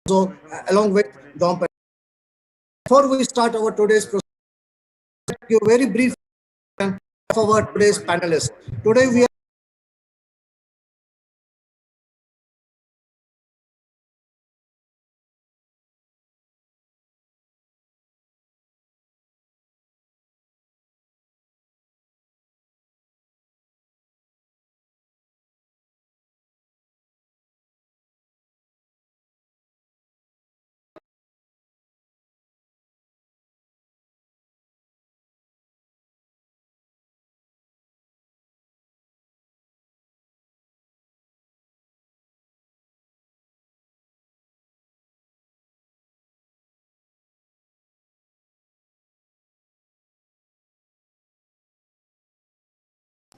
So, along with Dom. Before we start our today's process, give a very brief of our today's panelists. Today we are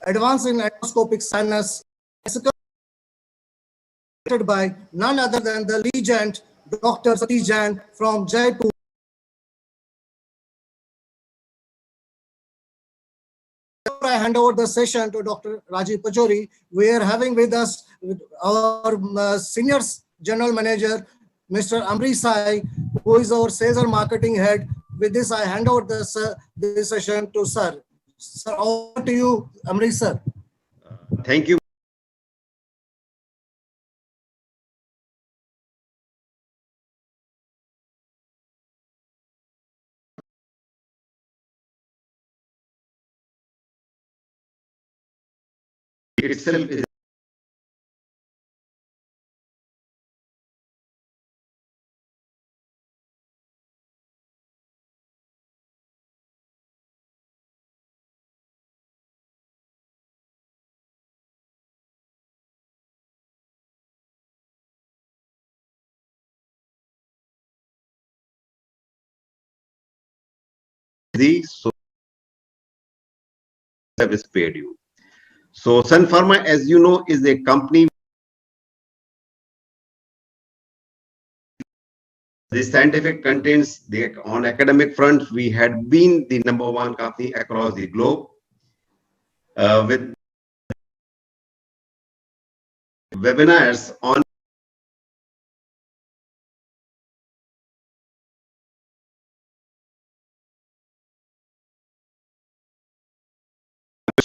advancing endoscopic sinus by none other than the legend Dr. Satish Jain from Jaipur. Before I hand over the session to Dr. Rajeev Pachauri, we are having with us our senior general manager, Mr. Amrish Sai, who is our sales and marketing head. With this, I hand over this session to Sir. Sir, over to you, Amrish sir. Thank you. Itself is the so service paid you. So Sun Pharma, as you know, is a company. The scientific contents, on academic front, we had been the #1 company across the globe with webinars on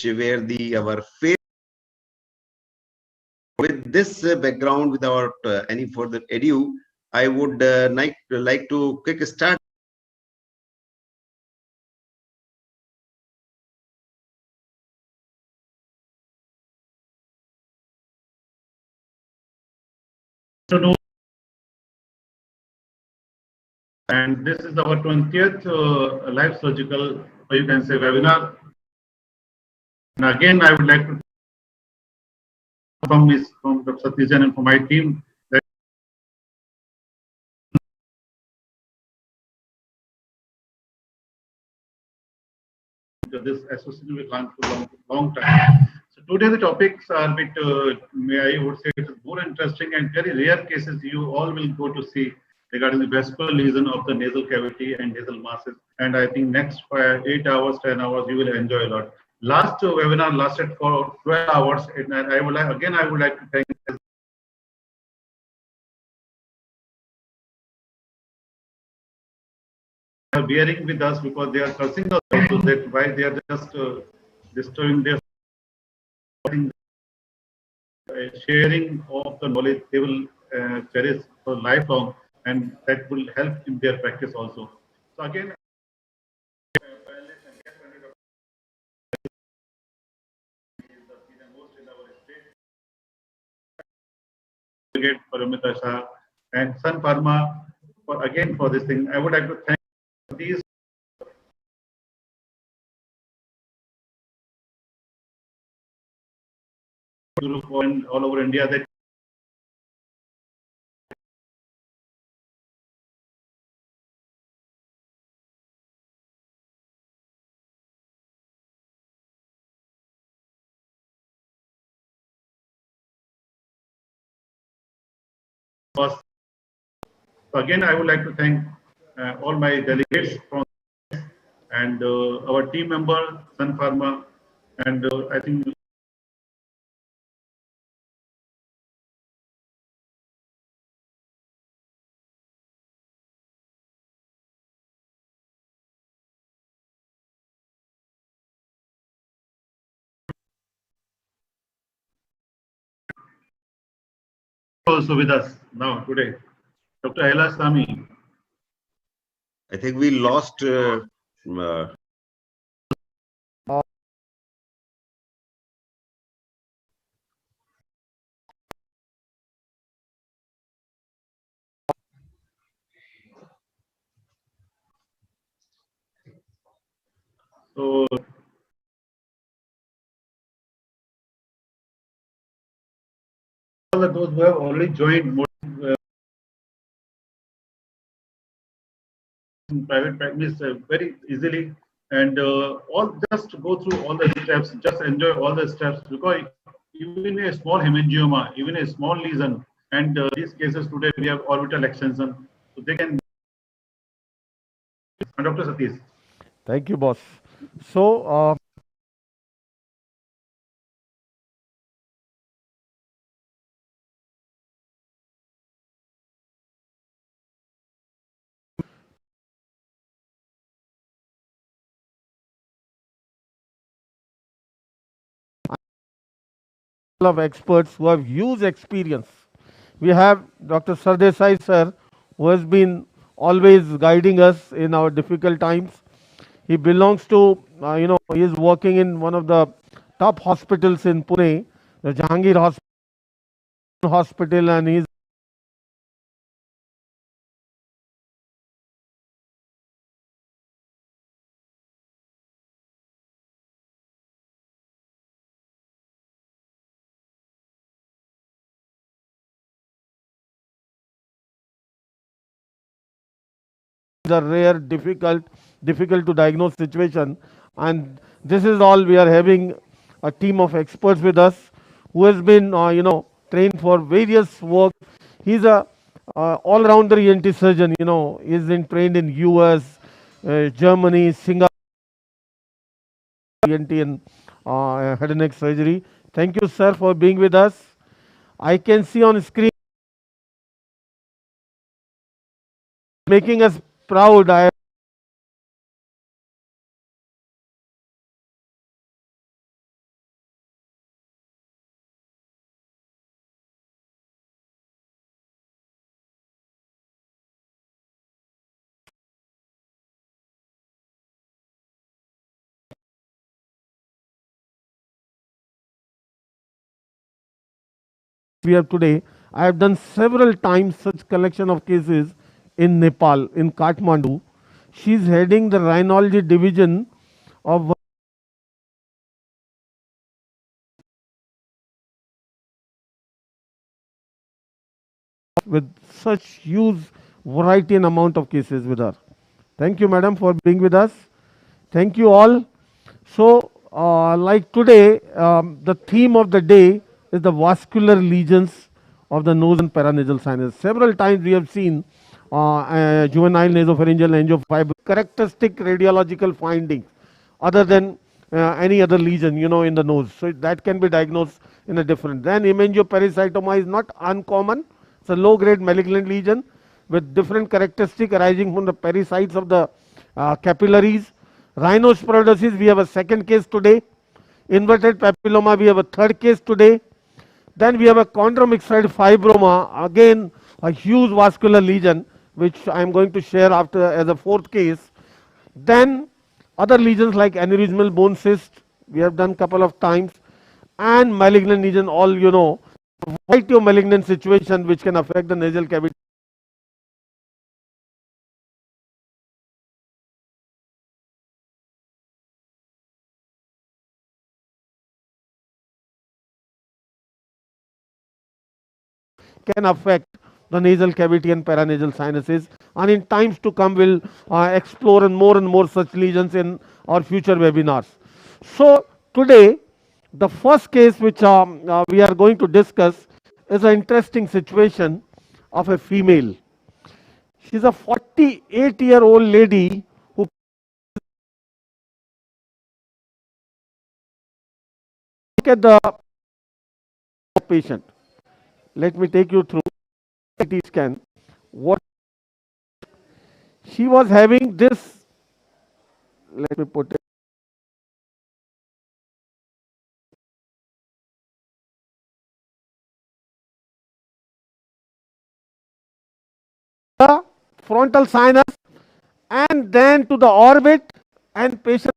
where our faith. With this background, without any further ado, I would like to quick start. And this is our 20th live surgical, or you can say, webinar. And again, I would like to from Dr. Satish Jain and from my team that this association with lung for long time. So today the topics are a bit, I would say, it is more interesting and very rare cases you all will go to see regarding the vascular lesion of the nasal cavity and nasal masses. And I think next 8 hours, 10 hours, you will enjoy a lot. Last webinar lasted for 12 hours, and I would like to thank bearing with us because they are cursing us also that why they are just destroying their sharing of the knowledge. They will cherish for lifelong, and that will help in their practice also. So again, Paramita Shah and Sun Pharma for again for this thing. I would like to thank these group all over India that was. So again, I would like to thank all my delegates from and our team member Sun Pharma, and I think also with us now today, Dr. Ella Sami. I think we lost. Uh, So all of those who have already joined private practice very easily, and all just go through all the steps, just enjoy all the steps, because even a small hemangioma, even a small lesion, and these cases today we have orbital extension, so they can. Dr. Satish. Thank you, boss. So, of experts who have huge experience. We have Dr. Sardesai sir, who has been always guiding us in our difficult times. He belongs to, he is working in one of the top hospitals in Pune, the Jahangir Hospital, and he is a rare, difficult to diagnose situation. And this is all we are having a team of experts with us who has been, trained for various work. He's a all-rounder ENT surgeon. He's been trained in US, Germany, Singapore, ENT and head and neck surgery. Thank you, sir, for being with us. I can see on screen making us proud. We have today. I have done several times such collection of cases in Nepal, in Kathmandu. She is heading the rhinology division of with such huge variety and amount of cases with her. Thank you, madam, for being with us. Thank you all. So, like today, the theme of the day is the vascular lesions of the nose and paranasal sinus. Several times we have seen juvenile nasopharyngeal angiofibrosis, characteristic radiological findings other than any other lesion, in the nose. So that can be diagnosed in a different. Then hemangioparasitoma is not uncommon. It's a low-grade malignant lesion with different characteristic arising from the pericytes of the capillaries. Rhinosporosis, we have a second case today. Inverted papilloma, we have a third case today. Then we have a chondromyxoid fibroma, again a huge vascular lesion, which I am going to share after as a fourth case. Then other lesions like aneurysmal bone cyst, we have done couple of times, and malignant lesion, all you know, variety of malignant situation which can affect the nasal cavity. Can affect the nasal cavity and paranasal sinuses, and in times to come we'll explore and more such lesions in our future webinars. So today the first case which we are going to discuss is an interesting situation of a female. She's a 48-year-old lady who, look at the patient. Let me take you through CT scan. What she was having this, let me put it, the frontal sinus and then to the orbit, and patient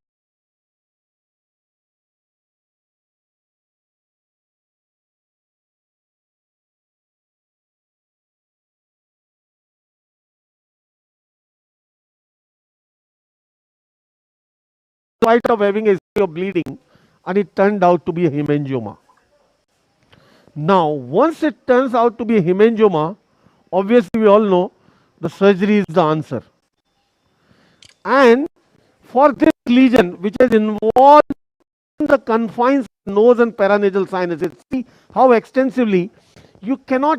spite of having a history of bleeding, and it turned out to be a hemangioma. Now, once it turns out to be a hemangioma, obviously we all know the surgery is the answer. And for this lesion, which is involved in the confines of nose and paranasal sinuses, see how extensively you cannot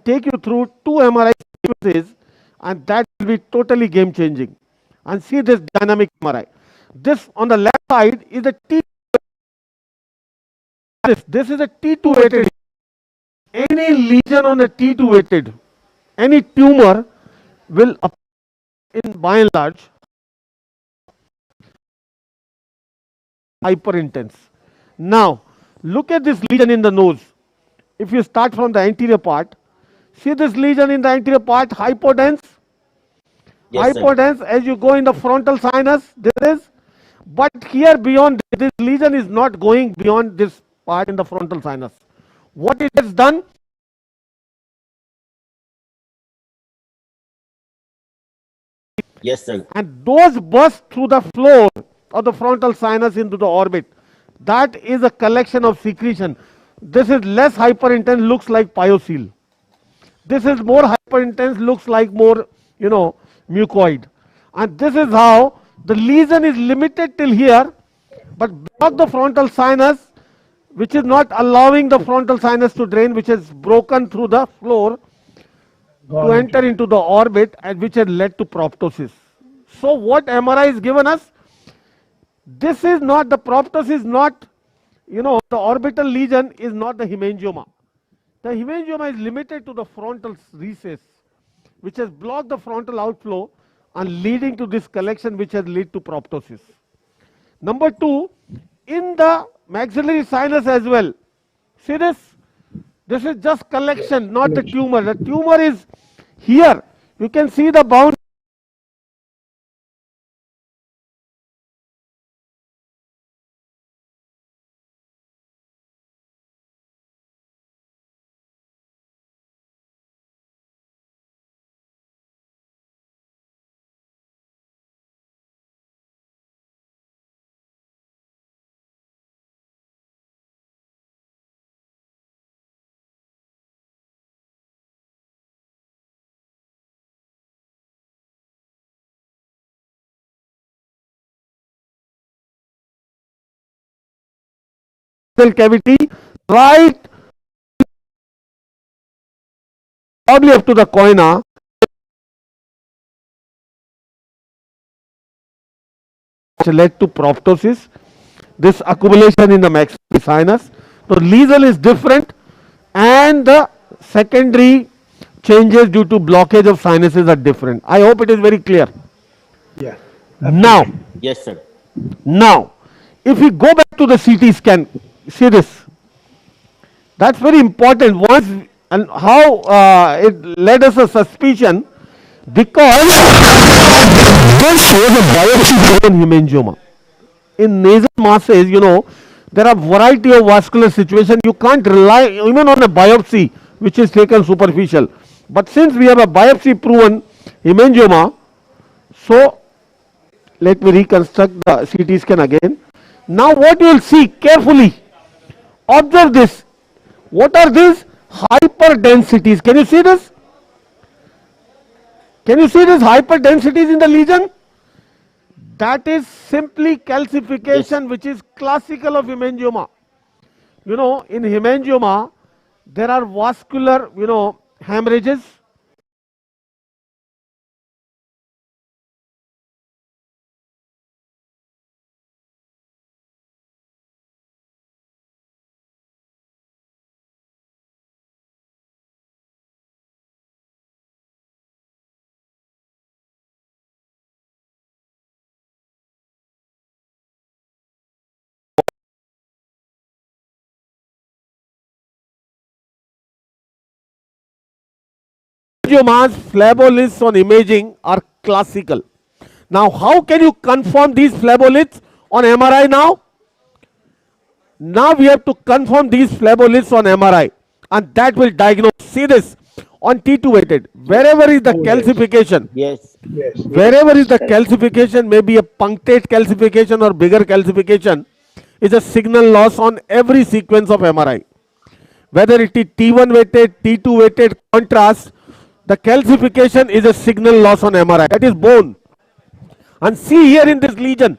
take you through two MRI sequences, and that will be totally game changing. And see this dynamic MRI. This on the left side is a T. This is a T2 weighted. Any lesion on a T2 weighted, any tumor will in by and large hyper intense. Now look at this lesion in the nose. If you start from the anterior part, see this lesion in the anterior part, hypodense. Yes, sir. Hypodense. As you go in the frontal sinus, there is, but here beyond this lesion is not going beyond this part in the frontal sinus. What it has done? Yes, sir. And those burst through the floor of the frontal sinus into the orbit. That is a collection of secretion. This is less hyperintense, looks like pyocele. This is more hyperintense, looks like more, you know, mucoid. And this is how the lesion is limited till here, but block the frontal sinus, which is not allowing the frontal sinus to drain, which is broken through the floor to enter into the orbit, and which had led to proptosis. So what MRI is given us? This is not the proptosis, not, you know, the orbital lesion is not the hemangioma. The hemangioma is limited to the frontal recess, which has blocked the frontal outflow and leading to this collection, which has led to proptosis. Number two, in the maxillary sinus as well. See this? This is just collection, not the tumor. The tumor is here. You can see the bound. Cavity right probably up to the choana, which led to proptosis, this accumulation in the maxillary sinus. So lesion is different, and the secondary changes due to blockage of sinuses are different. I hope it is very clear. Yeah. Now, Yes, sir. now, if we go back to the CT scan, see this. That's very important. Once and how it led us a suspicion because this shows a biopsy-proven hemangioma. In nasal masses, there are variety of vascular situations. You can't rely even on a biopsy, which is taken superficial. But since we have a biopsy-proven hemangioma, so let me reconstruct the CT scan again. Now what you will see carefully, observe this. What are these hyperdensities? Can you see this? Can you see these hyperdensities in the lesion? That is simply calcification, which is classical of hemangioma. In hemangioma, there are vascular, hemorrhages. Hemangiomas, phleboliths on imaging are classical. Now, how can you confirm these phleboliths on MRI now? Now we have to confirm these phleboliths on MRI, and that will diagnose. See this on T2 weighted. Wherever is the calcification, Yes. Yes. wherever is the calcification, maybe a punctate calcification or bigger calcification, is a signal loss on every sequence of MRI. Whether it is T1 weighted, T2 weighted, contrast, the calcification is a signal loss on MRI. That is bone. And see here in this lesion,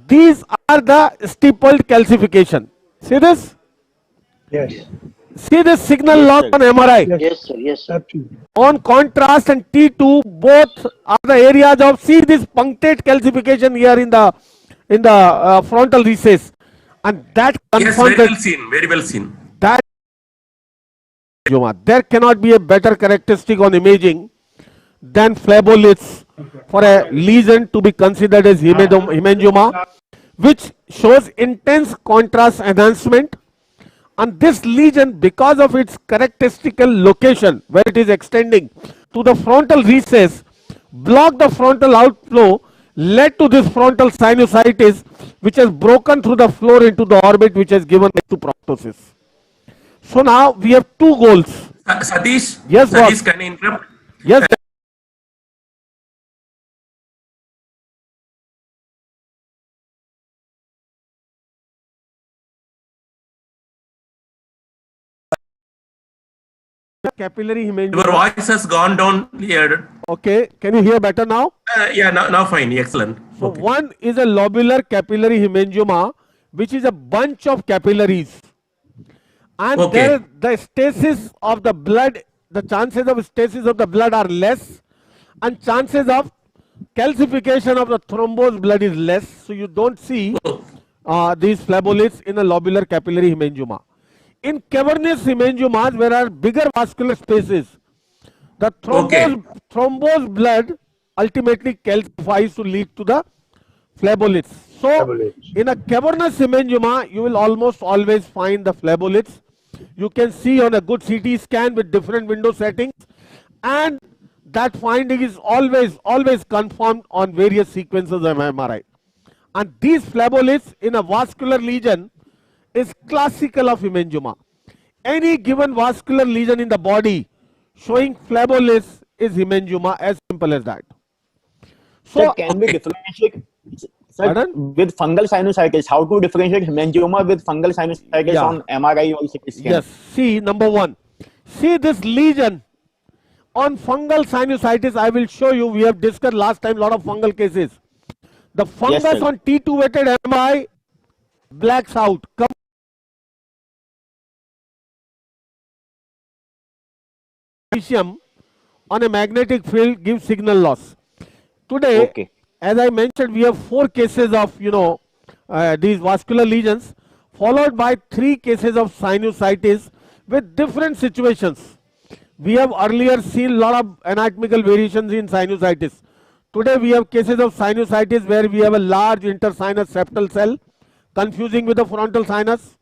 these are the stippled calcification. See this? Yes. See this signal Yes, loss sir. on MRI. Yes, sir. Yes, sir. Absolutely. On contrast and T2, both are the areas of, see this punctate calcification here in the frontal recess, and that Yes, confirms very well seen. Very well seen. that there cannot be a better characteristic on imaging than phleboliths for a lesion to be considered as hemangioma, which shows intense contrast enhancement. And this lesion, because of its characteristical location where it is extending to the frontal recess, blocked the frontal outflow, led to this frontal sinusitis, which has broken through the floor into the orbit, which has given rise to proptosis. So now we have two goals. Satish, Yes, boss. Satish, can I interrupt? Yes, capillary Your hemangioma. voice has gone down here. Okay, can you hear better now? Yeah, now fine. Excellent. So Okay. one is a lobular capillary hemangioma, which is a bunch of capillaries. And Okay. there the stasis of the blood, the chances of stasis of the blood are less, and chances of calcification of the thrombosed blood is less. So you don't see these phleboliths in a lobular capillary hemangioma. In cavernous hemangiomas, where are bigger vascular spaces, the thrombosed blood ultimately calcifies to lead to the phleboliths. So, Phleboliths. in a cavernous hemangioma, you will almost always find the phleboliths. You can see on a good CT scan with different window settings, and that finding is always confirmed on various sequences of MRI. And these phleboliths in a vascular lesion is classical of hemangioma. Any given vascular lesion in the body showing phleboliths is hemangioma, as simple as that. Sir, So, can we differentiate? Sir, Pardon? with fungal sinusitis, how to differentiate hemangioma with fungal sinusitis Yeah. on MRI or CT scan? yes, see, number one, see this lesion on fungal sinusitis. I will show you. We have discussed last time a lot of fungal cases. The fungus Yes, sir. on T2 weighted MRI blacks out. On a magnetic field gives signal loss. Today, Okay. as I mentioned, we have 4 cases of these vascular lesions, followed by 3 cases of sinusitis with different situations. We have earlier seen a lot of anatomical variations in sinusitis. Today we have cases of sinusitis where we have a large intersinus septal cell confusing with the frontal sinus.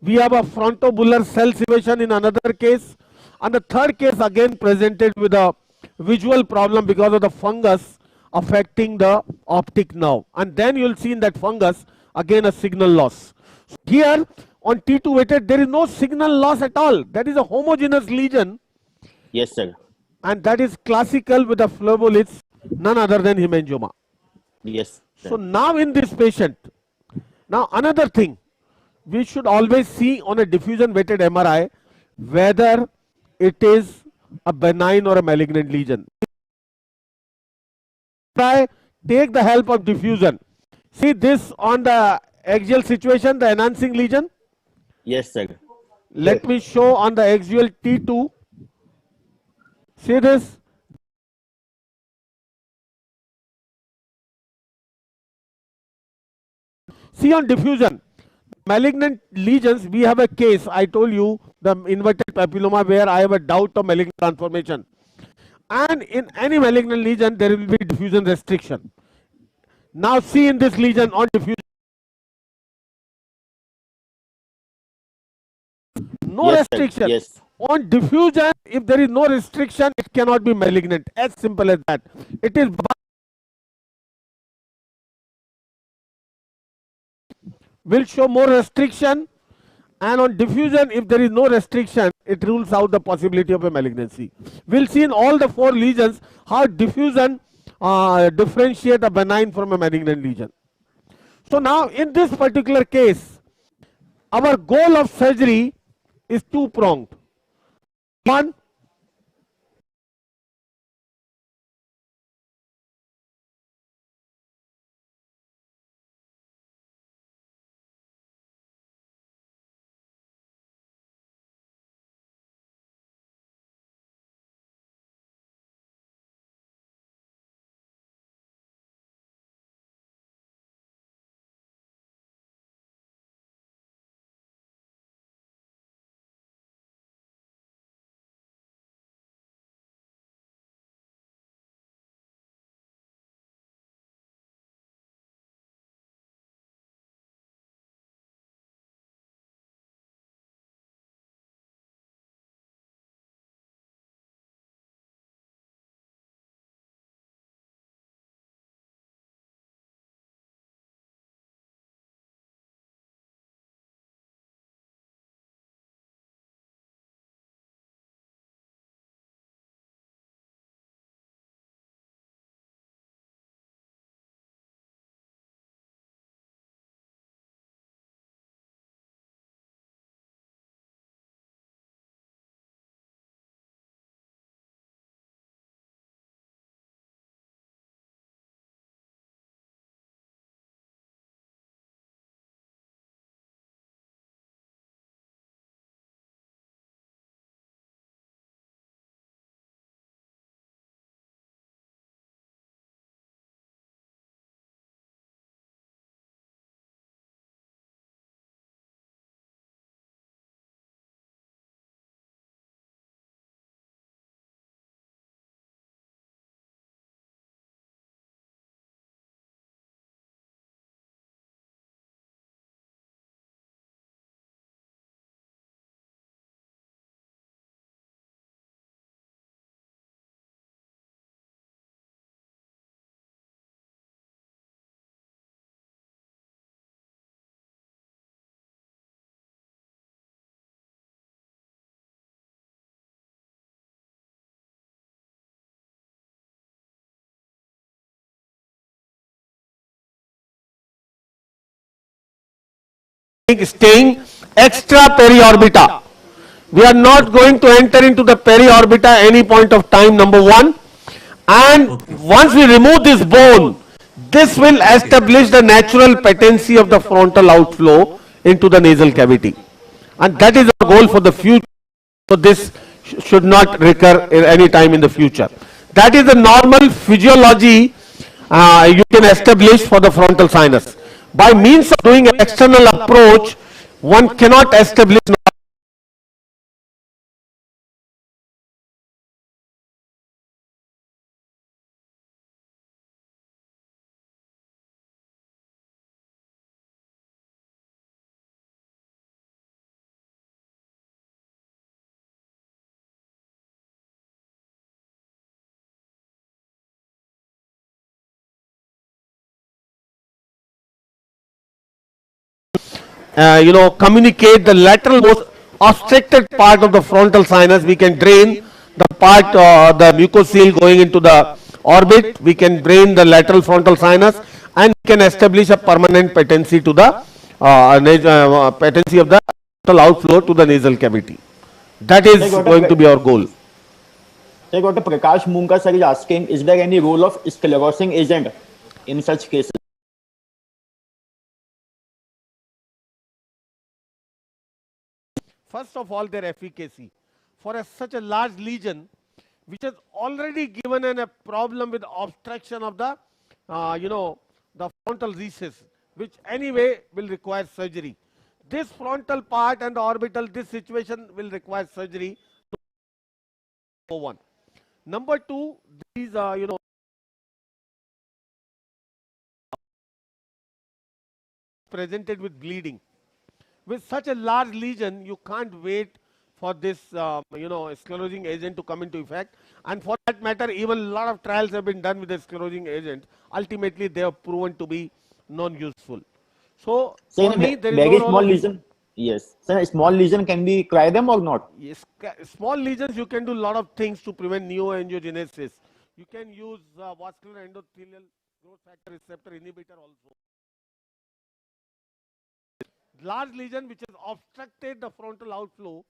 We have a frontobular cell sevation in another case. And the third case again presented with a visual problem because of the fungus affecting the optic nerve. And then you will see in that fungus again a signal loss. Here on T2 weighted there is no signal loss at all. That is a homogeneous lesion. Yes, sir. And that is classical with the phleboliths, none other than hemangioma. Yes, sir. So now in this patient, now another thing, we should always see on a diffusion weighted MRI whether it is a benign or a malignant lesion. Take the help of diffusion. See this on the axial situation, the enhancing lesion. Yes, sir. Let me show on the axial T2. See this. See on diffusion, malignant lesions, we have a case, I told you, the inverted papilloma where I have a doubt of malignant transformation. And in any malignant lesion, there will be diffusion restriction. Now see in this lesion on diffusion, no Yes, sir. restriction. Yes. On diffusion, if there is no restriction, it cannot be malignant. As simple as that. It is will show more restriction, and on diffusion, if there is no restriction, it rules out the possibility of a malignancy. We'll see in all the four lesions how diffusion differentiate a benign from a malignant lesion. So now in this particular case, our goal of surgery is two-pronged. One, staying extra periorbita. We are not going to enter into the periorbita any point of time, number one. And once we remove this bone, this will establish the natural patency of the frontal outflow into the nasal cavity. And that is our goal for the future. So this should not recur at any time in the future. That is the normal physiology you can establish for the frontal sinus. By means of doing an external approach, one cannot establish communicate the lateral most obstructed part of the frontal sinus. We can drain the part, the mucocele going into the orbit. We can drain the lateral frontal sinus, and we can establish a permanent patency to the patency of the frontal outflow to the nasal cavity. That So I is got going to be our goal. Prakash Munka sir is asking, is there any role of sclerosing agent in such cases? First of all, their efficacy for such a large lesion, which has already given a problem with obstruction of the, the frontal recess, which anyway will require surgery. This frontal part and the orbital, this situation will require surgery. Number one. Number two, these presented with bleeding. With such a large lesion, you can't wait for this, sclerosing agent to come into effect. And for that matter, even a lot of trials have been done with the sclerosing agent. Ultimately, they have proven to be non-useful. So, Say for in me, a there is no very role small of... lesion. Yes. So a small lesion, can we cry them or not? Yes, small lesions, you can do a lot of things to prevent neoangiogenesis. You can use vascular endothelial growth factor receptor inhibitor also. Large lesion which has obstructed the frontal outflow,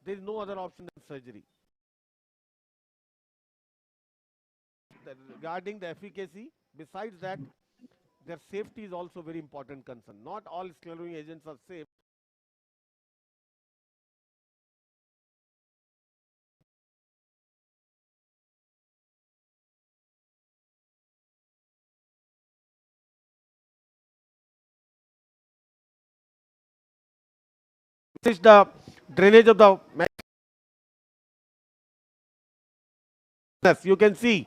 there is no other option than surgery. Regarding the efficacy, besides that, their safety is also very important concern. Not all sclerosing agents are safe. This is the drainage of the maxillary. You can see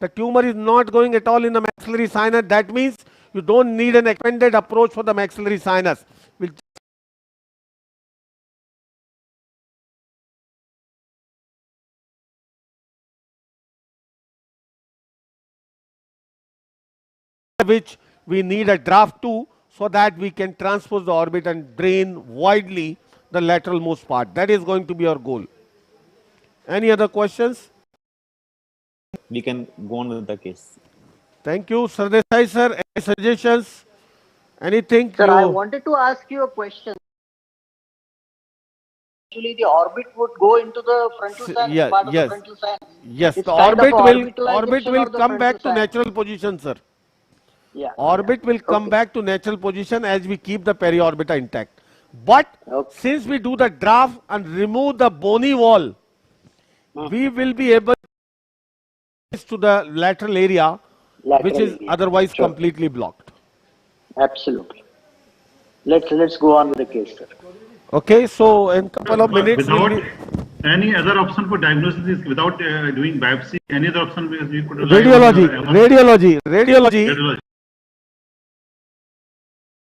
the tumor is not going at all in the maxillary sinus. That means you don't need an expanded approach for the maxillary sinus. Which we need a draft to, so that we can transpose the orbit and drain widely the lateral most part. That is going to be our goal. Any other questions? We can go on with the case. Thank you. Sardesai sir, any suggestions? Anything? Sir, I wanted to ask you a question. Actually, the orbit would go into the frontal sinus, Yeah, part of the yes. frontal sinus. Yes, It's the kind of a orbit orbitalization will of the come frontal back to sinus. natural position, sir. Yeah. Orbit will come back to natural position as we keep the periorbita intact. But Okay. since we do the draft and remove the bony wall, we will be able to the lateral area, which Lateral is area. otherwise Sure. completely blocked. Absolutely. Let's go on with the case, sir. Okay, so in couple of minutes we'll Without be any other option for diagnosis is without doing biopsy, any other option we could rely radiology, on radiology, radiology.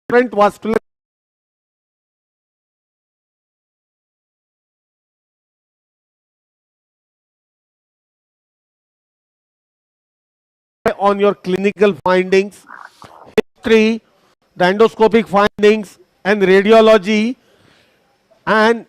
different vascular on your clinical findings, history, the endoscopic findings, and radiology, and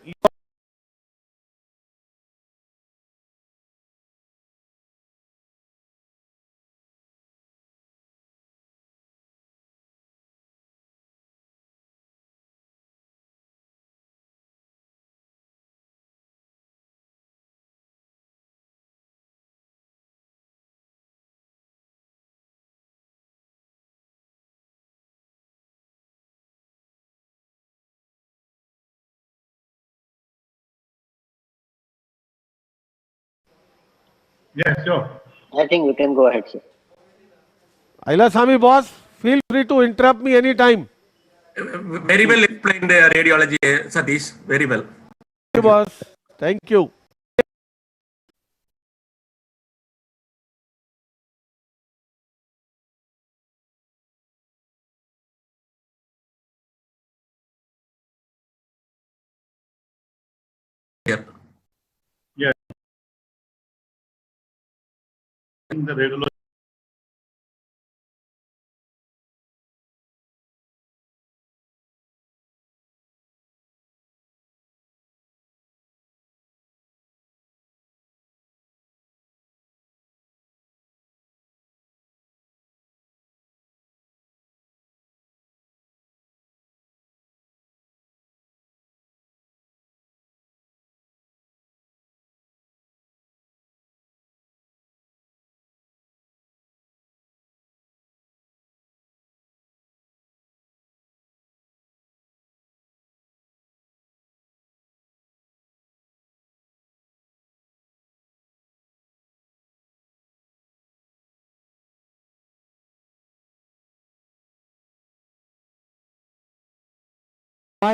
Yeah, sure. I think we can go ahead, sir. Ailasami boss, feel free to interrupt me anytime. Very well explained, radiology, Satish. Very well. Boss, thank you. Here. Yeah. In the radiology.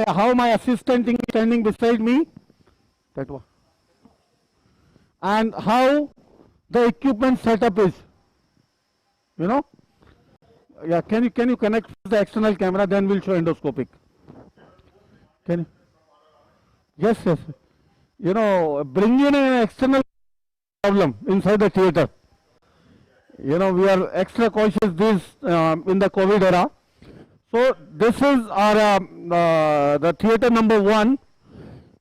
how my assistant is standing beside me, that one, and how the equipment setup is. You know, yeah. Can you connect the external camera? Then we'll show endoscopic. Can you? Yes, yes. You know, bring in an external problem inside the theater. You know, we are extra cautious this in the COVID era. So this is our the theater number 1.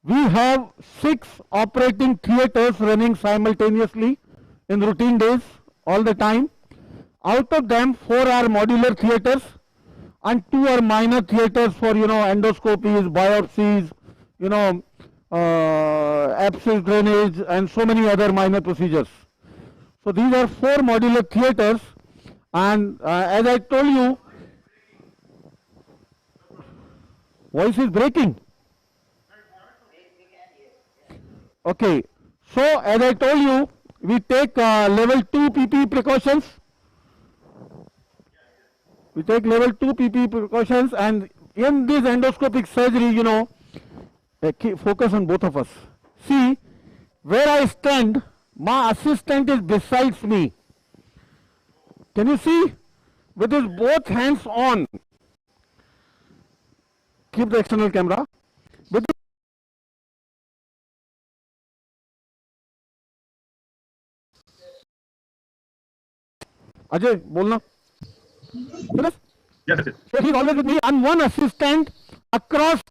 We have 6 operating theaters running simultaneously in routine days all the time. Out of them, 4 are modular theaters and 2 are minor theaters for, you know, endoscopies, biopsies, you know, abscess drainage and so many other minor procedures. So these are 4 modular theaters, and as I told you, voice is breaking. Okay, so as I told you, we take level 2 PPE precautions. We take level 2 PPE precautions, and in this endoscopic surgery, you know, focus on both of us. See, where I stand, my assistant is besides me. Can you see? With his both hands on. Keep the external camera. With Ajay, bolna. Yes, yes. So he's always with me, and one assistant across.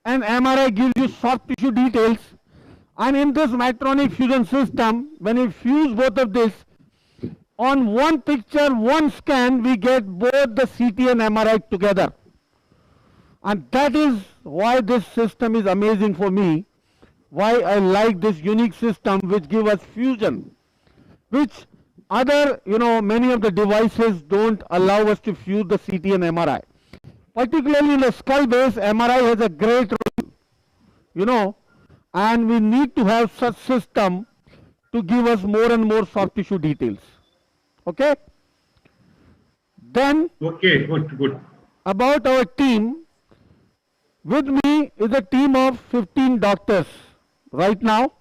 And MRI gives you soft tissue details, and in this Medtronic fusion system, when we fuse both of this, on one picture, one scan, we get both the CT and MRI together. And that is why this system is amazing for me, why I like this unique system which gives us fusion, which other, you know, many of the devices don't allow us to fuse the CT and MRI. Particularly in the skull base, MRI has a great role, you know, and we need to have such system to give us more and more soft tissue details. Okay? Then, Okay, good. about our team, with me is a team of 15 doctors right now.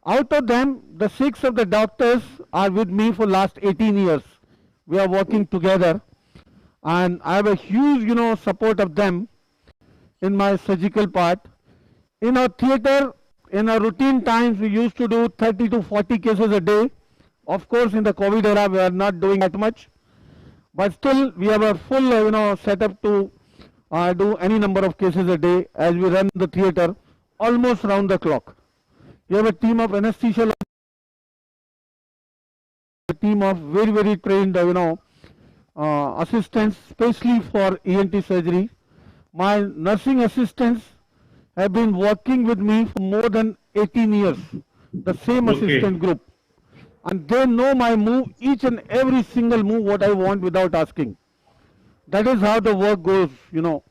Out of them, the 6 of the doctors are with me for last 18 years. We are working together, and I have a huge, you know, support of them in my surgical part. In our theater, in our routine times, we used to do 30 to 40 cases a day. Of course, in the COVID era, we are not doing that much, but still we have a full, you know, setup to do any number of cases a day as we run the theater almost round the clock. We have a team of anesthesia, a team of very, very trained, you know, assistants, especially for ENT surgery. My nursing assistants have been working with me for more than 18 years, the same assistant group. And they know my move, each and every single move, what I want without asking. That is how the work goes, you know.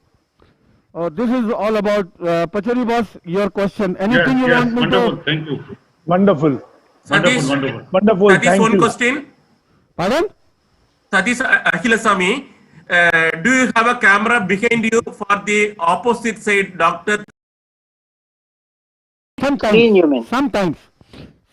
This is all about, Pachauri boss, your question. Anything you want me Wonderful. to? Thank you. Wonderful. Satish, Wonderful. Satish, Thank one you. question. Pardon? Satish Ahilasamy, do you have a camera behind you for the opposite side doctor? Clean, you mean? Sometimes.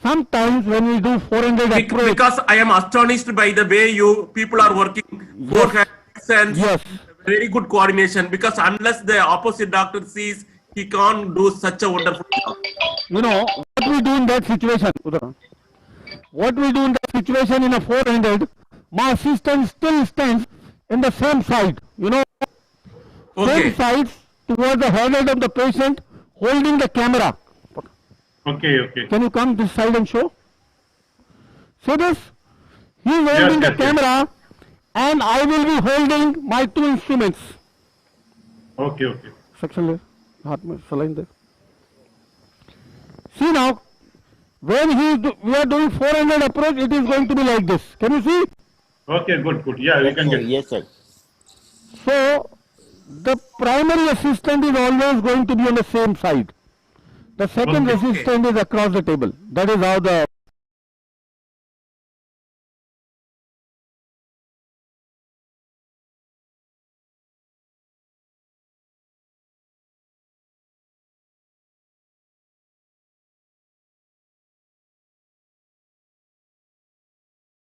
sometimes when we do 400 approach, Because I am astonished by the way you people are working. Four hands and Yes. very good coordination. Because unless the opposite doctor sees, he can't do such a wonderful job. you know, what we do in that situation, what we do in that situation in a 400, my assistant still stands in the same side, same Okay. sides towards the head of the patient, holding the camera. Okay, okay. Can you come this side and show? See this? He is Yes, holding the yes, yes. camera and I will be holding my two instruments. Okay, okay. Section ले, हाथ में saline they. See now, when we are doing 400 approach, it is going to be like this. Can you see? Okay, good, good. Yeah, we can get it. Yes, sir. So, the primary assistant is always going to be on the same side. The second Okay. assistant is across the table. That is how the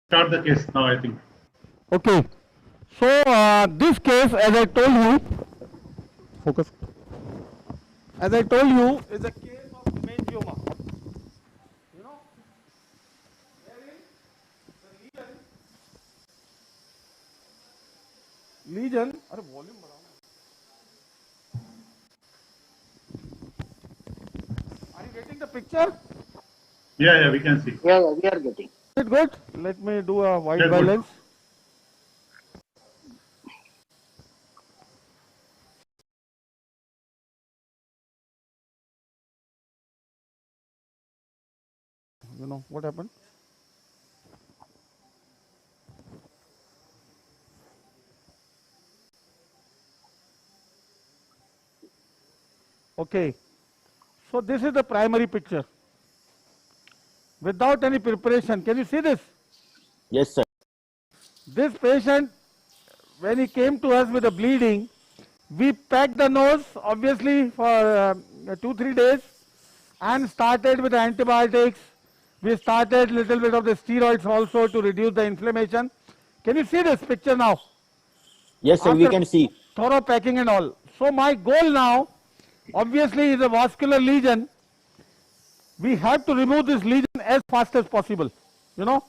Start the case now, I think. okay. So, this case, as I told you, focus. As I told you, is a case of meningioma. You know, wherein the lesion, अरे volume बढ़ाओ. Are you getting the picture? Yeah, yeah, we can see. Yeah, yeah, we are getting. Is it good? Let me do a wide Yeah, good. balance. You know what happened? Okay. So this is the primary picture. Without any preparation. Can you see this? Yes, sir. This patient, when he came to us with a bleeding, we packed the nose, obviously, for 2-3 days and started with antibiotics. We started little bit of the steroids also to reduce the inflammation. Can you see this picture now? Yes, sir, we After can see. thorough packing and all. So my goal now, obviously, is a vascular lesion. We have to remove this lesion as fast as possible. You know.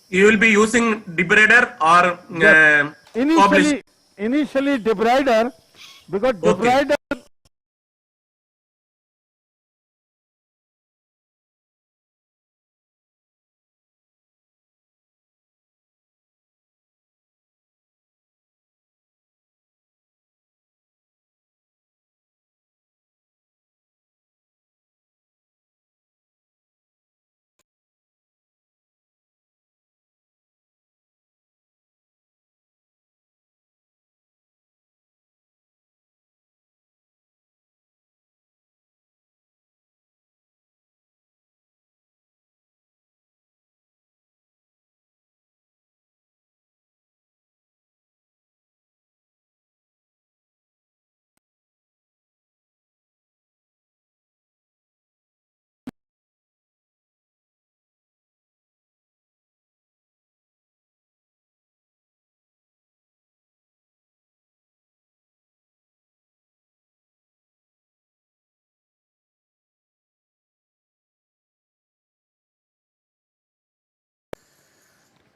You will be using debrider or Yes. publish. Initially debrider, because Okay. debrider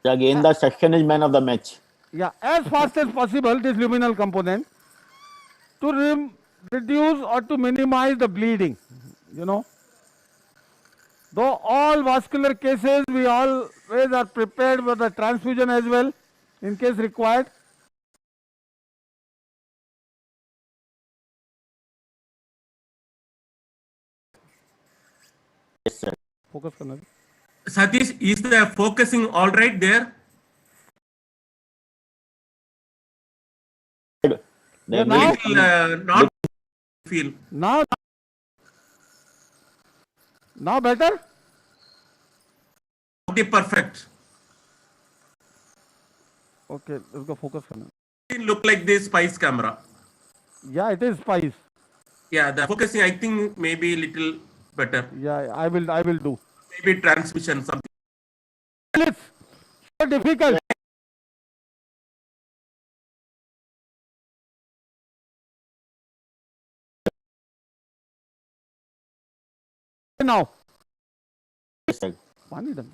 So again, the section is man of the match. yeah, as fast as possible, this luminal component to reduce or to minimize the bleeding, you know. Though all vascular cases, we always are prepared for the transfusion as well, in case required. Yes, sir. Focus करना है. Satish, is the focusing all right there? Yeah, Then now, Not feel. now better? Okay, perfect. Okay, इसको focus करना. It look like this spice camera. Yeah, it is spice. Yeah, the focusing I think maybe little better. Yeah, I will do. Maybe transmission something. It's so difficult. Now, Yes, sir. पानी डाल.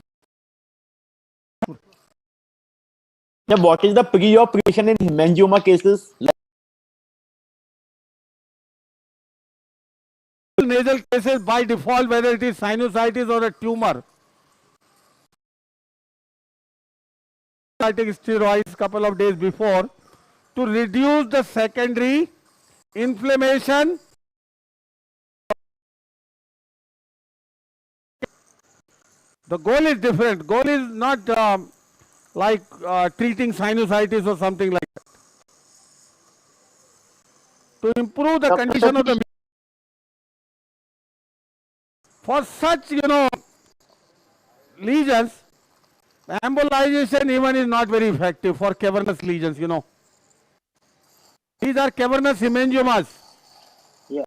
Yeah, what is the pre-operation in hemangioma cases? Nasal cases by default, whether it is sinusitis or a tumor. I take steroids couple of days before to reduce the secondary inflammation. The goal is different. Goal is not like treating sinusitis or something like that. To improve the Dr. condition of the Satish, for such lesions, embolization even is not very effective for cavernous lesions. These are cavernous hemangiomas. yeah,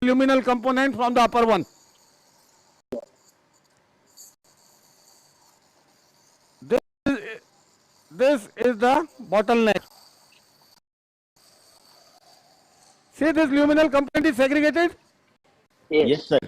Luminal component from the upper one. This is the bottleneck. See, this luminal component is segregated. yes, Yes, sir.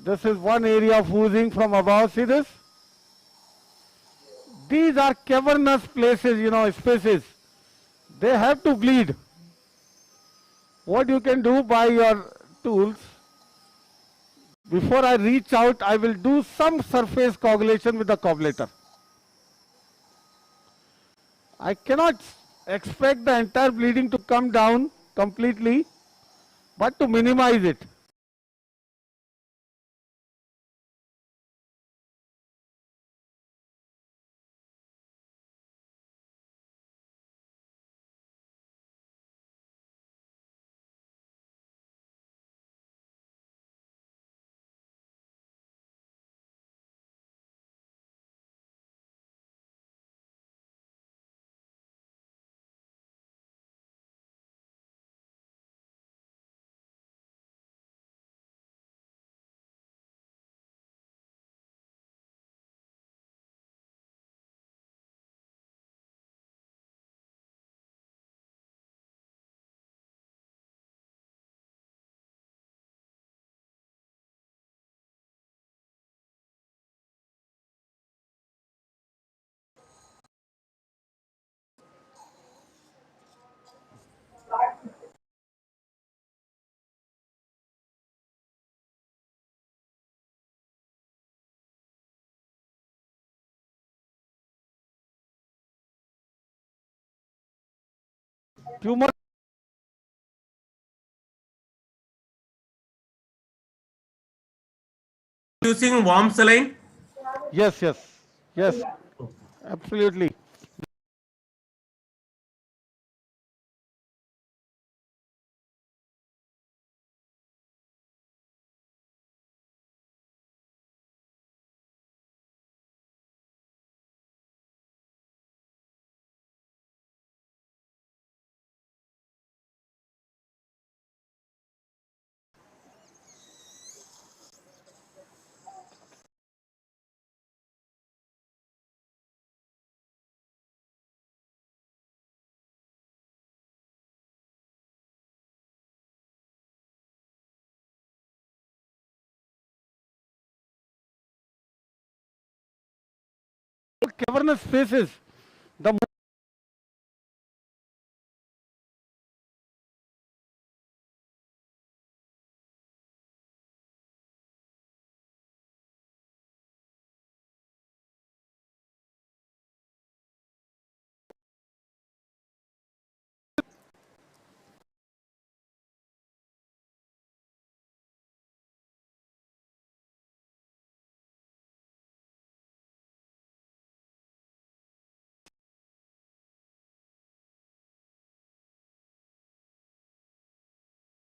This is one area of oozing from above. See this? These are cavernous places, spaces. They have to bleed. What you can do by your tools, before I reach out, I will do some surface coagulation with the coagulator. I cannot expect the entire bleeding to come down completely, but to minimize it. Tumor. Using warm saline. Yes, yes, yes, absolutely. Cavernous spaces.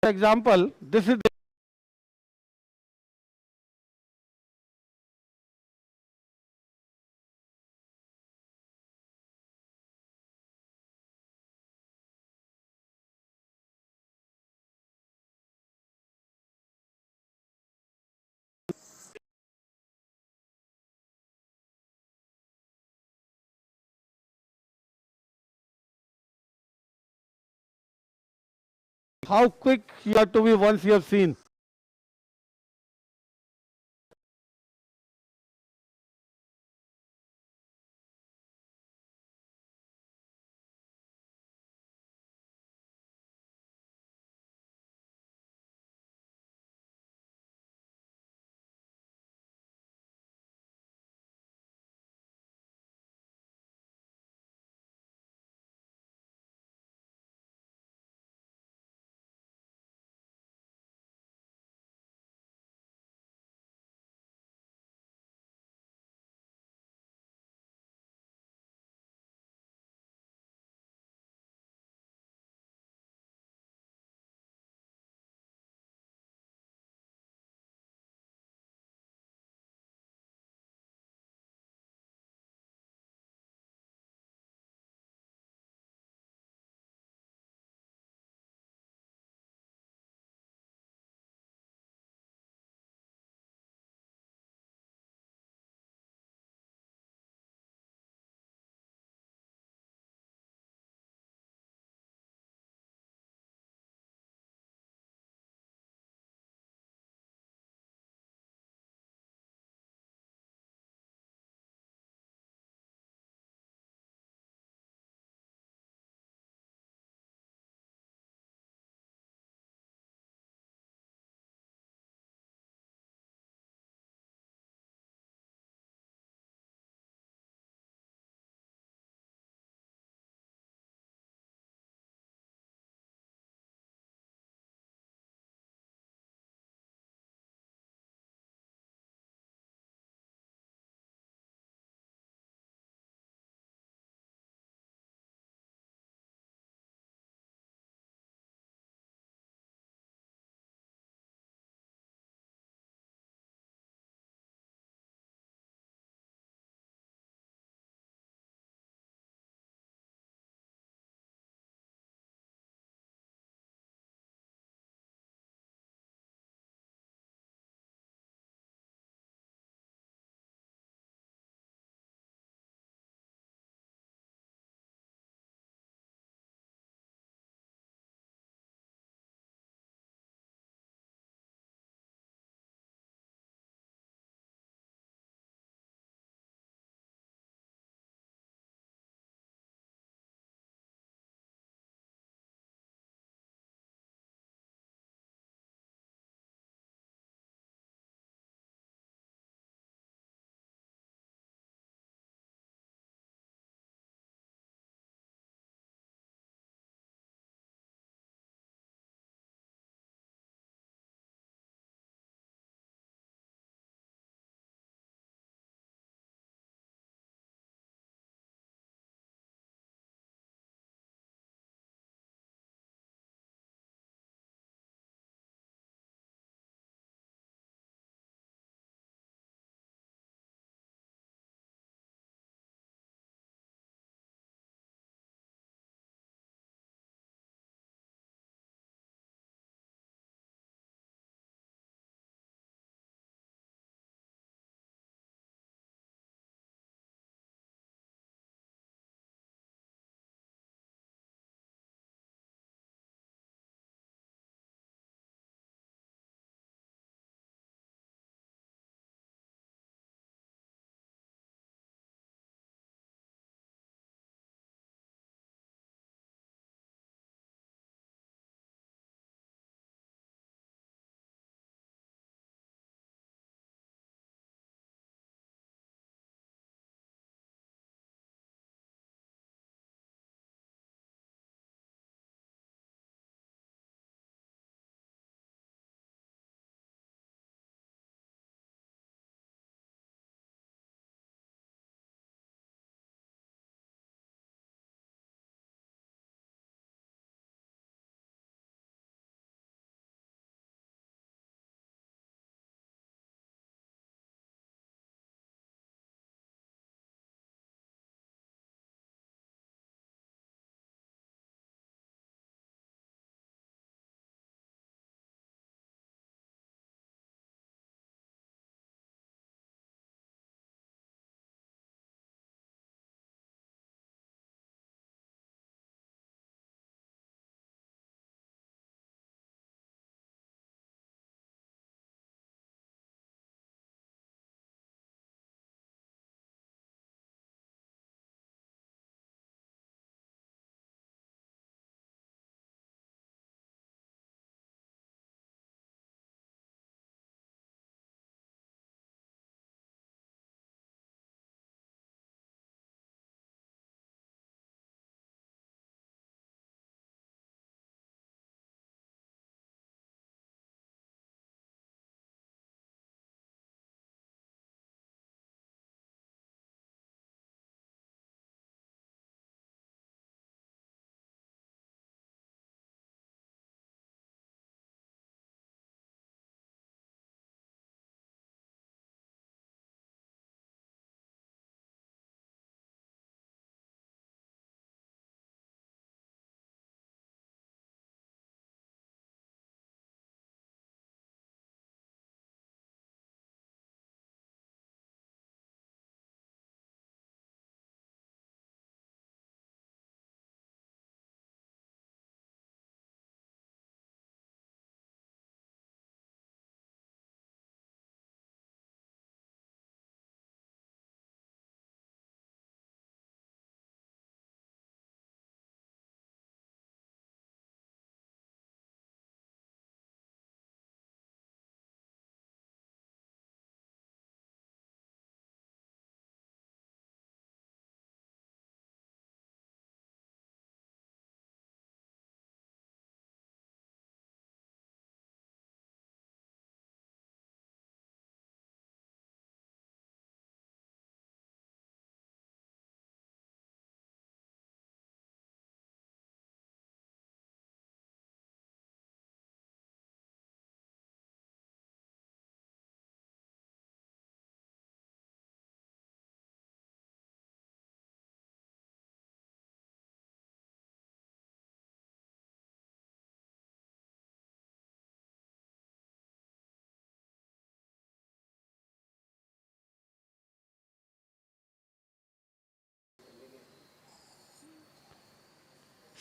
The example, this is how quick you have to be once you have seen.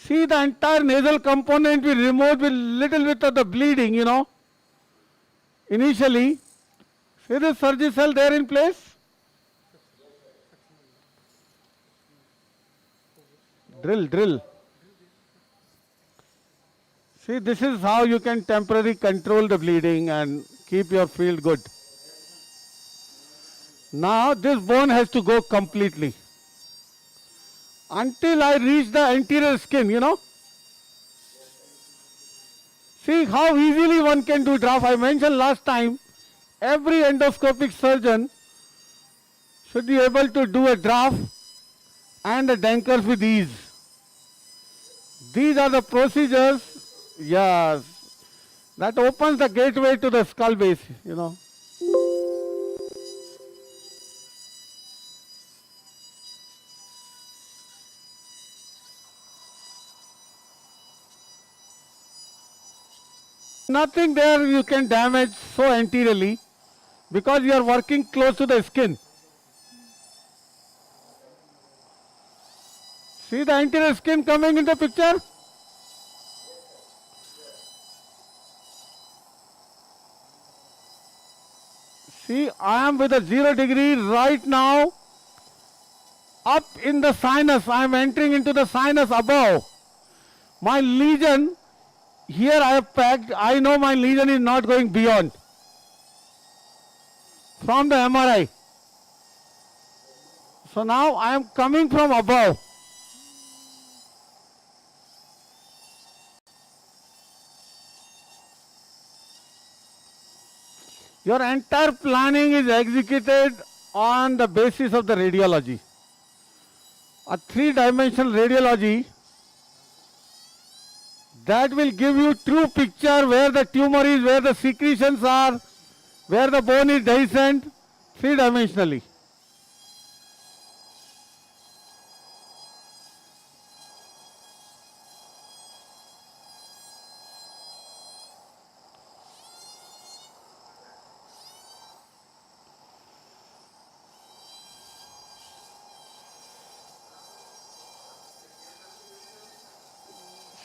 See the entire nasal component we removed with little bit of the bleeding, initially. See the surgery cell there in place? Drill. See, this is how you can temporarily control the bleeding and keep your field good. Now this bone has to go completely until I reach the anterior skin, See how easily one can do draft. I mentioned last time, every endoscopic surgeon should be able to do a draft and the dankers with ease. These are the procedures, yes, that opens the gateway to the skull base. Nothing there you can damage so anteriorly because you are working close to the skin. See the anterior skin coming in the picture? See, I am with a 0 degree right now up in the sinus. I am entering into the sinus above. My lesion, here I have packed. I know my lesion is not going beyond from the MRI. So now I am coming from above. Your entire planning is executed on the basis of the radiology. A 3-dimensional radiology that will give you true picture where the tumor is, where the secretions are, where the bone is dehiscent, 3-dimensionally.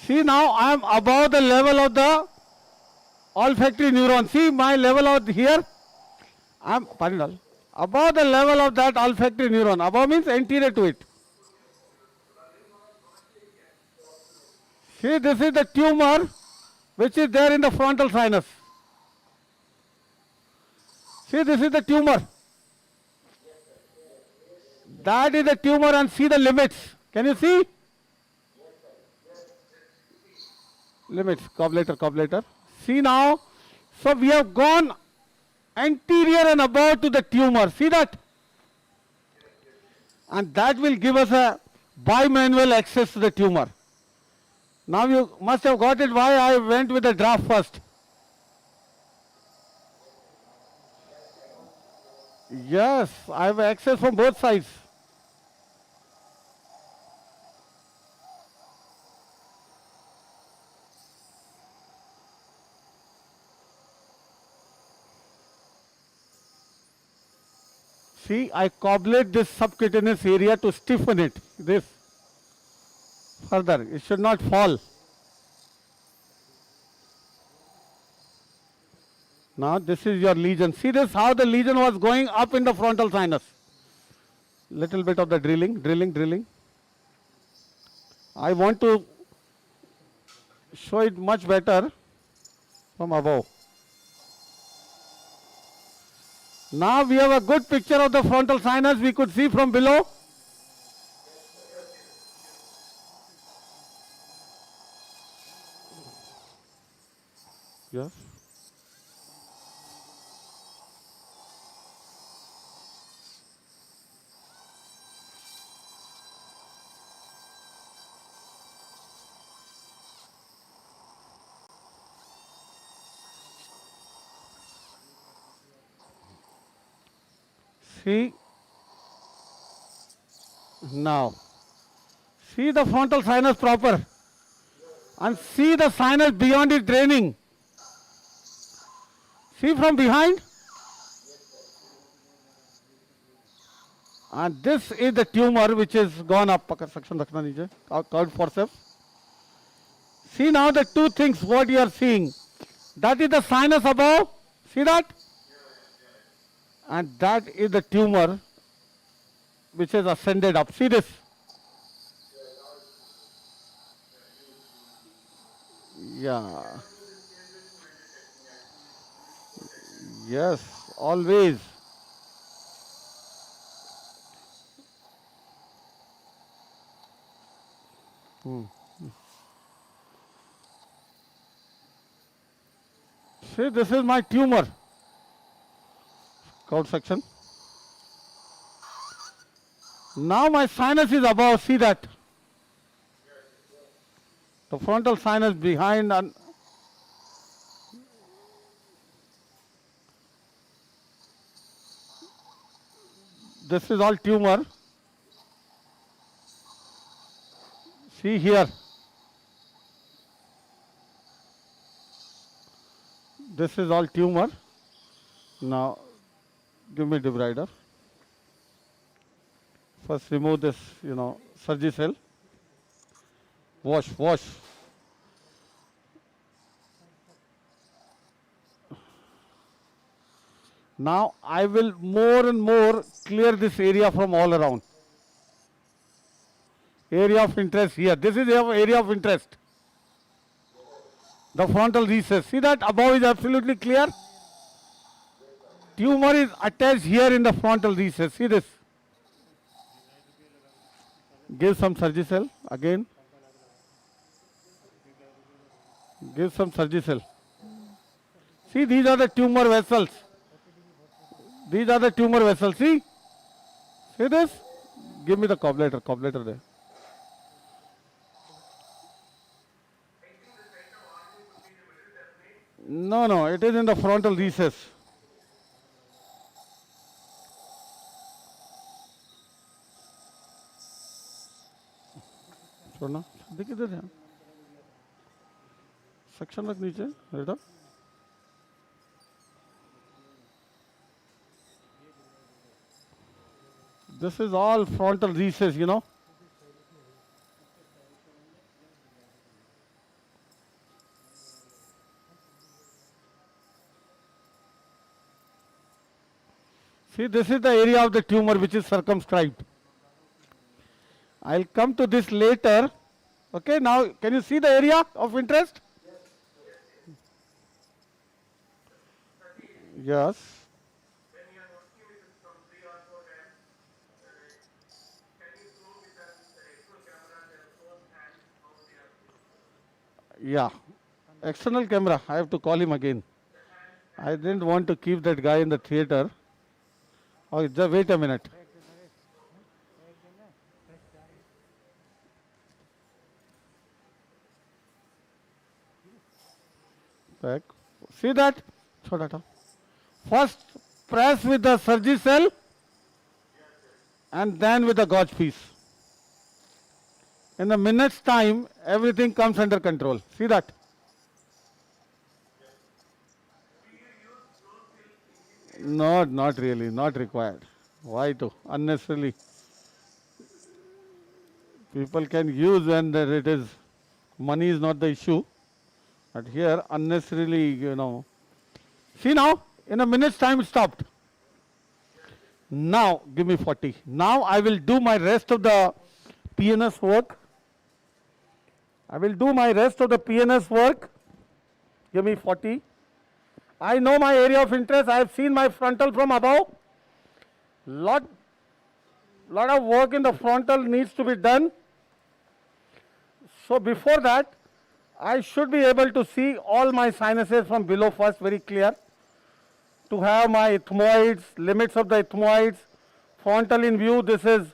See now I am above the level of the olfactory neuron. See my level out here. I am above the level of that olfactory neuron. Above means anterior to it. See, this is the tumor which is there in the frontal sinus. See, this is the tumor. That is the tumor and see the limits. Can you see? Limits, cobulator. See now, so we have gone anterior and above to the tumor. See that? And that will give us a bimanual access to the tumor. Now you must have got it why I went with the draft first. Yes, I have access from both sides. See, I cobblate this subcutaneous area to stiffen it. This further, it should not fall. Now this is your lesion. See this how the lesion was going up in the frontal sinus. Little bit of the drilling. I want to show it much better from above. Now we have a good picture of the frontal sinus we could see from below. Yes. See, now, see the frontal sinus proper and see the sinus beyond it draining. See from behind. And this is the tumor which is gone up. Curved forceps. See now the two things what you are seeing. That is the sinus above. See that? And that is the tumor which has ascended up. See this? Yeah. Yes, always. See, this is my tumor. Coat section. Now my sinus is above. See that? The frontal sinus behind, and this is all tumor. See here. This is all tumor. Now, give me debrider. First remove this, surgicel. Wash. Now I will more and more clear this area from all around. Area of interest here. This is the area of interest. The frontal recess. See that above is absolutely clear. Tumor is attached here in the frontal recess. See this. Give some surgicel again. Give some surgicel. See, these are the tumor vessels. These are the tumor vessels. See this? Give me the cobbletter there. No, it is in the frontal recess. छोड़ना देख इधर है section रख नीचे बेटा this is all frontal recess see this is the area of the tumor which is circumscribed. I'll come to this later. Okay, now can you see the area of interest? Yes. When you are working with from 3 or 4 times, can you show with an external camera their first hand how they are? Yeah. External camera. I have to call him again. I didn't want to keep that guy in the theater. Oh, just wait a minute. Back. See that? First press with the surgicel and then with the gauge piece. In a minute's time, everything comes under control. See that? No, not really, not required. Why to? Unnecessarily. People can use when it is, money is not the issue. But here, unnecessarily, See now, in a minute's time it stopped. Now, give me 40. Now I will do my rest of the PNS work. Give me 40. I know my area of interest. I have seen my frontal from above. Lot of work in the frontal needs to be done. So before that, I should be able to see all my sinuses from below first, very clear. To have my ethmoids, limits of the ethmoids, frontal in view. This is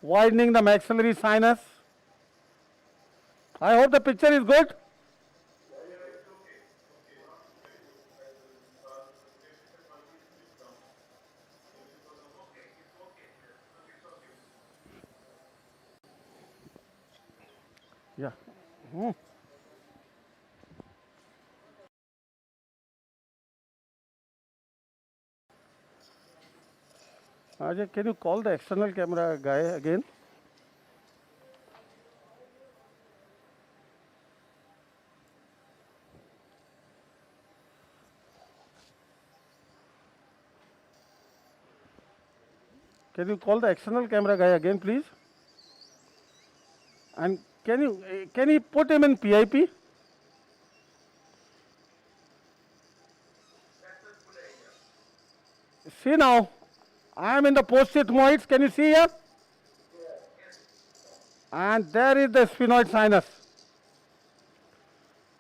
widening the maxillary sinus. I hope the picture is good. Yeah. Ajay, can you call the external camera guy again? Can you call the external camera guy again, please? And can you put him in PIP? See now, I am in the post-sigmoids. Can you see here? And there is the sphenoid sinus.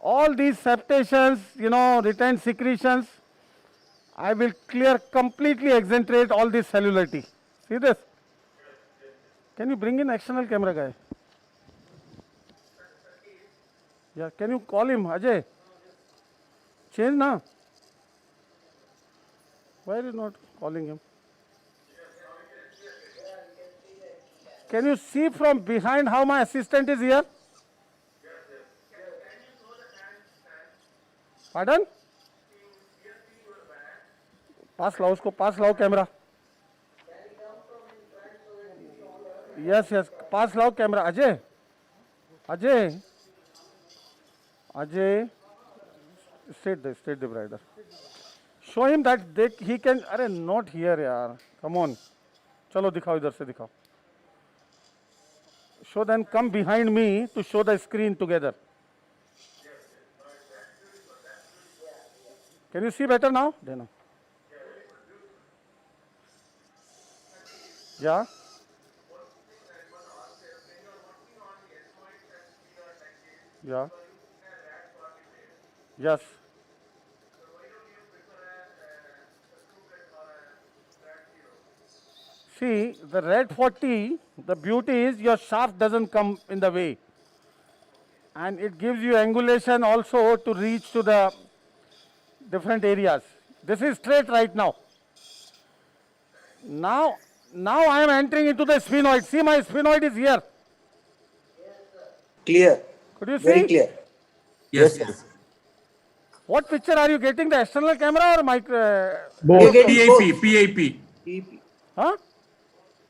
All these septations, retained secretions, I will clear completely, exenterate all this cellularity. See this? Can you bring in external camera guy? Yeah, can you call him, Ajay? Change now. Why are you not calling him? Can you see from behind how my assistant is here? Pardon? पास लाओ उसको, पास लाओ camera. Yes, yes. पास लाओ camera. Ajay, Ajay, Ajay. Straight the brighter. Show him that he can. अरे not here यार. Come on. चलो दिखाओ, इधर से दिखाओ. So then come behind me to show the screen together. Can you see better now? Then. Yeah. Yeah. Yes. See, the red 40, the beauty is your shaft doesn't come in the way. And it gives you angulation also to reach to the different areas. This is straight right now. Now I am entering into the sphenoid. See, my sphenoid is here. Clear. Could you see? Very clear. Yes, sir. What picture are you getting? The external camera or mic? We are getting both. PAP. Huh?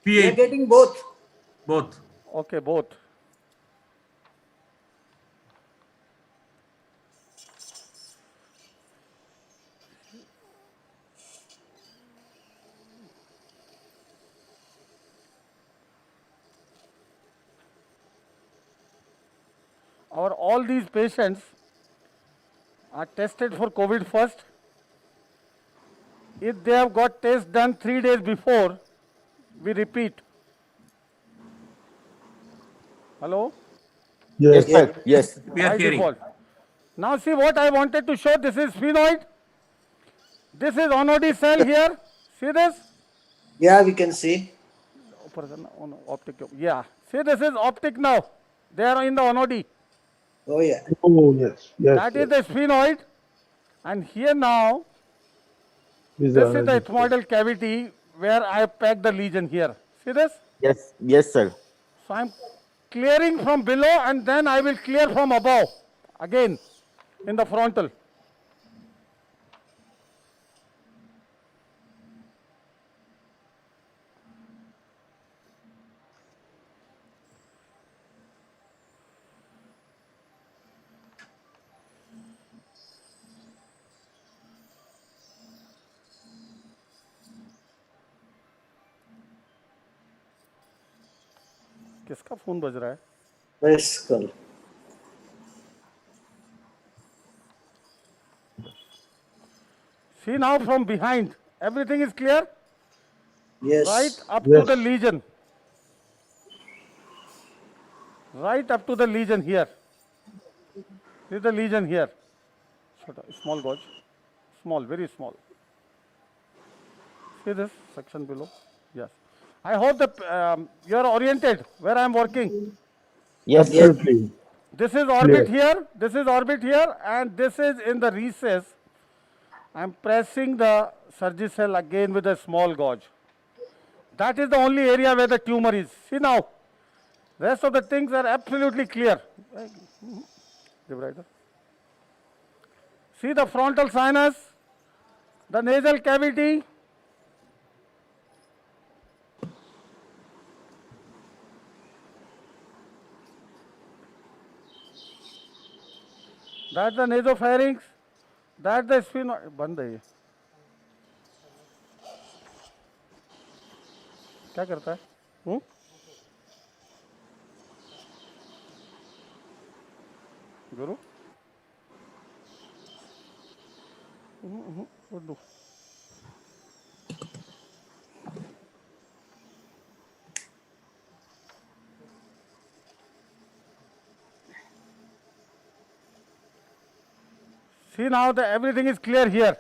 We are getting both. Both. Okay, both. All these patients are tested for COVID first. If they have got test done 3 days before, we repeat. Hello? Yes, sir. Yes. We are By hearing. default. Now see what I wanted to show. This is sphenoid. This is onodi cell here. See this? Yeah, we can see. Optic. Yeah. See, this is optic now. They are in the onodi. Oh yeah. Oh, yes. Yes. That is the sphenoid. And here now, this is the ethmoidal cavity where I packed the lesion here. See this? Yes. Yes, sir. So I'm clearing from below and then I will clear from above. Again, in the frontal. किसका phone बज रहा है? Very skull. See now from behind, everything is clear? Yes. Right up to the lesion. Right up to the lesion here. This is the lesion here. Small gauge. Small, very small. See this section below? Yes. I hope that you are oriented where I am working. Yes, sir. Absolutely. This is orbit here, this is orbit here, and this is in the recess. I am pressing the surgicel again with a small gauge. That is the only area where the tumor is. See now, rest of the things are absolutely clear. See the frontal sinus, the nasal cavity. That's the nasopharynx. That's the sphenoid. बंद है ये. क्या करता है? हम्म? गुरु? What do? See now that everything is clear here.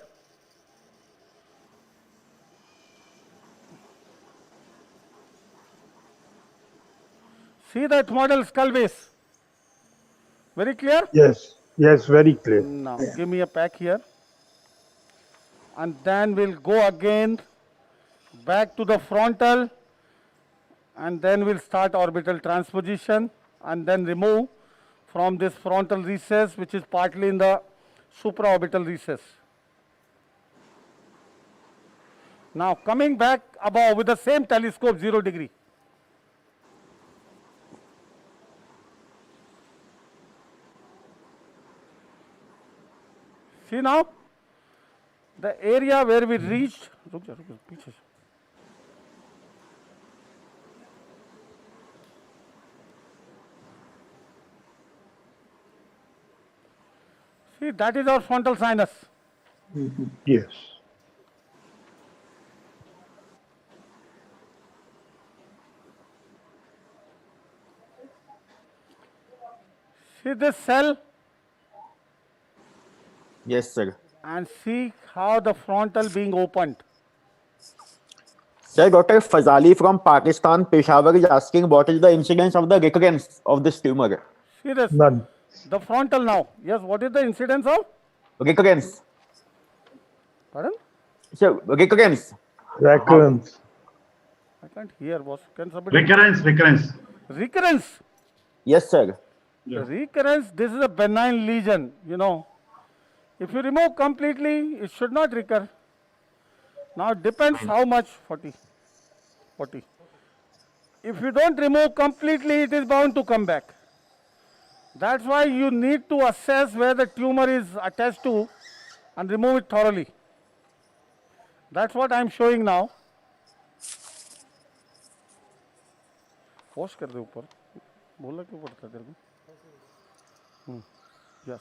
See that model skull base. Very clear? Yes, yes, very clear. Now give me a pack here. And then we'll go again back to the frontal, and then we'll start orbital transposition and then remove from this frontal recess, which is partly in the supraorbital recess. Now coming back above with the same telescope, 0 degree. See now, the area where we reached, see, that is our frontal sinus. Yes. See this cell Yes, sir. and see how the frontal being opened. Sir, Dr. Fazali from Pakistan, Peshawar is asking what is the incidence of the recurrence of this tumor? See this, None. the frontal now. Yes, what is the incidence of? Recurrence. Pardon? Sir, recurrence. Recurrence. I can't hear, boss. Can somebody? Recurrence. Recurrence. Yes, sir. Yeah. Recurrence, this is a benign lesion, you know. If you remove completely, it should not recur. Now it depends how much, 40. If you don't remove completely, it is bound to come back. That's why you need to assess where the tumor is attached to and remove it thoroughly. That's what I'm showing now. Wash कर दे ऊपर. बोला क्यों पड़ता है तेरे को? Yes.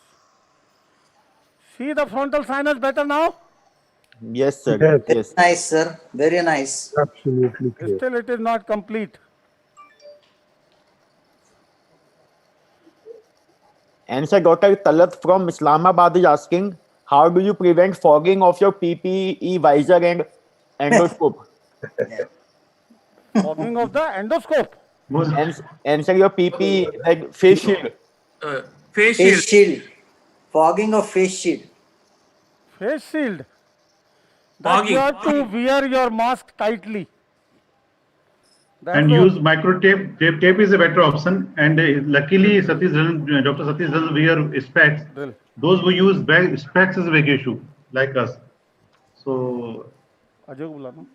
See the frontal sinus better now? Yes, sir. Yes. Yes. Nice, sir. Very nice. Absolutely clear. Still it is not complete. And sir, Dr. Talat from Islamabad is asking, how do you prevent fogging of your PPE visor and endoscope? Fogging of the endoscope. And sir, your PPE, like face shield. Face Face shield. shield. Fogging of face shield. Face shield. That you have to wear your mask tightly. That's And the- use micro tape. Tape is a better option. And luckily, Dr. Satish doesn't wear specs. Drill. Those who use specs is a big issue, like us. So Ajay को बुलाना.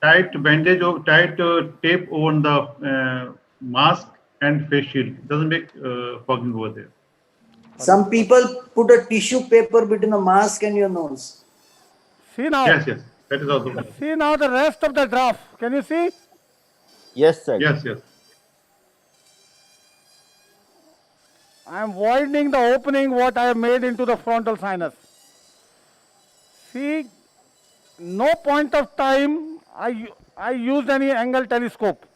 tight bandage or tight tape on the mask and face shield doesn't make fogging over there. Some people put a tissue paper between the mask and your nose. See now. Yes, that is also good. See now the rest of the draft. Can you see? Yes, sir. Yes. I am widening the opening what I have made into the frontal sinus. See, no point of time I used any angle telescope.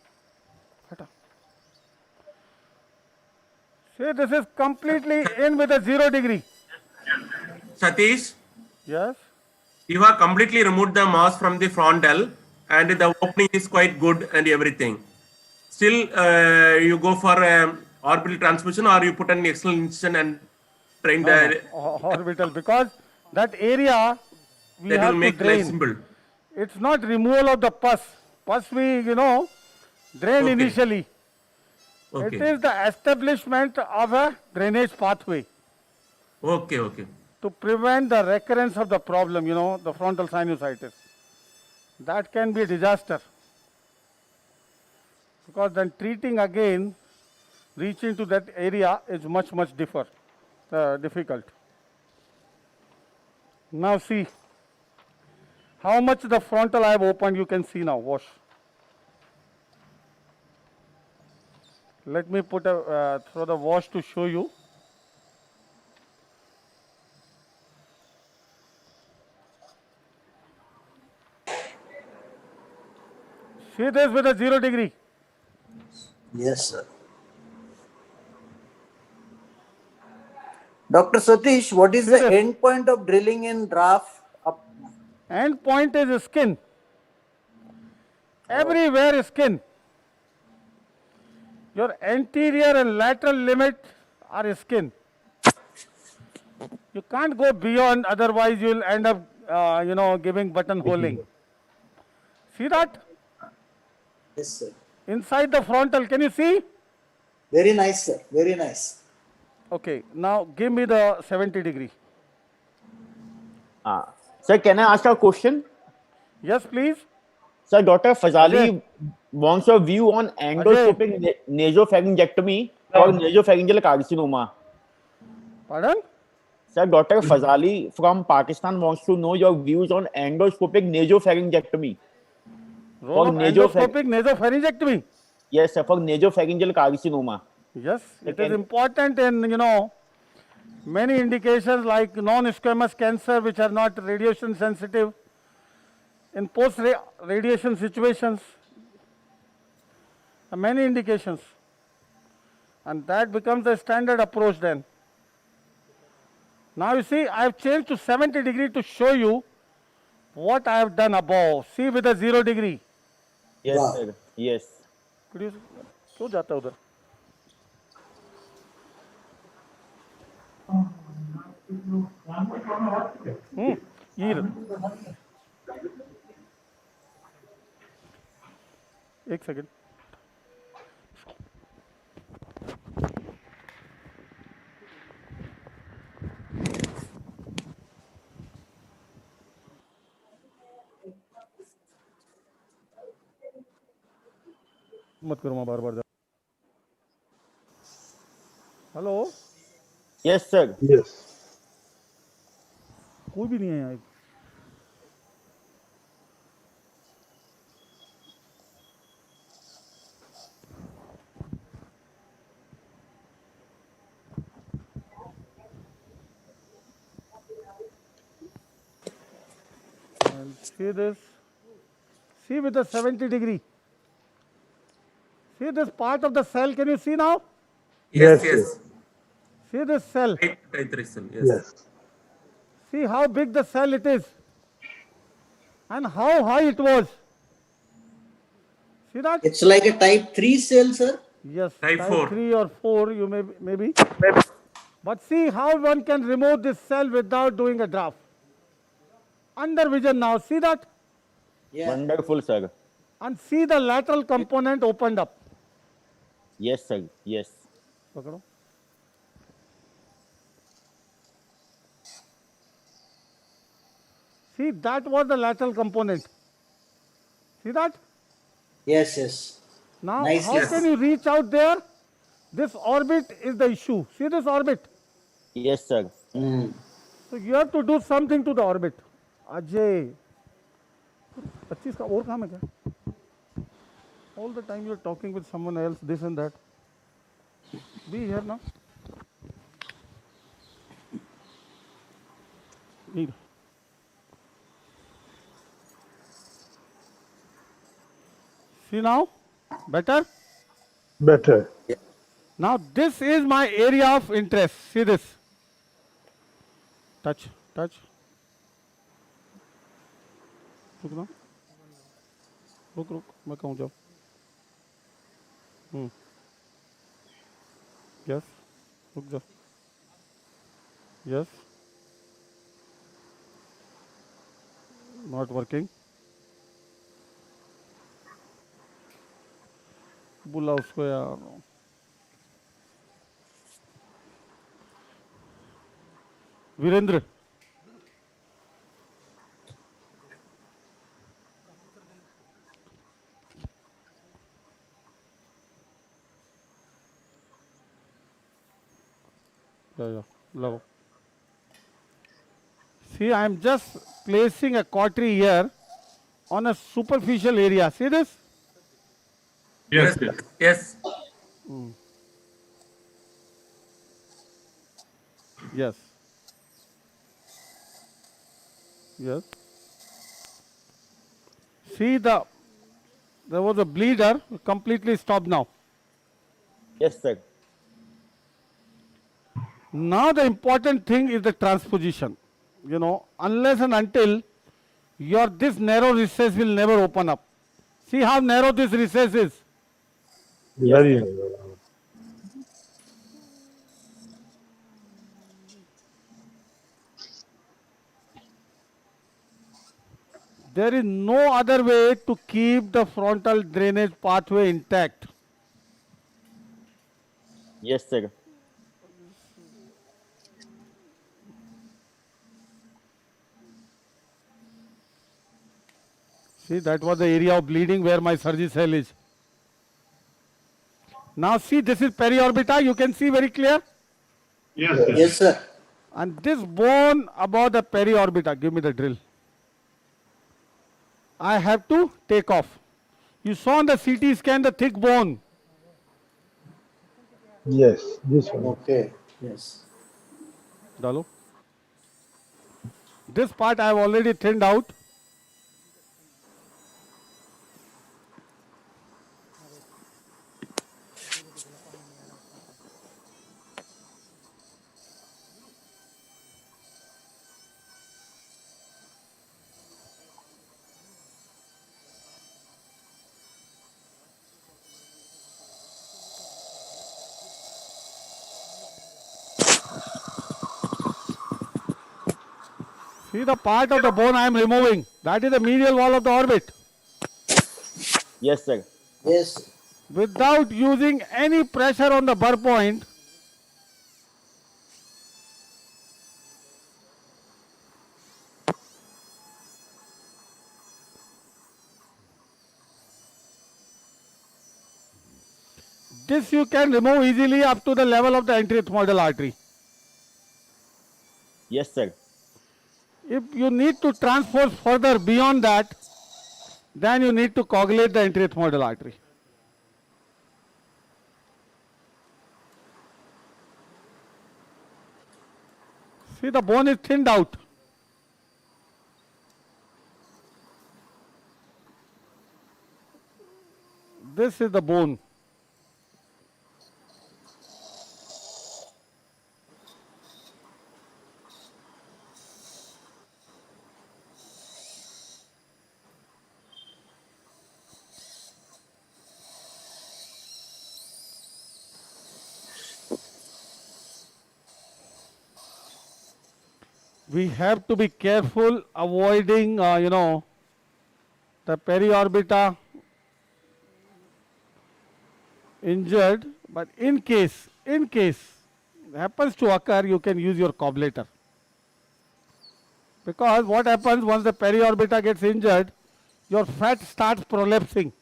See, this is completely in with a 0 degree. Satish, Yes. you have completely removed the mask from the frontal and the opening is quite good and everything. Still, you go for orbital transmission or you put an external incision and train the... Orbital, because that area we That have will to make life drain. simple. It's not removal of the pus. Pus we, drain Okay. initially. Okay. It is the establishment of a drainage pathway Okay. to prevent the recurrence of the problem, the frontal sinusitis. That can be a disaster. Because then treating again, reaching to that area is much difficult. Now see, how much the frontal I have opened, you can see now, wash. Let me put a throw the wash to show you. See this with a 0 degree. Yes, sir. Dr. Satish, what is the end point of drilling in draft? End point is skin. Everywhere is skin. Your anterior and lateral limit are skin. You can't go beyond, otherwise you will end up, giving buttonholing. See that? Yes, sir. Inside the frontal, can you see? Very nice, sir. Very nice. Okay, now give me the 70 degree. Sir, can I ask a question? Yes, please. Sir, Dr. Fazali wants your view on endoscopic nasopharyngectomy for nasopharyngeal carcinoma. Pardon? Sir, Dr. Fazali from Pakistan wants to know your views on endoscopic nasopharyngectomy. Role of endoscopic nasopharyngectomy. Yes, sir, for nasopharyngeal carcinoma. Yes, it is important in, many indications like non-squamous cancer which are not radiation sensitive. In post-radiation situations, many indications. And that becomes the standard approach then. Now you see, I have changed to 70 degree to show you what I have done above. See with a 0 degree. Yes, sir. Yes. Could you, क्यों जाता है उधर? ये एक second. मत करो मैं बार-बार. हेलो. Yes, sir. Yes. कोई भी नहीं है यहाँ. And see this. See with the 70 degree. See this part of the cell. Can you see now? Yes, yes. See this cell. Type cell. Yes. Yes. See how big the cell it is and how high it was. See that? It's like a type 3 cell, sir. Yes, Type 4. 3 or 4 you maybe. But see how one can remove this cell without doing a draft. Under vision now, see that? Yeah. Wonderful, sir. And see the lateral component opened up. Yes, sir. Yes. पकड़ो. See, that was the lateral component. See that? Yes, yes. Now, Nice, how yes. can you reach out there? This orbit is the issue. See this orbit? Yes, sir. So you have to do something to the orbit. Ajay. 25 का और काम है क्या? All the time you're talking with someone else, this and that. Be here now. Need. See now? Better? Better. Now this is my area of interest. See this. Touch, touch. रुक ना. रुक रुक मैं कहूँ जाओ. Yes. रुक जाओ. Yes. Not working. बुला उसको यार. Virendra. Yeah. Love. See, I am just placing a cautery here on a superficial area. See this? Yes, yes. Yes. Yes. Yes. See there was a bleeder, completely stopped now. Yes, sir. Now the important thing is the transposition. Unless and until this narrow recess will never open up. See how narrow this recess is. Yes, Very sir. There is no other way to keep the frontal drainage pathway intact. Yes, sir. See, that was the area of bleeding where my surgery cell is. Now see, this is periorbita, you can see very clear. Yes, Yes. yes. Yes, sir. And this bone above the periorbita, give me the drill. I have to take off. You saw on the CT scan the thick bone. Yes. This one. Okay. Yes. Dalo. This part I have already thinned out. See the part of the bone I am removing. That is the medial wall of the orbit. Yes, sir. Yes. Without using any pressure on the burr point, this you can remove easily up to the level of the anterethmoidal artery. Yes, sir. If you need to transpose further beyond that, then you need to coagulate the anterethmoidal artery. See, the bone is thinned out. This is the bone. We have to be careful avoiding, the periorbita injured, but in case it happens to occur, you can use your cobblator. Because what happens once the periorbita gets injured, your fat starts prolapsing,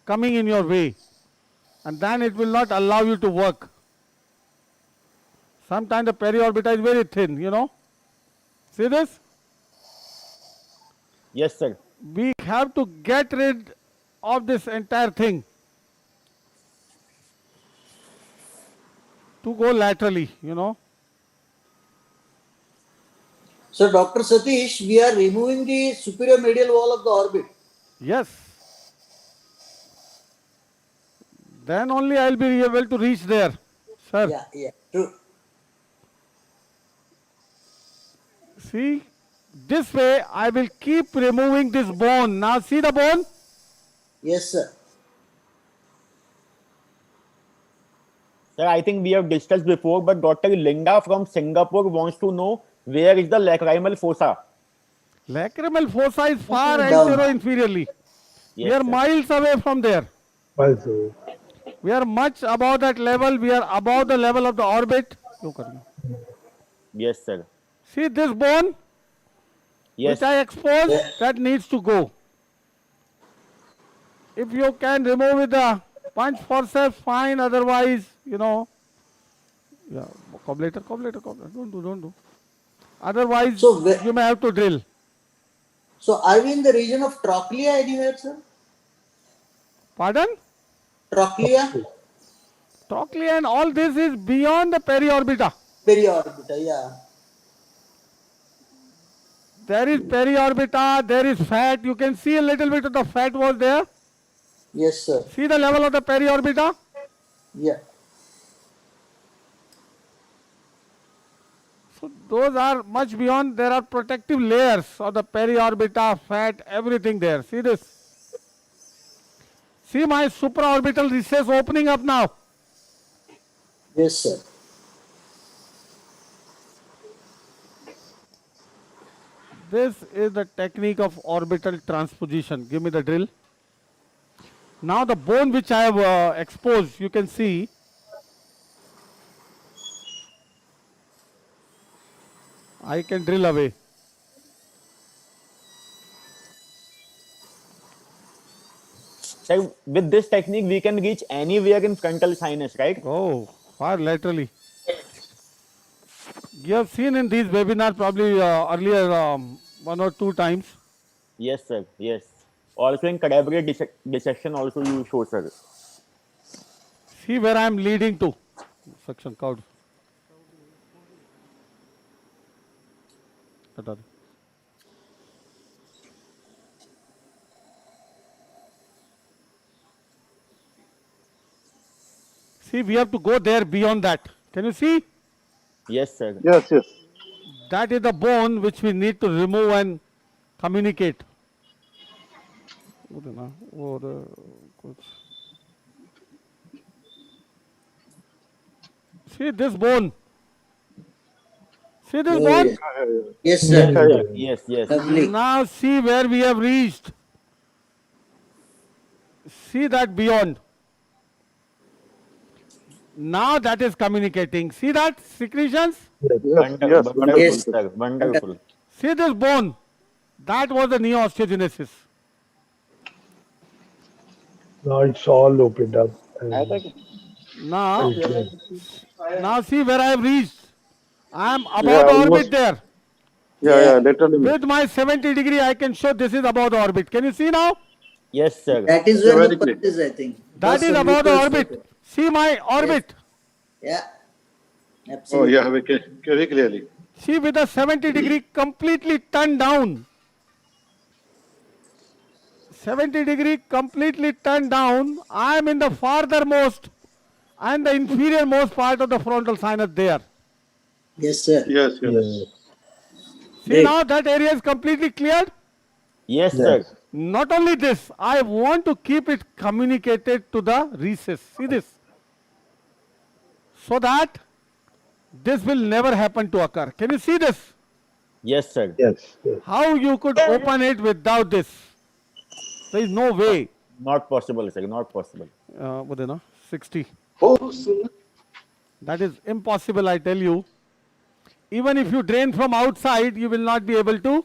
coming in your way, and then it will not allow you to work. Sometimes the periorbita is very thin. See this? Yes, sir. We have to get rid of this entire thing to go laterally. So, Dr. Satish, we are removing the superior medial wall of the orbit. Yes. Then only I will be able to reach there. Sir, Yeah, true. see, this way I will keep removing this bone. Now see the bone? Yes, sir. Sir, I think we have discussed before, but Dr. Linda from Singapore wants to know where is the lacrimal fossa? Lacrimal fossa is far Down. antero-inferiorly. We Yes, are sir. miles away from there. Also. We are much above that level. We are above the level of the orbit. Yes, sir. See this bone Yes. which I exposed, Yeah. that needs to go. If you can remove with the punch forceps, fine. Otherwise, cobblator. Don't do. Otherwise, So, you may have to drill. So, are we in the region of trochlea anywhere, sir? Pardon? Trochlea? Trochlea and all this is beyond the periorbita. Periorbita, yeah. There is periorbita, there is fat. You can see a little bit of the fat was there. Yes, sir. See the level of the periorbita? Yeah. So those are much beyond. There are protective layers of the periorbita, fat, everything there. See this? See my supraorbital recess opening up now. Yes, sir. This is the technique of orbital transposition. Give me the drill. Now the bone which I have exposed, you can see. I can drill away. So with this technique, we can reach anywhere in frontal sinus, right? Oh, far laterally. You have seen in these webinars probably earlier 1 or 2 times. Yes, sir. Yes. Also in cadaveric dissection, also you show, sir. See where I am leading to. Section code. See, we have to go there beyond that. Can you see? Yes, sir. Yes, yes. That is the bone which we need to remove and communicate. See this bone. See this bone? Yes, sir. Yes, yes. Lovely. Now see where we have reached. See that beyond. Now that is communicating. See that secretions? Wonderful, yes, wonderful, Yes. sir. Wonderful. See this bone. That was the neo-osteogenesis. Now it's all opened up. Now, now see where I have reached. I am above Yeah, the orbit almost. there. Yeah, literally. With my 70 degree, I can show this is above the orbit. Can you see now? Yes, sir. That is where Very the clear. point is, I think. That is That's above the neutral orbit. state. See my orbit. Yeah. Oh, Absolutely. yeah, very clearly. See with the 70 degree completely turned down. 70 degree completely turned down. I am in the farthermost and the inferior most part of the frontal sinus there. Yes, sir. Yes, yes. See Great. now that area is completely cleared. Yes, sir. Not only this, I want to keep it communicated to the recess. See this. So that this will never happen to occur. Can you see this? Yes, sir. Yes, yes. How you could open it without this? There is no way. Not possible, sir. Not possible. What is it, 60. Oh, so That is impossible, I tell you. Even if you drain from outside, you will not be able to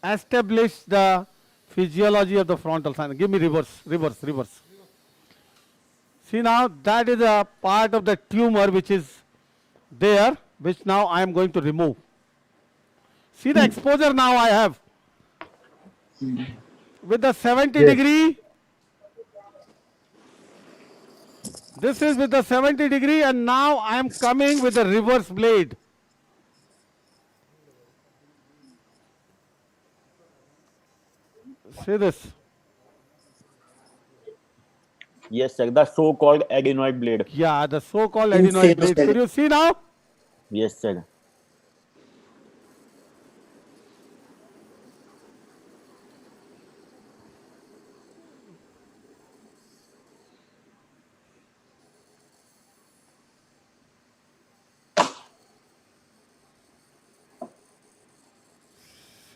establish the physiology of the frontal sinus. Give me reverse, reverse, reverse. See now, that is a part of the tumor which is there, which now I am going to remove. See the exposure now I have. With the 70 degree, this is with the 70 degree, and now I am coming with the reverse blade. See this. Yes, sir. The so-called adenoid blade. Yeah, the so-called adenoid blade. Could you see now? Yes, sir.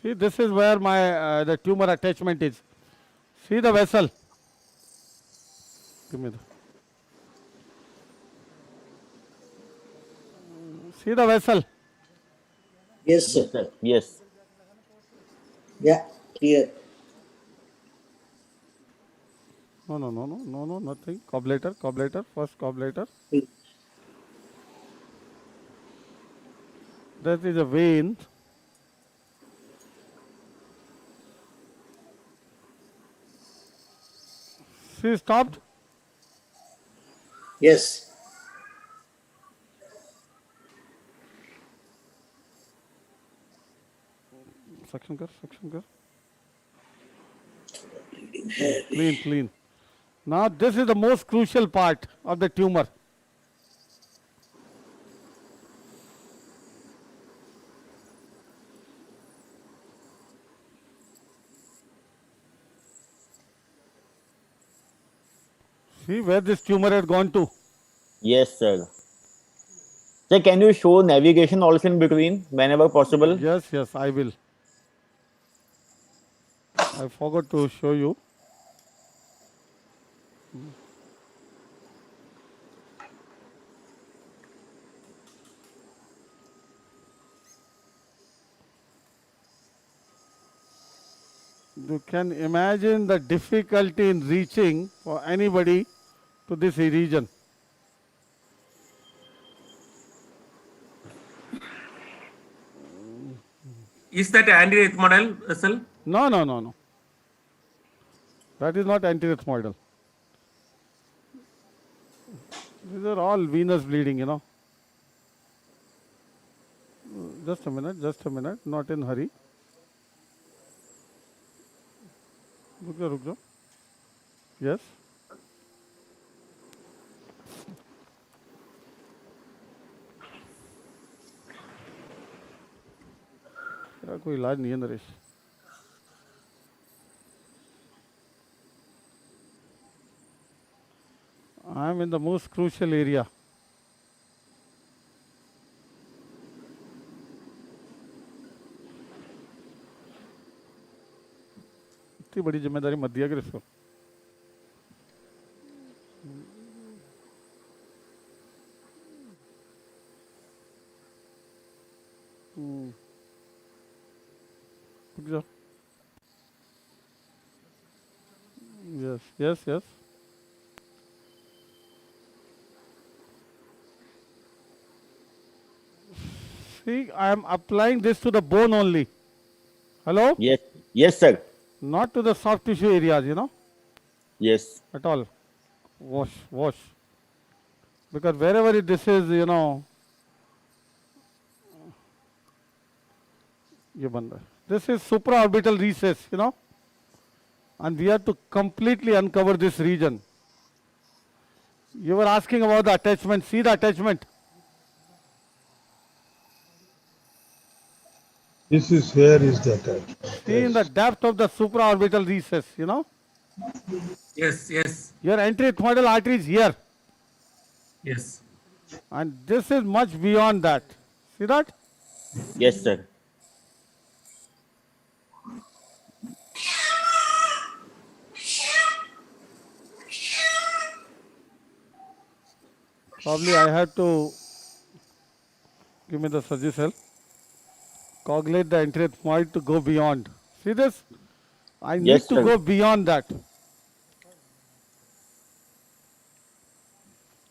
See, this is where my the tumor attachment is. See the vessel. Give me the. See the vessel. Yes, sir. Yes, sir. Yes. Yeah, clear. No, no, no, no, no, no, nothing. Cobblator, cobblator, first cobblator. That is a vein. See, stopped. Yes. suction kar, suction kar. Clean, clean. Now this is the most crucial part of the tumor. See where this tumor had gone to. Yes, sir. Sir, can you show navigation also in between whenever possible? Yes, yes, I will. I forgot to show you. You can imagine the difficulty in reaching for anybody to this region. Is that anti-ethmoidal vessel? No, no, no, no. That is not anti-ethmoidal. These are all venous bleeding, you know. Just a minute, not in hurry. रुक जाओ. Yes. तेरा कोई इलाज नहीं है Naresh. I am in the most crucial area. इतनी बड़ी जिम्मेदारी मत दिया कर इसको. रुक जाओ. Yes, yes, yes. See, I am applying this to the bone only. Hello? Yes, yes, sir. Not to the soft tissue areas, you know, Yes. at all. Wash, wash. Because wherever this is, you know, ये बन रहा है. This is supraorbital recess, you know, and we have to completely uncover this region. You were asking about the attachment. See the attachment. This is where is the attachment. See in the depth of the supraorbital recess, you know. Yes, yes, Your anterethmoidal artery is here, yes. and this is much beyond that. See that? Yes, sir. Probably I have to give me the surgery cell. Coagulate the anterethmoid to go beyond. See this? I need Yes, to sir. go beyond that.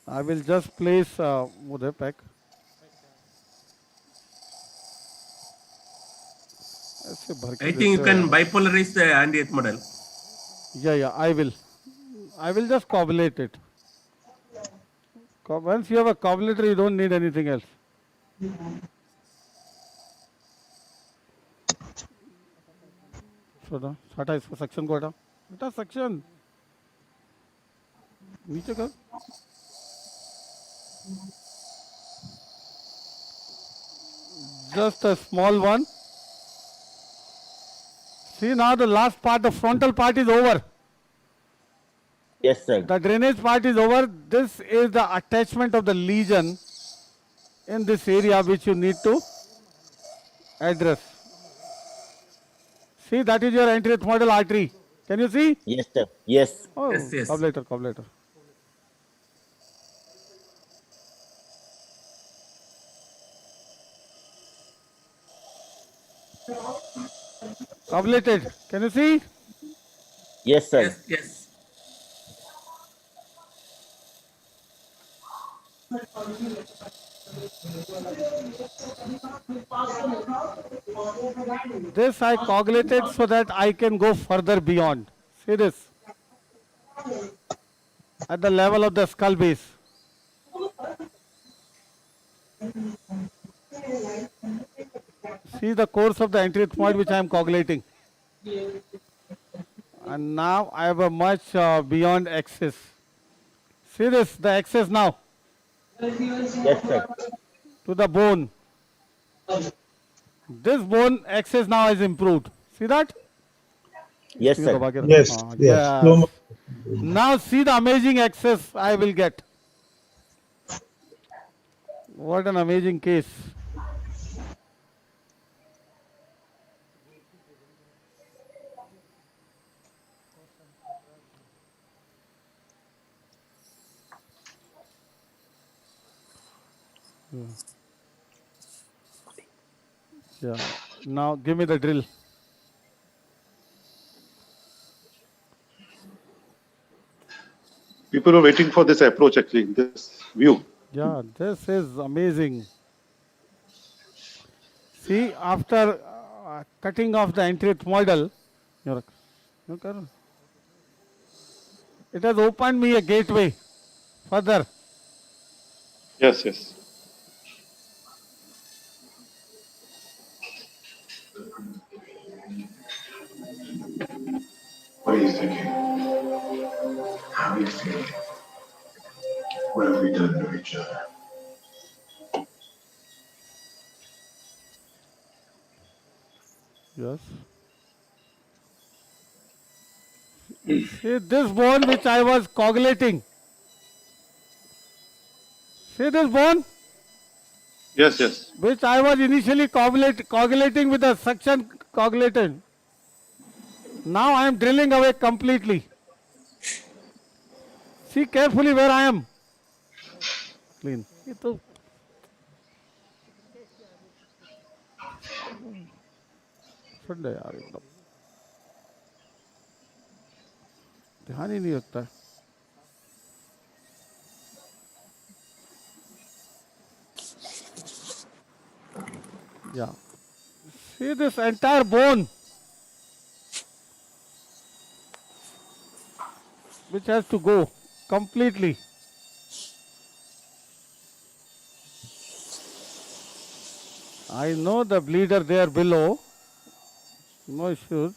I will just place Uday pack. ऐसे भर के I think you देते can हैं. bipolarize the anti-ethmoidal. Yeah, I will. I will just coagulate it. Once you have a coagulator, you don't need anything else. So, हटा इसको section को हटा. हटा section. नीचे कर. Just a small one. See now the last part, the frontal part is over. Yes, sir. The drainage part is over. This is the attachment of the lesion in this area which you need to address. See, that is your anterethmoidal artery. Can you see? Yes, sir. Yes. Oh, Yes, yes. coagulator. Coagulated. Can you see? Yes, sir. Yes, yes. This I coagulated so that I can go further beyond. See this? At the level of the skull base. See the course of the anterethmoid which I am coagulating. And now I have a much beyond axis. See this, the axis now Yes, sir. to the bone. This bone axis now is improved. See that? Yes, sir. Yes, yes. So Yes. much. Now see the amazing access I will get. What an amazing case. Yeah. Now give me the drill. People are waiting for this approach actually, this view. Yeah, this is amazing. See, after cutting off the anterethmoidal, it has opened me a gateway further. Yes, yes. What are you thinking? How are you feeling? What have we done to each other? Yes. See this bone which I was coagulating. See this bone Yes, yes. which I was initially coagulating with a suction coagulator. Now I am drilling away completely. See carefully where I am. Clean. ये तो ठंड है यार एकदम ध्यान ही नहीं रखता है Yeah. See this entire bone which has to go completely. I know the bleeder there below. No issues.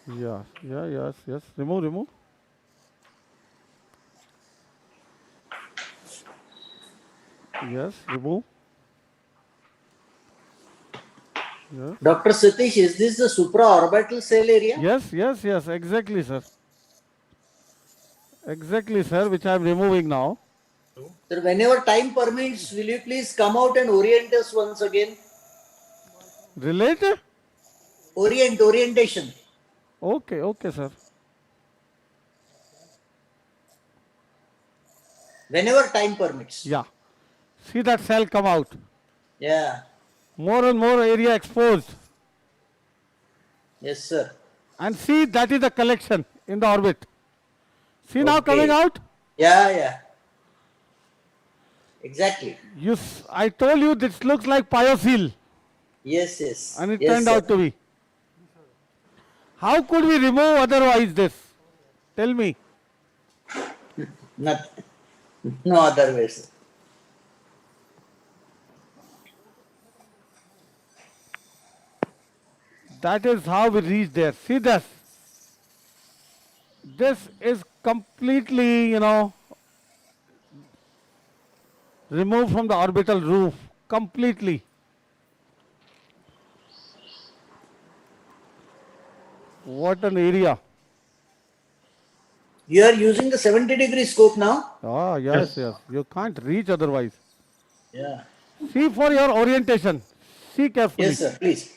Yeah, yeah, yes, yes. Remove, remove. Yes, remove. Yes. Dr. Satish, is this the supraorbital cell area? Yes, yes, yes, exactly, sir. Exactly, sir, which I am removing now. Sir, whenever time permits, will you please come out and orient us once again? Relate? Orientation. Okay, okay, sir. Whenever time permits. Yeah. See that cell come out. Yeah. More and more area exposed. Yes, sir. And see that is the collection in the orbit. See now coming out? Yeah, yeah. Exactly. I told you this looks like pyocele. Yes, yes. And it yes, turned sir. out to be. How could we remove otherwise this? Tell me. Not, no other way, sir. That is how we reach there. See this. This is completely, removed from the orbital roof. Completely. What an area. You are using the 70-degree scope now? Ah, yes, yes. You can't reach otherwise. Yeah. See for your orientation. See carefully. Yes, sir. Please.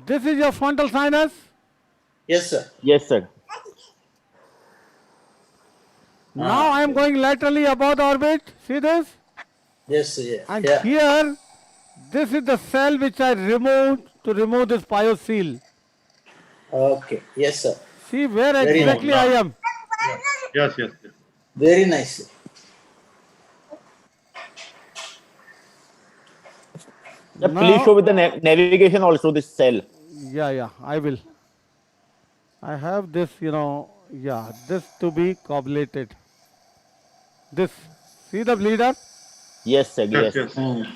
This is your frontal sinus. Yes, sir. Yes, sir. Now I am going laterally above the orbit. See this? Yes, sir. Yeah. And yeah. here, this is the cell which I removed to remove this pyocele. Okay. Yes, sir. See where Very exactly nice. I am. Yes, yes, yes. Very nice, sir. Please show with the navigation also this cell. Yeah, yeah, I will. I have this, yeah, this to be coagulated. This. See the bleeder? Yes, sir. Yes, Yes. yes.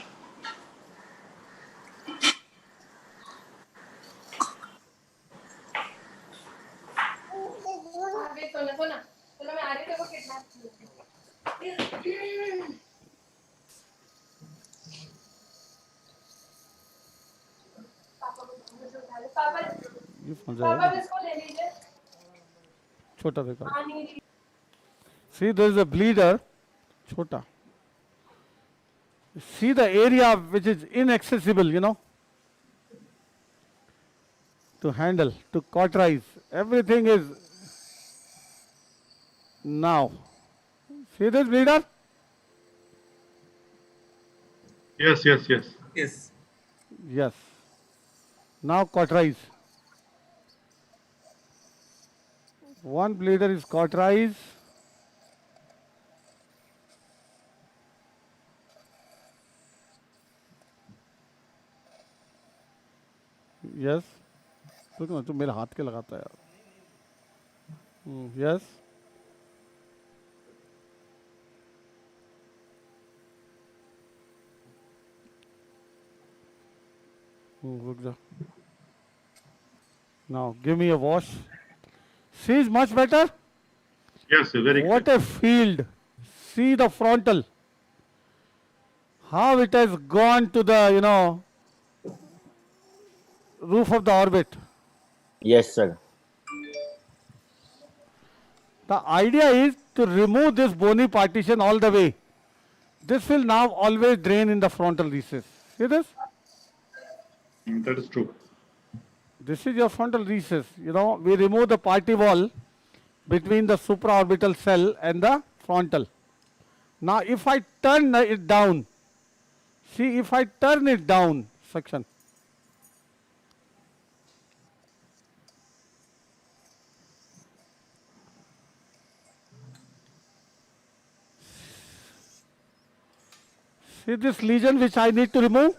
ये फंस जाएगा छोटा बेकार see there is a bleeder छोटा see the area which is inaccessible to handle to cauterize everything is now see this bleeder Yes, yes, yes. Yes. yes now cauterize one bleeder is cauterized yes रुक ना तू मेरे हाथ के लगाता है यार yes रुक जा now give me a wash see is much better Yes, very what clear. a field see the frontal how it has gone to the roof of the orbit. Yes, sir. The idea is to remove this bony partition all the way. This will now always drain in the frontal recess. See this? That is true. This is your frontal recess. We remove the party wall between the supraorbital cell and the frontal. Now, if I turn it down, see if I turn it down, section. See this lesion which I need to remove?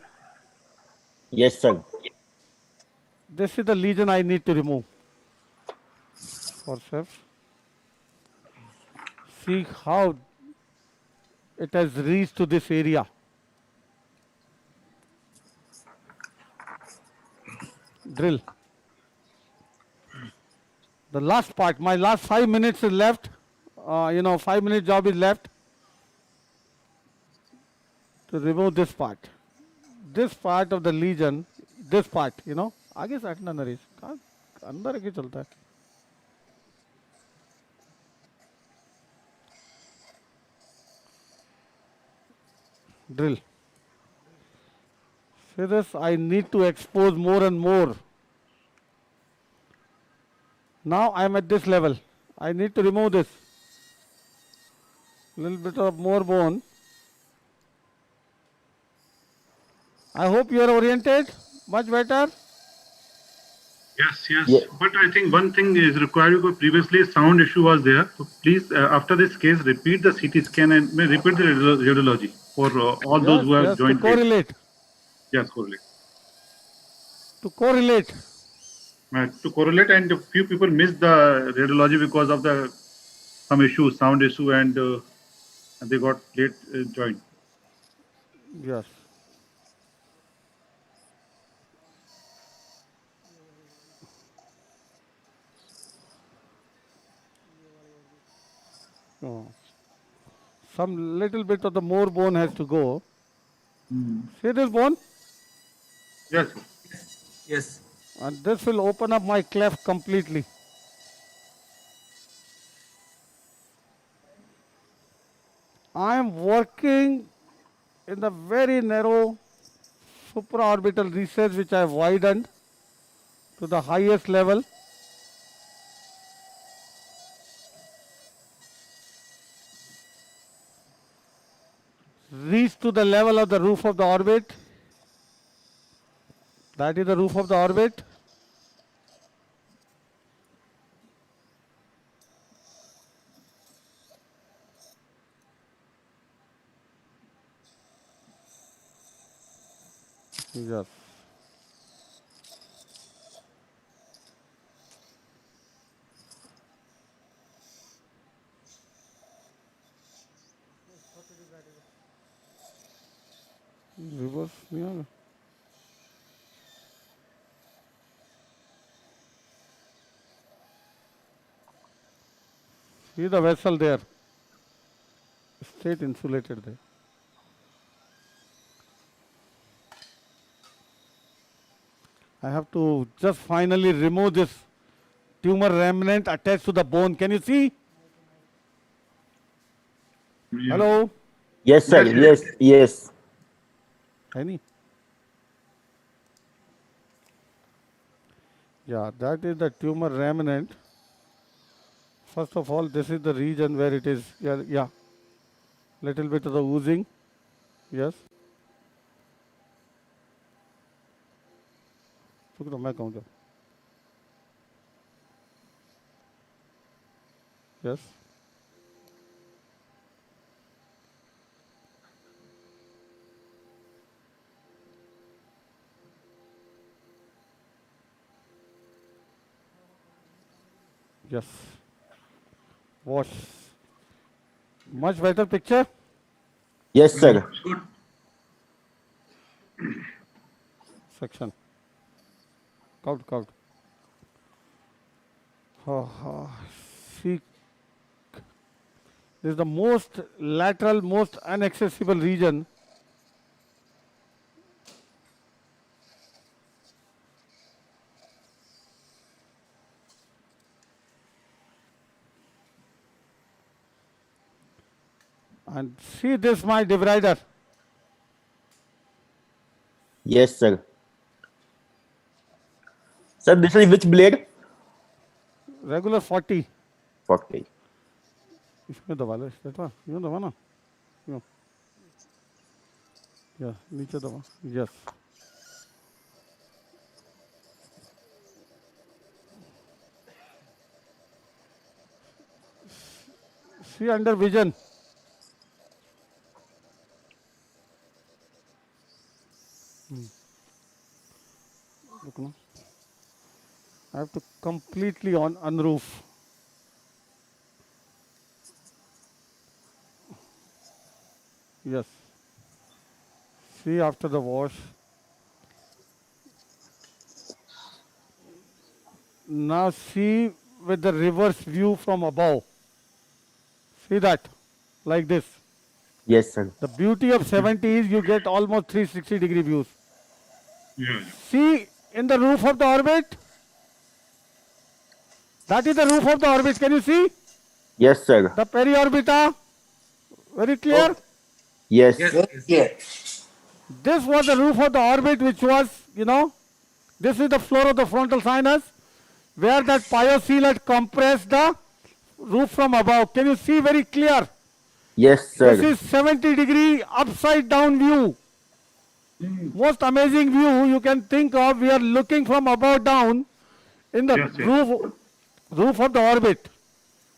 Yes, sir. This is the lesion I need to remove. Forceps. See how it has reached to this area. Drill. The last part, my last 5 minutes is left. 5-minute job is left to remove this part. This part of the lesion, this part, आगे से हटना नरेश कहाँ अंदर के चलता है drill. See this, I need to expose more and more. Now I am at this level. I need to remove this. Little bit of more bone. I hope you are oriented. Much better. Yes, yes. Yeah. But I think one thing is required because previously sound issue was there. So please, after this case, repeat the CT scan and repeat the radiology for all those who have Yes, to joined. correlate. Yes, correlate. To correlate. To correlate, and a few people missed the radiology because of the some issue, sound issue, and they got late joined. Yes. Oh. Some little bit of the more bone has to go. See this bone? Yes. Yes. And this will open up my cleft completely. I am working in the very narrow supraorbital recess which I have widened to the highest level. Reach to the level of the roof of the orbit. That is the roof of the orbit. Yes. Reverse नहीं आ रहा. See the vessel there, straight insulated there. I have to just finally remove this tumor remnant attached to the bone. Can you see? Yeah. Hello? Yes, sir. Yes, Yes. Any? Yeah, that is the tumor remnant. First of all, this is the region where it is. Yeah. Little bit of the oozing. Yes. मैं कहूँगा. Yes. Yes. Wash. Much better picture. Yes, sir. Good. Section. Count. See, this is the most lateral, most inaccessible region. And see this, my divider. Yes, sir. Sir, this is which blade? Regular 40. 40. इसमें दबा लो, यूँ दबा ना, यूँ. या नीचे दबा. Yes. See under vision. Look now. I have to completely unroof. Yes. See after the wash. Now see with the reverse view from above. See that, like this. Yes, sir. The beauty of 70 is you get almost 360-degree views. Yeah. See in the roof of the orbit. That is the roof of the orbit. Can you see? Yes, sir. The periorbita. Very clear? Yes. Yeah. This was the roof of the orbit, which was, this is the floor of the frontal sinus, where that pyocele had compressed the roof from above. Can you see very clear? Yes, sir. This is 70-degree upside down view. Most amazing view you can think of. We are looking from above down in the Yes, yes. roof of the orbit.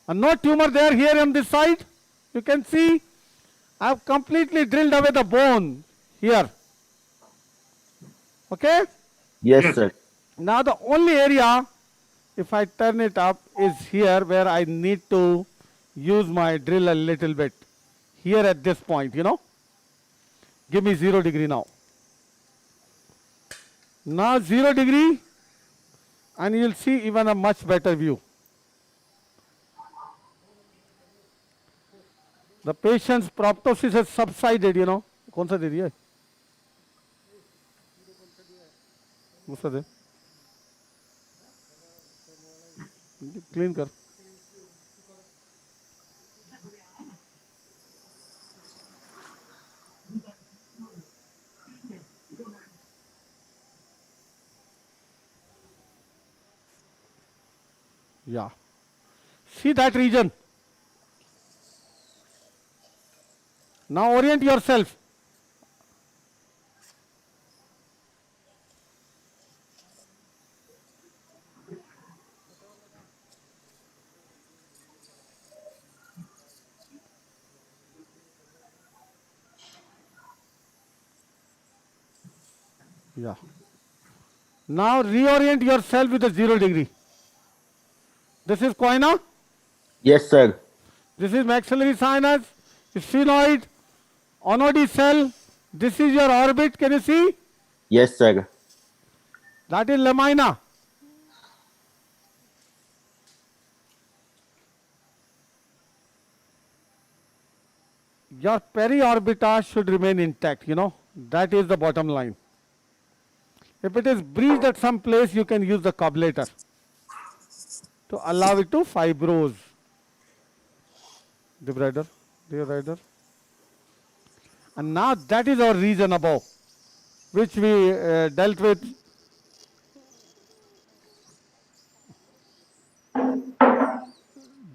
And no tumor there here on this side. You can see I have completely drilled away the bone here. Okay? Yes, sir. Now the only area, if I turn it up, is here where I need to use my drill a little bit. Here at this point, Give me 0 degree now. Now 0 degree, and you'll see even a much better view. The patient's proptosis has subsided, कौन सा दे दिया है? दूसरा दे. Clean कर. Yeah. See that region. Now orient yourself. Yeah. Now reorient yourself with a 0 degree. This is choana. Yes, sir. This is maxillary sinus, sphenoid, onody cell, This is your orbit. Can you see? Yes, sir. That is lamina. Your periorbita should remain intact, That is the bottom line. If it is breached at some place, you can use the cobblator to allow it to fibrose. Debrider, dear rider. And now that is our region above, which we dealt with.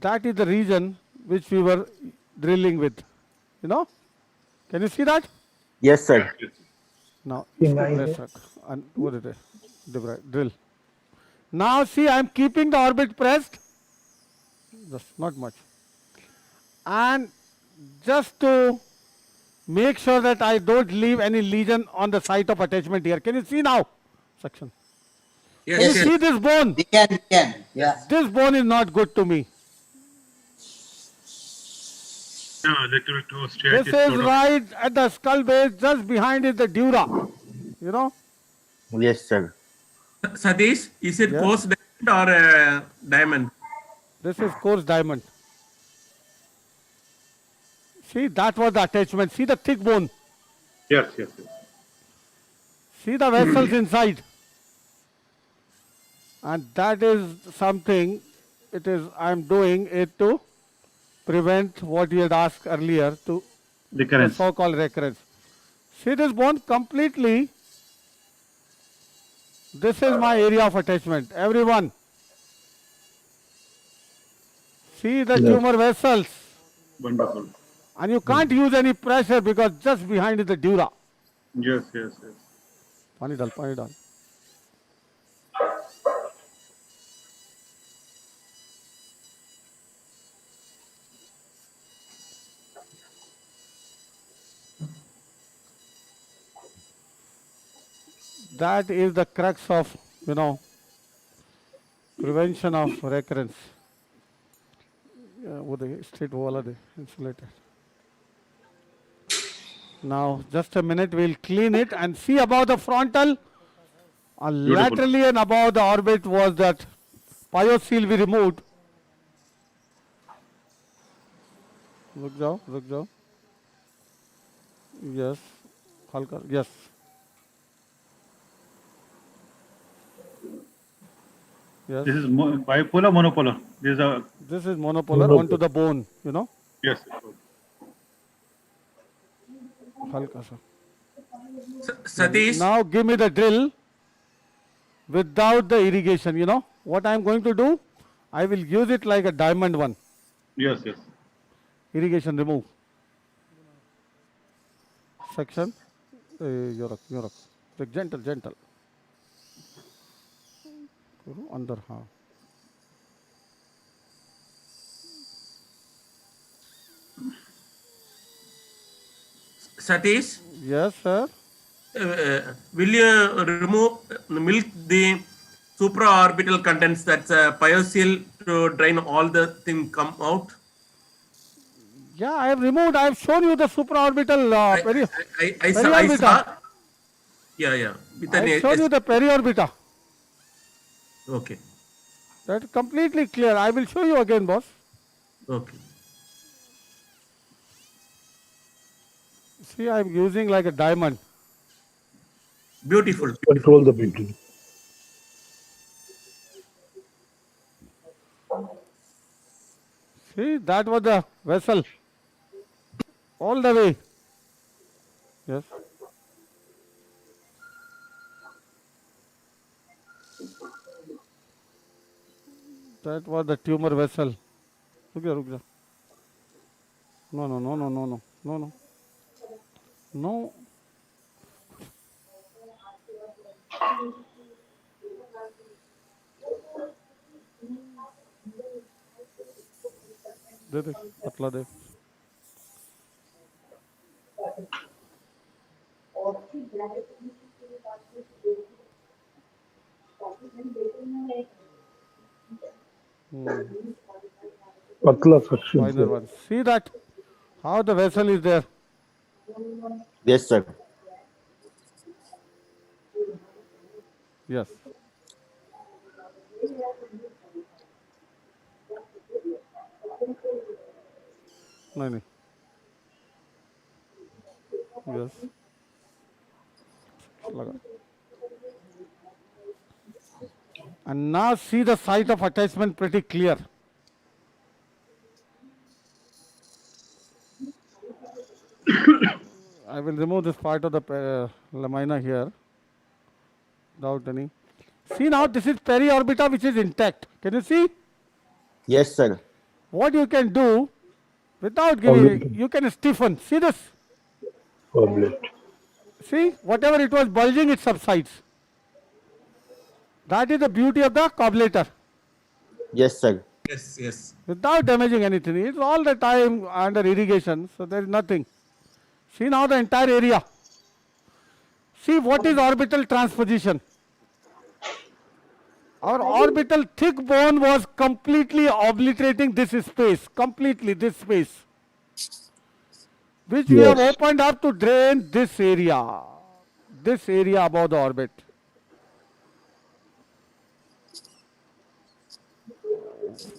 That is the region which we were drilling with. Can you see that? Yes, sir. Now, press and what is it? Drill. Now see, I am keeping the orbit pressed. Just not much. And just to make sure that I don't leave any lesion on the site of attachment here. Can you see now? Section. Yes, Can you yes. see this bone? We can. Yeah. This bone is not good to me. Little bit too straight. This is right at the skull base, just behind is the dura. Yes, sir. Satish, is it Yes. coarse diamond or diamond? This is coarse diamond. See, that was the attachment. See the thick bone. Yes. See the vessels inside. And that is something I am doing it to prevent what you had asked earlier, to Recurrence. the so-called recurrence. See this bone completely. This is my area of attachment. Everyone. See the tumor vessels. Wonderful. And you can't use any pressure because just behind is the dura. Yes. Pani dal. That is the crux of, prevention of recurrence. Wo the straight wall are insulated. Now, just a minute, we'll clean it and see above the frontal. Laterally and above the orbit was that pyocele we removed. Ruk jao. Yes. Halka. Yes. Yes. This is bipolar, monopolar. This is monopolar onto the bone, Yes. Halka sa. Satish, Now give me the drill without the irrigation, What I am going to do, I will use it like a diamond one. Yes. Irrigation remove. Section. Yorak. Gentle. Under. Satish, Yes, sir. will you remove milk the supraorbital contents, that's pyocele, to drain all the thing come out? Yeah, I have removed. I have shown you the supraorbital. I saw. Yeah. With I have shown you the periorbita. Okay. That is completely clear. I will show you again, boss. Okay. See, I am using like a diamond. Beautiful. Control the bleeding. See, that was the vessel. All the way. Yes. That was the tumor vessel. Ruk ja. No. No. दे पतला दे. Patla section. Minor one. See that? How the vessel is there? Yes, sir. Yes. No, no. Yes. लगा. And now see the site of attachment pretty clear. I will remove this part of the lamina here without any. See now, this is periorbita which is intact. Can you see? Yes, sir. What you can do without giving, Oblate. you can stiffen. See this? Oblate. See, whatever it was bulging, it subsides. That is the beauty of the cobblator. Yes, sir. Yes, yes. Without damaging anything. It's all the time under irrigation, so there is nothing. See now the entire area. See what is orbital transposition. Our orbital thick bone was completely obliterating this space, completely this space, which we have Yes. opened up to drain this area above the orbit.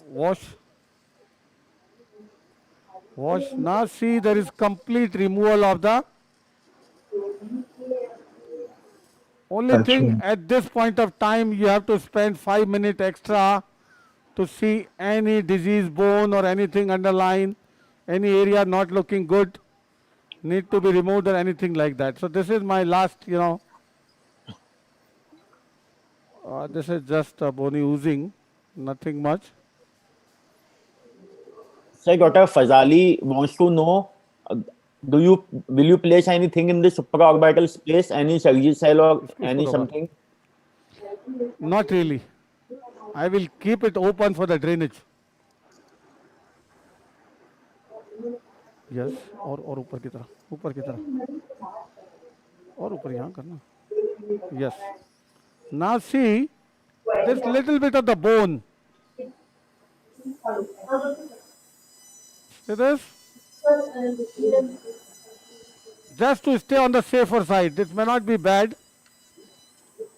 Wash. Wash. Now see there is complete removal of the. Only thing Attachment. at this point of time you have to spend 5 minutes extra to see any disease bone or anything underlying, any area not looking good, need to be removed or anything like that. So this is my last, this is just a bony oozing, nothing much. Sir, Dr. Fazali wants to know, will you place anything in the supraorbital space, any surgery cell or any something? Not really. I will keep it open for the drainage. Yes, और ऊपर की तरह और ऊपर यहाँ करना. Yes. Now see this little bit of the bone. See this? Just to stay on the safer side. This may not be bad,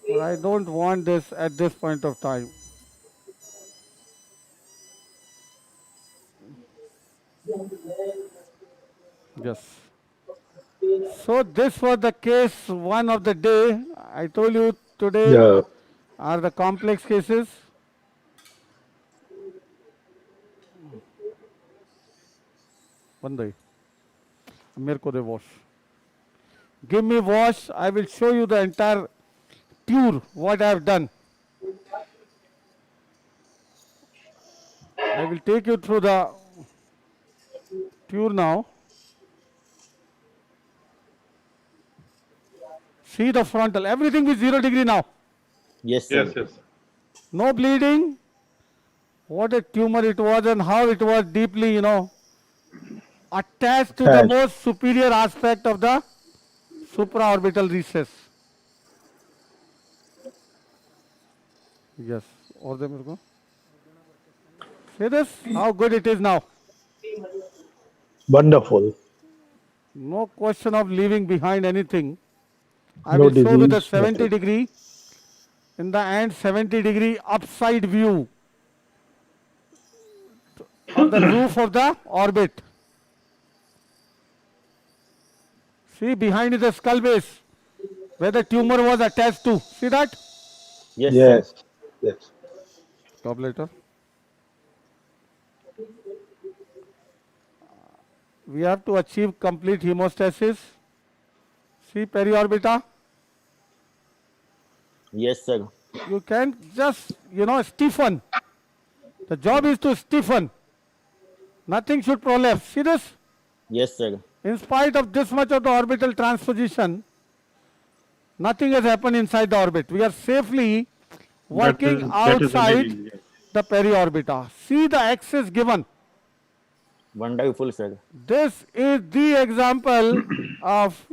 but I don't want this at this point of time. Yes. So this was the case one of the day. I told you today Yeah. are the complex cases. Bandai. मेरे को दे wash. Give me wash. I will show you the entire tour what I have done. I will take you through the tour now. See the frontal. Everything is 0 degree now. Yes, sir. Yes, yes. No bleeding. What a tumor it was and how it was deeply, attached to the Attached. most superior aspect of the supraorbital recess. Yes. और दे मेरे को. See this? How good it is now. Wonderful. No question of leaving behind anything. I No will show with the disease, 70 nothing. degree. In the end, 70 degree upside view of the roof of the orbit. See, behind is the skull base where the tumor was attached to. See that? Yes, Yes. sir. Yes. Stop later. We have to achieve complete hemostasis. See periorbita. Yes, sir. You can just, stiffen. The job is to stiffen. Nothing should prolapse. See this? Yes, sir. In spite of this much of the orbital transposition, nothing has happened inside the orbit. We are safely working That is outside amazing. Yes. the periorbita. See the axis given. Wonderful, sir. This is the example of,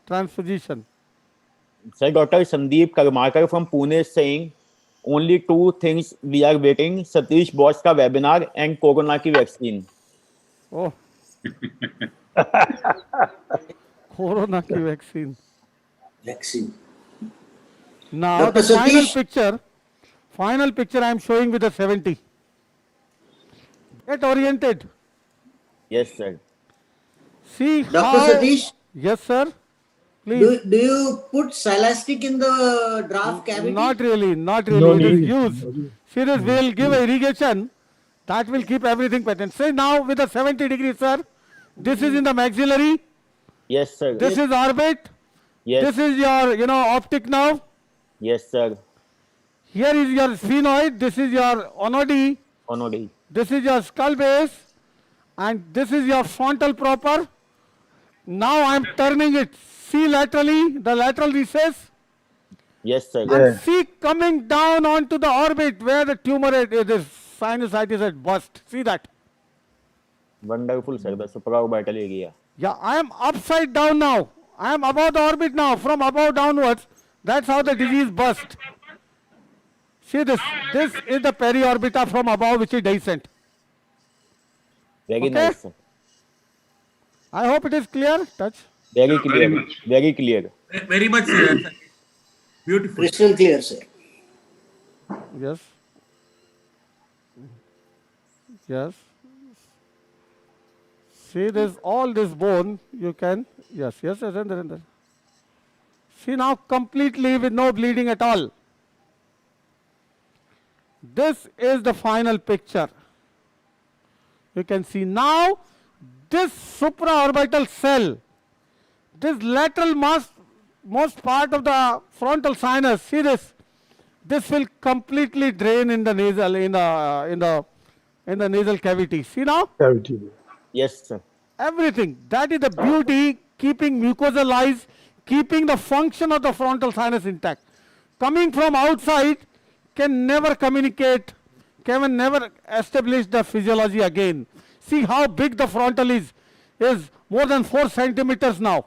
transposition. Sir, Dr. Sandeep Karmakar from Pune is saying, only two things we are waiting, Satish Boss ka webinar and Corona ki vaccine. Oh. Corona ki vaccine. Vaccine. Now Dr. the Satish, final picture I am showing with the 70. Get oriented. Yes, sir. See Dr. how, Satish, yes sir, please. do you put silastic in the draft cavity? Not really, not No really. It is need. used. See this, we will give a irrigation that will keep everything patent. Say now with a 70 degrees, sir. This is in the maxillary. Yes, sir. This is orbit. This Yes. is your, optic nerve. Yes, sir. Here is your sphenoid. This is your onody. Onodi. This is your skull base. And this is your frontal proper. Now I am turning it. See laterally, the lateral recess. Yes, sir. And Yeah. see coming down onto the orbit where the tumor is, this sinusitis had burst. See that? Wonderful, sir. The supraorbital area. Yeah, I am upside down now. I am above the orbit now. From above downwards, that's how the disease burst. See this? This is the periorbita from above which is descent. Very Okay. nice, sir. I hope it is clear. Touch. Very Yeah, clear. very much. Very clear. Very much beautiful. Crystal clear, sir. Yes. Yes. See this, all this bone, you can, yes, yes, yes, and. See now completely with no bleeding at all. This is the final picture. You can see now this supraorbital cell, this lateral most part of the frontal sinus, see this, this will completely drain in the nasal, in the nasal cavity. See now? Cavity. Yes, sir. Everything. That is the beauty, keeping mucosal lines, keeping the function of the frontal sinus intact. Coming from outside can never communicate, can never establish the physiology again. See how big the frontal is more than 4 centimeters now.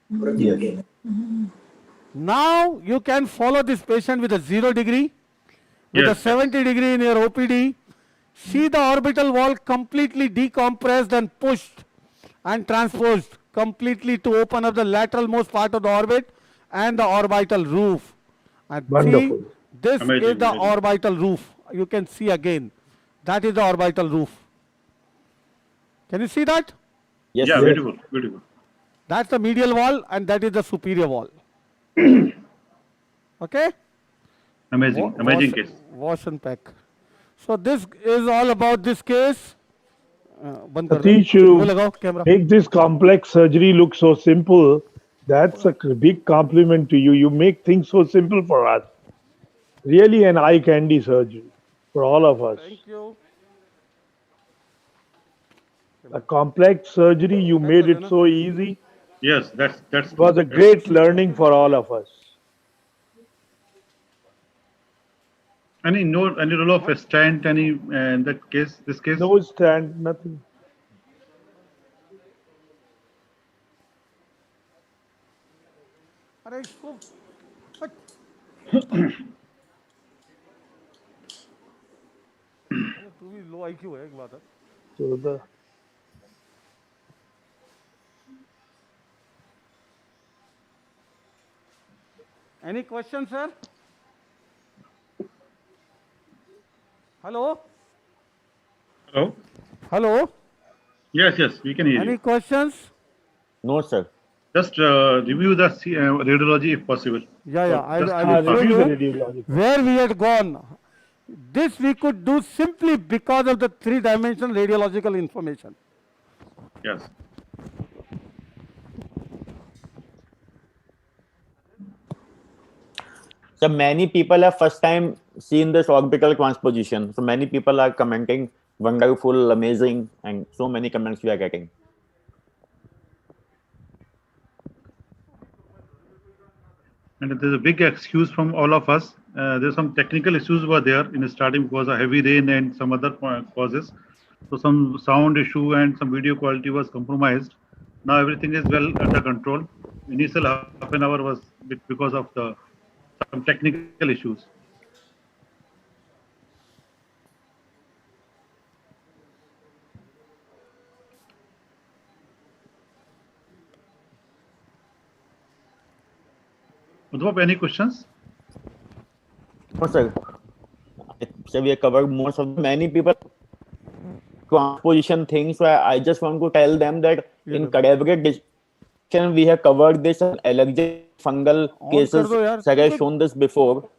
Yes. Now you can follow this patient with a 0 degree, with a Yes. 70 degree in your OPD. See the orbital wall completely decompressed and pushed and transposed completely to open up the lateral most part of the orbit and the orbital roof. And see, Wonderful. this Amazing, is the amazing. orbital roof. You can see again. That is the orbital roof. Can you see that? Yes, Yeah, sir. beautiful, beautiful. That's the medial wall and that is the superior wall. Okay? Amazing, amazing case. Wash and pack. So this is all about this case. बंद कर दो। Satish, वो you लगाओ camera. make this complex surgery look so simple. That's a big compliment to you. You make things so simple for us. Really an eye candy surgery for all of us. Thank you. A complex surgery, you made it so easy. Yes, that's It was a great learning for all of us. any role of a stent, any in that case, this case. No stand, nothing. अरे इसको हट। अरे तू भी लो IQ है एक बात है। So the Any question, sir? Hello? Hello. Hello? Yes, yes, we can hear Any you. questions? No, sir. Just review the radiology if possible. Yeah, yeah. Just I will show review the you radiology. where we had gone. This we could do simply because of the three-dimensional radiological information. Yes. So many people have first time seen this orbital transposition. So many people are commenting, wonderful, amazing, and so many comments we are getting. And there's a big excuse from all of us. There's some technical issues were there in the starting because of heavy rain and some other causes. So some sound issue and some video quality was compromised. Now everything is well under control. Initial half an hour was because of some technical issues. Udhap, any questions? No, sir. So we have covered most of many people transposition things. So I just want to tell them that in cadaveric dissection we have covered this allergic fungal cases. Sir, I have shown this before.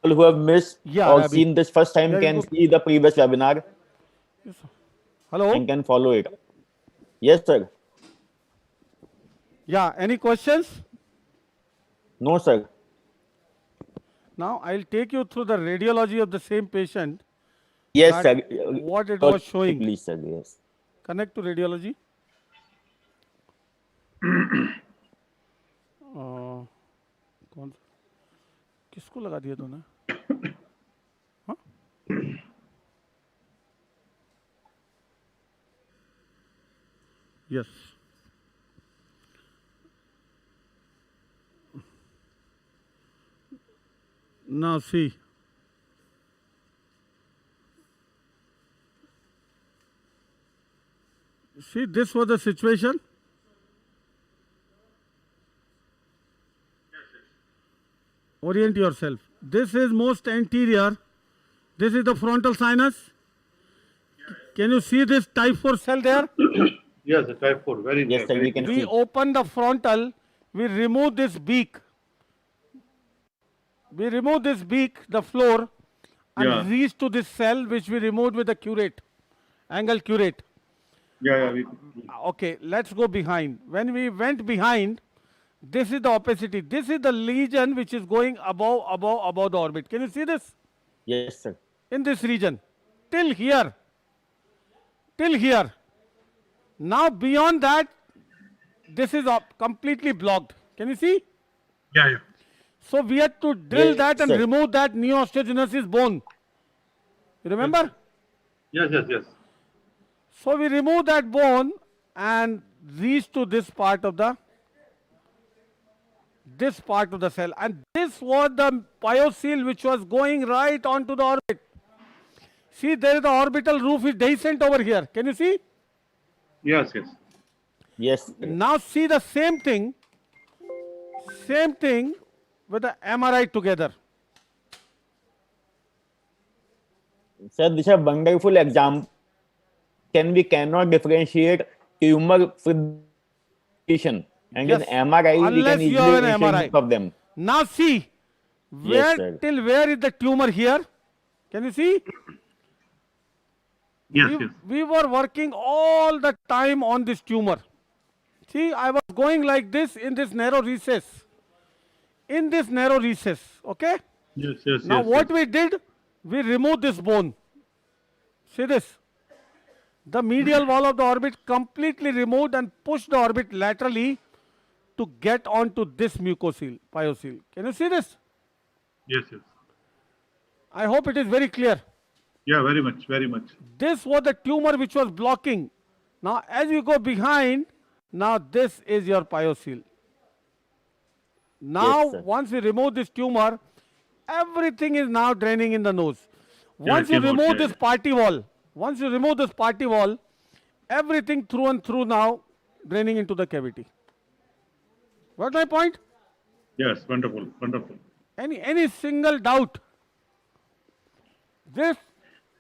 People who have missed or seen this first time can see the previous webinar. Hello. And can follow it. Yes, sir. Yeah. Any questions? No, sir. Now I'll take you through the radiology of the same patient. Yes, sir. What it was showing. Please, sir. Yes. Connect to radiology. कौन किसको लगा दिया तूने? हाँ? Yes. Now see. See, this was the situation. Orient yourself. This is most anterior. This is the frontal sinus. Can you see this type 4 cell there? Yes, the type 4. Very yes, sir, we open the frontal. We remove this beak. We remove this beak, the floor, and reach to this cell which we removed with the curate, angle curate. Okay, let's go behind. When we went behind, this is the opacity. This is the lesion which is going above the orbit. Can you see this? Yes, sir. In this region, till here. Till here. Now beyond that, this is completely blocked. Can you see? Yeah. So we had to drill that and remove that neo-osteogenesis bone. You remember? Yes. So we remove that bone and reach to this part of the cell, and this was the pyocele which was going right onto the orbit. See, there is the orbital roof is dehiscent over here. Can you see? Yes. Yes. Now see the same thing with the MRI together. Sir, this is a wonderful example. We cannot differentiate tumor with lesion, and in MRI we can easily distinguish of them. Now see, till where is the tumor here? Can you see? Yes. We were working all the time on this tumor. See, I was going like this in this narrow recess. Okay? Yes. Now what we did, we removed this bone. See this? The medial wall of the orbit completely removed and pushed the orbit laterally to get onto this mucocele, pyocele. Can you see this? Yes. I hope it is very clear. Yeah, very much. This was the tumor which was blocking. Now as you go behind, now this is your pyocele. Now once we remove this tumor, everything is now draining in the nose. Once you remove this party wall, everything through and through now draining into the cavity. Got my point? Yes, wonderful. Any single doubt? This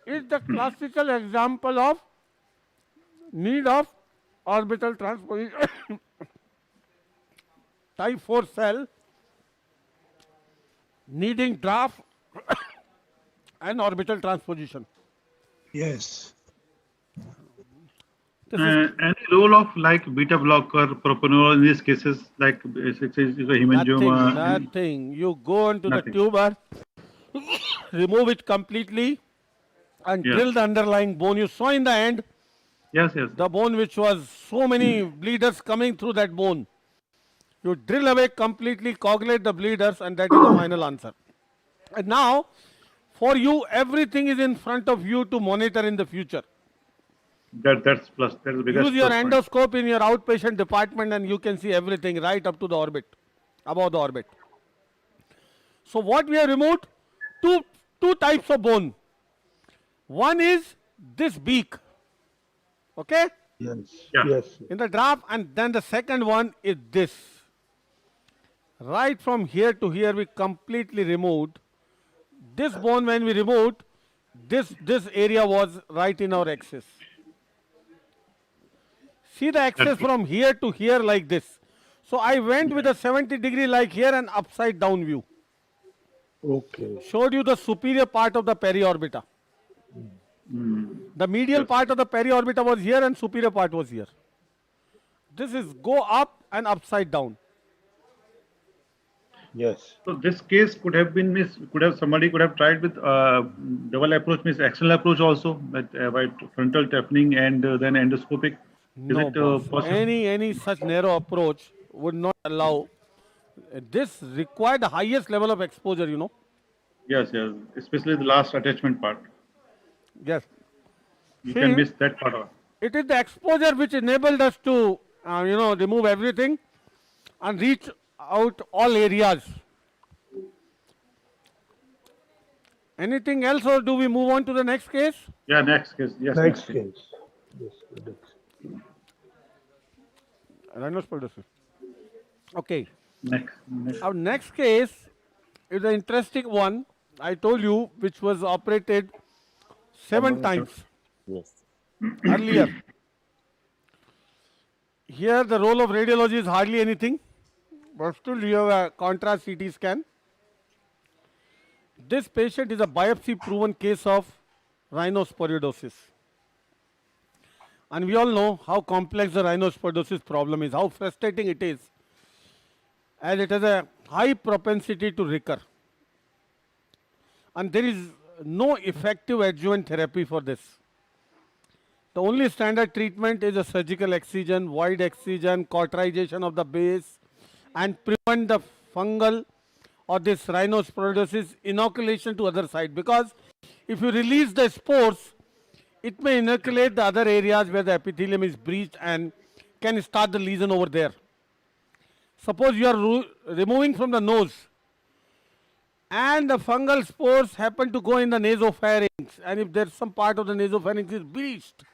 is the classical example of need of orbital transposition. Type 4 cell needing draft and orbital transposition. Yes. Any role of like beta blocker, propranolol in these cases, like it's a hemangioma? Nothing. You go into the tumor, remove it completely, and drill the underlying bone. You saw in the end. Yes. The bone which was so many bleeders coming through that bone. You drill away completely, coagulate the bleeders, and that is the final answer. And now, for you, everything is in front of you to monitor in the future. That's plus. That's the biggest. Use your endoscope in your outpatient department, and you can see everything right up to the orbit, above the orbit. So what we have removed? Two types of bone. One is this beak. Okay? Yes. In the draft, and then the second one is this. Right from here to here, we completely removed This bone, when we removed, this area was right in our axis. See the axis from here to here like this. So I went with a 70-degree like here and upside down view. Okay. Showed you the superior part of the periorbita. The medial part of the periorbita was here and superior part was here. This is go up and upside down. Yes. So this case could have been somebody could have tried with double approach, means axonal approach also, but by frontal toughening and then endoscopic. No, boss. Possible? Any such narrow approach would not allow. This required the highest level of exposure, you know. Yes, yes, especially the last attachment part. Yes. You See, can miss that part of. it is the exposure which enabled us to, remove everything and reach out all areas. Anything else, or do we move on to the next case? Yeah, next case. Yes. Next case. Yes. Rhinosporosis. Okay. Next. Our next case is an interesting one. I told you, which was operated 7 times Yes. earlier. Here the role of radiology is hardly anything, but still you have a contrast CT scan. This patient is a biopsy proven case of rhinosporosis. And we all know how complex the rhinosporosis problem is, how frustrating it is, as it has a high propensity to recur. And there is no effective adjuvant therapy for this. The only standard treatment is a surgical excision, wide excision, cauterization of the base, and prevent the fungal or this rhinosporosis inoculation to other side. Because if you release the spores, it may inoculate the other areas where the epithelium is breached and can start the lesion over there. Suppose you are removing from the nose and the fungal spores happen to go in the nasopharynx, and if there's some part of the nasopharynx is breached,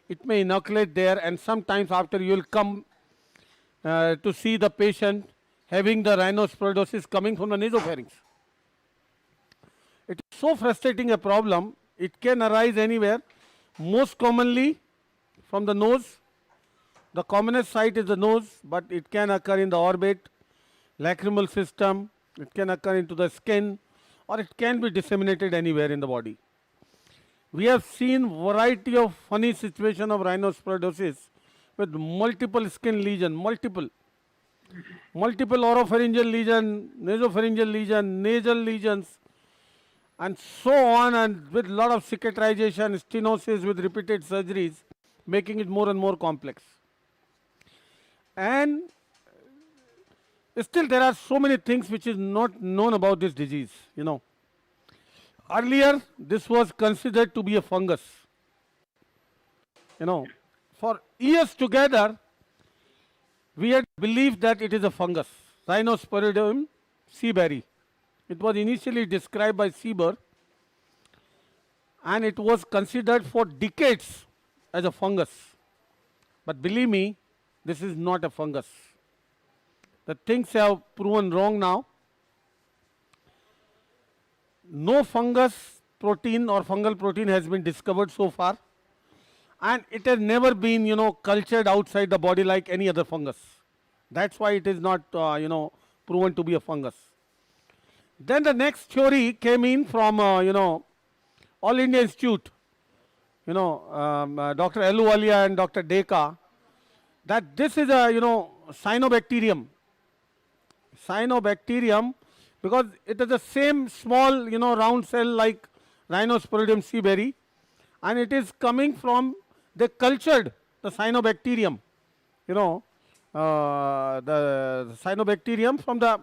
it may inoculate there, and sometimes after you will come to see the patient having the rhinosporosis coming from the nasopharynx. It is so frustrating a problem. It can arise anywhere, most commonly from the nose. The commonest site is the nose, but it can occur in the orbit, lacrimal system, it can occur into the skin, or it can be disseminated anywhere in the body. We have seen variety of funny situation of rhinosporosis with multiple skin lesion, multiple oropharyngeal lesion, nasopharyngeal lesion, nasal lesions, and so on, and with lot of cicatrization, stenosis with repeated surgeries, making it more and more complex. And still there are so many things which is not known about this disease, you know. Earlier, this was considered to be a fungus. You know, for years together, we had believed that it is a fungus, Rhinosporidium seaberry. It was initially described by Sieber, and it was considered for decades as a fungus. But believe me, this is not a fungus. The things have proven wrong now. No fungus protein or fungal protein has been discovered so far, and it has never been, cultured outside the body like any other fungus. That's why it is not, proven to be a fungus. Then the next theory came in from, All India Institute, Dr. Eluwalia and Dr. Deka, that this is a, cyanobacterium. Cyanobacterium, because it is the same small, round cell like Rhinosporidium seaberry, and it is coming from, they cultured the cyanobacterium, the cyanobacterium from the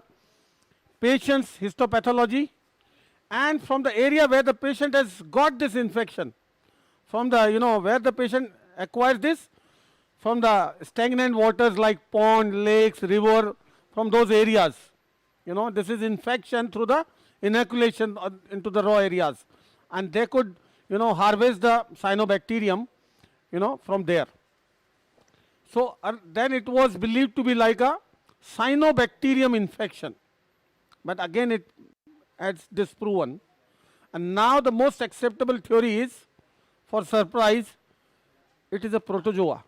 patient's histopathology and from the area where the patient has got this infection, from the, where the patient acquires this, from the stagnant waters like pond, lakes, river, from those areas. This is infection through the inoculation into the raw areas, and they could, harvest the cyanobacterium, from there. So then it was believed to be like a cyanobacterium infection, but again it has disproven. And now the most acceptable theory is, for surprise, it is a protozoa.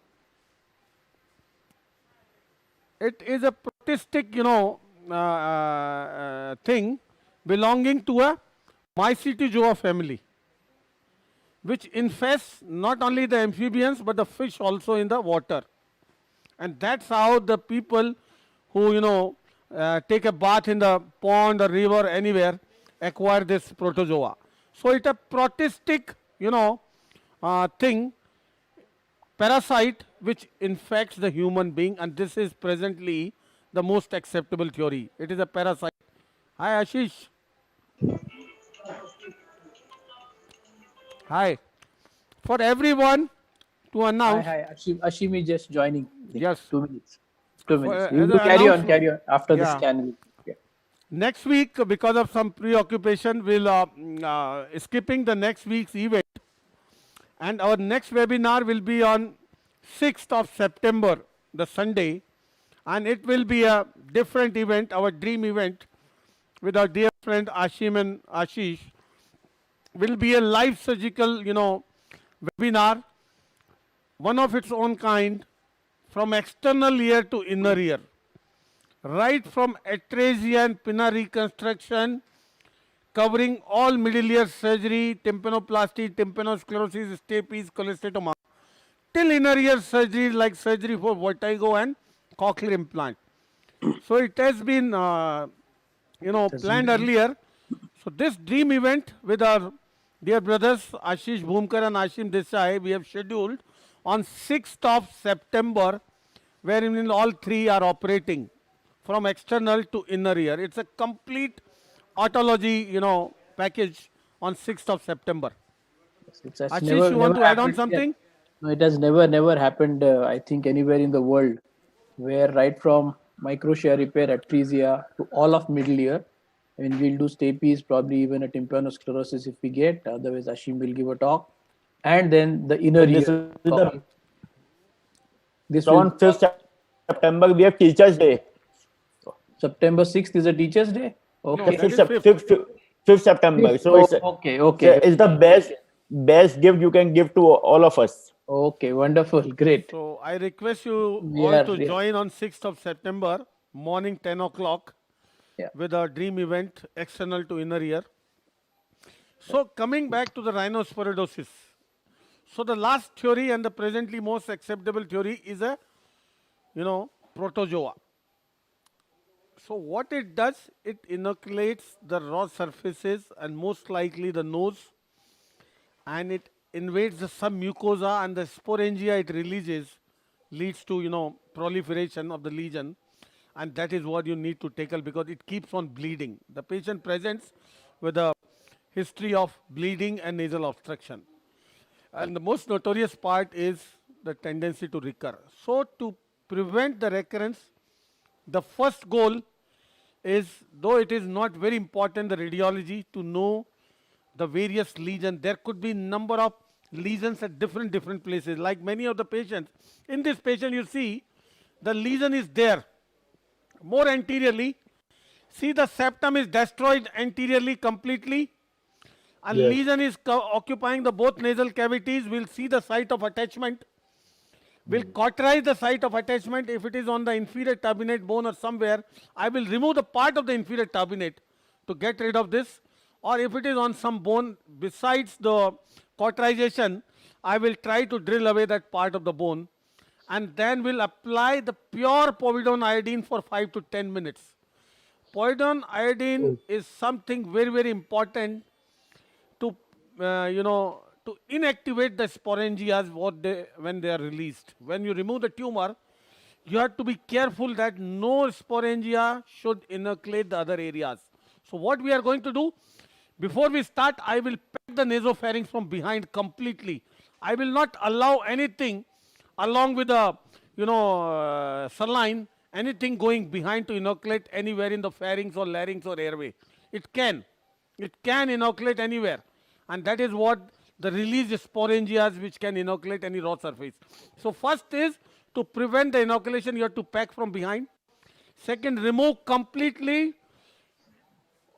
It is a protistic, thing belonging to a Mycetozoa family, which infests not only the amphibians but the fish also in the water. And that's how the people who, take a bath in the pond or river anywhere acquire this protozoa. So it's a protistic, thing, parasite which infects the human being, and this is presently the most acceptable theory. It is a parasite. Hi, Ashish. Hi. For everyone to announce. Hi. Ashim is just joining. Yes. 2 minutes. 2 minutes. For, You will carry on after the scan. Yeah. Next week, because of some preoccupation, we'll skipping the next week's event. And our next webinar will be on 6th of September, the Sunday. And it will be a different event, our dream event, with our dear friend Ashim and Ashish. Will be a live surgical, webinar, one of its own kind, from external ear to inner ear. Right from atresia and pinna reconstruction, covering all middle ear surgery, tympanoplasty, tympanosclerosis, stapes, cholesteatoma, till inner ear surgery like surgery for vertigo and cochlear implant. So it has been, planned earlier. So this dream event with our dear brothers Ashish Bhumkar and Ashim Desai, we have scheduled on 6th of September, wherein all three are operating from external to inner ear. It's a complete otology, package on 6th of September. Ashish, you want to add on something? Yet. No, it has never happened, I think, anywhere in the world, where right from microshare repair, atresia, to all of middle ear. I mean, we'll do stapes, probably even a tympanosclerosis if we get. Otherwise, Ashim will give a talk. And then the inner ear. On 5th September, we have Teachers' Day. September 6th is a Teachers' Day? Okay. No, 5th September. So it's, okay. It's the best gift you can give to all of us. Okay, wonderful. Great. So I request you all to join on 6th of September, morning 10 o'clock. Yeah. With our dream event, external to inner ear. So coming back to the rhinosporidosis. So the last theory and the presently most acceptable theory is a, protozoa. So what it does, it inoculates the raw surfaces and most likely the nose, and it invades the submucosa, and the sporangia it releases leads to, proliferation of the lesion. And that is what you need to tackle, because it keeps on bleeding. The patient presents with a history of bleeding and nasal obstruction. And the most notorious part is the tendency to recur. So to prevent the recurrence, the first goal is, though it is not very important, the radiology, to know the various lesions. There could be number of lesions at different places. Like many of the patients, in this patient you see, the lesion is there. More anteriorly, see the septum is destroyed anteriorly completely, and lesion is occupying the both nasal cavities. We'll see the site of attachment. We'll cauterize the site of attachment. If it is on the inferior turbinate bone or somewhere, I will remove the part of the inferior turbinate to get rid of this. Or if it is on some bone besides the cauterization, I will try to drill away that part of the bone. And then we'll apply the pure povidone iodine for 5 to 10 minutes. Povidone iodine is something very important to, to inactivate the sporangias when they are released. When you remove the tumor, you have to be careful that no sporangia should inoculate the other areas. So what we are going to do, before we start, I will pack the nasopharynx from behind completely. I will not allow anything along with the, saline, anything going behind to inoculate anywhere in the pharynx or larynx or airway. It can inoculate anywhere. And that is what the release sporangias which can inoculate any raw surface. So first is to prevent the inoculation, you have to pack from behind. Second, remove completely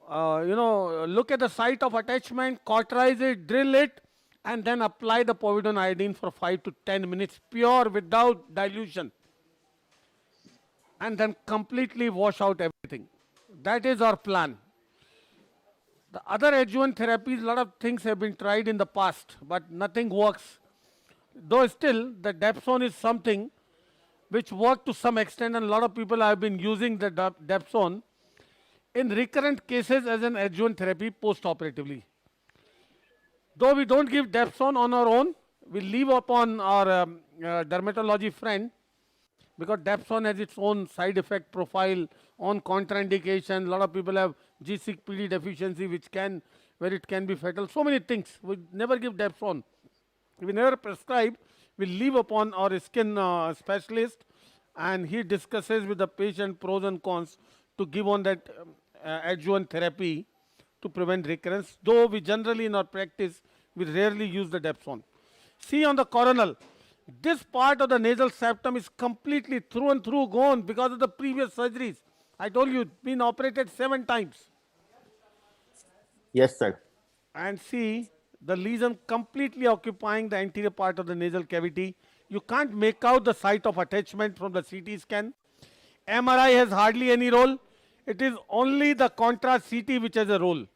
look at the site of attachment, cauterize it, drill it, and then apply the povidone iodine for 5 to 10 minutes, pure without dilution, and then completely wash out everything. That is our plan. The other adjuvant therapies, a lot of things have been tried in the past, but nothing works. Though still, the Dapsone is something which worked to some extent, and a lot of people have been using the Dapsone in recurrent cases as an adjuvant therapy post-operatively. Though we don't give Dapsone on our own, we leave upon our dermatology friend, because Dapsone has its own side effect profile, on contraindication. A lot of people have G6PD deficiency, where it can be fatal. So many things. We never give Dapsone. We never prescribe. We leave upon our skin specialist, and he discusses with the patient pros and cons to give on that adjuvant therapy to prevent recurrence. Though we generally in our practice, we rarely use the Dapsone. See on the coronal, this part of the nasal septum is completely through and through gone because of the previous surgeries. I told you, it's been operated 7 times. Yes, sir. And see the lesion completely occupying the anterior part of the nasal cavity. You can't make out the site of attachment from the CT scan. MRI has hardly any role. It is only the contrast CT which has a role.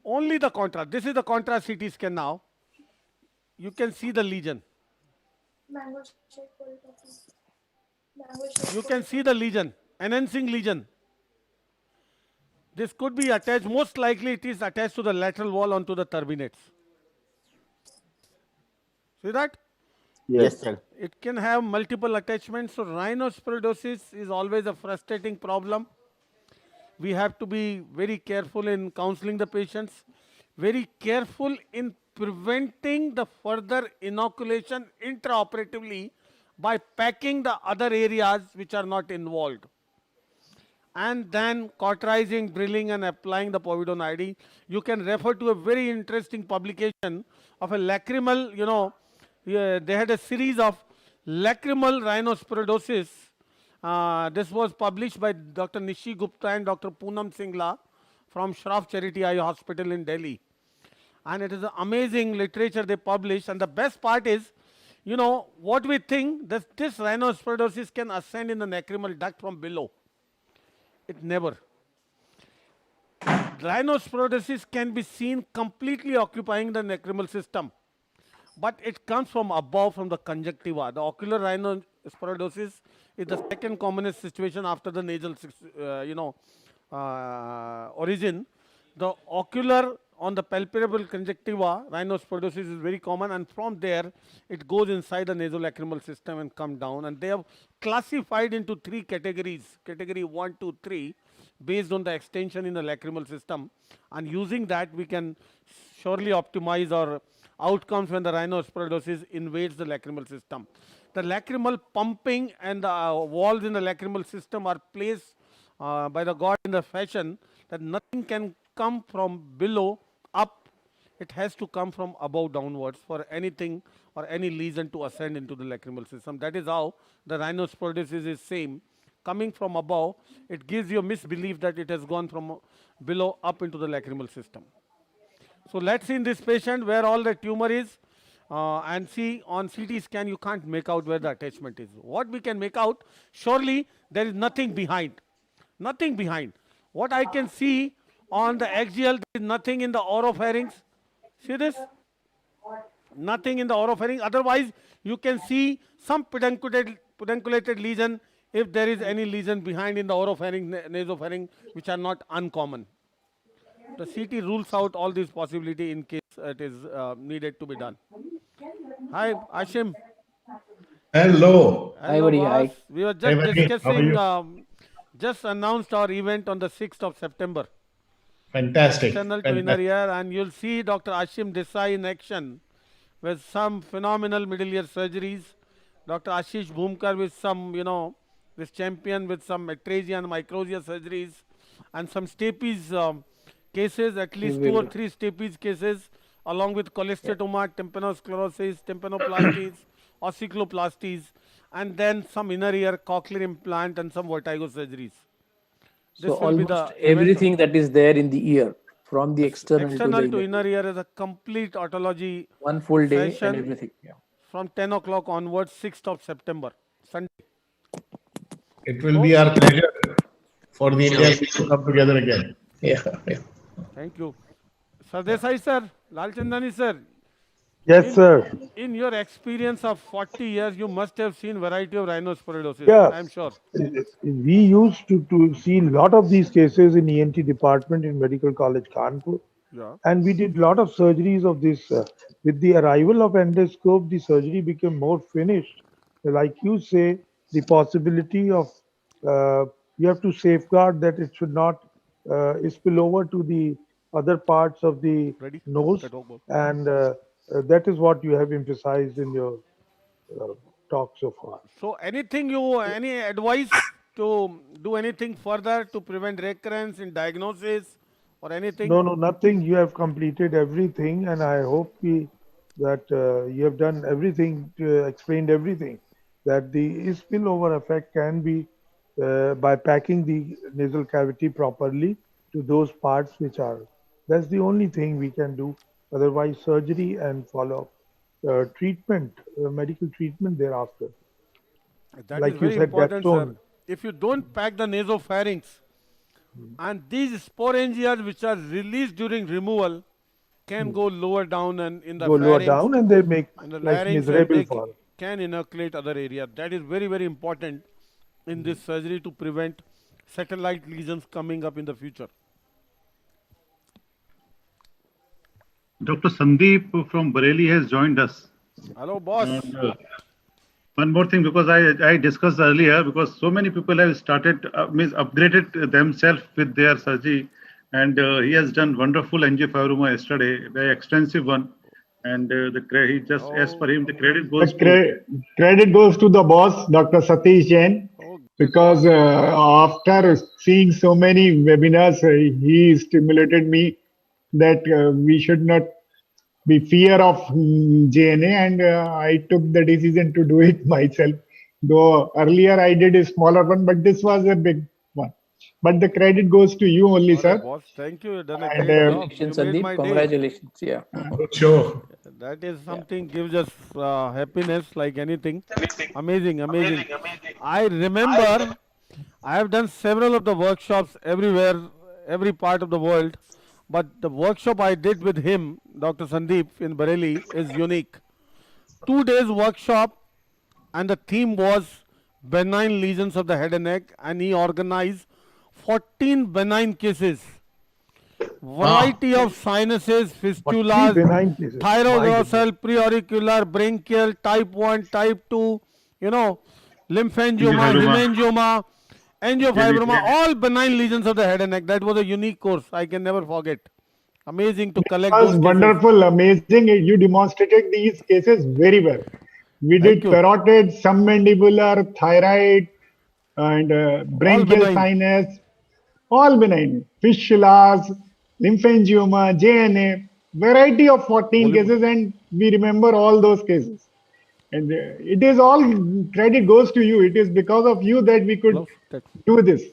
Only the contrast. This is the contrast CT scan now. You can see the lesion. You can see the lesion, enhancing lesion. This could be attached, most likely it is attached to the lateral wall onto the turbinates. See that? Yes, sir. It can have multiple attachments. So rhinosporosis is always a frustrating problem. We have to be very careful in counseling the patients, very careful in preventing the further inoculation intraoperatively by packing the other areas which are not involved, and then cauterizing, drilling, and applying the povidone iodine. You can refer to a very interesting publication of a lacrimal, they had a series of lacrimal rhinosporosis. This was published by Dr. Nishi Gupta and Dr. Poonam Singla from Shroff Charity Eye Hospital in Delhi. And it is an amazing literature they published. And the best part is, what we think that this rhinosporosis can ascend in the lacrimal duct from below. It never. Rhinosporosis can be seen completely occupying the lacrimal system, but it comes from above, from the conjunctiva. The ocular rhinosporosis is the second commonest situation after the nasal, origin. The ocular on the palpebral conjunctiva, rhinosporosis is very common, and from there it goes inside the nasolacrimal system and come down. And they have classified into 3 categories, category 1, 2, 3, based on the extension in the lacrimal system. And using that, we can surely optimize our outcomes when the rhinosporosis invades the lacrimal system. The lacrimal pumping and the walls in the lacrimal system are placed by the God in the fashion that nothing can come from below up. It has to come from above downwards for anything or any lesion to ascend into the lacrimal system. That is how the rhinosporosis is same. Coming from above, it gives you a misbelief that it has gone from below up into the lacrimal system. So let's see in this patient where all the tumor is, and see on CT scan you can't make out where the attachment is. What we can make out, surely there is nothing behind. Nothing behind. What I can see on the axial, there is nothing in the oropharynx. See this? Nothing in the oropharynx. Otherwise, you can see some pedunculated lesion if there is any lesion behind in the oropharynx, nasopharynx, which are not uncommon. The CT rules out all these possibility in case it is needed to be done. Hi, Ashim. Hello. Hi, buddy. boss. Hi. We were Hey, just buddy. How are discussing, you? just announced our event on the 6th of September. Fantastic. External to inner ear, and you'll see Dr. Ashim Desai in action with some phenomenal middle ear surgeries. Dr. Ashish Bhumkar with some, this champion with some atresia and microsia surgeries, and some stapes cases, at least 2 or 3 stapes cases, along with cholesteatoma, tympanosclerosis, tympanoplasties, ossicloplasties, and then some inner ear cochlear implant and some vertigo surgeries. So almost everything that is there in the ear, from the external to inner ear, is a complete otology. One full day session and everything. Yeah. From 10 o'clock onwards, 6th of September, Sunday. It will be our pleasure for the India to come together again. Yeah. Thank you. Sardesai sir, Lalchandani sir. Yes, sir. In your experience of 40 years, you must have seen variety of rhinosporidosis. Yeah. I am sure. We used to see a lot of these cases in ENT department in Medical College Kanpur. Yeah. And we did a lot of surgeries of this. With the arrival of endoscope, the surgery became more finished. Like you say, the possibility of you have to safeguard that it should not spill over to the other parts of the Ready? nose, Okay, talk about. and that is what you have emphasized in your talk so far. So any advice to do anything further to prevent recurrence in diagnosis or anything? No, nothing. You have completed everything, and I hope that you have done everything, explained everything. That the spillover effect can be by packing the nasal cavity properly to those parts which are. That's the only thing we can do. Otherwise, surgery and follow treatment, medical treatment thereafter. That Like is you very said, important, sir. deptone. If you don't pack the nasopharynx, and these sporangias which are released during removal can go lower down and in the Go lower pharynx, down, and they make in the life larynx, and miserable they for. can inoculate other area. That is very, very important in this surgery to prevent satellite lesions coming up in the future. Dr. Sandeep from Bareilly has joined us. Hello, boss. And, one more thing, because I discussed earlier, because so many people have started, upgraded themselves with their surgery, and he has done wonderful angiopharyngioma yesterday, very extensive one, and he just, as per him, the credit goes to... Credit goes to the boss, Dr. Satish Jain, because after seeing so many webinars, he stimulated me that we should not be fear of JNA, and I took the decision to do it myself. Though earlier I did a smaller one, but this was a big one. But the credit goes to you only, sir. Boss, thank you. You've done a And, great job. Congratulations, You made Sandeep. my day. Congratulations. Yeah. Sure. That is something gives us happiness like anything. Amazing, amazing. I remember I have done several of the workshops everywhere, every part of the world. But the workshop I did with him, Dr. Sandeep in Bareilly, is unique. 2 days workshop, and the theme was benign lesions of the head and neck, and he organized 14 benign cases. Variety of sinuses, fistulas, benign cases. thyroglosal, preauricular, branchial, type 1, type 2, lymphangioma, hemangioma, angiofibroma, all benign lesions of the head and neck. That was a unique course. I can never forget. Amazing to collect It was those wonderful, amazing. You demonstrated these cases very well. We did carotid, submandibular, thyroid, and branchial sinus, all benign. Fistulas, lymphangioma, JNA, variety of 14 cases, and we remember all those cases. And it is all credit goes to you. It is because of you that we could do this.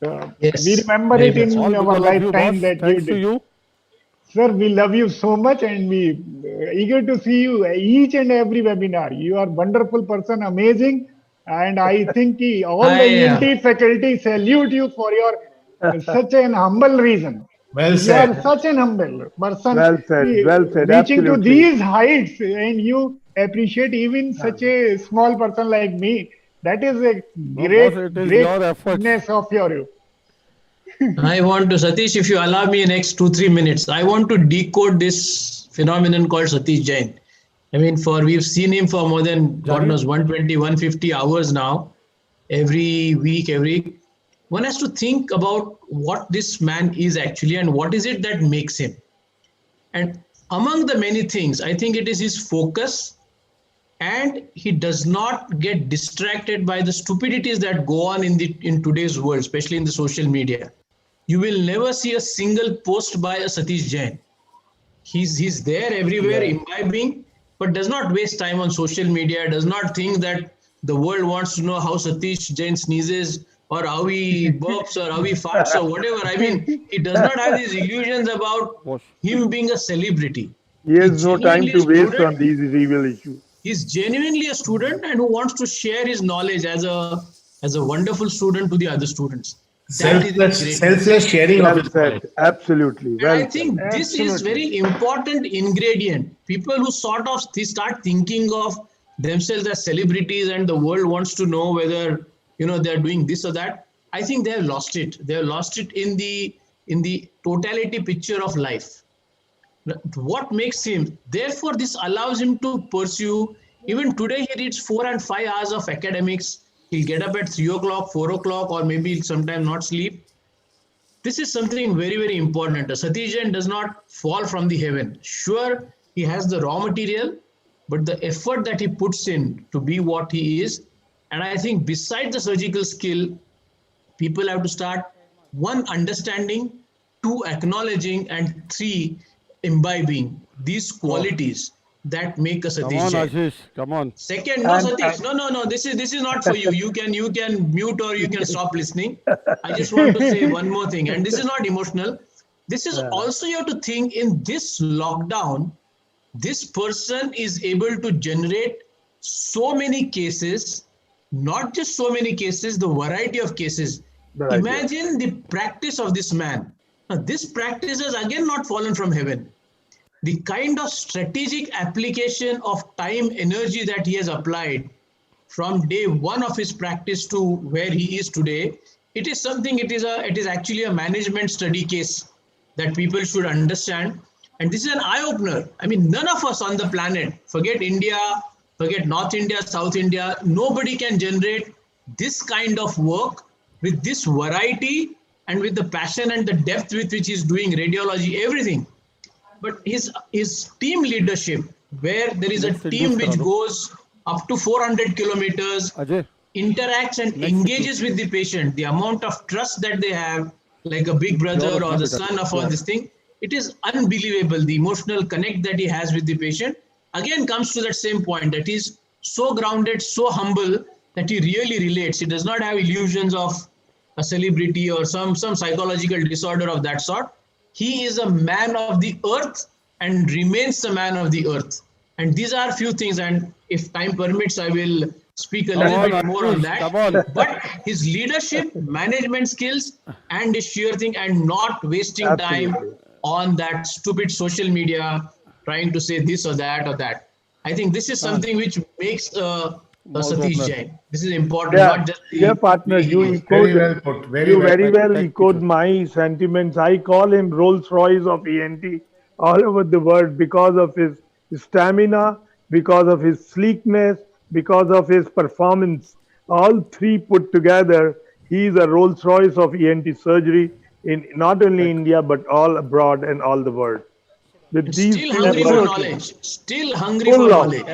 We remember it in our lifetime that you did. Sir, we love you so much, and we eager to see you each and every webinar. You are wonderful person, amazing, and I think all the ENT faculty salute you for your such an humble reason. Well said. You are such an humble person. Well said. Well said. Reaching to Absolutely. these heights, and you appreciate even such a small person like me. That is a greatness of your. I want to, Satish, if you allow me next 2-3 minutes, I want to decode this phenomenon called Satish Jain. I mean, we've seen him for more than, God knows, 120, 150 hours now, every week, one has to think about what this man is actually and what is it that makes him. And among the many things, I think it is his focus, and he does not get distracted by the stupidities that go on in today's world, especially in the social media. You will never see a single post by a Satish Jain. He's there everywhere, imbibing, but does not waste time on social media, does not think that the world wants to know how Satish Jain sneezes, or how he burps or how he farts or whatever. I mean, he does not have these illusions about him being a celebrity. He has He's no time genuinely a to waste on student. these trivial issues. He's genuinely a student and who wants to share his knowledge as a wonderful student to the other students. That is his greatness. Selfless sharing of Well his said. knowledge. Absolutely. And Well I think said. this is very important ingredient. People who sort of start thinking of themselves as celebrities and the world wants to know whether they're doing this or that. I think they have lost it. They have lost it in the totality picture of life. What makes him? Therefore, this allows him to pursue. Even today, he reads 4 and 5 hours of academics. He'll get up at 3 o'clock, 4 o'clock, or maybe sometime not sleep. This is something very, very important. Satish Jain does not fall from the heaven. Sure, he has the raw material, but the effort that he puts in to be what he is. And I think besides the surgical skill, people have to start, 1, understanding, 2, acknowledging, and 3, imbibing these qualities that make a Satish Jain. Ashish, come on. Second, no, Satish, no. This is not for you. You can mute or you can stop listening. I just want to say one more thing, and this is not emotional. This is also you have to think in this lockdown. This person is able to generate so many cases, not just so many cases, the variety of cases. Imagine the practice of this man. Now, this practice has again not fallen from heaven. The kind of strategic application of time, energy that he has applied from day 1 of his practice to where he is today, it is something. It is actually a management study case that people should understand. And this is an eye-opener. I mean, none of us on the planet, forget India, forget North India, South India, nobody can generate this kind of work with this variety and with the passion and the depth with which he's doing radiology, everything. But his team leadership, where there is a team which goes up to 400 kilometers, interacts and engages with the patient, the amount of trust that they have, like a big brother or the son of all this thing, it is unbelievable. The emotional connect that he has with the patient, again comes to that same point, that he's so grounded, so humble, that he really relates. He does not have illusions of a celebrity or some psychological disorder of that sort. He is a man of the earth and remains a man of the earth. And these are few things, and if time permits, I will speak a little bit more on that. But his leadership, management skills, and his sheer thing, and not wasting time on that stupid social media, trying to say this or that or that. I think this is something which makes a Satish Jain. This is important, not just the partner, you very well echoed my sentiments. I call him Rolls Royce of ENT all over the world because of his stamina, because of his sleekness, because of his performance. All three put together, he is a Rolls Royce of ENT surgery in not only India but all abroad and all the world. With still hungry for knowledge. Still hungry for knowledge.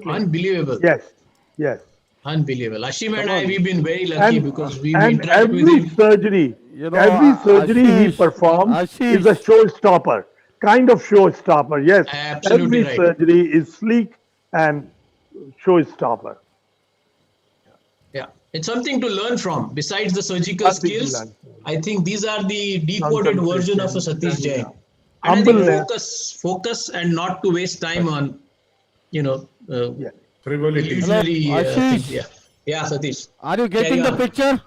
Unbelievable. Yes. Unbelievable. Ashim and I, we've been very lucky because we've interacted every with him. surgery, he performs is a showstopper, kind of showstopper. Yes, absolutely every surgery is sleek and showstopper. Yeah, it's something to learn from. Besides the surgical skills, I think these are the decoded version of a Satish Jain. And I think focus and not to waste time on, frivolity. Yeah, Satish. Are you getting the picture?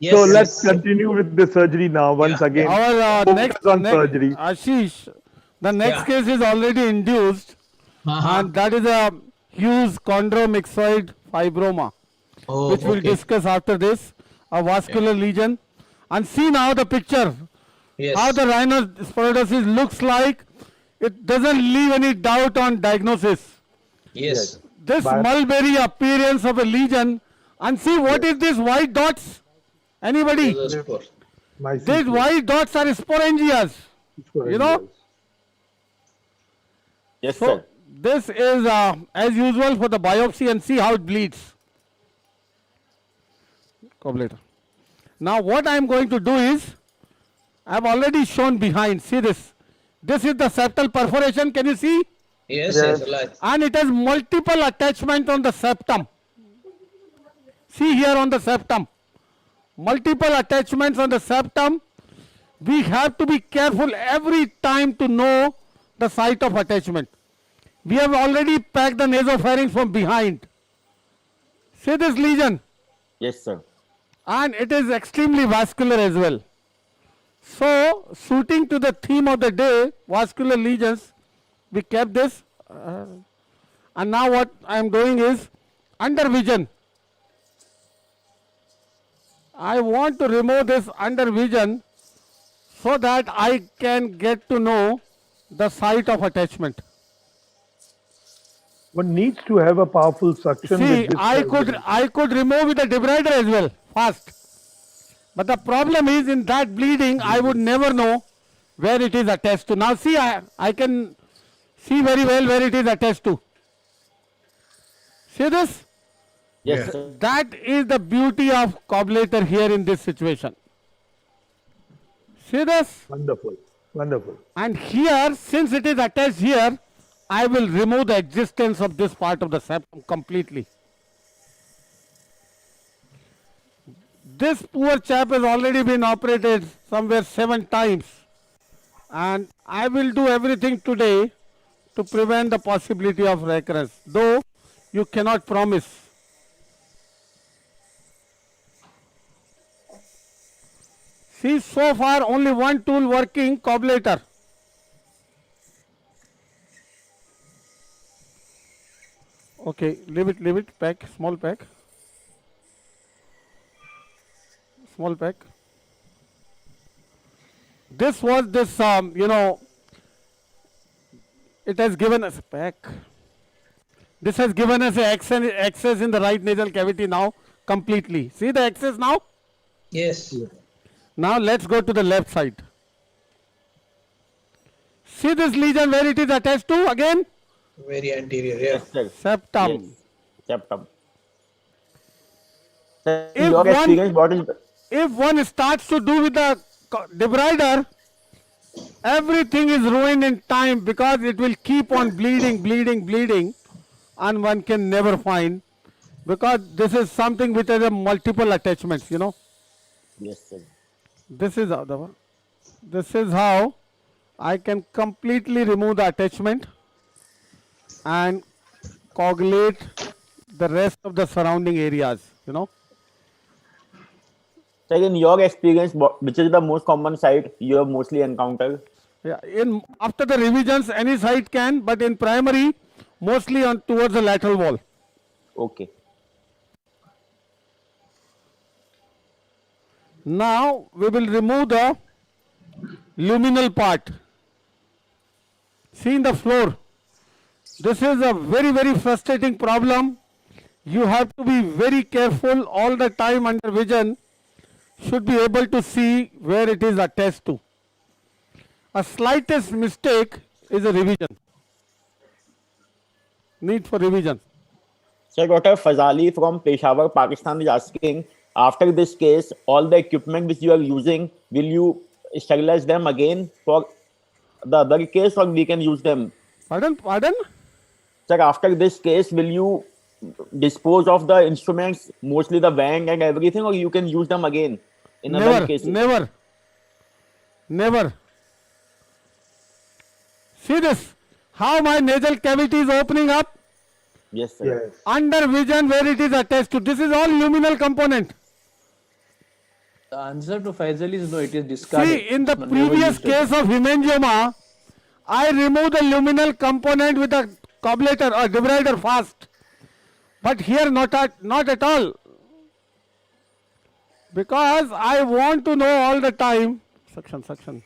Yes. So let's continue with the surgery now. Once again, our next surgery. Ashish, the next case is already induced, and that is a huge chondromyxoid fibroma, which we'll discuss after this, a vascular lesion. And see now the picture, how the rhinosporosis looks like. It doesn't leave any doubt on diagnosis. Yes. This mulberry appearance of a lesion, and see what is this white dots? Anybody? These white dots are sporangias. Yes, so sir. This is as usual for the biopsy, and see how it bleeds. Come later. Now what I am going to do is, I have already shown behind. See this. This is the septal perforation. Can you see? Yes. And it has multiple attachments on the septum. See here on the septum. multiple attachments on the septum. We have to be careful every time to know the site of attachment. We have already packed the nasopharynx from behind. See this lesion? Yes, sir. And it is extremely vascular as well. So, suiting to the theme of the day, vascular lesions, we kept this. And now what I am doing is under vision. I want to remove this under vision so that I can get to know the site of attachment. One needs to have a powerful suction. See, with this I could remove with a debrider as well, fast. But the problem is in that bleeding, I would never know where it is attached to. Now see, I can see very well where it is attached to. See this? Yes, sir. That is the beauty of cobblator here in this situation. See this? Wonderful, wonderful. And here, since it is attached here, I will remove the existence of this part of the septum completely. This poor chap has already been operated somewhere 7 times. And I will do everything today to prevent the possibility of recurrence, though you cannot promise. See, so far only one tool working, cobblator. Okay, leave it, pack, small pack. Small pack. This was this, it has given us a pack. This has given us access in the right nasal cavity now completely. See the access now? Yes. Now let's go to the left side. See this lesion where it is attached to again? Very anterior, yeah. Yes, sir. Septum. Yes. Septum. If one starts to do with the debrider, everything is ruined in time because it will keep on bleeding, and one can never find, because this is something which has a multiple attachments, Yes, sir. This is the one. This is how I can completely remove the attachment and coagulate the rest of the surrounding areas, So in your experience, which is the most common site you have mostly encountered? Yeah, after the revisions, any site can, but in primary, mostly on towards the lateral wall. Okay. Now we will remove the luminal part. See in the floor. This is a very frustrating problem. You have to be very careful all the time under vision. Should be able to see where it is attached to. A slightest mistake is a revision. Need for revision. So Dr. Fazali from Peshawar, Pakistan is asking, after this case, all the equipment which you are using, will you sterilize them again for the other case, or we can use them? Pardon? Sir, after this case, will you dispose of the instruments, mostly the wand and everything, or you can use them again in other cases? Never. See this, how my nasal cavity is opening up? Yes, sir. Yes. Under vision where it is attached to. This is all luminal component. The answer to Faisal is no, it is discarded. See, in the previous case of hemangioma, I removed the luminal component with a cobblator or debrider fast. But here not at all. Because I want to know all the time. Suction.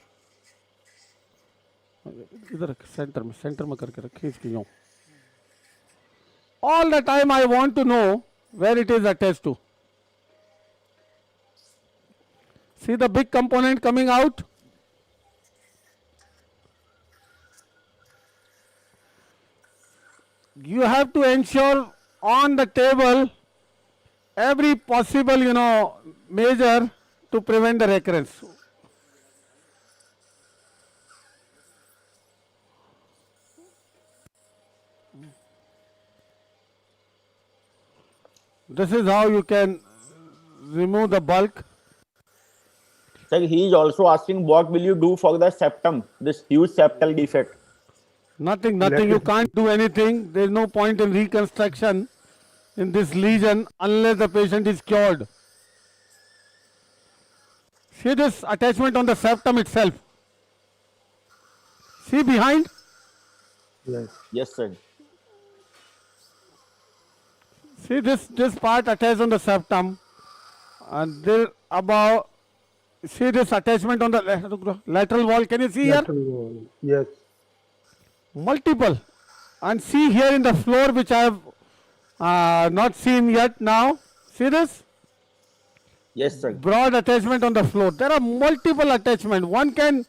इधर centre में करके रखिए इसकी यूं. All the time I want to know where it is attached to. See the big component coming out? You have to ensure on the table every possible, measure to prevent the recurrence. This is how you can remove the bulk Sir, he is also asking what will you do for the septum, this huge septal defect? Nothing. You can't do anything. There's no point in reconstruction in this lesion unless the patient is cured. See this attachment on the septum itself. See behind? Yes. Yes, sir. See this part attached on the septum, and there above. See this attachment on the lateral wall. Can you see here? Lateral wall. Yes. Multiple. And see here in the floor, which I have not seen yet now. See this? Yes, sir. Broad attachment on the floor. There are multiple attachments. One can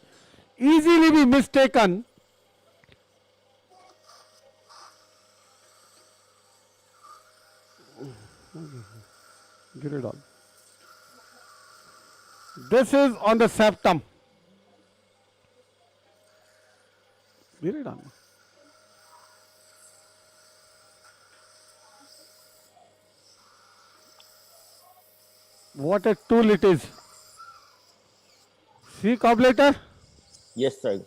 easily be mistaken. Get it on. This is on the septum. Get it on. What a tool it is. See cobbleter? Yes, sir.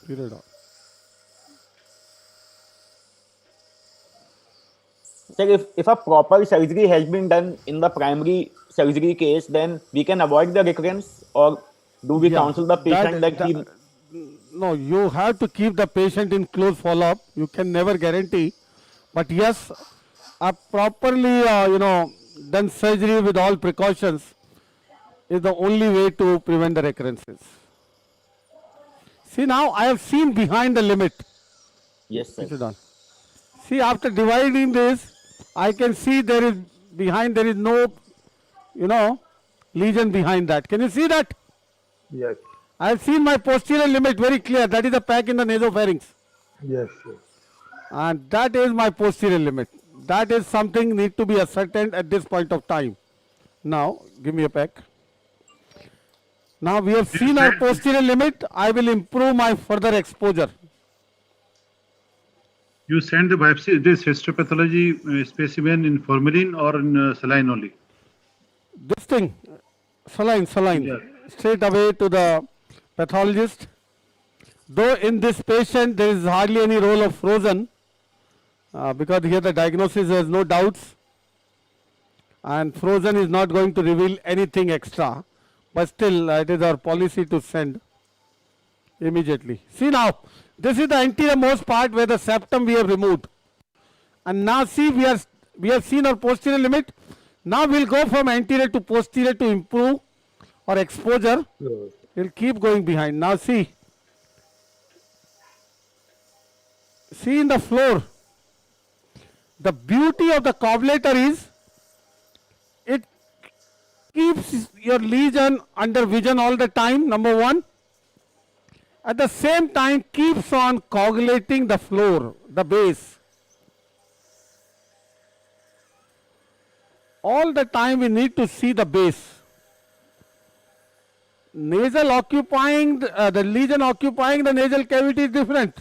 Get it on. Sir, if a proper surgery has been done in the primary surgery case, then we can avoid the recurrence, or do we counsel the patient that he... No, you have to keep the patient in close follow-up. You can never guarantee. But yes, a properly, done surgery with all precautions is the only way to prevent the recurrences. See now, I have seen behind the limit. Yes, sir. See, after dividing this, I can see there is no, lesion behind that. Can you see that? Yes. I have seen my posterior limit very clear. That is a pack in the nasopharynx. Yes, sir. And that is my posterior limit. That is something need to be ascertained at this point of time. Now, give me a pack. Now we have seen our posterior limit. I will improve my further exposure. You send the biopsy, this histopathology specimen in formalin or in saline only? This thing, saline, Yeah. straight away to the pathologist. Though in this patient there is hardly any role of frozen, because here the diagnosis has no doubts, and frozen is not going to reveal anything extra, but still it is our policy to send immediately. See now, this is the anterior-most part where the septum we have removed, and now see we have seen our posterior limit. Now we'll go from anterior to posterior to improve our exposure. We'll keep going behind. Now see in the floor, the beauty of the cobbleter is it keeps your lesion under vision all the time, number one. At the same time, keeps on coagulating the floor, the base. All the time we need to see the base. Nasal occupying, the lesion occupying the nasal cavity is different.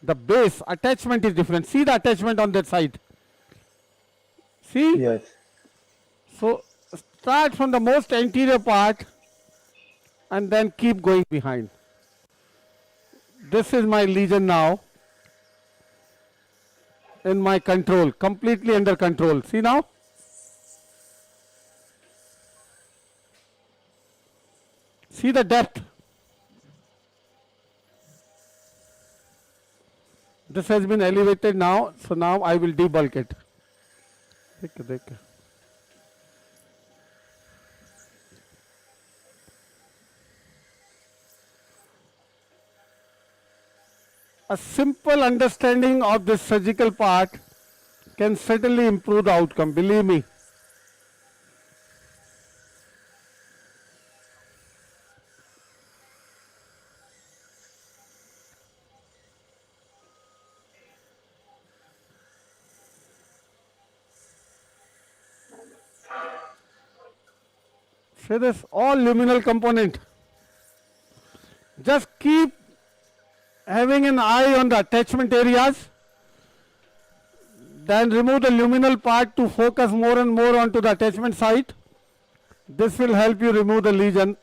The base attachment is different. See the attachment on that side. See? Yes. So start from the most anterior part and then keep going behind. This is my lesion now in my control, completely under control. See now? See the depth. This has been elevated now, so now I will debulk it. A simple understanding of this surgical part can certainly improve the outcome, believe me. See this all luminal component. Just keep having an eye on the attachment areas. Then remove the luminal part to focus more and more onto the attachment site. This will help you remove the lesion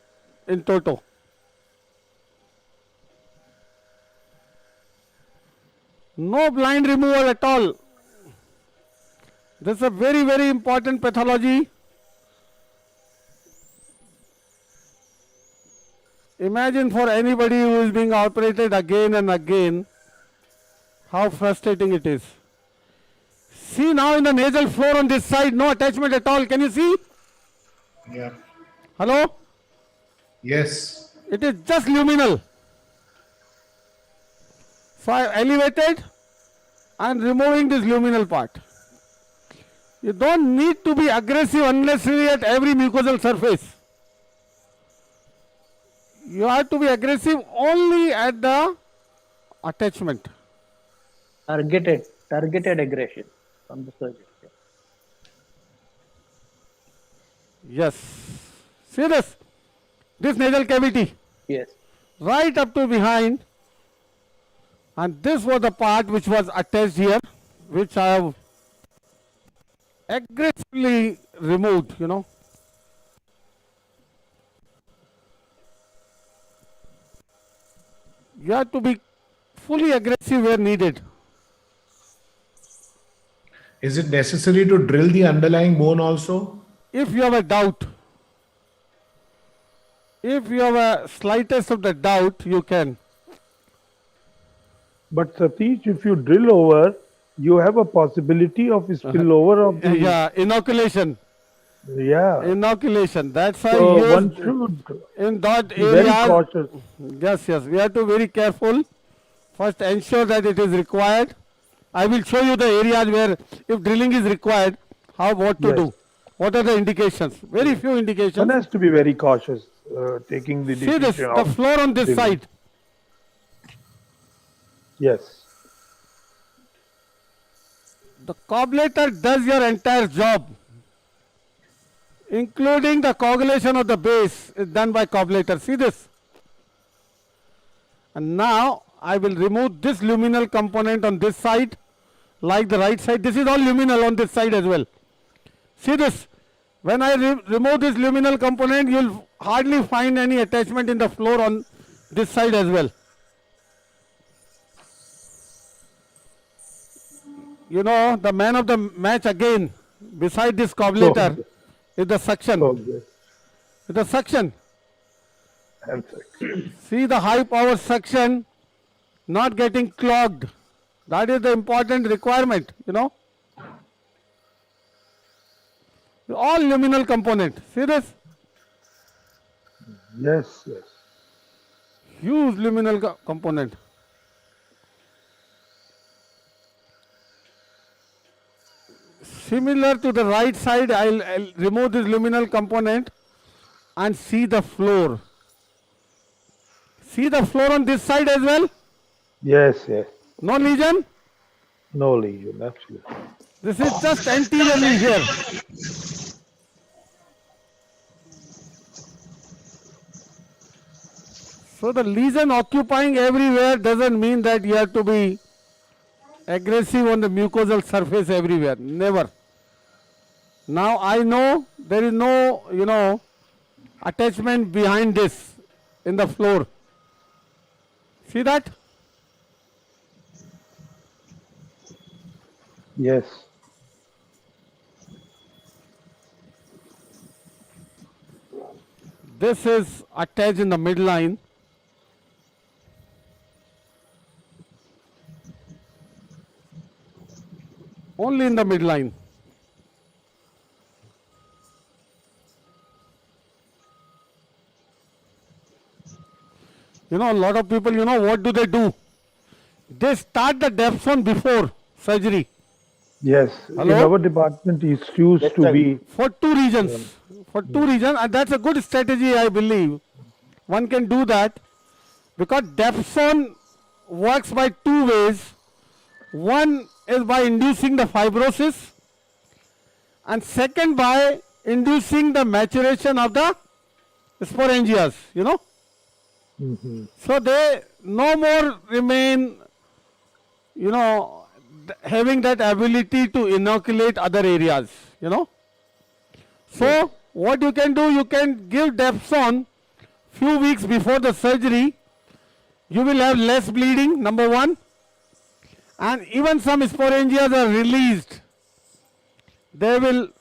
in toto. No blind removal at all. This is a very, very important pathology. Imagine for anybody who is being operated again and again, how frustrating it is. See now in the nasal floor on this side, no attachment at all. Can you see? Yeah. Hello? Yes. It is just luminal. So I elevated and removing this luminal part. You don't need to be aggressive unnecessarily at every mucosal surface. You have to be aggressive only at the attachment. Targeted aggression from the surgeon. Yes. See this? This nasal cavity. Yes. Right up to behind. And this was the part which was attached here, which I have aggressively removed, you know. You have to be fully aggressive where needed. Is it necessary to drill the underlying bone also? If you have a doubt, if you have a slightest of the doubt, you can. But Satish, if you drill over, you have a possibility of spillover of the... Yeah, inoculation. Yeah. Inoculation. That's why So one should in that be very area. cautious. Yes, yes. We have to be very careful. First, ensure that it is required. I will show you the areas where, if drilling is required, what to do. What are the indications? Very few indications. One has to be very cautious taking the decision. See this, the floor on this side. Yes. The coagulator does your entire job, including the coagulation of the base is done by coagulator. See this. And now I will remove this luminal component on this side, like the right side. This is all luminal on this side as well. See this. When I remove this luminal component, you will hardly find any attachment in the floor on this side as well. You know, the man of the match again, beside this coagulator, is the suction. Is the suction. See the high power suction not getting clogged. That is the important requirement, you know. All luminal component. See this? Yes, yes. Huge luminal component. Similar to the right side, I'll remove this luminal component and see the floor. See the floor on this side as well? Yes, yes. No lesion? No lesion, absolutely. This is just anteriorly here. So the lesion occupying everywhere doesn't mean that you have to be aggressive on the mucosal surface everywhere. Never. Now I know there is no, you know, attachment behind this in the floor. See that? Yes. This is attached in the midline. Only in the midline. You know, a lot of people, you know, what do? They start the depth zone before surgery. Yes. Hello? In our department, it used to be... For two reasons. For two reasons. And that's a good strategy, I believe. One can do that. Because depth zone works by two ways. One is by inducing the fibrosis. And second by inducing the maturation of the sporangias, you know. Mm-hmm. So they no more remain, you know, having that ability to inoculate other areas, you know. So what you can do, you can give Dapsone few weeks before the surgery. You will have less bleeding, number one, and even some sporangias are released. They will be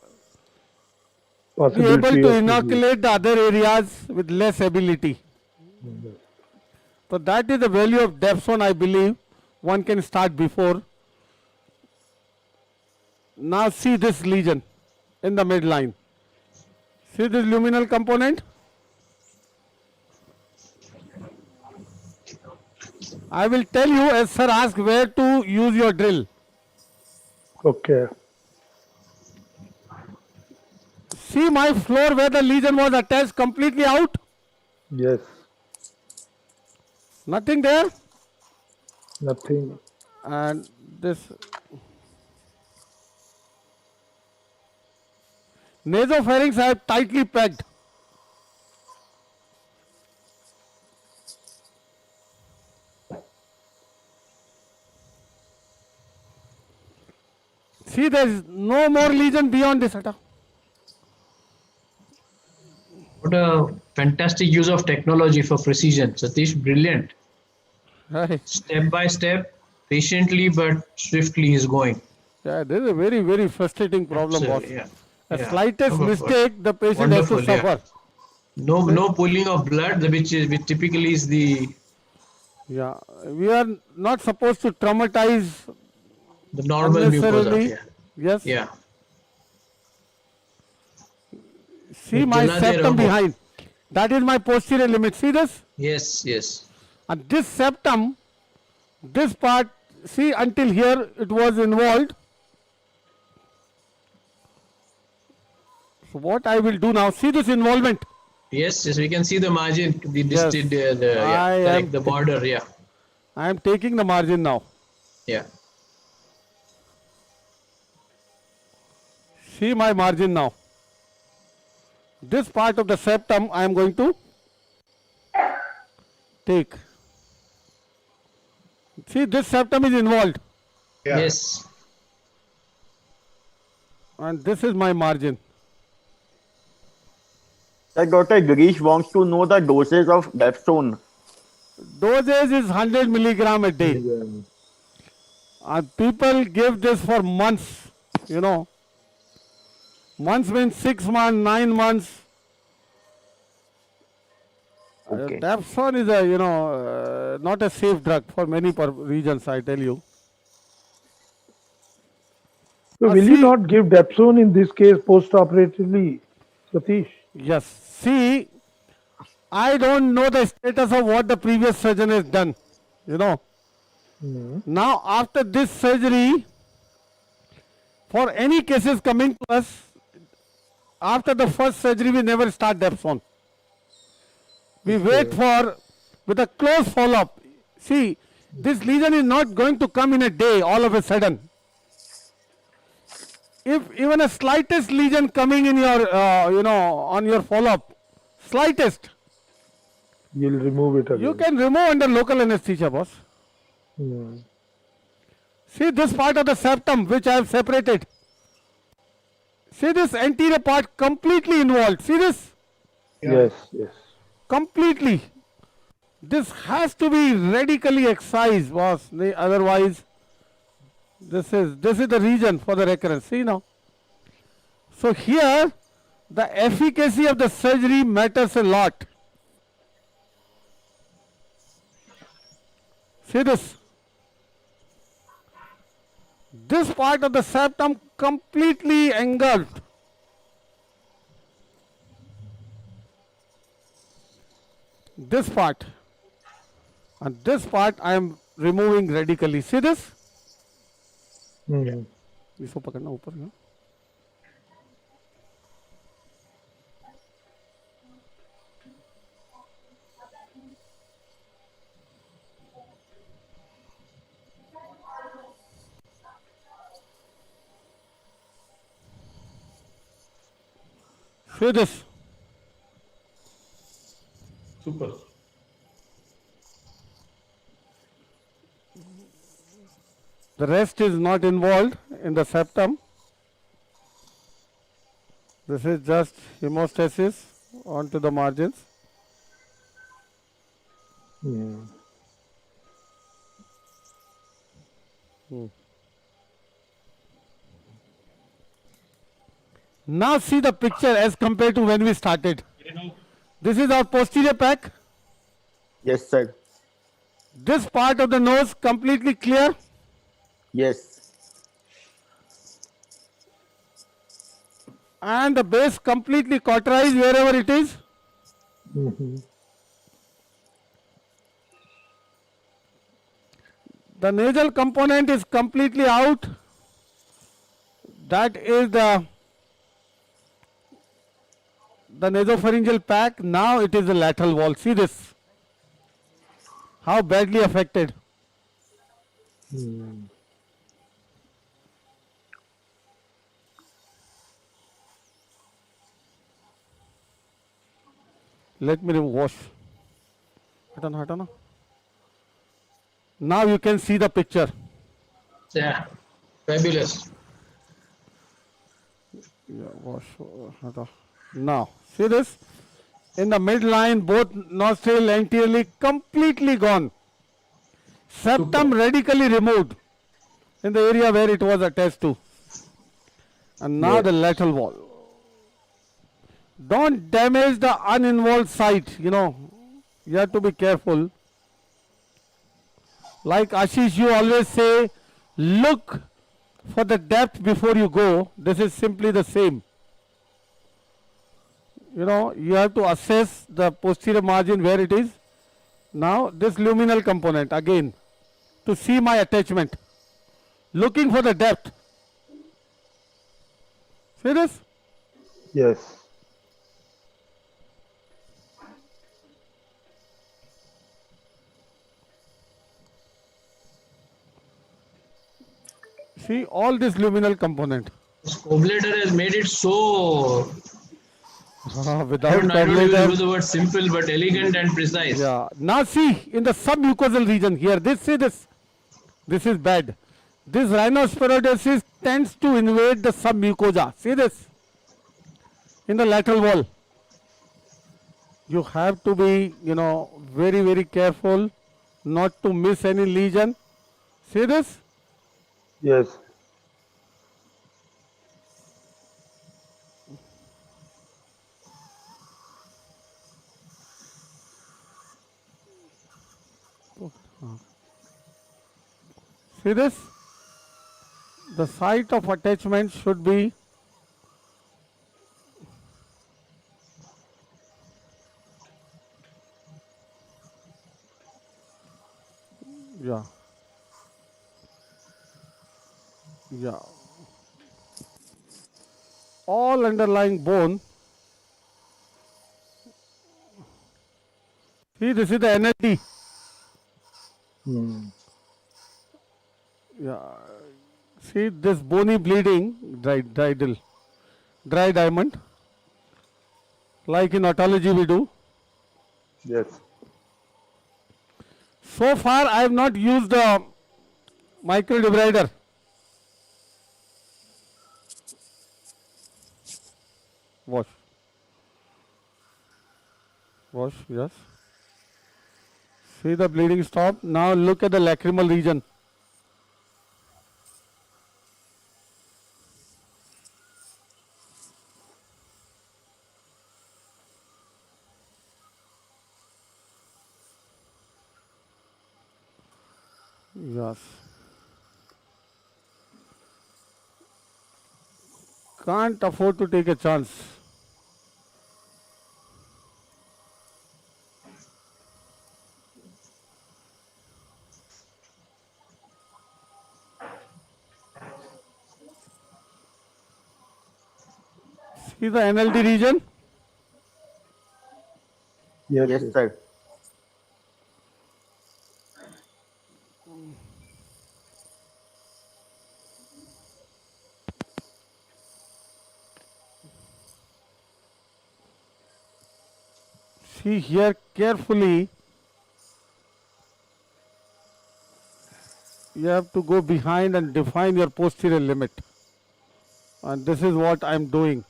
able Possibility to of inoculate the other areas with less ability. So that is the value of Dapsone, I believe. One can start before. Now see this lesion in the midline. See this luminal component? I will tell you as sir asked where to use your drill. Okay. See my floor where the lesion was attached completely out? Yes. Nothing there? Nothing. And this nasopharynx I have tightly packed. See, there is no more lesion beyond this. What a fantastic use of technology for precision. Satish, brilliant. Right. Step by step, patiently but swiftly is going. Yeah, this is a very, very frustrating problem, boss. Absolutely, yeah. A Yeah. slightest mistake, the patient has to Wonderful, yeah. suffer. No pulling of blood, which typically is the Yeah, we are not supposed to traumatize normal mucosa. unnecessarily. Yeah. Yes. Yeah. See my septum behind. That is my posterior limit. See this? Yes, yes. And this septum, this part, see until here it was involved. So what I will do now, see this involvement. Yes, yes, we can see the margin, the Yes. distant, correct, the border, yeah. I am taking the margin now. Yeah. See my margin now. This part of the septum I am going to take. See, this septum is involved. Yeah. Yes. And this is my margin. Dr. Girish wants to know the doses of Dapsone. Dosage is 100 milligram a day. And people give this for months, you know. Months means 6 months, 9 months. Okay. Dapsone is a, you know, not a safe drug for many regions, I tell you. So will you not give Dapsone in this case post-operatively, Satish? Yes. See, I don't know the status of what the previous surgeon has done, you know. Now, after this surgery, for any cases coming to us, after the first surgery, we never start Dapsone. We wait for, with a close follow-up. See, this lesion is not going to come in a day, all of a sudden. If even a slightest lesion coming in your, you know, on your follow-up, slightest, You'll remove it again. you can remove under local anesthesia, boss. See this part of the septum which I have separated. See this anterior part completely involved. See this? Yes, yes. Completely. This has to be radically excised, boss. Otherwise, this is the region for the recurrence. See now. So here, the efficacy of the surgery matters a lot. See this. This part of the septum completely engulfed. This part. And this part I am removing radically. See this? इसको पकड़ना ऊपर ना. See this. Super. The rest is not involved in the septum. This is just hemostasis onto the margins. Hmm. Now see the picture as compared to when we started. This is our posterior pack. Yes, sir. This part of the nose completely clear. Yes. And the base completely cauterized wherever it is. The nasal component is completely out. That is the nasopharyngeal pack. Now it is the lateral wall. See this. How badly affected. Let me wash. Now you can see the picture. Yeah, fabulous. Yeah, wash. Now, see this? In the midline, both nostril anteriorly completely gone. Septum radically removed in the area where it was attached to. And now the lateral wall. Don't damage the uninvolved site, you have to be careful. Like Ashish, you always say, look for the depth before you go. This is simply the same. You have to assess the posterior margin where it is. Now this luminal component again to see my attachment. Looking for the depth. See this? Yes. See all this luminal component. Oblator has made it so. Without I don't oblator. use the word simple, but elegant and precise. Yeah. Now see in the submucosal region here. See this. This is bad. This rhinosporodosis tends to invade the submucosa. See this. In the lateral wall. You have to be, very, very careful not to miss any lesion. See this? Yes. See this? The site of attachment should be yeah. All underlying bone. See, this is the NLT. Yeah. See this bony bleeding, dry diamond. Like in otology we do. Yes. So far I have not used the microdebrider. Wash, yes. See the bleeding stop. Now look at the lacrimal region. Yes. Can't afford to take a chance. See the NLD region? Yes, sir. See here carefully. you have to go behind and define your posterior limit. And this is what I'm doing.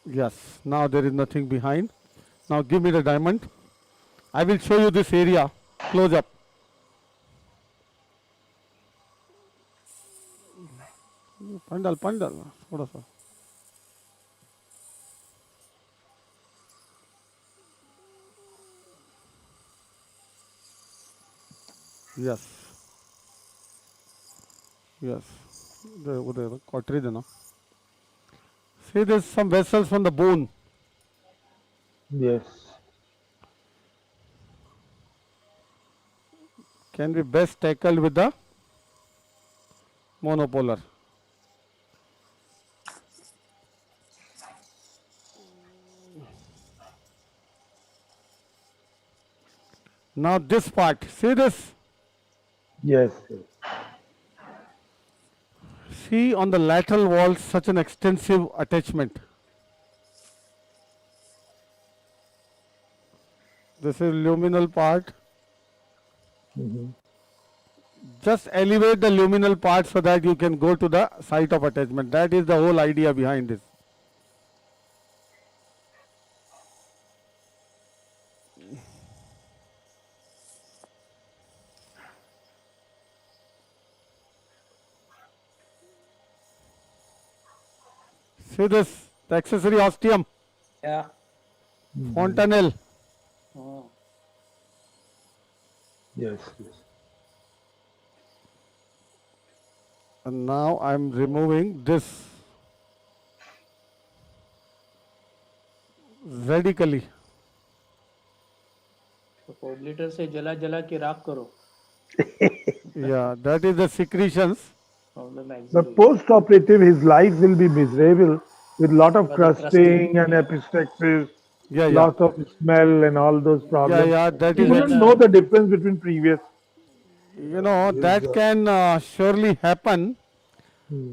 Yes, now there is nothing behind. Now give me the diamond. I will show you this area close up. Pandal, thoda sa. Yes. Yes. The cautery there, no? See, there's some vessels from the bone. Yes. Can be best tackled with the monopolar. Now this part, see this? Yes. See on the lateral wall such an extensive attachment. This is luminal part. Just elevate the luminal part so that you can go to the site of attachment. That is the whole idea behind this. See this, the accessory ostium, Yeah. fontanelle. Oh. Yes. And now I'm removing this radically. तो कोबलेटर से जला जला के राख करो. Yeah, that is the secretions. From the The maxillary. post-operative, his life will be miserable with lot of For the crusting crusting, and yeah. epistaxis, Yeah, loss of smell and all those problems. yeah, that He is wouldn't know the difference between previous. You know, that can surely happen,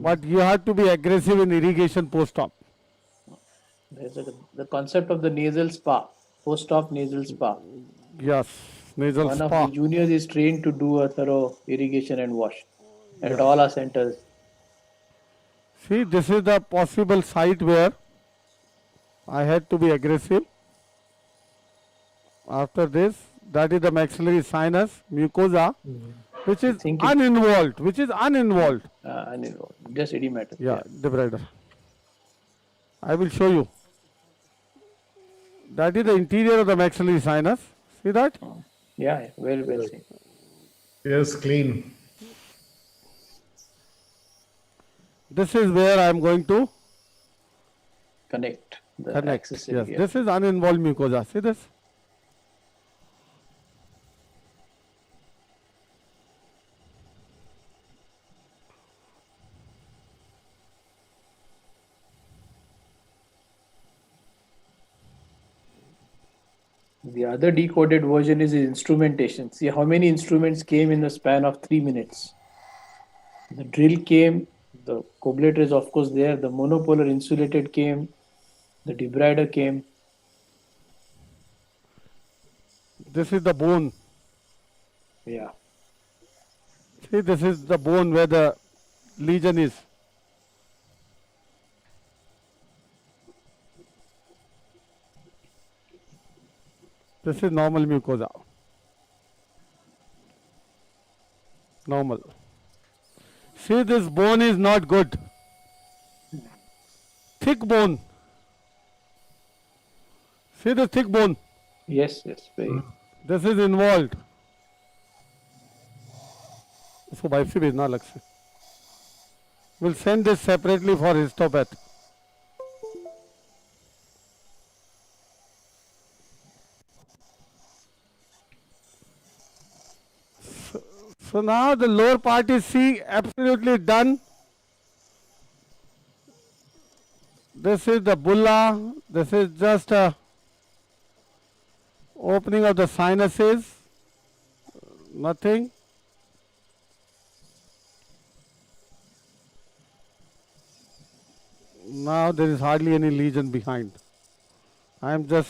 but you have to be aggressive in irrigation post-op. There's the concept of the nasal spa, post-op nasal spa. Yes, nasal One of spa. the juniors is trained to do a thorough irrigation and wash at all our centers. See, this is the possible site where I had to be aggressive. After this, that is the maxillary sinus mucosa, which is uninvolved, Uninvolved, just edematic. Yeah, debrider. I will show you. That is the interior of the maxillary sinus. See that? Yeah, well seen. Yes, clean. This is where I am going to Connect the connect. accessory. Yes, Yeah. this is uninvolved mucosa. See this? The other decoded version is instrumentation. See how many instruments came in the span of 3 minutes. The drill came, the cobbletter is of course there, the monopolar insulated came, the debrider came. This is the bone. Yeah. See, this is the bone where the lesion is. This is normal mucosa. Normal. See, this bone is not good. Thick bone. See the thick bone. Yes, very. This is involved. इसको बाइप से भेजना अलग से. We'll send this separately for histopath. So now the lower part is C, absolutely done. This is the bulla. This is just a opening of the sinuses. Nothing. Now there is hardly any lesion behind. I am just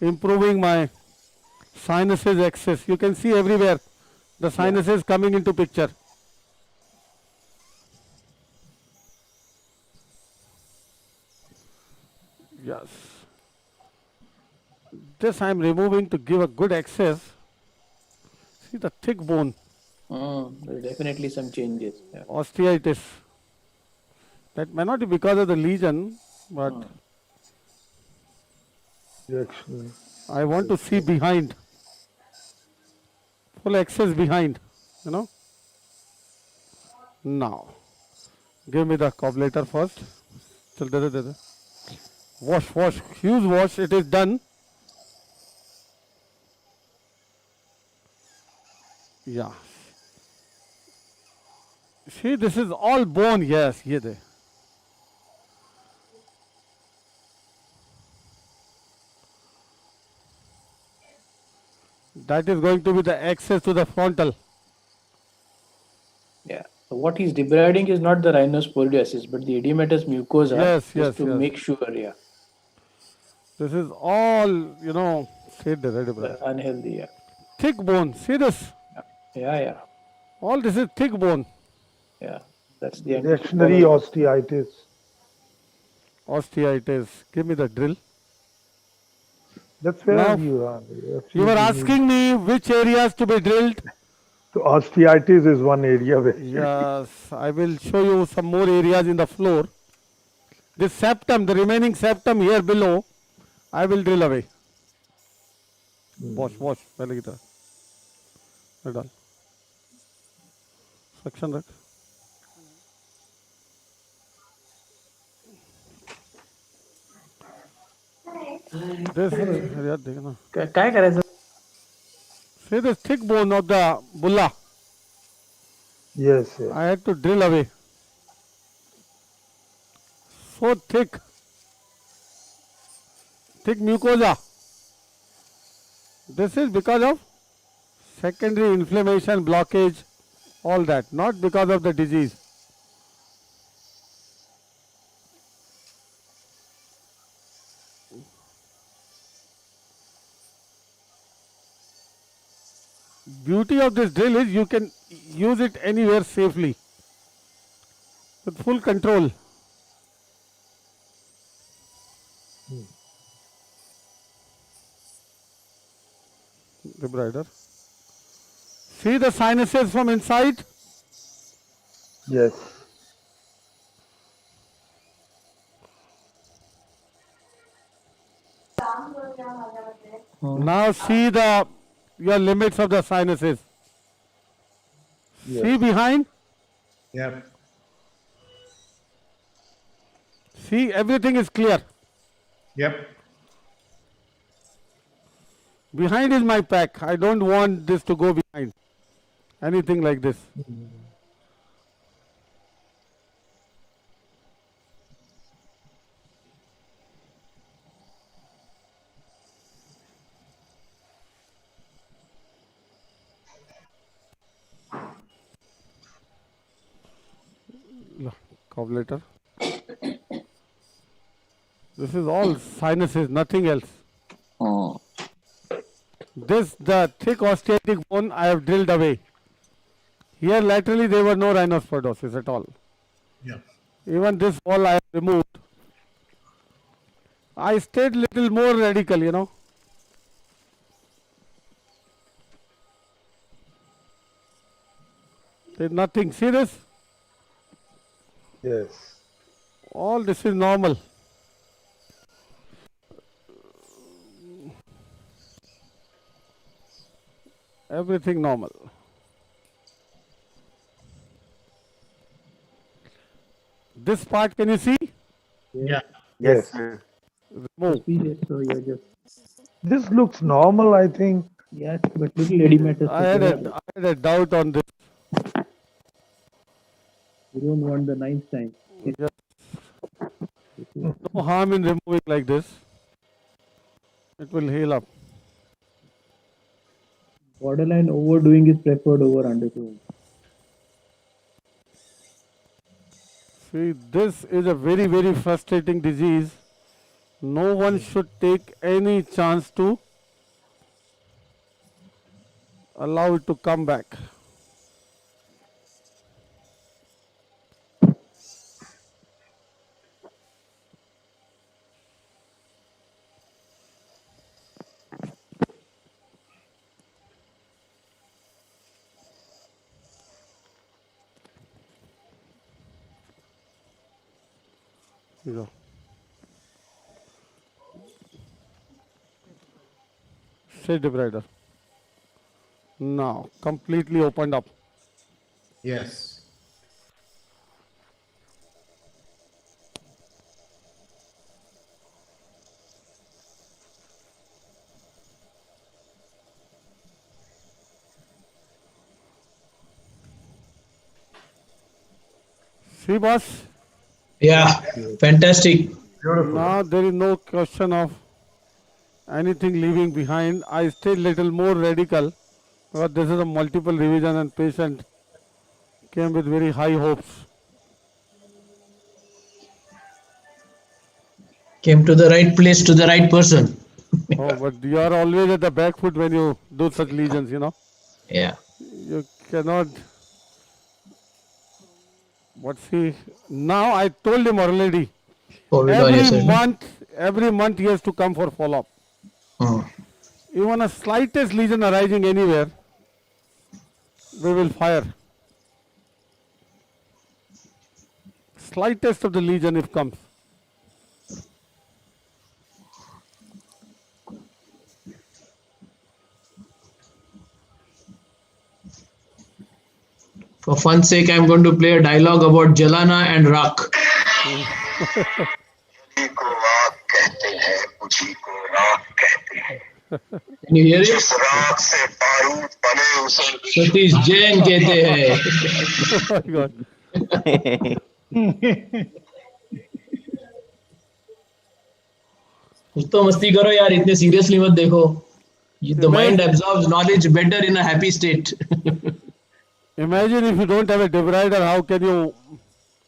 improving my sinuses axis. You can see everywhere the sinuses coming into picture. Yes. This I am removing to give a good access. See the thick bone. There's definitely some changes. Yeah. Osteitis. That may not be because of the lesion, but Actually, I want to see behind. Full access behind. You know. Now, give me the cobbleator first. Chal, de de. Wash, wash, huge wash. It is done. Yeah. See, this is all bone. Yes, here they. That is going to be the access to the frontal. Yeah. So what he's debriding is not the rhinosporidiasis, but the edematous mucosa. Yes, just yes, to yes. make sure. Yeah. This is all, you know, Unhealthy. Yeah. thick bone. See this? Yeah. Yeah. All this is thick bone. Yeah. That's the reactionary osteitis. Osteitis. Give me the drill. That's where Now, you are. you were asking me which areas to be drilled. So osteitis is one area where. Yes, I will show you some more areas in the floor. This septum, the remaining septum here below, I will drill away. Wash, wash. पहले की तरह. ये डाल. Suction रख. This, यार देखना. क्या करें? See this thick bone of the bulla. Yes, yes. I had to drill away. So thick. Thick mucosa. This is because of secondary inflammation, blockage, all that, not because of the disease. Beauty of this drill is you can use it anywhere safely with full control. Debrider. See the sinuses from inside? Yes. Now see your limits of the sinuses. Yes. See behind? Yeah. See, everything is clear. Yep. Behind is my pack. I don't want this to go behind. Anything like this. Cobbleator. This is all sinuses, nothing else. The thick osteotic bone I have drilled away. Here laterally there were no rhinosporosis at all. Yeah. Even this wall I have removed. I stayed little more radical, you know. There's nothing. See this? Yes. All this is normal. Everything normal. This part, can you see? Yeah. Yes. Remove. So yeah, just This looks normal, I think. yes, but little edematous. I had a doubt on this. You don't want the ninth time. Yes. No harm in removing like this. It will heal up. Borderline overdoing is preferred over underdoing. See, this is a very, very frustrating disease. No one should take any chance to allow it to come back. Yeah. Say debrider. Now completely opened up. Yes. See, boss? Yeah, fantastic. Now there is no question of anything leaving behind. I stayed little more radical because this is a multiple revision and patient came with very high hopes. Came to the right place to the right person. Oh, but you are always at the back foot when you do such lesions, you know. Yeah. You cannot. But see, now I told him already. Hold it on your side, no? Every month he has to come for follow-up. Even a slightest lesion arising anywhere, we will fire. Slightest of the lesion if comes. For fun's sake, I'm going to play a dialogue about Jalana and Rak. Can you hear it? Satish Jain कहते हैं. Oh my God. कुछ तो मस्ती करो यार, इतने seriously मत देखो. The mind absorbs knowledge better in a happy state. Imagine if you don't have a debrider, how can you?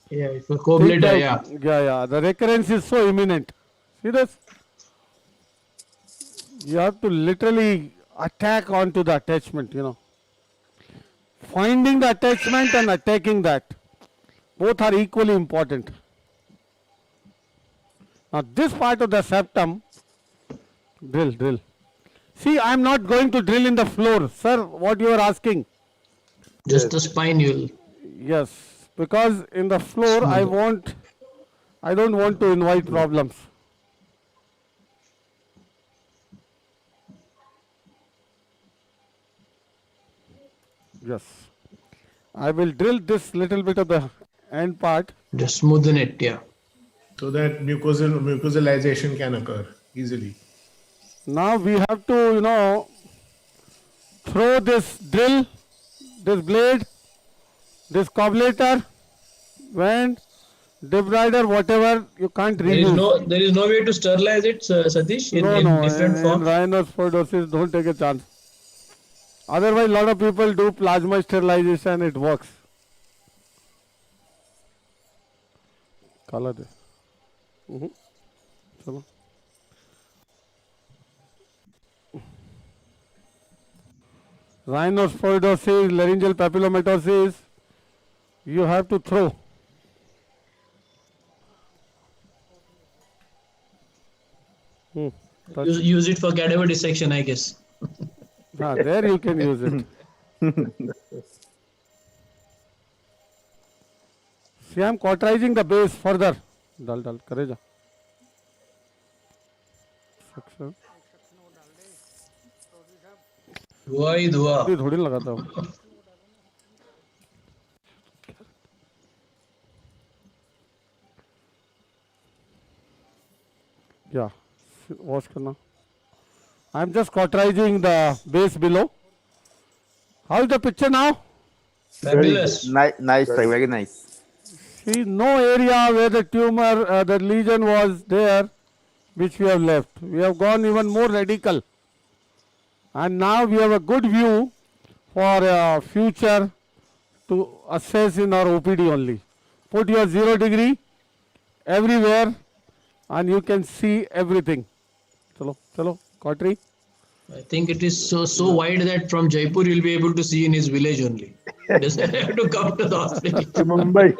Yeah, it's a coablator, yeah. Yeah. The recurrence is so imminent. See this? You have to literally attack onto the attachment, you know. Finding the attachment and attacking that. Both are equally important. Now this part of the septum, drill. See, I am not going to drill in the floor. Sir, what you are asking? Just the spine you'll. Yes, because in the floor I don't want to invite problems. Yes. I will drill this little bit of the end part. Just smoothen it, yeah. So that mucosalization can occur easily. Now we have to, you know, throw this drill, this blade, this cobblator, vent, debrider, whatever, you can't remove. There is no way to sterilize it, Satish, in different forms? In rhinosporosis, don't take a chance. Otherwise, a lot of people do plasma sterilization, it works. Color this. Chalo. Rhinosporosis, laryngeal papillomatosis, you have to throw. Use it for cadaver dissection, I guess. There you can use it. See, I am cauterizing the base further. Dal, करे जा. धुआ ही धुआ. थोड़ी लगाता हूँ. Yeah, wash करना. I am just cauterizing the base below. How is the picture now? Fabulous. Nice, very nice. See, no area where the tumor, the lesion was there, which we have left. We have gone even more radical. And now we have a good view for future to assess in our OPD only. Put your 0 degree everywhere and you can see everything. Chalo, Kotri. I think it is so wide that from Jaipur you'll be able to see in his village only. Doesn't have to come to the hospital. Mumbai.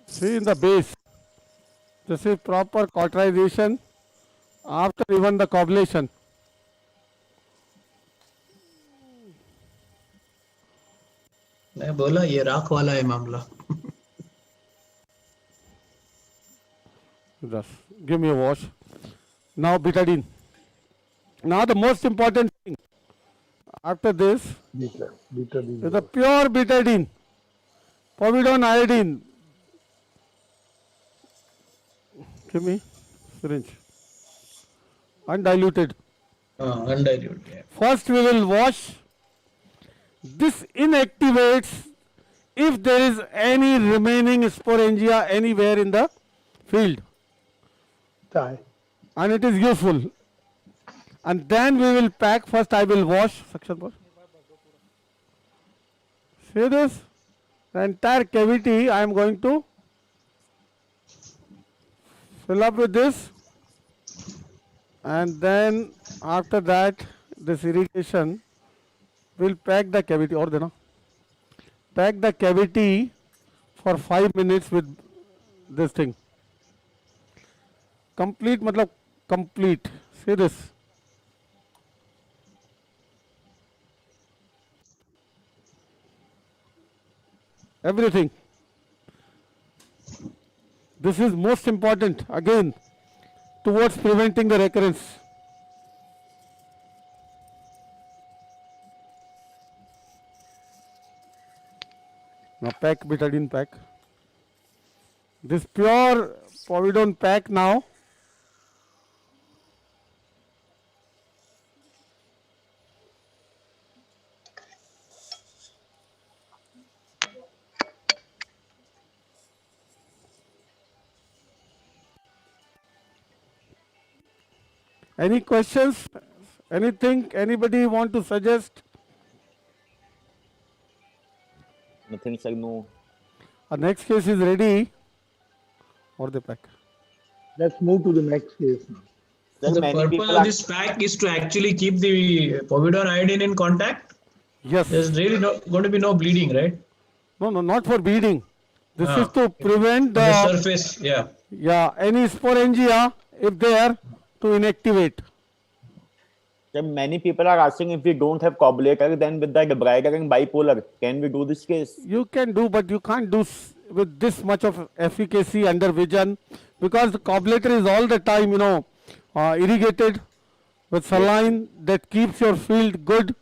See in the base. This is proper cauterization after even the coagulation. मैं बोला ये राख वाला है मामला. Just give me a wash. Now betadine. Now the most important thing after this Betadine. is the pure betadine, povidone iodine. Give me syringe. Undiluted. Undiluted. Yeah. First we will wash. This inactivates if there is any remaining sporangia anywhere in the field. And it is useful. And then we will pack. First I will wash. See this? The entire cavity I am going to fill up with this. And then after that, this irrigation will pack the cavity. Or dena. Pack the cavity for 5 minutes with this thing. Complete, matlab complete. See this. Everything. This is most important again towards preventing the recurrence. Now pack betadine pack. This pure povidone pack now. Any questions? Anything? Anybody want to suggest? Nothing, sir. No. Our next case is ready. Or the pack. Let's move to the next case now. The purpose of this pack is to actually keep the povidone iodine in contact. Yes. There's really going to be no bleeding, right? No, not for bleeding. This is to prevent the surface. Yeah. Yeah, any sporangia if they are to inactivate. So many people are asking if we don't have coagulator, then with the debrider and bipolar, can we do this case? You can do, but you can't do with this much of efficacy under vision because the coagulator is all the time, irrigated with saline that keeps your field good,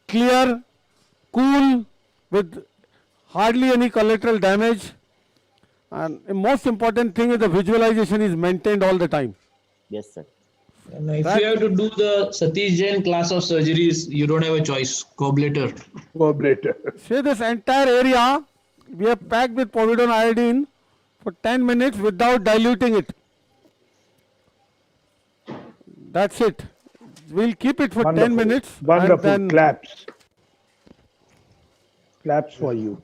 clear, cool, with hardly any collateral damage. And the most important thing is the visualization is maintained all the time. Yes, sir. And if you have to do the Satish Jain class of surgeries, you don't have a choice. Coagulator. See this entire area, we have packed with povidone iodine for 10 minutes without diluting it. That's it. We'll keep it for 10 minutes. Wonderful. And then Claps. Claps for you.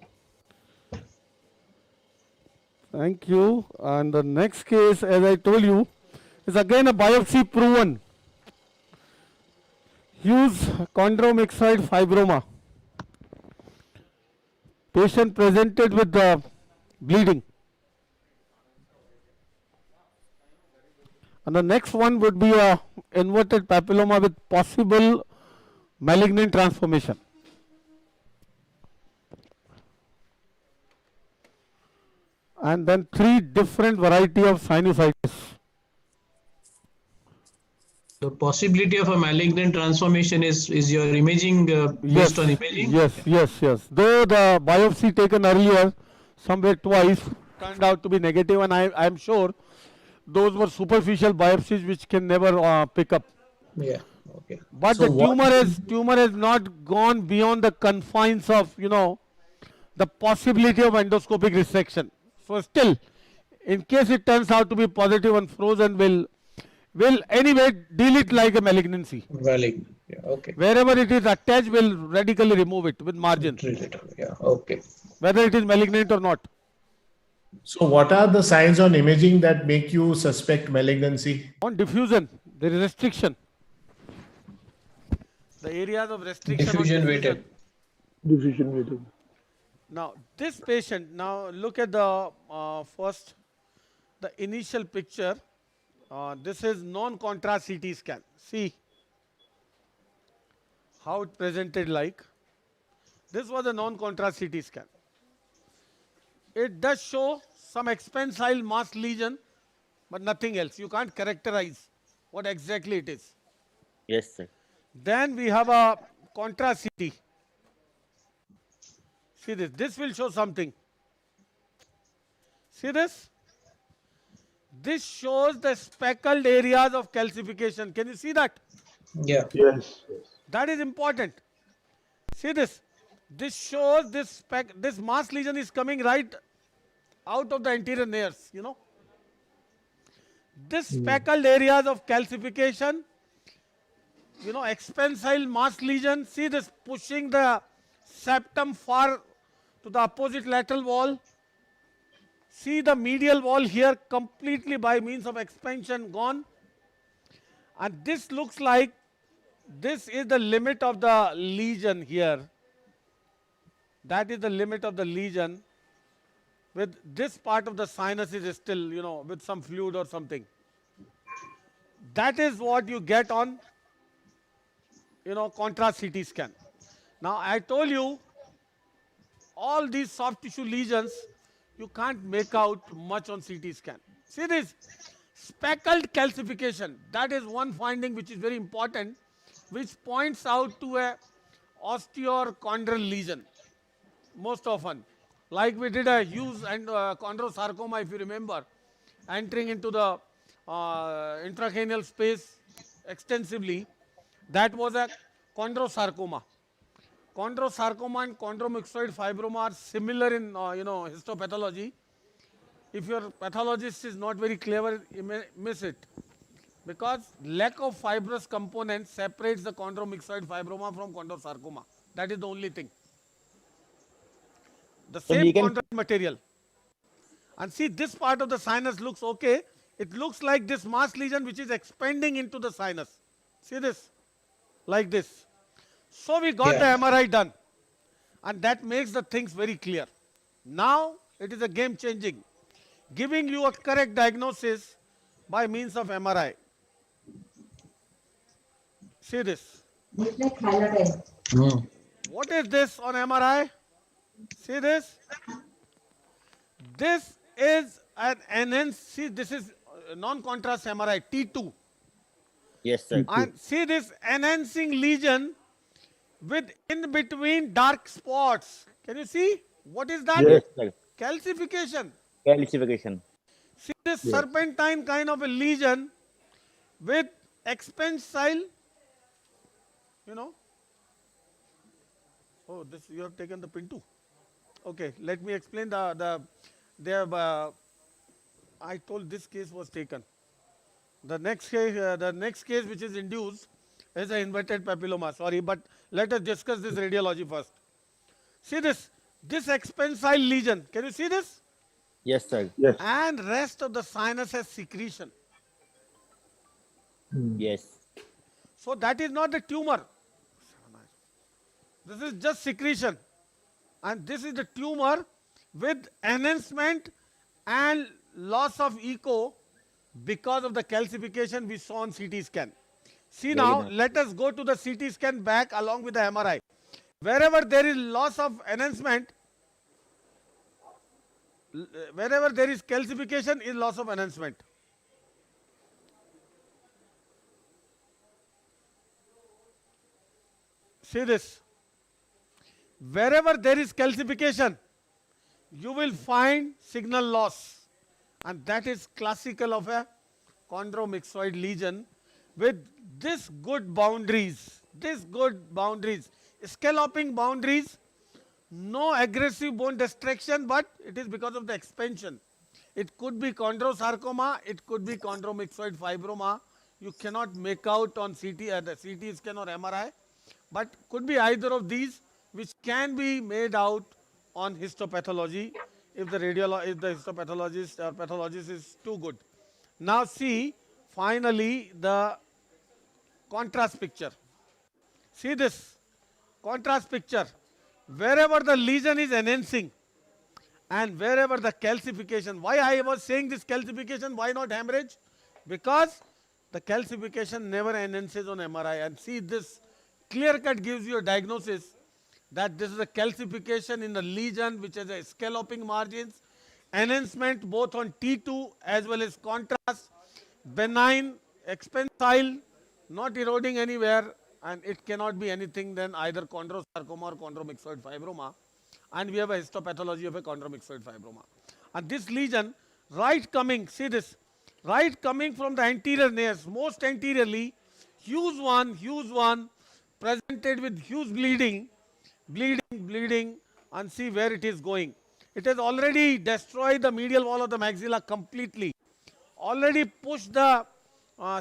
Thank you. And the next case, as I told you, is again a biopsy proven. Use chondromyxoid fibroma. Patient presented with the bleeding. And the next one would be a inverted papilloma with possible malignant transformation. And then 3 different variety of sinusitis. The possibility of a malignant transformation is your imaging based on imaging? Yes. Though the biopsy taken earlier, somewhere twice, turned out to be negative, and I am sure those were superficial biopsies which can never pick up. Yeah. Okay. But So the tumor has not gone beyond the confines of the possibility of endoscopic resection. So still, in case it turns out to be positive and frozen, will will anyway deal it like a malignancy. Malignant. Yeah. Okay. Wherever it is attached, will radically remove it with margin. Drill it out. Yeah. Okay. Whether it is malignant or not. So what are the signs on imaging that make you suspect malignancy? On diffusion, there is restriction. The areas of restriction Diffusion on weighted. Diffusion weighted. Now, this patient, now look at the first, the initial picture. This is non-contrast CT scan. See how it presented like. This was a non-contrast CT scan. It does show some expansile mass lesion, but nothing else. You can't characterize what exactly it is. Yes, sir. Then we have a contrast CT. See this. This will show something. See this? This shows the speckled areas of calcification. Can you see that? Yeah. Yes. That is important. See this. This shows this mass lesion is coming right out of the anterior nares, you know. This speckled areas of calcification, you know, expansile mass lesion. See this pushing the septum far to the opposite lateral wall. See the medial wall here completely by means of expansion gone. And this looks like this is the limit of the lesion here. That is the limit of the lesion. With this part of the sinus is still, you know, with some fluid or something. That is what you get on, you know, contrast CT scan. Now, I told you, all these soft tissue lesions, you can't make out much on CT scan. See this speckled calcification. That is one finding which is very important, which points out to a osteochondral lesion most often. Like we did a huge chondrosarcoma, if you remember, entering into the intracranial space extensively. That was a chondrosarcoma. Chondrosarcoma and chondromyxoid fibroma are similar in histopathology. If your pathologist is not very clever, you may miss it, because lack of fibrous component separates the chondromyxoid fibroma from chondrosarcoma. That is the only thing. The same chondral material. And see, this part of the sinus looks okay. It looks like this mass lesion which is expanding into the sinus. See this? Like this. So we got the MRI done. And that makes the things very clear. Now it is a game changing. Giving you a correct diagnosis by means of MRI. See this. What is this on MRI? See this? This is an enhanced, see this is non-contrast MRI, T2. Yes, sir. And see this enhancing lesion with in between dark spots. Can you see? What is that? Yes, sir. Calcification. Calcification. See this serpentine kind of a lesion with expansile, you know. Oh, this you have taken the pin too. Okay, let me explain I told this case was taken. The next case which is induced is an inverted papilloma. Sorry, but let us discuss this radiology first. See this expansile lesion. Can you see this? Yes, sir. Yes. And rest of the sinus has secretion. Yes. So that is not the tumor. This is just secretion. And this is the tumor with enhancement and loss of echo because of the calcification we saw on CT scan. See now, let us go to the CT scan back along with the MRI. Wherever there is loss of enhancement, wherever there is calcification is loss of enhancement. See this. Wherever there is calcification, you will find signal loss, and that is classical of a chondromyxoid lesion with this good boundaries, scalloping boundaries, no aggressive bone destruction, but it is because of the expansion. It could be chondrosarcoma, it could be chondromyxoid fibroma, you cannot make out on CT, the CT scan or MRI, but could be either of these, which can be made out on histopathology if if the histopathologist or pathologist is too good. Now see, finally the contrast picture. See this contrast picture. Wherever the lesion is enhancing and wherever the calcification, why I was saying this calcification, why not hemorrhage? Because the calcification never enhances on MRI, and see this clear cut gives you a diagnosis that this is a calcification in the lesion which has a scalloping margins, enhancement both on T2 as well as contrast, benign, expansile, not eroding anywhere, and it cannot be anything than either chondrosarcoma or chondromyxoid fibroma, and we have a histopathology of a chondromyxoid fibroma. And this lesion, right coming, see this, right coming from the anterior nares, most anteriorly, huge one, presented with huge bleeding, and see where it is going. It has already destroyed the medial wall of the maxilla completely, already pushed the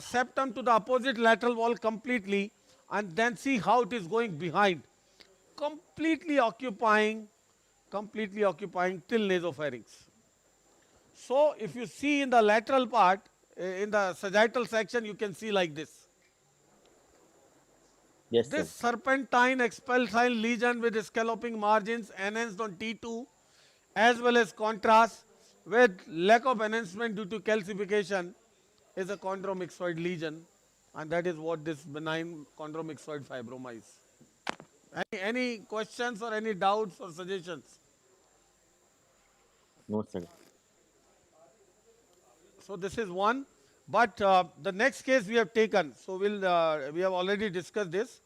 septum to the opposite lateral wall completely, and then see how it is going behind, completely occupying till nasopharynx. So if you see in the lateral part, in the sagittal section, you can see like this. Yes, sir. This serpentine expulsile lesion with scalloping margins enhanced on T2 as well as contrast with lack of enhancement due to calcification is a chondromyxoid lesion, and that is what this benign chondromyxoid fibroma is. Any questions or any doubts or suggestions? No, sir. So this is one, but the next case we have taken, so we have already discussed this.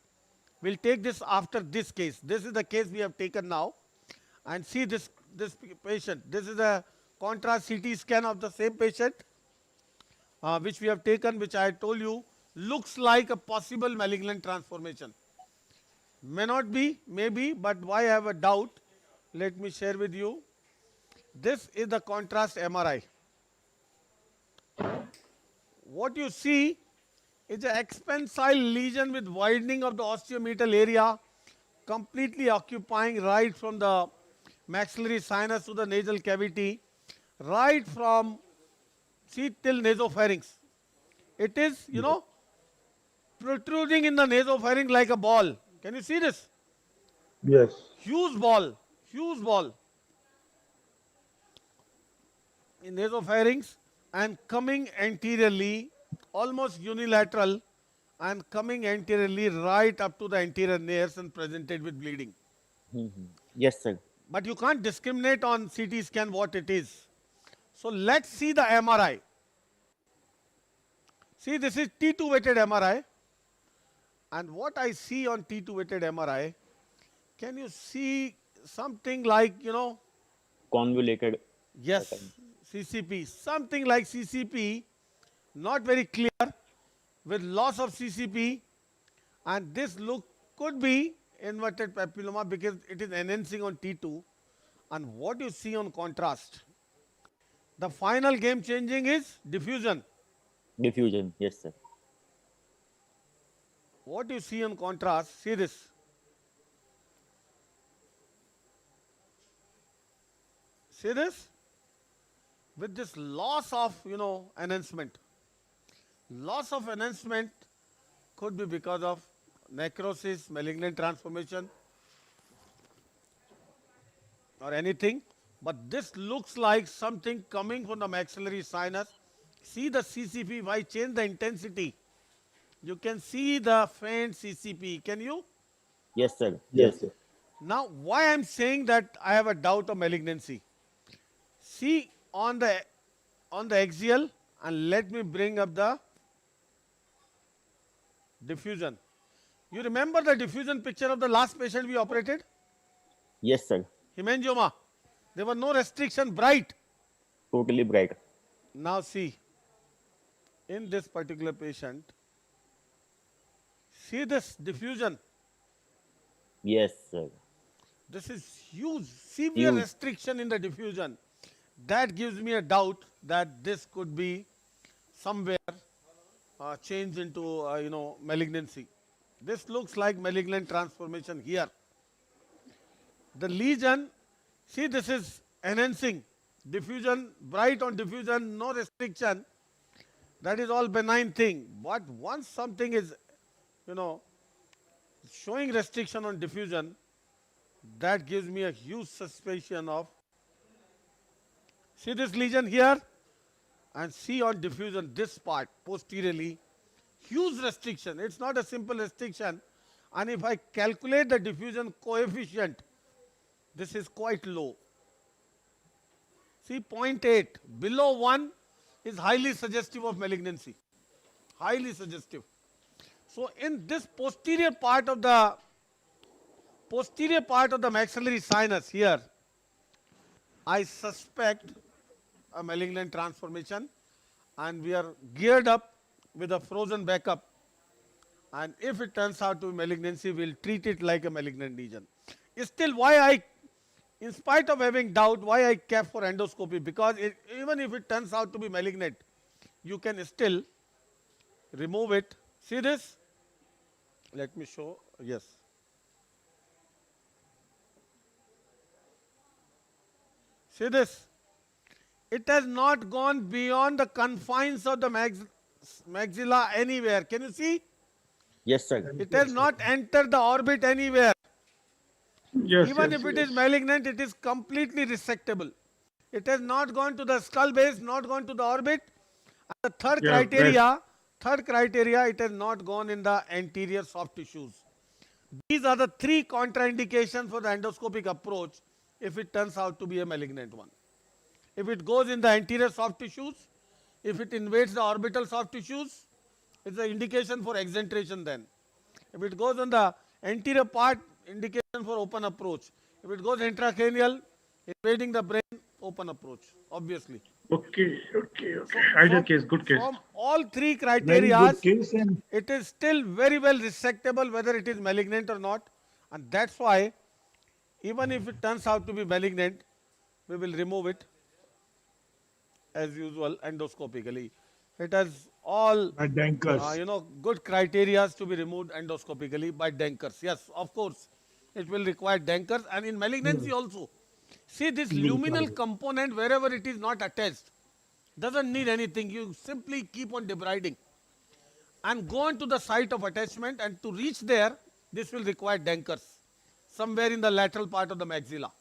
We'll take this after this case. This is the case we have taken now, and see this patient. This is a contrast CT scan of the same patient, which we have taken, which I told you looks like a possible malignant transformation. May not be, maybe, but why I have a doubt? Let me share with you. This is the contrast MRI. What you see is an expansile lesion with widening of the osteometal area, completely occupying right from the maxillary sinus to the nasal cavity, right from till nasopharynx. It is, protruding in the nasopharynx like a ball. Can you see this? Yes. Huge ball in nasopharynx and coming anteriorly, almost unilateral, and coming anteriorly right up to the anterior nares and presented with bleeding. Yes, sir. But you can't discriminate on CT scan what it is. So let's see the MRI. See, this is T2 weighted MRI. And what I see on T2 weighted MRI, can you see something like, Convoluted. yes, CCP, something like CCP, not very clear, with loss of CCP, and this look could be inverted papilloma because it is enhancing on T2. And what you see on contrast, the final game changing is diffusion. Diffusion, yes, sir. What you see on contrast, see this. See this? With this loss of, enhancement. Loss of enhancement could be because of necrosis, malignant transformation, or anything. But this looks like something coming from the maxillary sinus. See the CCP, why change the intensity? You can see the faint CCP. Can you? Yes, sir. Yes, sir. Now, why I am saying that I have a doubt of malignancy? See on the axial, and let me bring up the diffusion. You remember the diffusion picture of the last patient we operated? Yes, sir. Hemangioma. There was no restriction, bright. Totally bright. Now see, in this particular patient, see this diffusion. Yes, sir. This is huge, severe Huge. restriction in the diffusion. That gives me a doubt that this could be somewhere change into, malignancy. This looks like malignant transformation here. The lesion, see, this is enhancing diffusion, bright on diffusion, no restriction. That is all benign thing. But once something is, you know, showing restriction on diffusion, that gives me a huge suspicion of, see this lesion here, and see on diffusion this part posteriorly, huge restriction. It's not a simple restriction. And if I calculate the diffusion coefficient, this is quite low. See, 0.8, below 1 is highly suggestive of malignancy. Highly suggestive. So in this posterior part of the maxillary sinus here, I suspect a malignant transformation, and we are geared up with a frozen backup. And if it turns out to be malignancy, we'll treat it like a malignant lesion. Still, in spite of having doubt, why I kept for endoscopy? Because even if it turns out to be malignant, you can still remove it. See this? Let me show. Yes. See this? It has not gone beyond the confines of the maxilla anywhere. Can you see? Yes, sir. It has not entered the orbit anywhere. Yes, Even yes, if it yes. is malignant, it is completely resectable. It has not gone to the skull base, not gone to the orbit. And the third criteria, it has not gone in the anterior soft tissues. These are the three contraindications for the endoscopic approach if it turns out to be a malignant one. If it goes in the anterior soft tissues, if it invades the orbital soft tissues, it's an indication for exentration then. If it goes on the anterior part, indication for open approach. If it goes intracranial, invading the brain, open approach, obviously. Okay. Ideal case, good case. From all three Very criteria, good case, and it is still very well resectable whether it is malignant or not. And that's why, even if it turns out to be malignant, we will remove it as usual endoscopically. It has all by Dankers. good criteria to be removed endoscopically by Dankers. Yes, of course, it will require Dankers, and in malignancy also. See this luminal component, wherever it is not attached, doesn't need anything. You simply keep on debriding and go on to the site of attachment, and to reach there, this will require Dankers somewhere in the lateral part of the maxilla.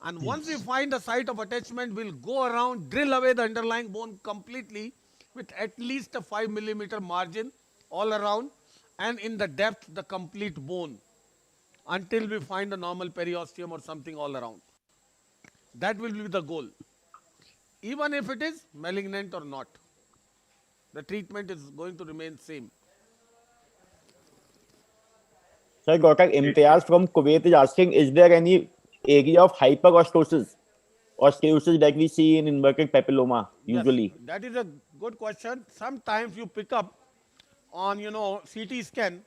And once we find the site of attachment, we'll go around, drill away the underlying bone completely with at least a 5 millimeter margin all around, and in the depth, the complete bone, until we find a normal periosteum or something all around. That will be the goal. Even if it is malignant or not, the treatment is going to remain same. Sir, Dr. Imtiaz from Kuwait is asking, is there any area of hyperostosis or osteosis that we see in inverted papilloma usually? Yes, that is a good question. Sometimes you pick up on, CT scan,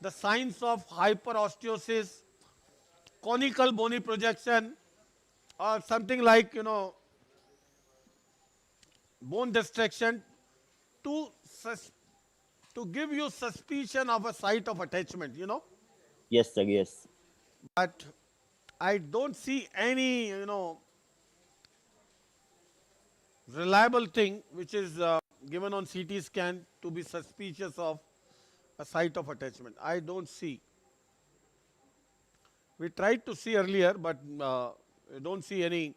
the signs of hyperosteosis, conical bony projection, or something like, bone destruction to give you suspicion of a site of attachment, Yes, sir, yes. But I don't see any, reliable thing which is given on CT scan to be suspicious of a site of attachment. I don't see. We tried to see earlier, but we don't see any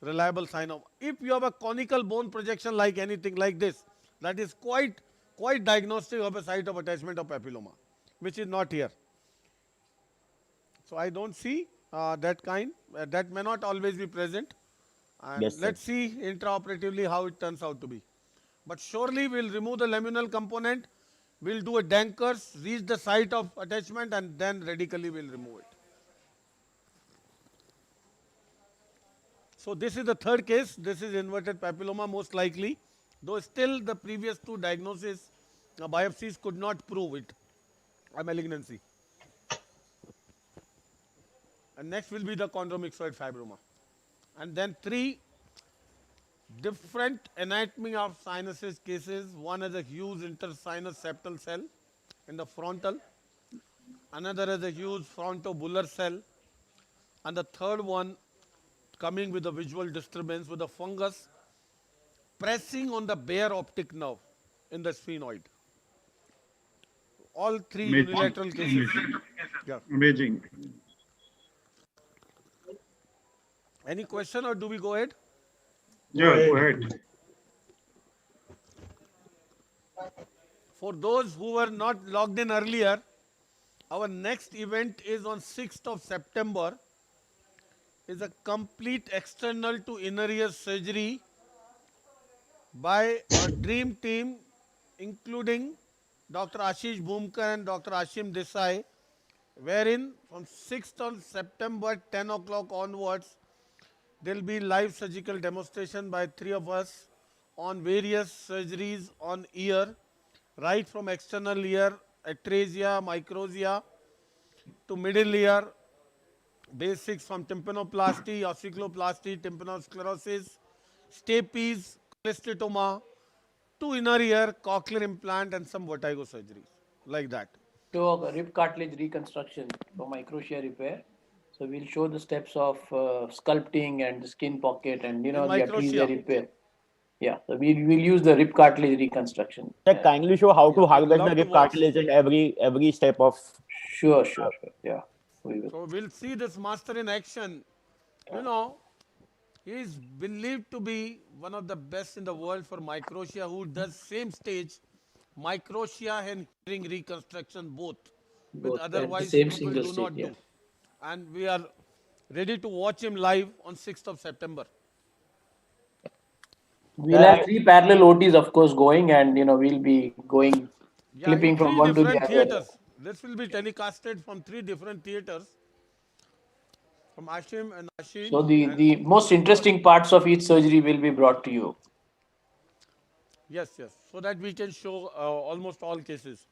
reliable sign of. If you have a conical bone projection like anything like this, that is quite diagnostic of a site of attachment of papilloma, which is not here. So I don't see that kind. That may not always be present. And Yes, sir. let's see intraoperatively how it turns out to be. But surely we'll remove the laminal component, we'll do a Dankers, reach the site of attachment, and then radically we'll remove it. So this is the third case. This is inverted papilloma most likely, though still the previous two diagnoses, biopsies could not prove it, a malignancy. And next will be the chondromyxoid fibroma. And then 3 different anatomy of sinuses cases. One is a huge intersinus septal cell in the frontal, another is a huge frontobular cell, and the third one coming with a visual disturbance with a fungus pressing on the bare optic nerve in the sphenoid. All three Amazing. unilateral cases. Yeah. Amazing. Any question or do we go ahead? Yeah, go ahead. For those who were not logged in earlier, our next event is on 6th of September. Is a complete external to inner ear surgery by a dream team including Dr. Ashish Bhumkar and Dr. Ashim Desai, wherein from 6th of September 10 o'clock onwards, there will be live surgical demonstration by three of us on various surgeries on ear, right from external ear, atresia, microsia, to middle ear, basics from tympanoplasty, ossiculoplasty, tympanosclerosis, stapes, cholesteatoma, to inner ear, cochlear implant, and some vertigo surgeries, like that. Show a rib cartilage reconstruction for microtia repair. So we'll show the steps of sculpting and the skin pocket and the atresia repair. Yeah, so we'll use the rib cartilage reconstruction. Sir, kindly show how to harvest the rib cartilage and every step of. Sure. Yeah. So we'll see this master in action. He is believed to be one of the best in the world for microtia, who does same stage microtia and hearing reconstruction both with otherwise people do not do. And we are ready to watch him live on 6th of September. We'll have 3 parallel OTs, of course, going, and we'll be going, flipping from one to the other. Theaters. This will be telecasted from 3 different theaters. From Ashim and Ashish. So the most interesting parts of each surgery will be brought to you. Yes. So that we can show almost all cases.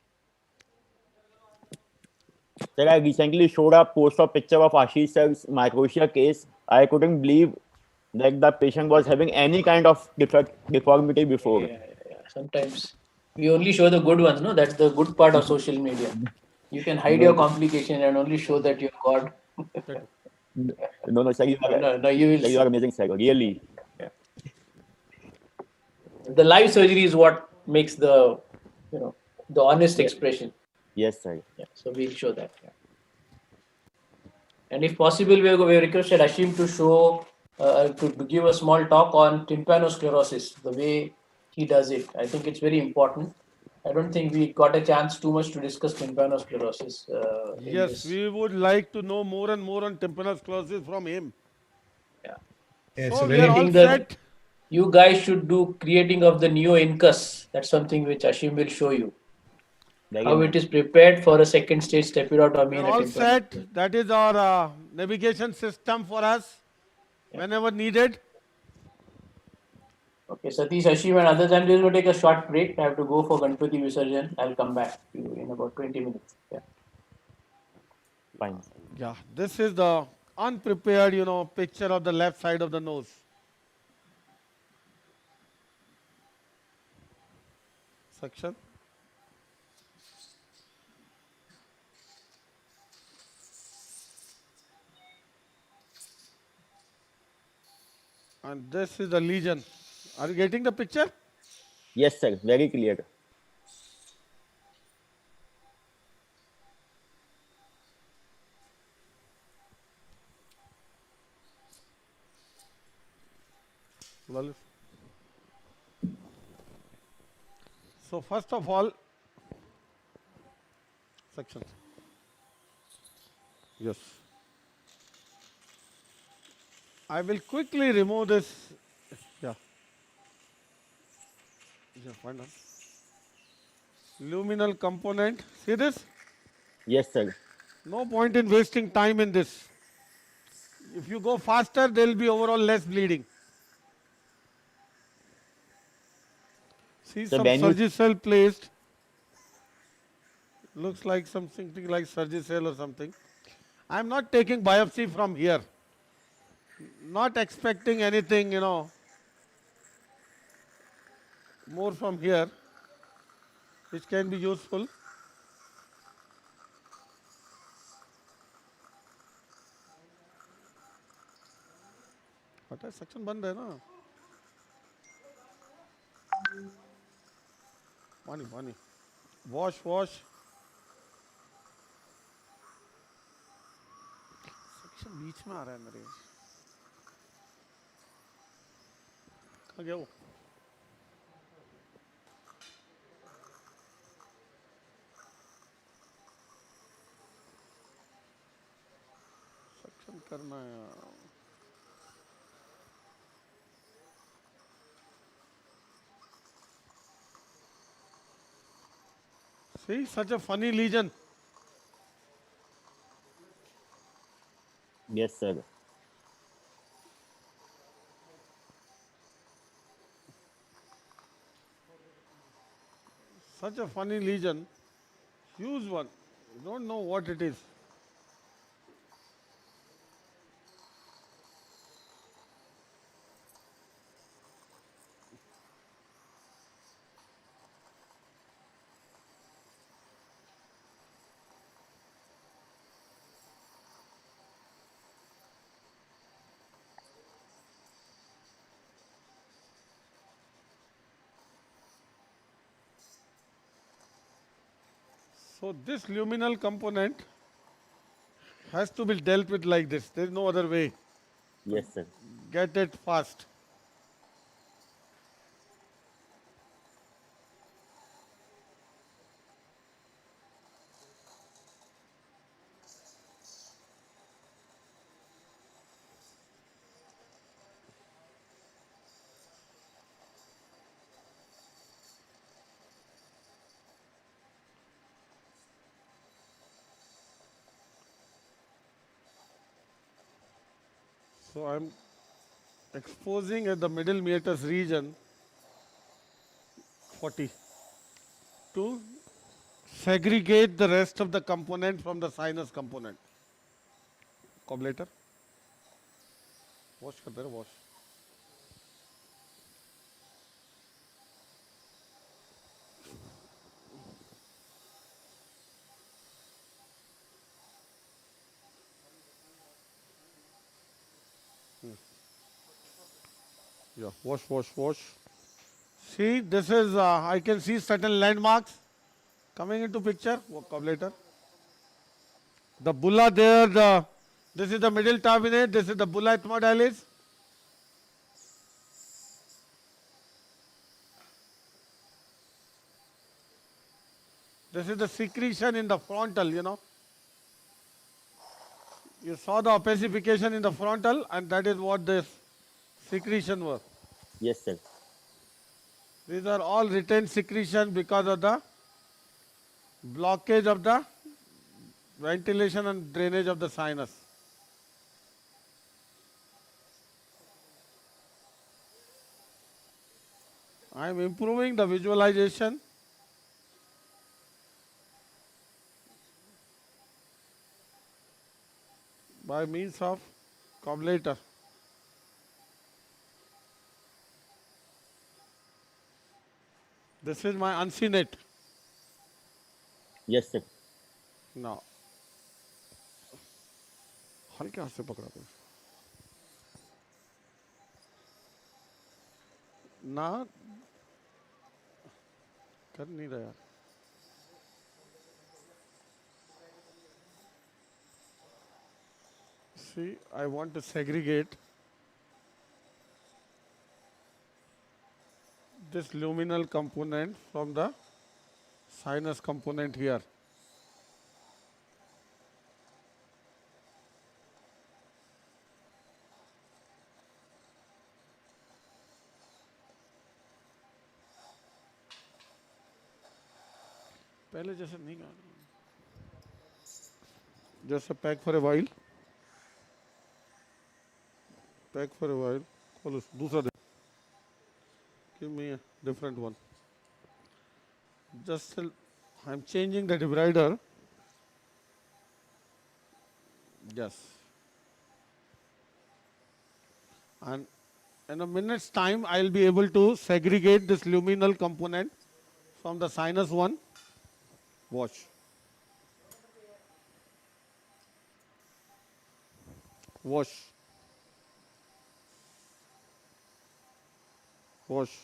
Sir, I recently showed a post-op picture of Ashish sir's microtia case. I couldn't believe that the patient was having any kind of deformity before. Yeah. Sometimes we only show the good ones, no? That's the good part of social media. You can hide your complication and only show that you're God. No, sir, you are amazing, sir. Really. Yeah. The live surgery is what makes the honest expression. Yes, sir. Yeah, so we'll show that. Yeah. And if possible, we requested Ashim to show, to give a small talk on tympanosclerosis, the way he does it. I think it's very important. I don't think we got a chance too much to discuss tympanosclerosis. Yes, we would like to know more and more on tympanosclerosis from him. Yeah. So we are all set. You guys should do creating of the neo incus. That's something which Ashim will show you. How it is prepared for a second stage stepidotomy. We're all set. That is our navigation system for us whenever needed. Okay, Satish, Ashim and others, I'm just going to take a short break. I have to go for Ganpati Visarjan. I'll come back to you in about 20 minutes. Yeah. Fine. Yeah, this is the unprepared, picture of the left side of the nose. Section. And this is the lesion. Are you getting the picture? Yes, sir. Very clear. So first of all, sections. Yes. I will quickly remove this. Yeah. Luminal component. See this? Yes, sir. No point in wasting time in this. If you go faster, there will be overall less bleeding. See, some Surgicel placed. Looks like something like Surgicel or something. I am not taking biopsy from here. Not expecting anything, more from here, which can be useful. हटा section बंद है ना. पानी पानी. Wash wash. Section बीच में आ रहा है मेरे. कहाँ गया वो? सेक्शन करना है. See, such a funny lesion. Yes, sir. Such a funny lesion. Huge one. You don't know what it is. So this luminal component has to be dealt with like this. There is no other way. Yes, sir. Get it fast. So I'm exposing at the middle meatus region 40 to segregate the rest of the component from the sinus component. Cobblator. Wash करते रहो, wash. Yeah, wash, wash, wash. See, this is, I can see certain landmarks coming into picture. Cobblator. The bulla there, this is the middle turbinate, this is the bulla ethmodalis. This is the secretion in the frontal, you know. You saw the opacification in the frontal, and that is what this secretion was. Yes, sir. These are all retained secretion because of the blockage of the ventilation and drainage of the sinus. I am improving the visualization by means of cobblator. This is my uncinate. Yes, sir. Now, हल्के हाथ से पकड़ा कर. ना कर नहीं रहा. See, I want to segregate this luminal component from the sinus component here. पहले जैसे नहीं गा जैसे pack for a while pack for a while खोलो दूसरा दे give me a different one. Just I'm changing the divider. Yes, and In a minute's time, I'll be able to segregate this luminal component from the sinus one. Watch. Wash. Wash.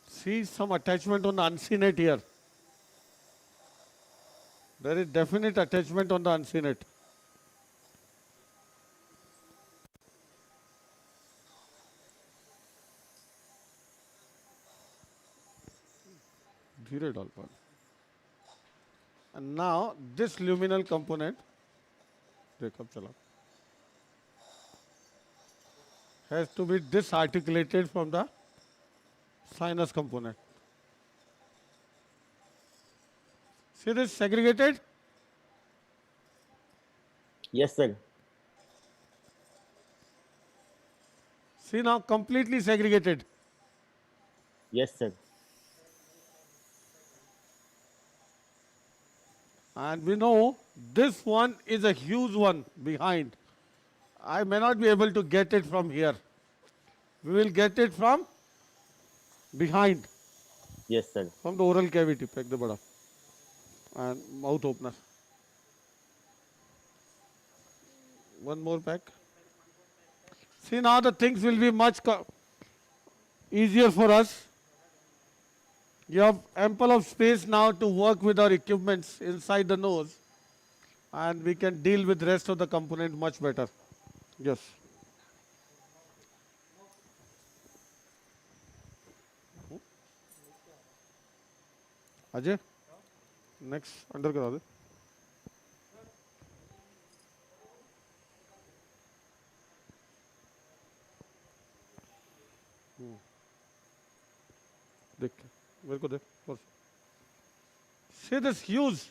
See some attachment on the uncinate here. There is definite attachment on the uncinate. धीरे डाल पाओ. And now this luminal component, देख अब चला, has to be disarticulated from the sinus component. See this segregated? Yes, sir. See now completely segregated. Yes, sir. And we know this one is a huge one behind. I may not be able to get it from here. We will get it from behind. Yes, sir. From the oral cavity. Pack the bada. And mouth opener. One more pack. See now the things will be much easier for us. You have ample of space now to work with our equipments inside the nose, and we can deal with rest of the component much better. Yes. Ajay, next under करा दे. देख मेरे को देख बस. See this huge.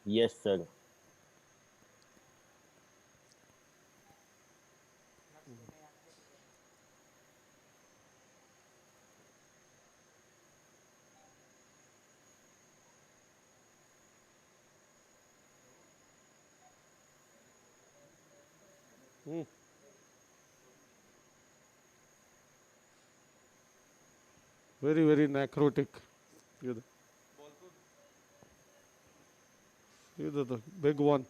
Yes, sir. Very, very necrotic. See the big one.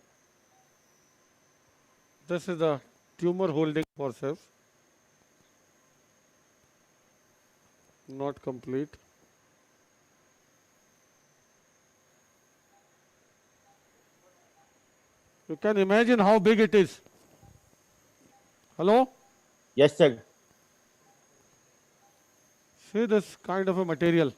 This is the tumor holding forceps. Not complete. You can imagine how big it is. Hello? Yes, sir. See this kind of a material.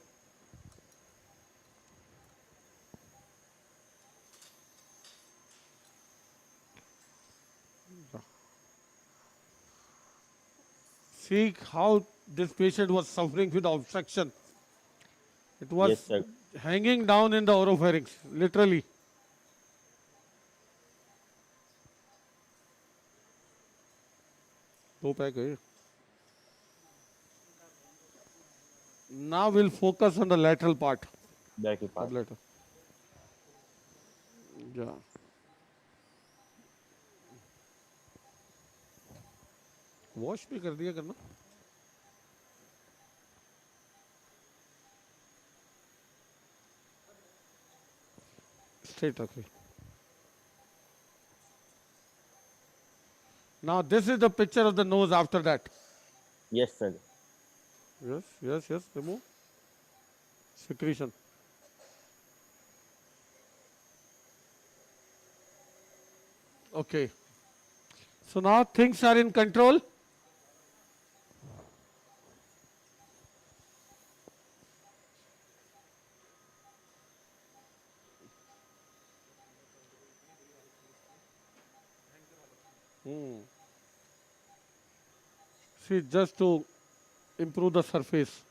See how this patient was suffering with obstruction. It was Yes, sir. hanging down in the oropharynx, literally. दो pack है. Now we'll focus on the lateral part. Lateral part. Lateral. Yeah. Wash भी कर दिया करना. Straight रखे. Now this is the picture of the nose after that. Yes, sir. Yes, yes, yes. Remove. Secretion. Okay. So now things are in control. See, just to improve the surface.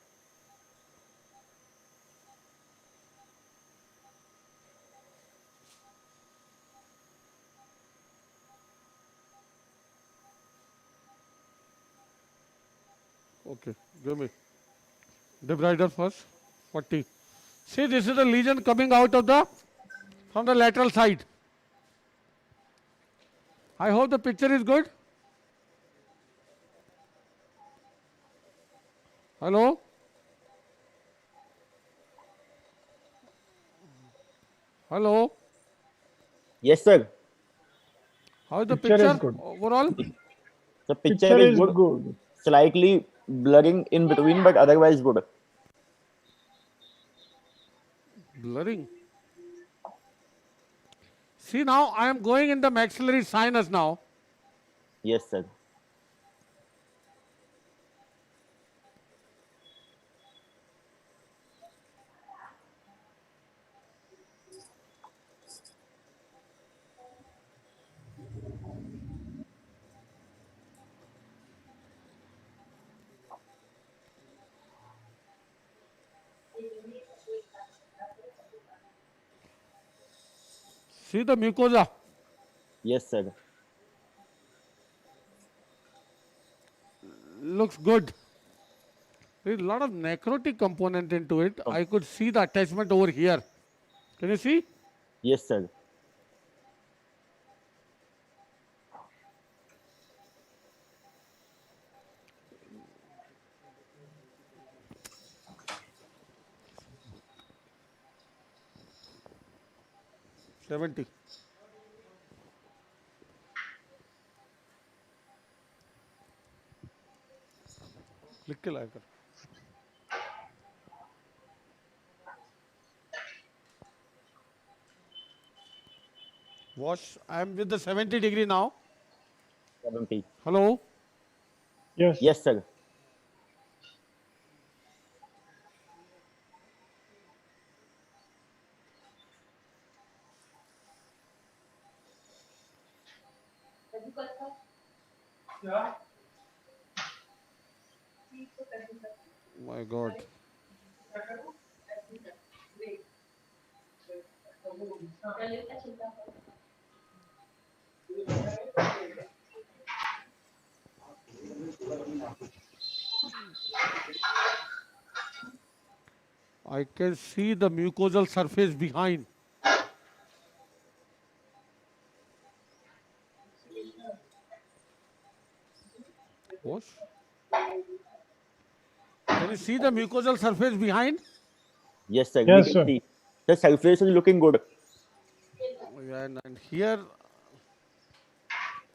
Okay, give me. Debrider first, 40. See, this is the lesion coming out of the, from the lateral side. I hope the picture is good. Hello? Hello? Yes, sir. How is the Picture is picture good. overall? The picture Picture is is good. good. Slightly blurring in between, but otherwise good. Blurring. See, now I am going in the maxillary sinus now. Yes, sir. See the mucosa. Yes, sir. Looks good. There is a lot of necrotic component into it. I could see the attachment over here. Can you see? Yes, sir. '70. लिख के लाया कर. Wash. I am with the 70° now. 70. Hello. Yes. Yes, sir. My God. I can see the mucosal surface behind. Wash. Can you see the mucosal surface behind? Yes, sir. We Yes, can sir. see. The surface is looking good. And here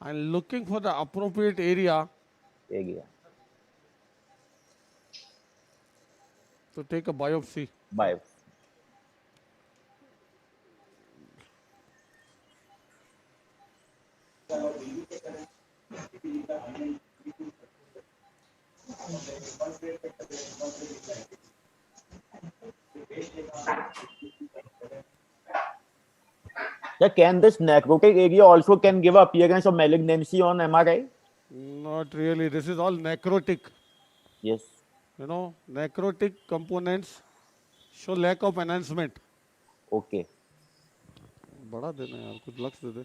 I'm looking for the appropriate area Area. to take a biopsy. Bye. Yeah, can this necrotic area also can give appearance of malignancy on MRI? Not really. This is all necrotic. Yes. You know, necrotic components show lack of enhancement. Okay. बड़ा देना यार कुछ lux they they.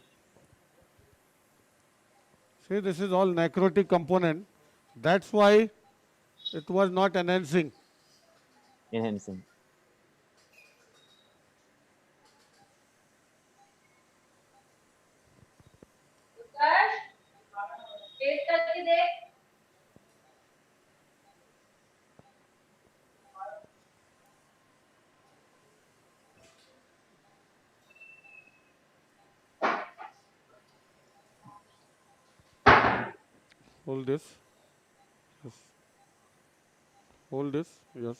See, this is all necrotic component. That's why it was not enhancing. Enhancing. Hold this. Yes. Hold this. Yes.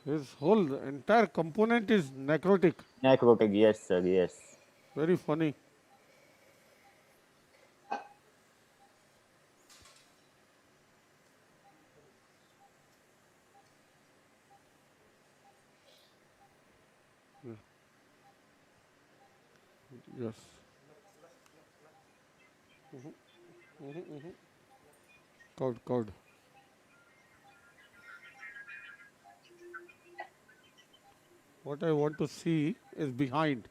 His whole entire component is necrotic. Necrotic. Yes, sir. Yes. Very funny. Yeah. Yes. Code. What I want to see is behind.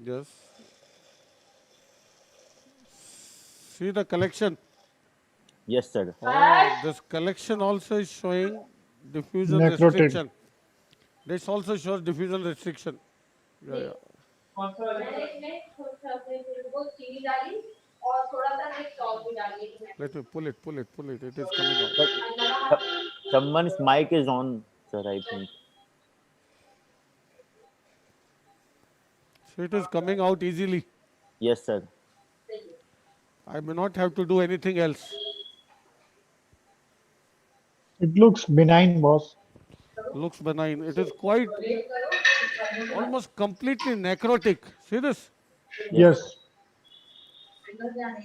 Yes. See the collection. Yes, sir. Oh, this collection also is showing diffusion Necrotic. restriction. This also shows diffusion restriction. Yeah, yeah. Let me pull it, pull it, pull it. It is coming out. But someone's mic is on, sir, I think. So it is coming out easily. Yes, sir. I may not have to do anything else. It looks benign, boss. Looks benign. It is quite almost completely necrotic. See this? Yes.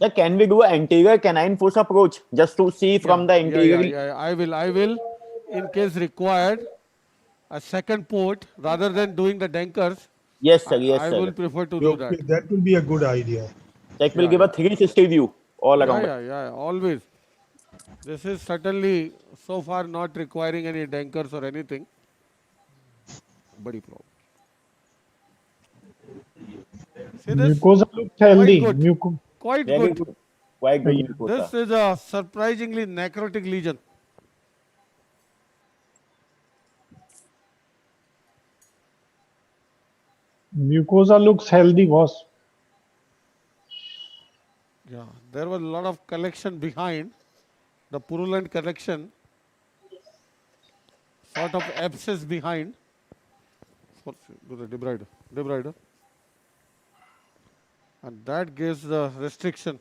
Sir, can we do an anterior canine force approach just to see from the interior? Yeah. I will, in case required, a second port rather than doing the dankers. Yes, sir. Yes, I sir. will prefer to do that. That will be a good idea. That will give a 360 view all around. Yeah, always. This is certainly so far not requiring any dankers or anything. Body problem. See this? Mucosa looks healthy. Quite Very good. good. Quite good mucosa. This is a surprisingly necrotic lesion. Mucosa looks healthy, boss. Yeah, there was a lot of collection behind the purulent collection, sort of abscess behind. Do the debrider, and that gives the restriction.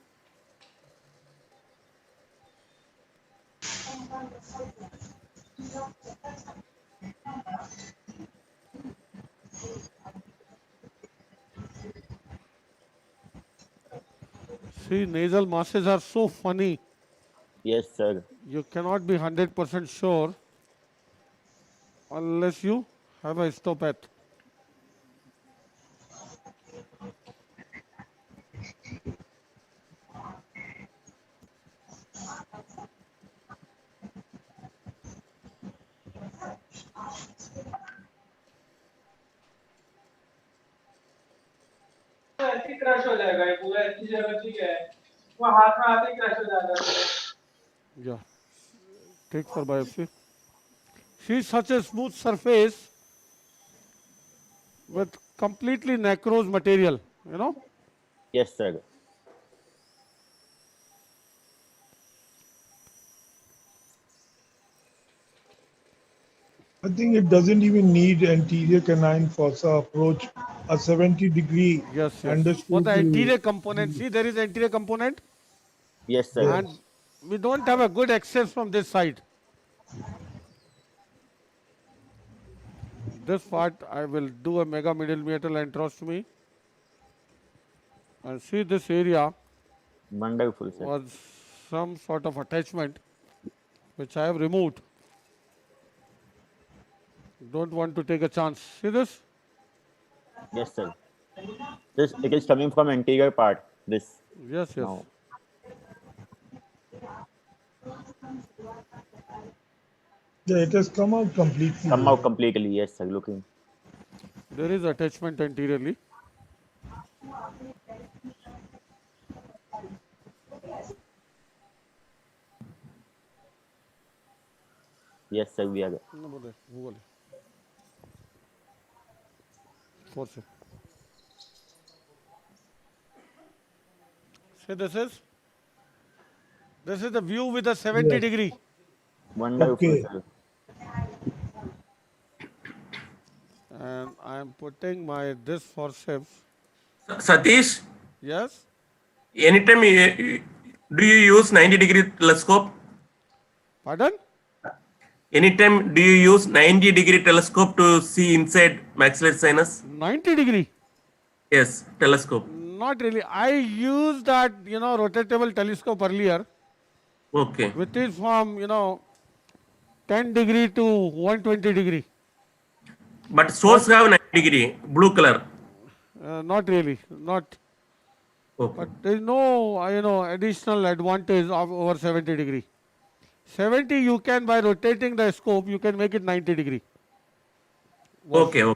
See, nasal masses are so funny. Yes, sir. You cannot be 100% sure unless you have a histopath. ऐसे crush हो जाएगा ये पूरा इतनी जगह ठीक है वो हाथ में आते ही क्रश हो जाता है Yeah, take for biopsy. See, such a smooth surface with completely necrosed material, you know. Yes, sir. I think it doesn't even need anterior canine fossa approach. A 70-degree Yes. endoscopy. For the anterior component, see there is anterior component. Yes, sir. And we don't have a good access from this side. This part I will do a mega millimeter enterostomy. And see this area. Wonderful, sir. Was some sort of attachment which I have removed. Don't want to take a chance. See this? Yes, sir. This it is coming from anterior part. This. Yes. Now. Yeah, it has come out completely. Come out completely. Yes, sir. Looking. There is attachment anteriorly. Yes, sir. We are. Force. See, this is the view with a 70 degree. Wonderful, Okay. sir. And I am putting this forceps. Satish, Yes. anytime do you use 90-degree telescope? Pardon? Anytime do you use 90-degree telescope to see inside maxillary sinus? 90 degree? Yes, telescope. Not really. I used that, rotatable telescope earlier. Okay. Which is from, 10 degree to 120 degree. But source have 90-degree, blue color. Not really. Not. Okay. But there is no, additional advantage of over 70 degree. 70 you can, by rotating the scope, you can make it 90 degree. Okay.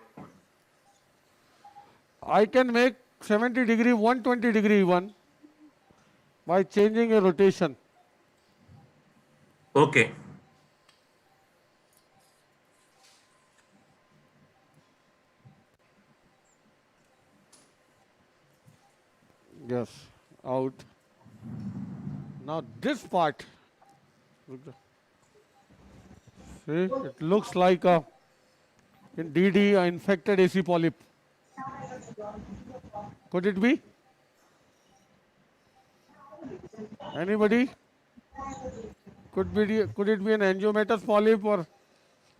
I can make 70 degree, 120 degree even by changing a rotation. Okay. Yes, out. Now this part, see, it looks like a in DD a infected AC polyp. Could it be? Anybody? Could it be an angiomatous polyp or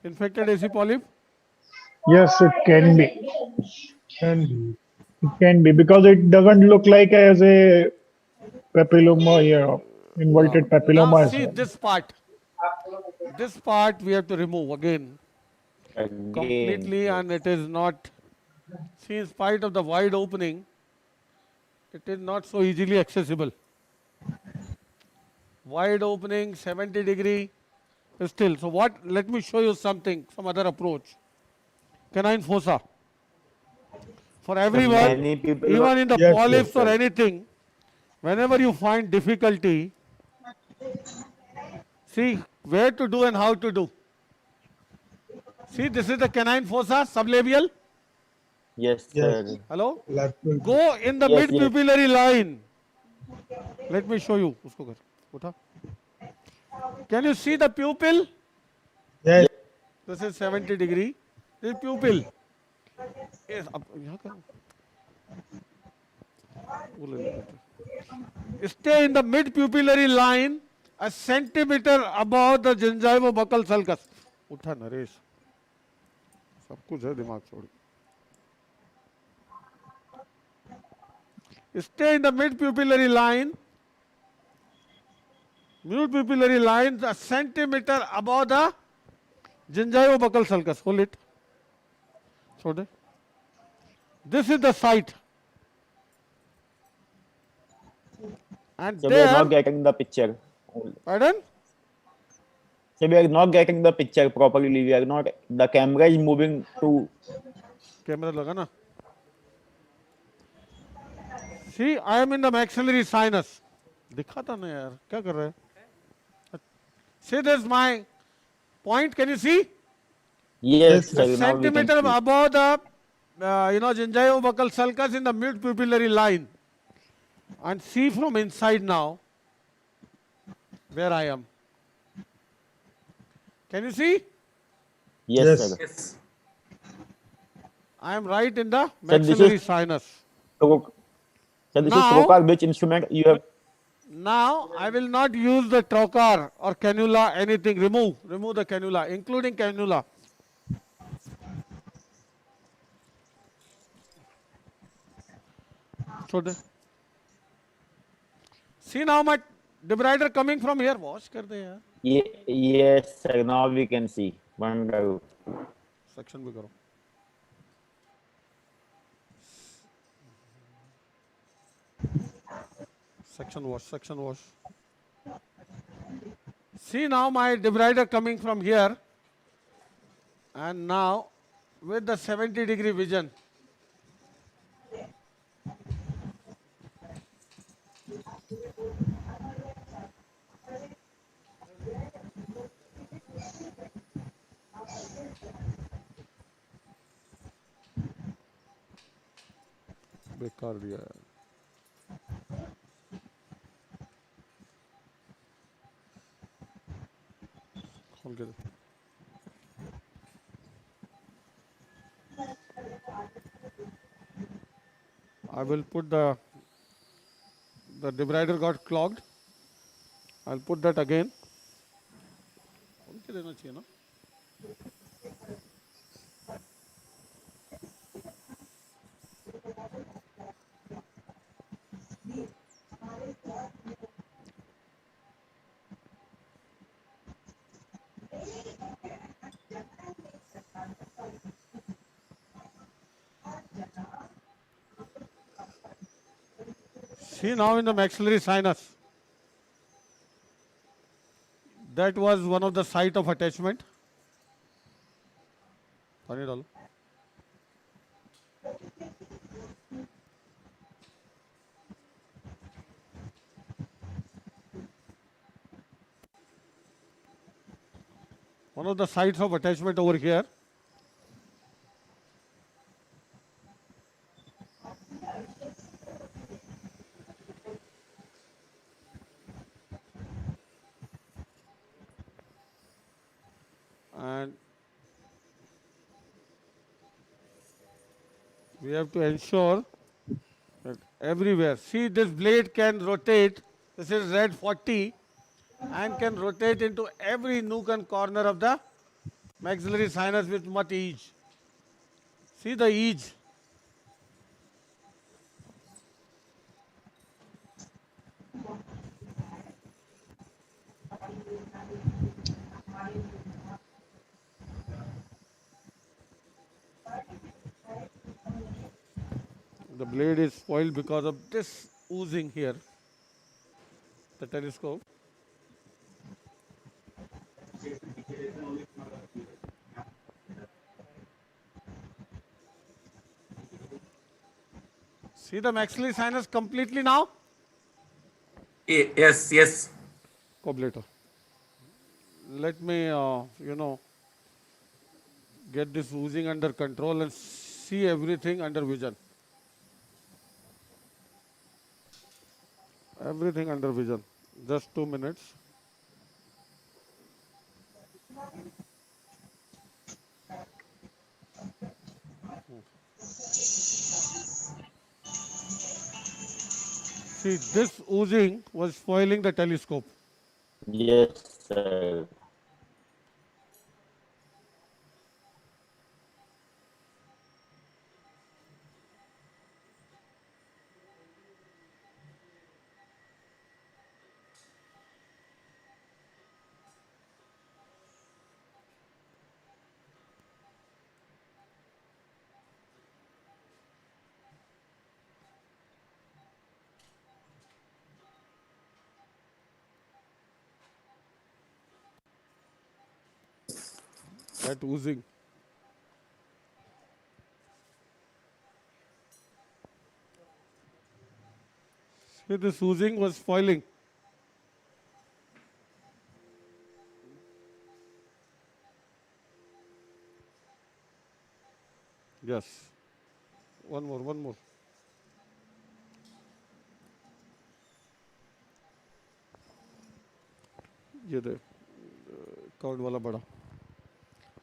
infected AC polyp? Yes, it can be. Can be. It can be because it doesn't look like as a papilloma here, Yeah. inverted Now papilloma as see well. this part. This part we have to remove again Again. completely, and it is not. See, in spite of the wide opening, it is not so easily accessible. Wide opening, 70 degree, still. So what? Let me show you something, some other approach. Canine fossa. For So everyone, many people even in the Yes, yes. polyps or anything, whenever you find difficulty, see where to do and how to do. See, this is the canine fossa, sublabial. Yes, Yes. sir. Hello? Lateral. Go in the Yes, mid yes. pupillary line. Let me show you. Usko kar. Utha. Can you see the pupil? Yes. This is 70 degree. This is pupil. Yes, यहाँ करो. वो ले लो बेटा. Stay in the mid pupillary line a centimeter above the gingival sulcus. उठा नरेश. सब कुछ है दिमाग छोड़. Stay in the mid pupillary line. Mid pupillary line a centimeter above the gingival sulcus. Hold it. छोड़ दे. This is the site. And So we are not there, getting the picture. pardon? So we are not getting the picture properly. We are not. The camera is moving to. Camera लगा ना. See, I am in the maxillary sinus. दिखाता ना यार, क्या कर रहा है? See, this is my point. Can you see? Yes, A sir. Now we can centimeter see. above the, gingival sulcus in the mid pupillary line. And see from inside now where I am. Can you see? Yes, Yes. sir. Yes. I am right in the Sir, this maxillary is. sinus. So this is Now, trocar. Which instrument you have? now I will not use the trocar or cannula, anything. Remove the cannula, including cannula. So see now my debrider coming from here. Wash kar de yaar. Yes, sir. Now we can see. Wonderful. Section bhi karo. Section wash. See now my debrider coming from here, and now with the 70 degree vision. बेकार दिया यार. खोल के दे. I will put the debrider got clogged. I'll put that again. खोल के देना चाहिए ना. See now in the maxillary sinus. That was one of the site of attachment. पानी डालो. one of the sites of attachment over here. And we have to ensure that everywhere. See, this blade can rotate. This is red 40 and can rotate into every nook and corner of the maxillary sinus with much ease. See the ease. The blade is spoiled because of this oozing here. The telescope. See the maxillary sinus completely now? Yes, yes. Later. Let me, get this oozing under control and see everything under vision. Everything under vision. Just 2 minutes. See, this oozing was spoiling the telescope. Yes, sir. That oozing. See, this oozing was spoiling. Yes. One more, one more. ये दे curved वाला बड़ा.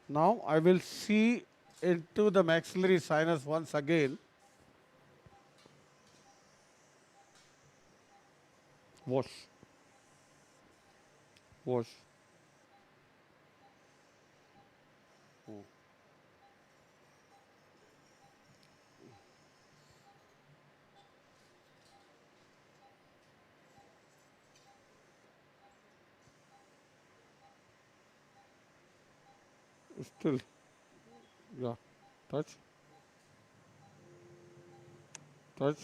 Now I will see into the maxillary sinus once again. Wash. Wash. Still. Yeah. Touch. Touch.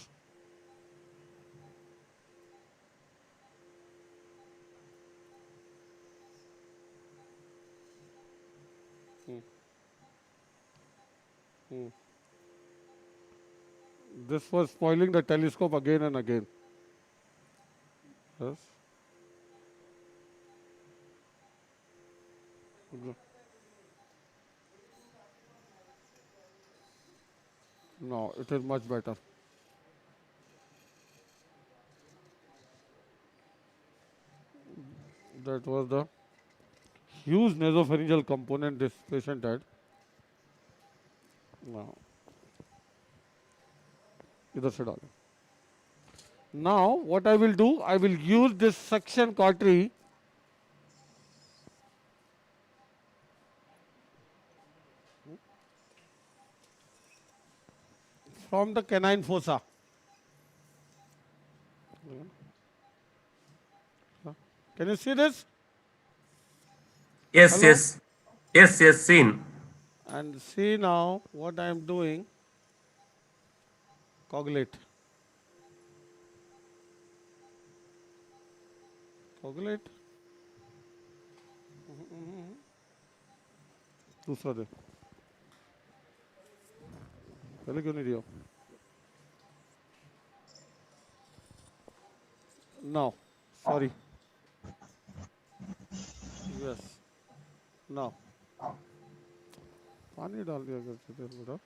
This was spoiling the telescope again and again. Yes. No, it is much better. That was the huge nasopharyngeal component this patient had. Now, इधर से डालें. Now, what I will do, I will use this suction cautery from the canine fossa. Can you see this? Yes, Hello? yes. Yes, yes, seen. And see now what I am doing. Coagulate. Coagulate. दूसरा दे. पहले क्यों नहीं दिया? No, sorry. Yes. Now, पानी डाल दिया करते थे बेटा.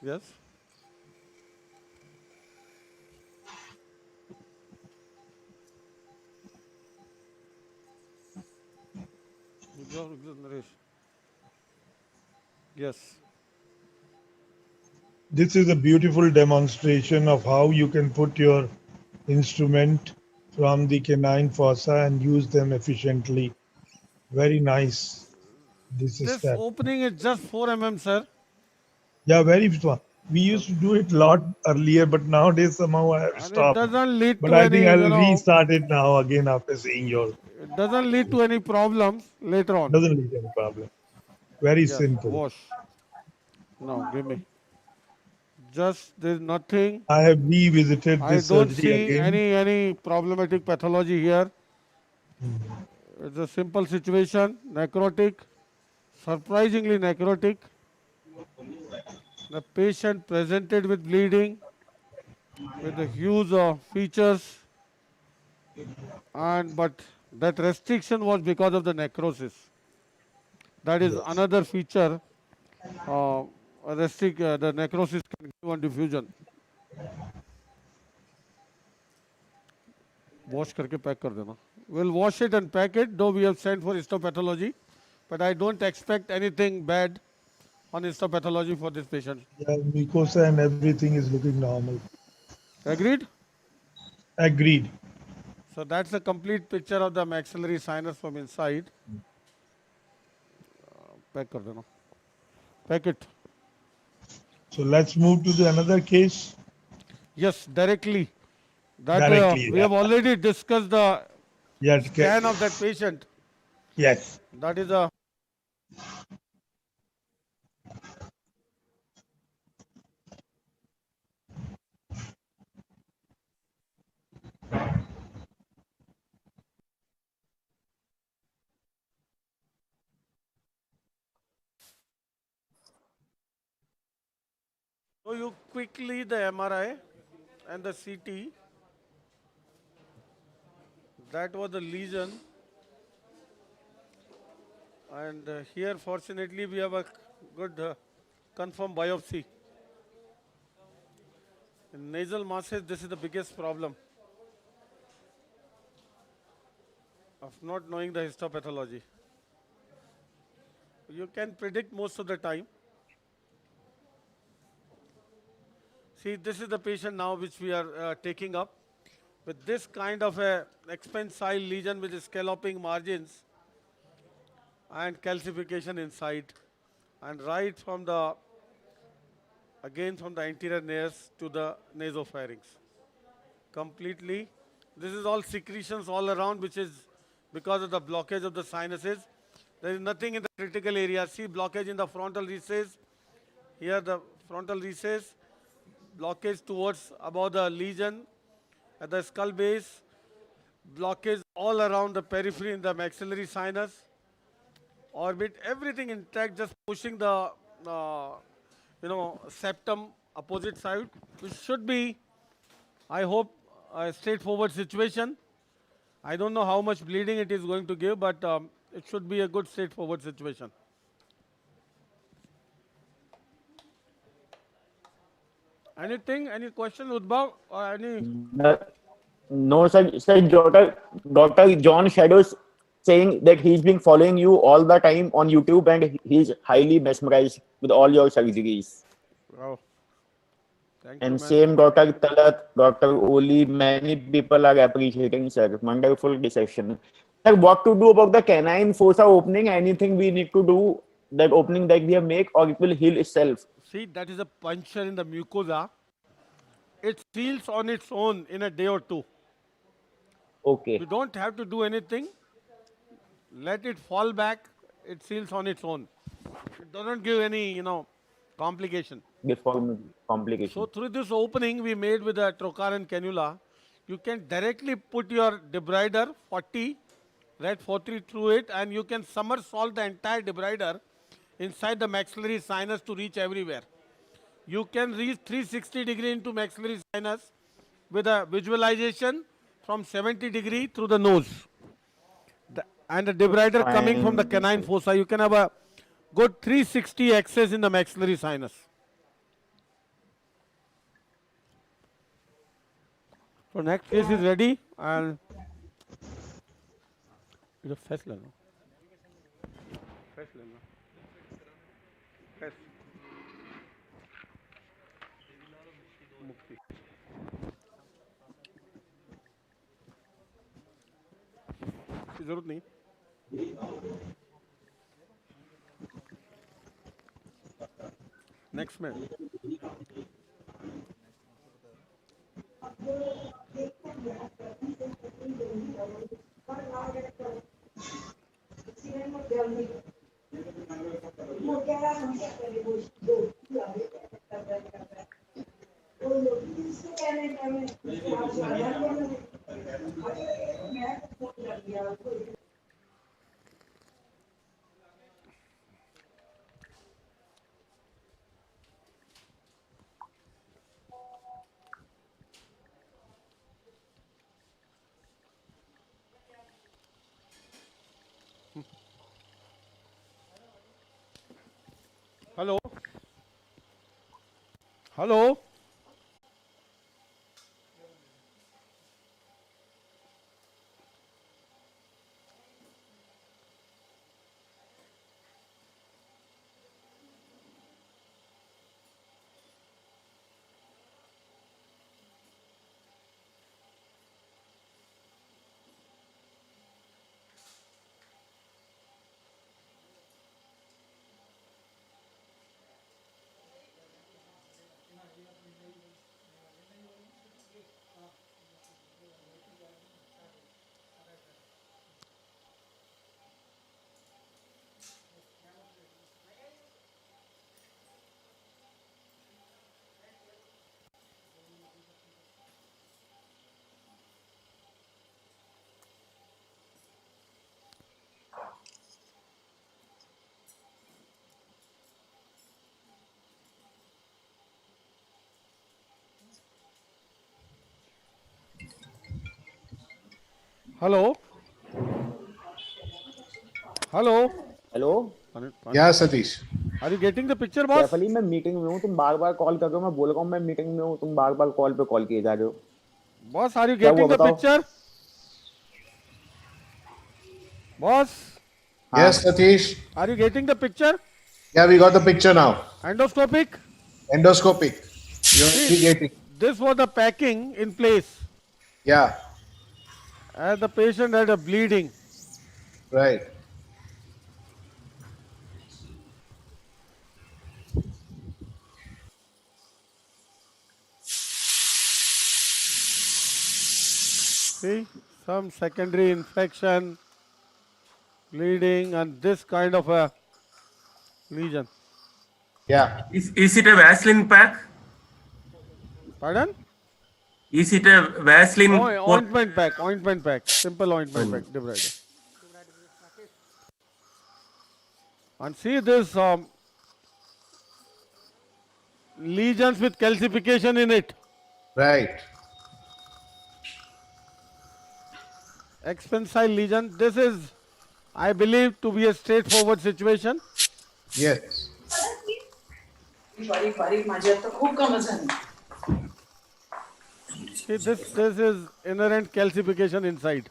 Yes. Naresh. Yes. This is a beautiful demonstration of how you can put your instrument from the canine fossa and use them efficiently. Very nice. This This step. opening is just 4 mm, sir. Yeah, very fun. We used to do it a lot earlier, but nowadays somehow I have And it stopped. doesn't lead But to I think any, I'll restart it now again after seeing yours. it doesn't lead to any problems later on. Doesn't lead to any problem. Very Yes, simple. wash. Now, give me. Just, there's nothing. I have revisited I this don't surgery see again. any problematic pathology here. It's a simple situation, necrotic, surprisingly necrotic. The patient presented with bleeding, with the huge features, but that restriction was because of the necrosis. That is another feature. The necrosis can give on diffusion. Wash करके pack कर देना. We'll wash it and pack it, though we have sent for histopathology, but I don't expect anything bad on histopathology for this patient. Yeah, mucosa and everything is looking normal. Agreed? Agreed. So that's a complete picture of the maxillary sinus from inside. Pack कर देना. Pack it. So let's move to the another case. Yes, directly. That Directly, we have already discussed the Yes, scan of that patient. Yes. That is a show you quickly the MRI and the CT. That was the lesion. And here, fortunately, we have a good confirmed biopsy. In nasal masses, this is the biggest problem of not knowing the histopathology. You can predict most of the time. See, this is the patient now which we are taking up with this kind of a expensile lesion with scalloping margins and calcification inside, and right from the anterior nares to the nasopharynx. Completely. This is all secretions all around, which is because of the blockage of the sinuses. There is nothing in the critical area. See blockage in the frontal recess. Here the frontal recess, blockage towards above the lesion at the skull base, blockage all around the periphery in the maxillary sinus, orbit, everything intact, just pushing the septum opposite side, which should be, I hope, a straightforward situation. I don't know how much bleeding it is going to give, but it should be a good straightforward situation. Anything? Any question, Udbhav? Or any? No, sir. Sir, Dr. John Shadows saying that he's been following you all the time on YouTube and he's highly mesmerized with all your surgeries. Wow. Thank And you, same Dr. Talat, Dr. Oli, many people are appreciating, sir. Wonderful discussion. Sir, what to do about the canine fossa opening? Anything we need to do, that opening that we have make, or it will heal itself? See, that is a puncture in the mucosa. It heals on its own in a day or two. Okay. You don't have to do anything. Let it fall back. It seals on its own. It doesn't give any, complication. Complication. So through this opening we made with a trocar and cannula, you can directly put your debrider 40, right, 40 through it, and you can somersault the entire debrider inside the maxillary sinus to reach everywhere. You can reach 360 degree into maxillary sinus with a visualization from 70 degree through the nose. and a debrider coming from the Fine, canine sir. fossa, you can have a good 360 access in the maxillary sinus. So next case is ready, and it's a fast learner. Fast learner. Fast. Mukti. की जरूरत नहीं. Next man. Hello. Hello. Hello. Hello. Hello. Yeah, Satish. Are you getting the picture, boss? Saif Ali मैं meeting में हूँ, तुम बार बार call कर रहे हो, मैं बोल रहा हूँ मैं मीटिंग में हूँ, तुम बार बार कॉल पे कॉल किए जा रहे हो. Boss, are you क्या हुआ getting the बताओ. picture? Boss. Yes, Satish. Are you getting the picture? Yeah, we got the picture now. Endoscopic? Endoscopic. You're See, getting. this was the packing in place. Yeah. And the patient had a bleeding. Right. See, some secondary infection, bleeding, and this kind of a lesion. Yeah. Is it a Vaseline pack? Pardon? Is it a Vaseline? Ointment pack, ointment pack, simple ointment pack, debrider. And see this lesions with calcification in it. Right. Expansile lesion. This is, I believe, to be a straightforward situation. Yes. See, this is inherent calcification inside.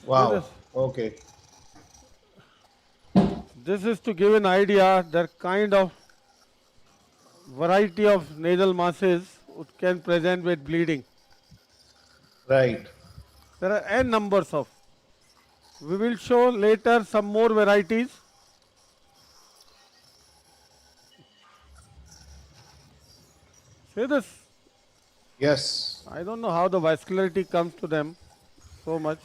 Wow. Okay. This is to give an idea the kind of variety of nasal masses can present with bleeding. Right. There are n numbers of. We will show later some more varieties. See this? Yes. I don't know how the vascularity comes to them so much.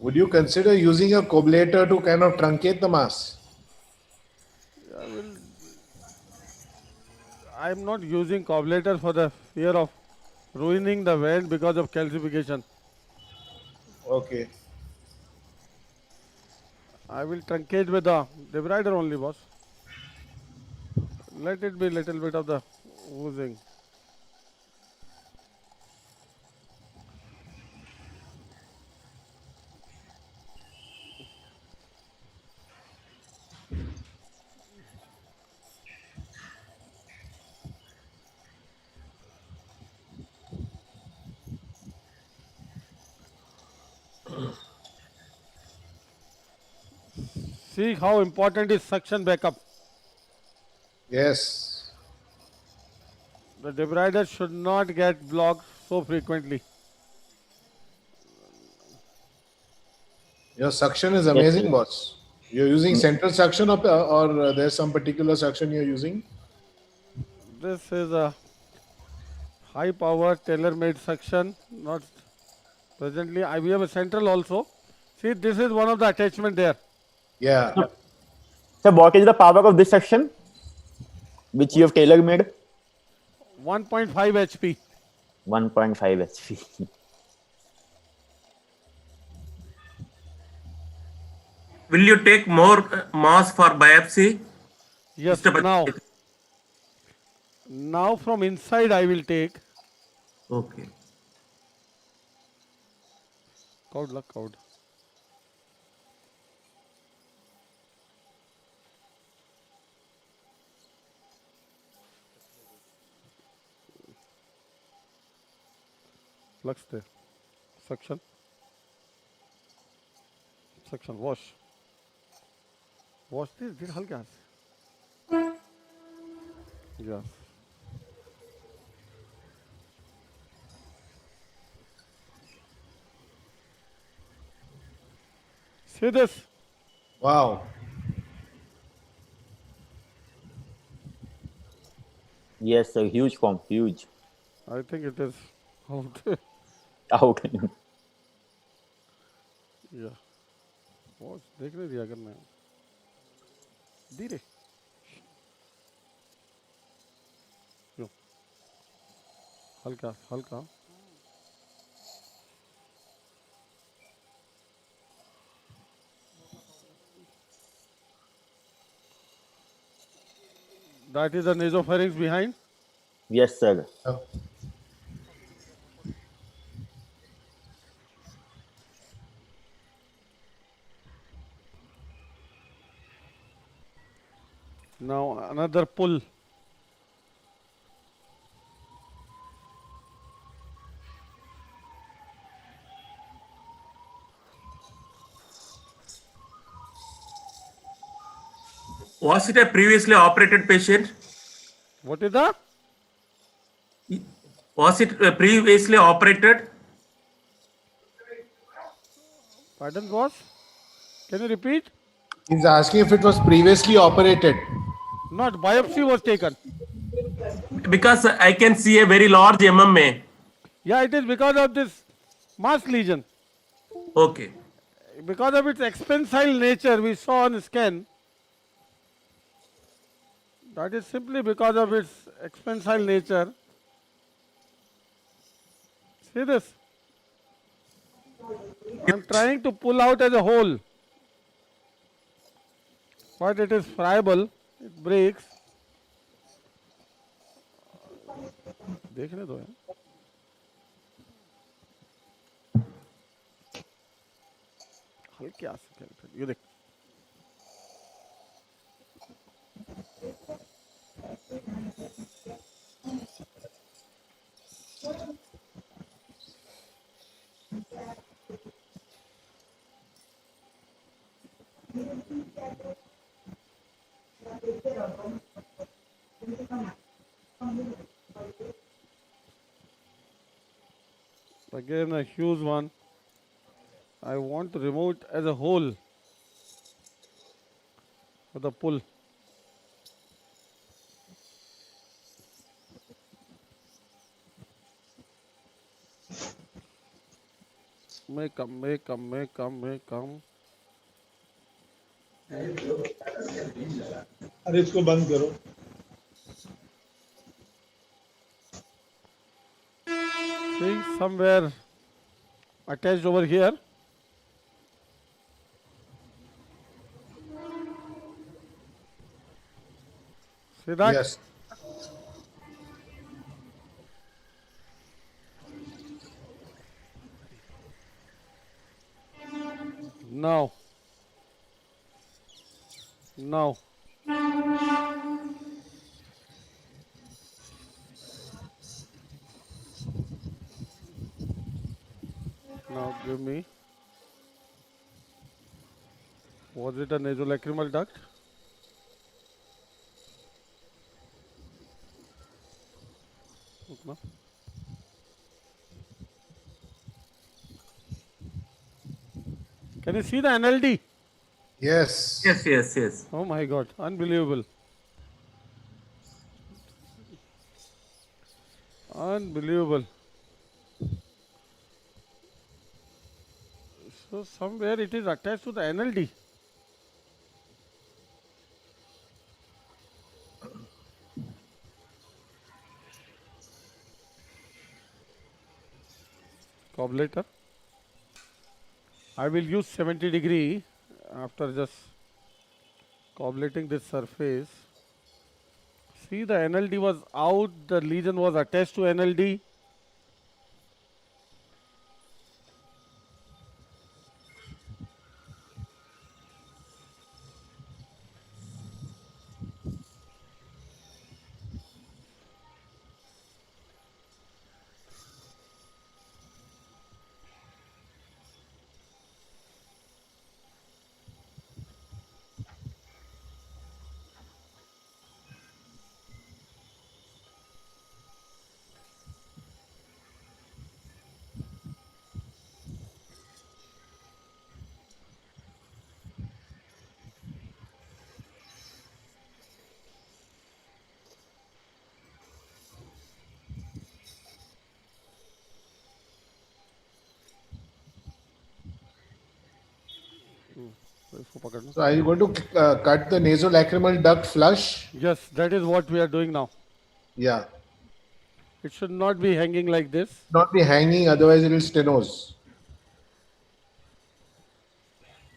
Would you consider using a coablator to kind of truncate the mass? I'm not using coablator for the fear of ruining the vein because of calcification. Okay. I will truncate with the debrider only, boss. Let it be little bit of the oozing. See how important is suction backup. Yes. The debrider should not get blocked so frequently. Your suction is Yes, amazing, sir. boss. You're using central suction or there's some particular suction you're using? This is a high power tailor-made suction. Not presently. We have a central also. See, this is one of the attachment there. Yeah. So what is the power of this section which you have tailor made? 1.5 HP. 1.5 HP. Will you take more mass for biopsy? Yes, Mr. now. Pachauri? Now from inside I will take. Okay. Code luck code. Flux there. Suction. Suction. Wash. Wash this. Did halka. Yes. See this? Wow. Yes, sir. Huge form. Huge. I think it is out. Out. Yeah. Watch. देख नहीं दिया करना है. धीरे. यो. हल्का हल्का. That is the nasopharynx behind. Yes, sir. Oh. Now another pull. Was it a previously operated patient? What is that? Was it previously operated? Pardon, boss? Can you repeat? He's asking if it was previously operated. Not biopsy was taken. Because I can see a very large MMA. Yeah, it is because of this mass lesion. Okay. Because of its expansile nature, we saw on scan. That is simply because of its expansile nature. See this? I'm trying to pull out as a whole. But it is friable. It breaks. देखने दो यार. हल्के आ सकते हैं. ये देख. Again a huge one. I want to remove it as a whole for the pull. May come, may come, may come, may come. अरे इसको बंद करो. See, somewhere attached over here. See that? Yes. Now. Now. Now give me. Was it a nasolacrimal duct? Look now. Can you see the NLD? Yes. Yes, yes, yes. Oh my God, unbelievable. Unbelievable. So somewhere it is attached to the NLD. Cobblator. I will use 70° after just cobblating this surface. See, the NLD was out, the lesion was attached to NLD. So are you going to cut the nasolacrimal duct flush? Yes, that is what we are doing now. Yeah. It should not be hanging like this. Not be hanging, otherwise it will stenose.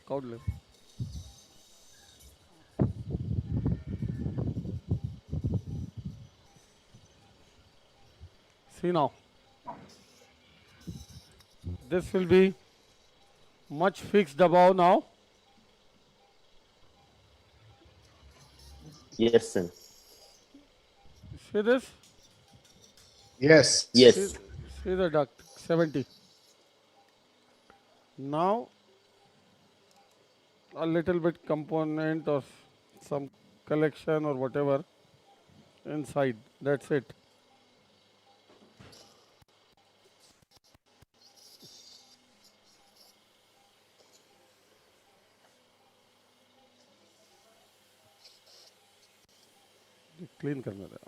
Cowdlip. See now. This will be much fixed above now. Yes, sir. See this? Yes. Yes. See the duct, 70. Now, a little bit component or some collection or whatever inside. That's it. Clean करना है.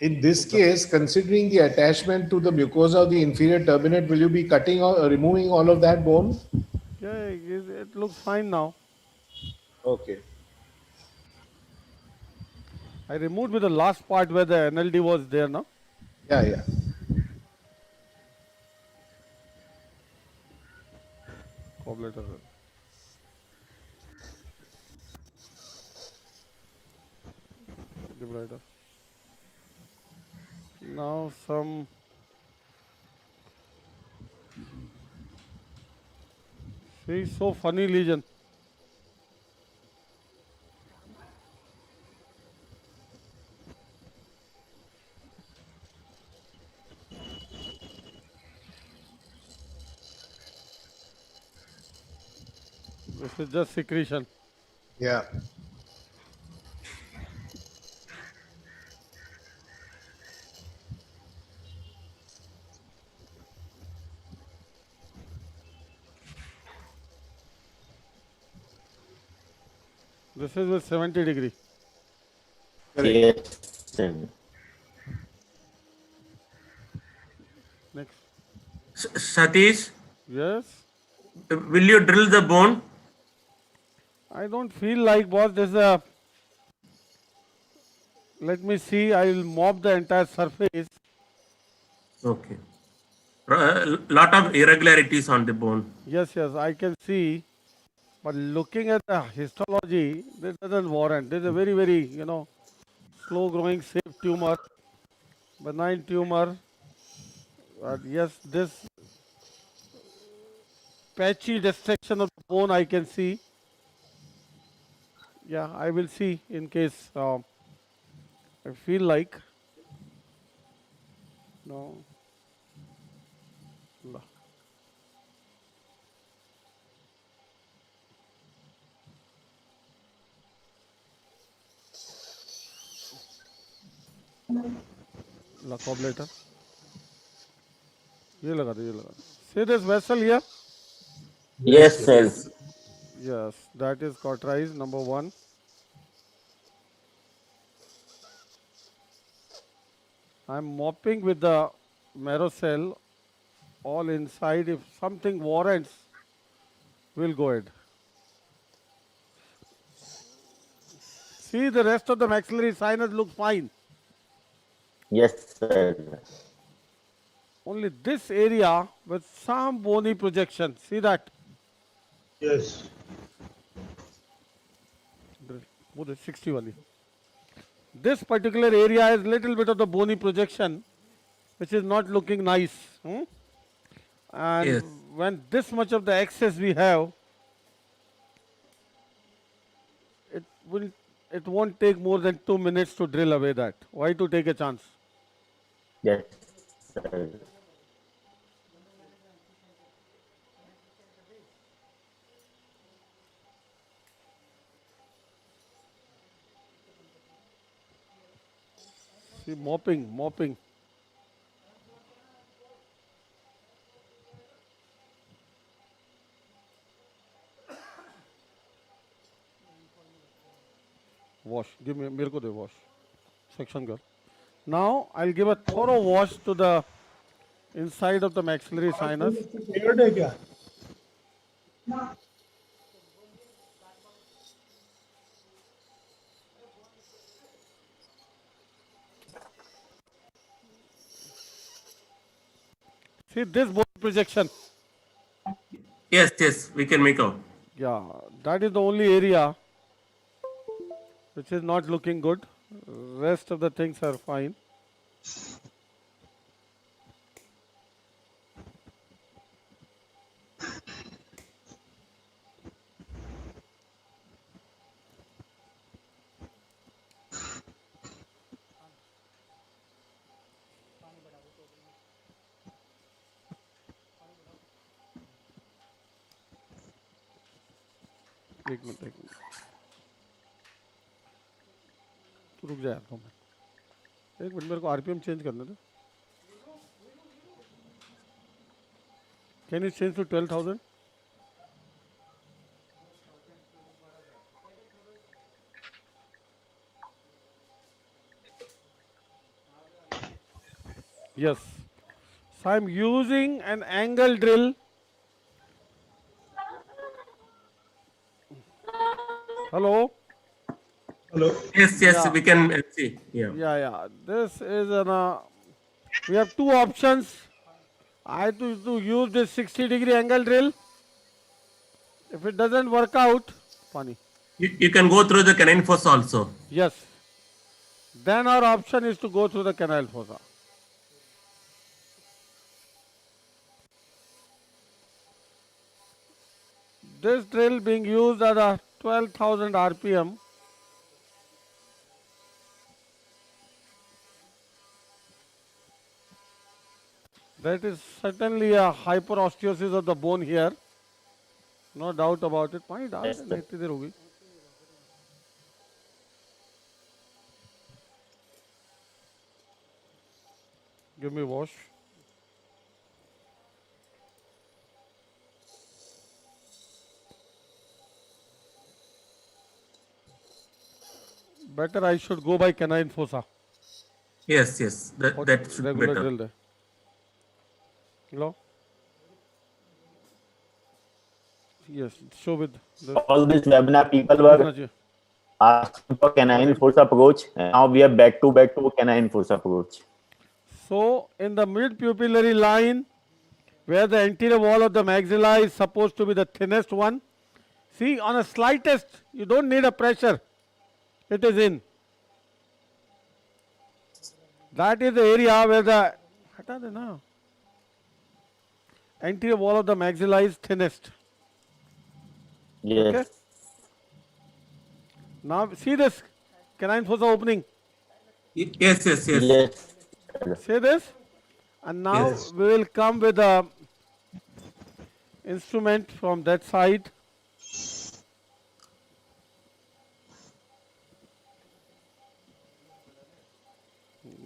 In this case, considering the attachment to the mucosa of the inferior turbinate, will you be cutting or removing all of that bone? Yeah, it looks fine now. Okay. I removed with the last part where the NLD was there now. Yeah, yeah. Cobblator. Debrider. Now some see, so funny lesion. This is just secretion. Yeah. This is with 70°. Yes. Next. Satish, Yes. will you drill the bone? I don't feel like, boss. There's a. Let me see. I will mop the entire surface. Okay. Lot of irregularities on the bone. Yes, yes, I can see. But looking at the histology, this doesn't warrant. This is a very, very, slow growing, safe tumor, benign tumor. But yes, this patchy destruction of the bone I can see. Yeah, I will see in case I feel like. No. No. Cobbletter. ये लगा दो, ये लगा दो. See this vessel here? Yes, sir. Yes, that is cauterized, number 1. I'm mopping with the marrow cell all inside. If something warrants, we'll go ahead. See, the rest of the maxillary sinus looks fine. Yes, sir. Only this area with some bony projection. See that? Yes. What is 61? This particular area has little bit of the bony projection, which is not looking nice. And Yes. when this much of the excess we have, it won't take more than 2 minutes to drill away that. Why to take a chance? Yes, sir. See, mopping. Wash. Give me, मेरे को दे wash. Section girl. Now I'll give a thorough wash to the inside of the maxillary sinus. Cleared है क्या? See this bone projection. Yes, we can make out. Yeah, that is the only area which is not looking good. Rest of the things are fine. एक minute तू रुक जा यार 2 minute. एक minute मेरे को आरपीएम चेंज करने दे. Can you change to 12,000? Yes. So I'm using an angle drill. Hello. Yes, Yeah. we can see. Yeah. This is we have 2 options. I have to use this 60-degree angle drill. If it doesn't work out, funny. You can go through the canine fossa also. Yes. Then our option is to go through the canal fossa. This drill being used at a 12,000 RPM. That is certainly a hyperosteosis of the bone here. No doubt about it. पानी डाल दे, नहीं इतनी देर होगी. Give me wash. Better I should go by canine fossa. Yes, that should be Regular better. drill there. Hello? Yes, show with this. All this webinar people were asking for canine force approach, and now we are back to canine force approach. So in the mid-pupillary line, where the anterior wall of the maxilla is supposed to be the thinnest one, see, on a slightest, you don't need a pressure, it is in. That is the area where the anterior wall of the maxilla is thinnest. Yes. Okay. Now see this canine fossa opening. Yes. Yes. See this, and now Yes. we will come with a instrument from that side.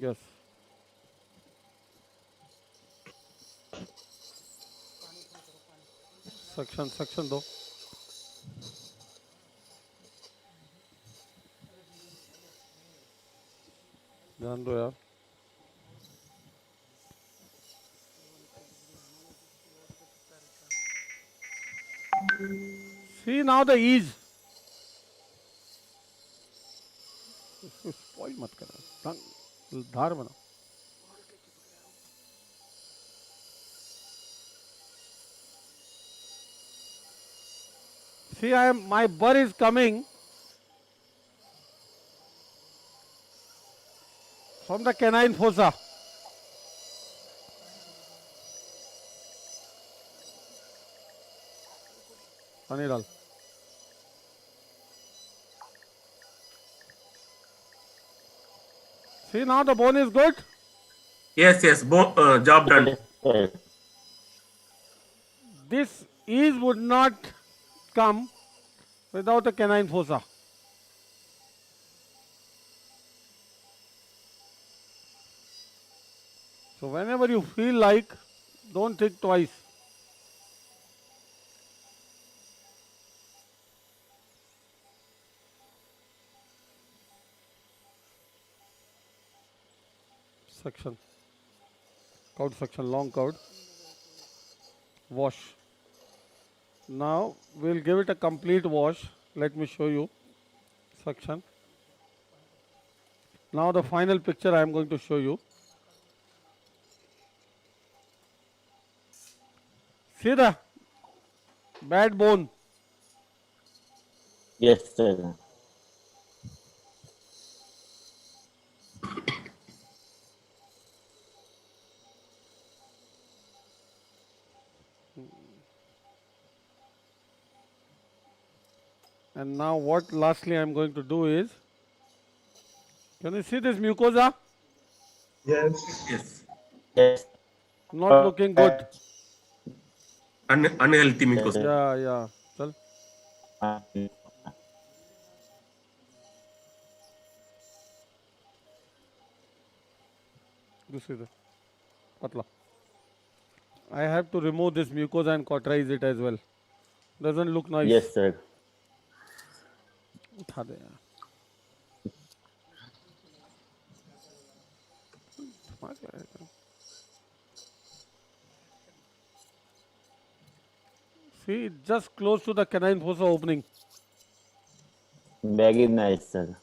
Yes. Section दो. ध्यान दो यार. See now the ease. इसको spoil मत करो. धार बनाओ. See, my burr is coming from the canine fossa. पानी डाल. See now the bone is good. Yes. Job done. This ease would not come without a canine fossa. So whenever you feel like, don't think twice. Section. Cord section, long cord. Wash. Now we'll give it a complete wash. Let me show you. Section. Now the final picture I am going to show you. See the bad bone. Yes, sir. And now what lastly I am going to do is, can you see this mucosa? Yes. Yes. Not looking good. Unhealthy mucosa. Yeah. Chal. This is it. Patla. I have to remove this mucosa and cauterize it as well. Doesn't look nice. Yes, sir. उठा दे यार. See, just close to the canine fossa opening. Very nice, sir.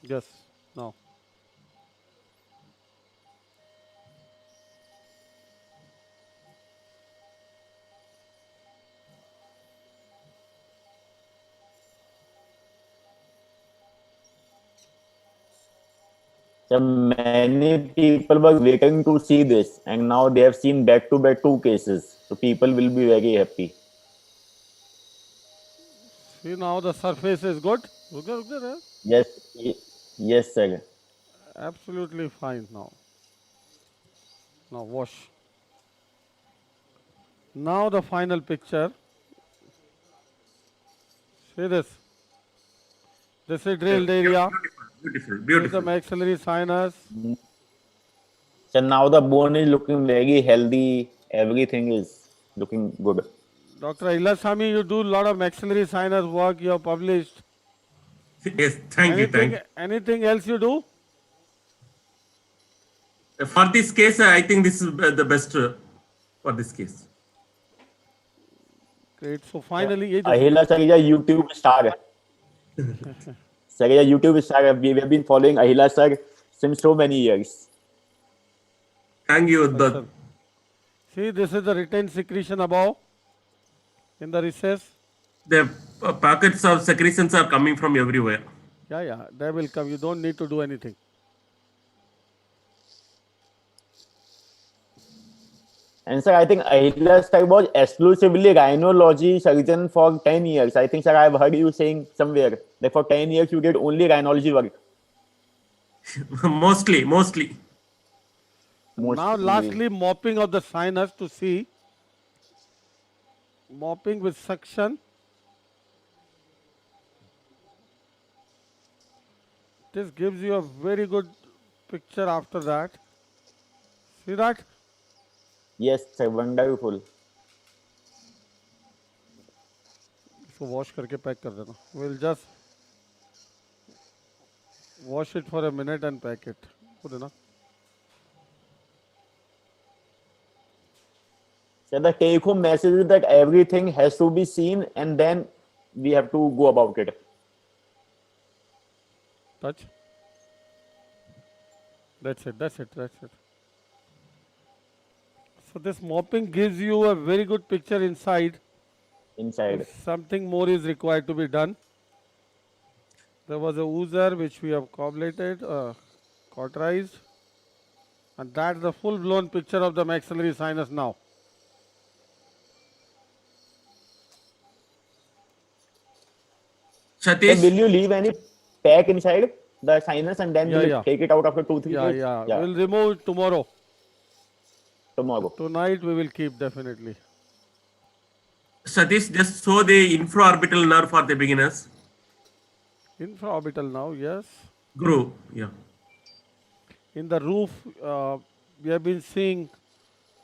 Yes, now. So many people were waiting to see this, and now they have seen back-to-back 2 cases. So people will be very happy. See, now the surface is good. Yes, sir. Absolutely fine now. Now wash. Now the final picture. See this. This is drilled area. Beautiful. This is the maxillary sinus. So now the bone is looking very healthy. Everything is looking good. Dr. Ilasami, you do a lot of maxillary sinus work. You have published. Yes, thank you. Anything else you do? For this case, I think this is the best for this case. Great. So finally, ये Ahila sir is a YouTube star. Sir is a YouTube star. We have been following Ahila sir since so many years. Thank you. See, this is the retained secretion above in the recess. The packets of secretions are coming from everywhere. Yeah, they will come. You don't need to do anything. And sir, I think Ahila sir was exclusively rhinology surgeon for 10 years. I think, sir, I've heard you saying somewhere that for 10 years you did only rhinology work. Mostly. Now, lastly, mopping of the sinus to see. Mopping with suction. This gives you a very good picture after that. See that? Yes, sir, wonderful. इसको wash करके pack कर देना. We'll just wash it for a minute and pack it. Put it. So the take-home message is that everything has to be seen and then we have to go about it. Touch. That's it. So this mopping gives you a very good picture inside. If something more is required to be done. There was a oozer which we have coagulated, cauterized, and that's the full-blown picture of the maxillary sinus now. Satish, so will you leave any pack inside the sinus and then will take it out after 2-3 days? Yeah. We'll remove it tomorrow. Tonight we will keep definitely. Satish, just show the infraorbital nerve for the beginners. Infraorbital now, yes. Groove, yeah. In the roof, we have been seeing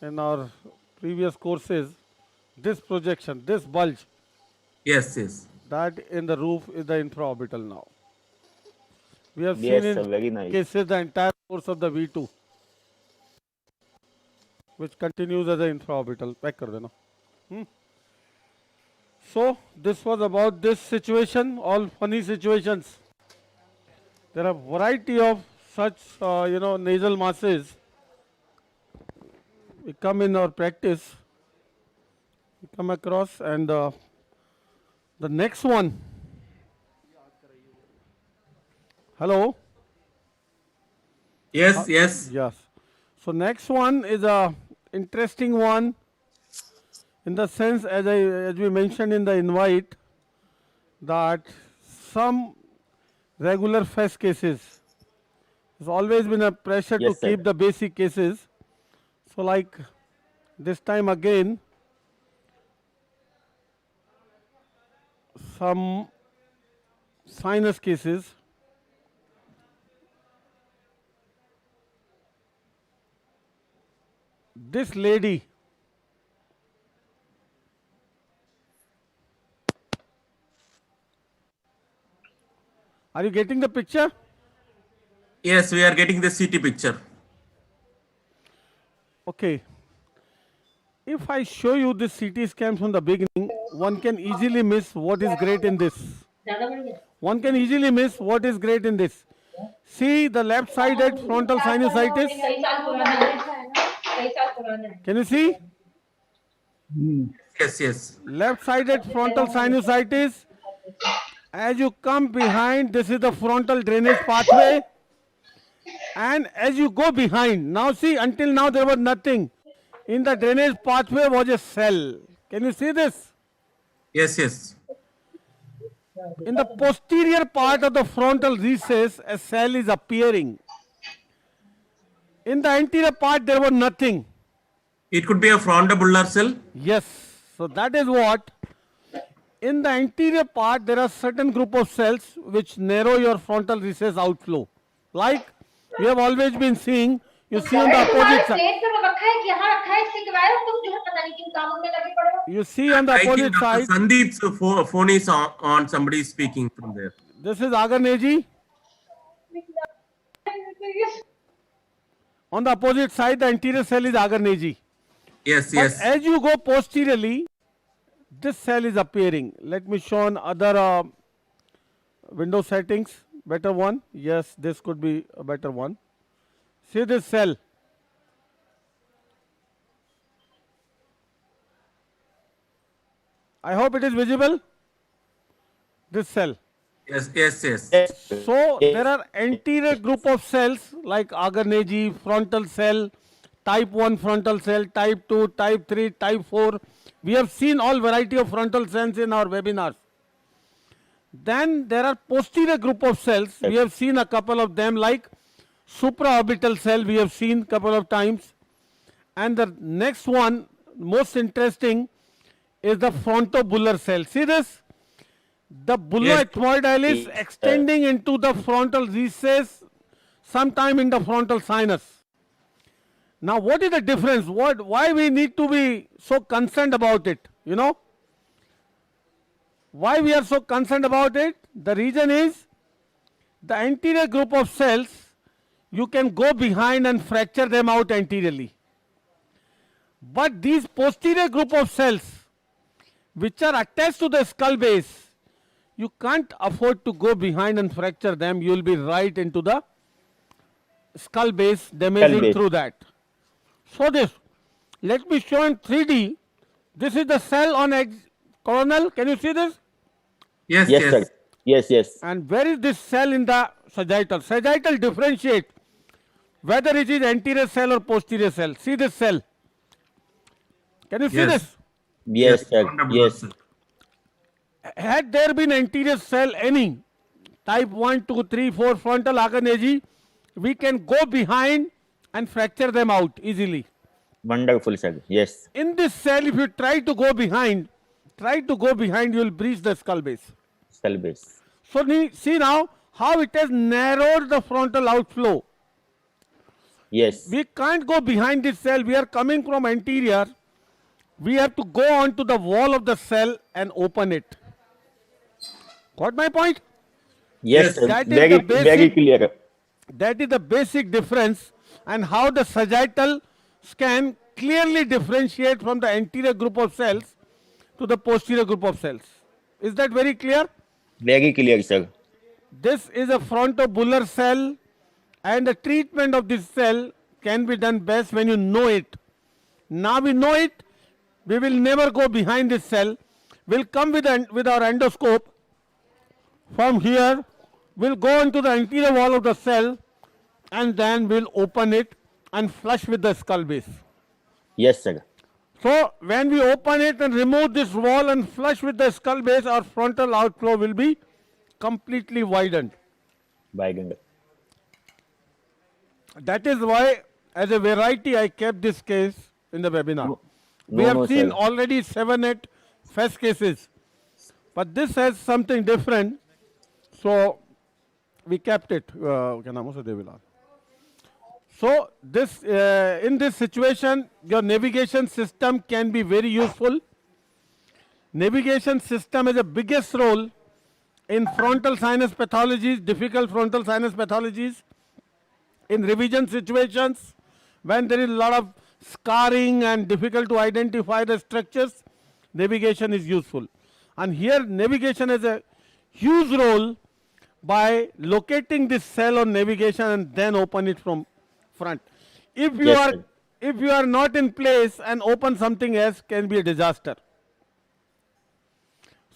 in our previous courses this projection, this bulge. Yes. That in the roof is the infraorbital now. We have seen in very nice. cases the entire course of the V2, which continues as the infraorbital. Pack kar dena. So this was about this situation, all funny situations. There are variety of such nasal masses. We come in our practice, we come across, and the next one. Hello? Yes. So next one is a interesting one in the sense, as we mentioned in the invite, that some regular FES cases. There's always been a pressure to keep the basic cases. So like this time again, some sinus cases. This lady, are you getting the picture? Yes, we are getting the CT picture. Okay. If I show you this CT scan from the beginning, one can easily miss what is great in this. See the left-sided frontal sinusitis. Can you see? Yes. Left-sided frontal sinusitis. As you come behind, this is the frontal drainage pathway. And as you go behind, now see, until now there was nothing. In the drainage pathway was a cell. Can you see this? Yes. In the posterior part of the frontal recess, a cell is appearing. In the anterior part, there was nothing. It could be a frontobular cell. Yes. So that is what. In the anterior part, there are certain group of cells which narrow your frontal recess outflow. Like we have always been seeing, you see on the opposite side. You see on the opposite side. Sandeep's phone is on. Somebody is speaking from there. This is Agarneji. On the opposite side, the anterior cell is agar neji. Yes, But yes. as you go posteriorly, this cell is appearing. Let me show on other window settings. Better one. Yes, this could be a better one. See this cell. I hope it is visible. This cell. Yes, yes, yes. So there are anterior group of cells like Agarneji, frontal cell, type 1 frontal cell, type 2, type 3, type 4. We have seen all variety of frontal cells in our webinars. Then there are posterior group of cells. We have seen a couple of them like supraorbital cell we have seen couple of times. And the next one, most interesting, is the frontobular cell. See this? The bulla ethmoidal is extending into the frontal recess, sometime in the frontal sinus. Now, what is the difference? Why we need to be so concerned about it? You know? Why we are so concerned about it? The reason is the anterior group of cells, you can go behind and fracture them out anteriorly. But these posterior group of cells, which are attached to the skull base, you can't afford to go behind and fracture them. You will be right into the skull base, damaging through that. So this, let me show in 3D. This is the cell on coronal. Can you see this? Yes, Yes, yes. sir. Yes, yes. And where is this cell in the sagittal? Sagittal differentiate whether it is anterior cell or posterior cell. See this cell. Can you see Yes. this? Yes, sir. Frontobular Yes. cell. Had there been anterior cell any, type 1, 2, 3, 4 frontal agoneji, we can go behind and fracture them out easily. Wonderful, sir. Yes. In this cell, if you try to go behind, you will breach the skull base. Skull base. So see now how it has narrowed the frontal outflow. Yes. We can't go behind this cell. We are coming from anterior. We have to go onto the wall of the cell and open it. Got my point? Yes, sir. That is Very, the basic, very clear. That is the basic difference, and how the sagittal can clearly differentiate from the anterior group of cells to the posterior group of cells. Is that very clear? Very clear, sir. This is a frontobular cell, and the treatment of this cell can be done best when you know it. Now we know it, we will never go behind this cell. We'll come with our endoscope from here. We'll go into the anterior wall of the cell, and then we'll open it and flush with the skull base. Yes, sir. So when we open it and remove this wall and flush with the skull base, our frontal outflow will be completely widened. Widened. That is why, as a variety, I kept this case in the webinar. We have seen sir. already 7, 8 FES cases, but this has something different, so we kept it. So this, in this situation, your navigation system can be very useful. Navigation system has the biggest role in frontal sinus pathologies, difficult frontal sinus pathologies, in revision situations, when there is a lot of scarring and difficult to identify the structures, navigation is useful. And here navigation has a huge role by locating this cell on navigation and then open it from front. If you are not in place and open something else, can be a disaster.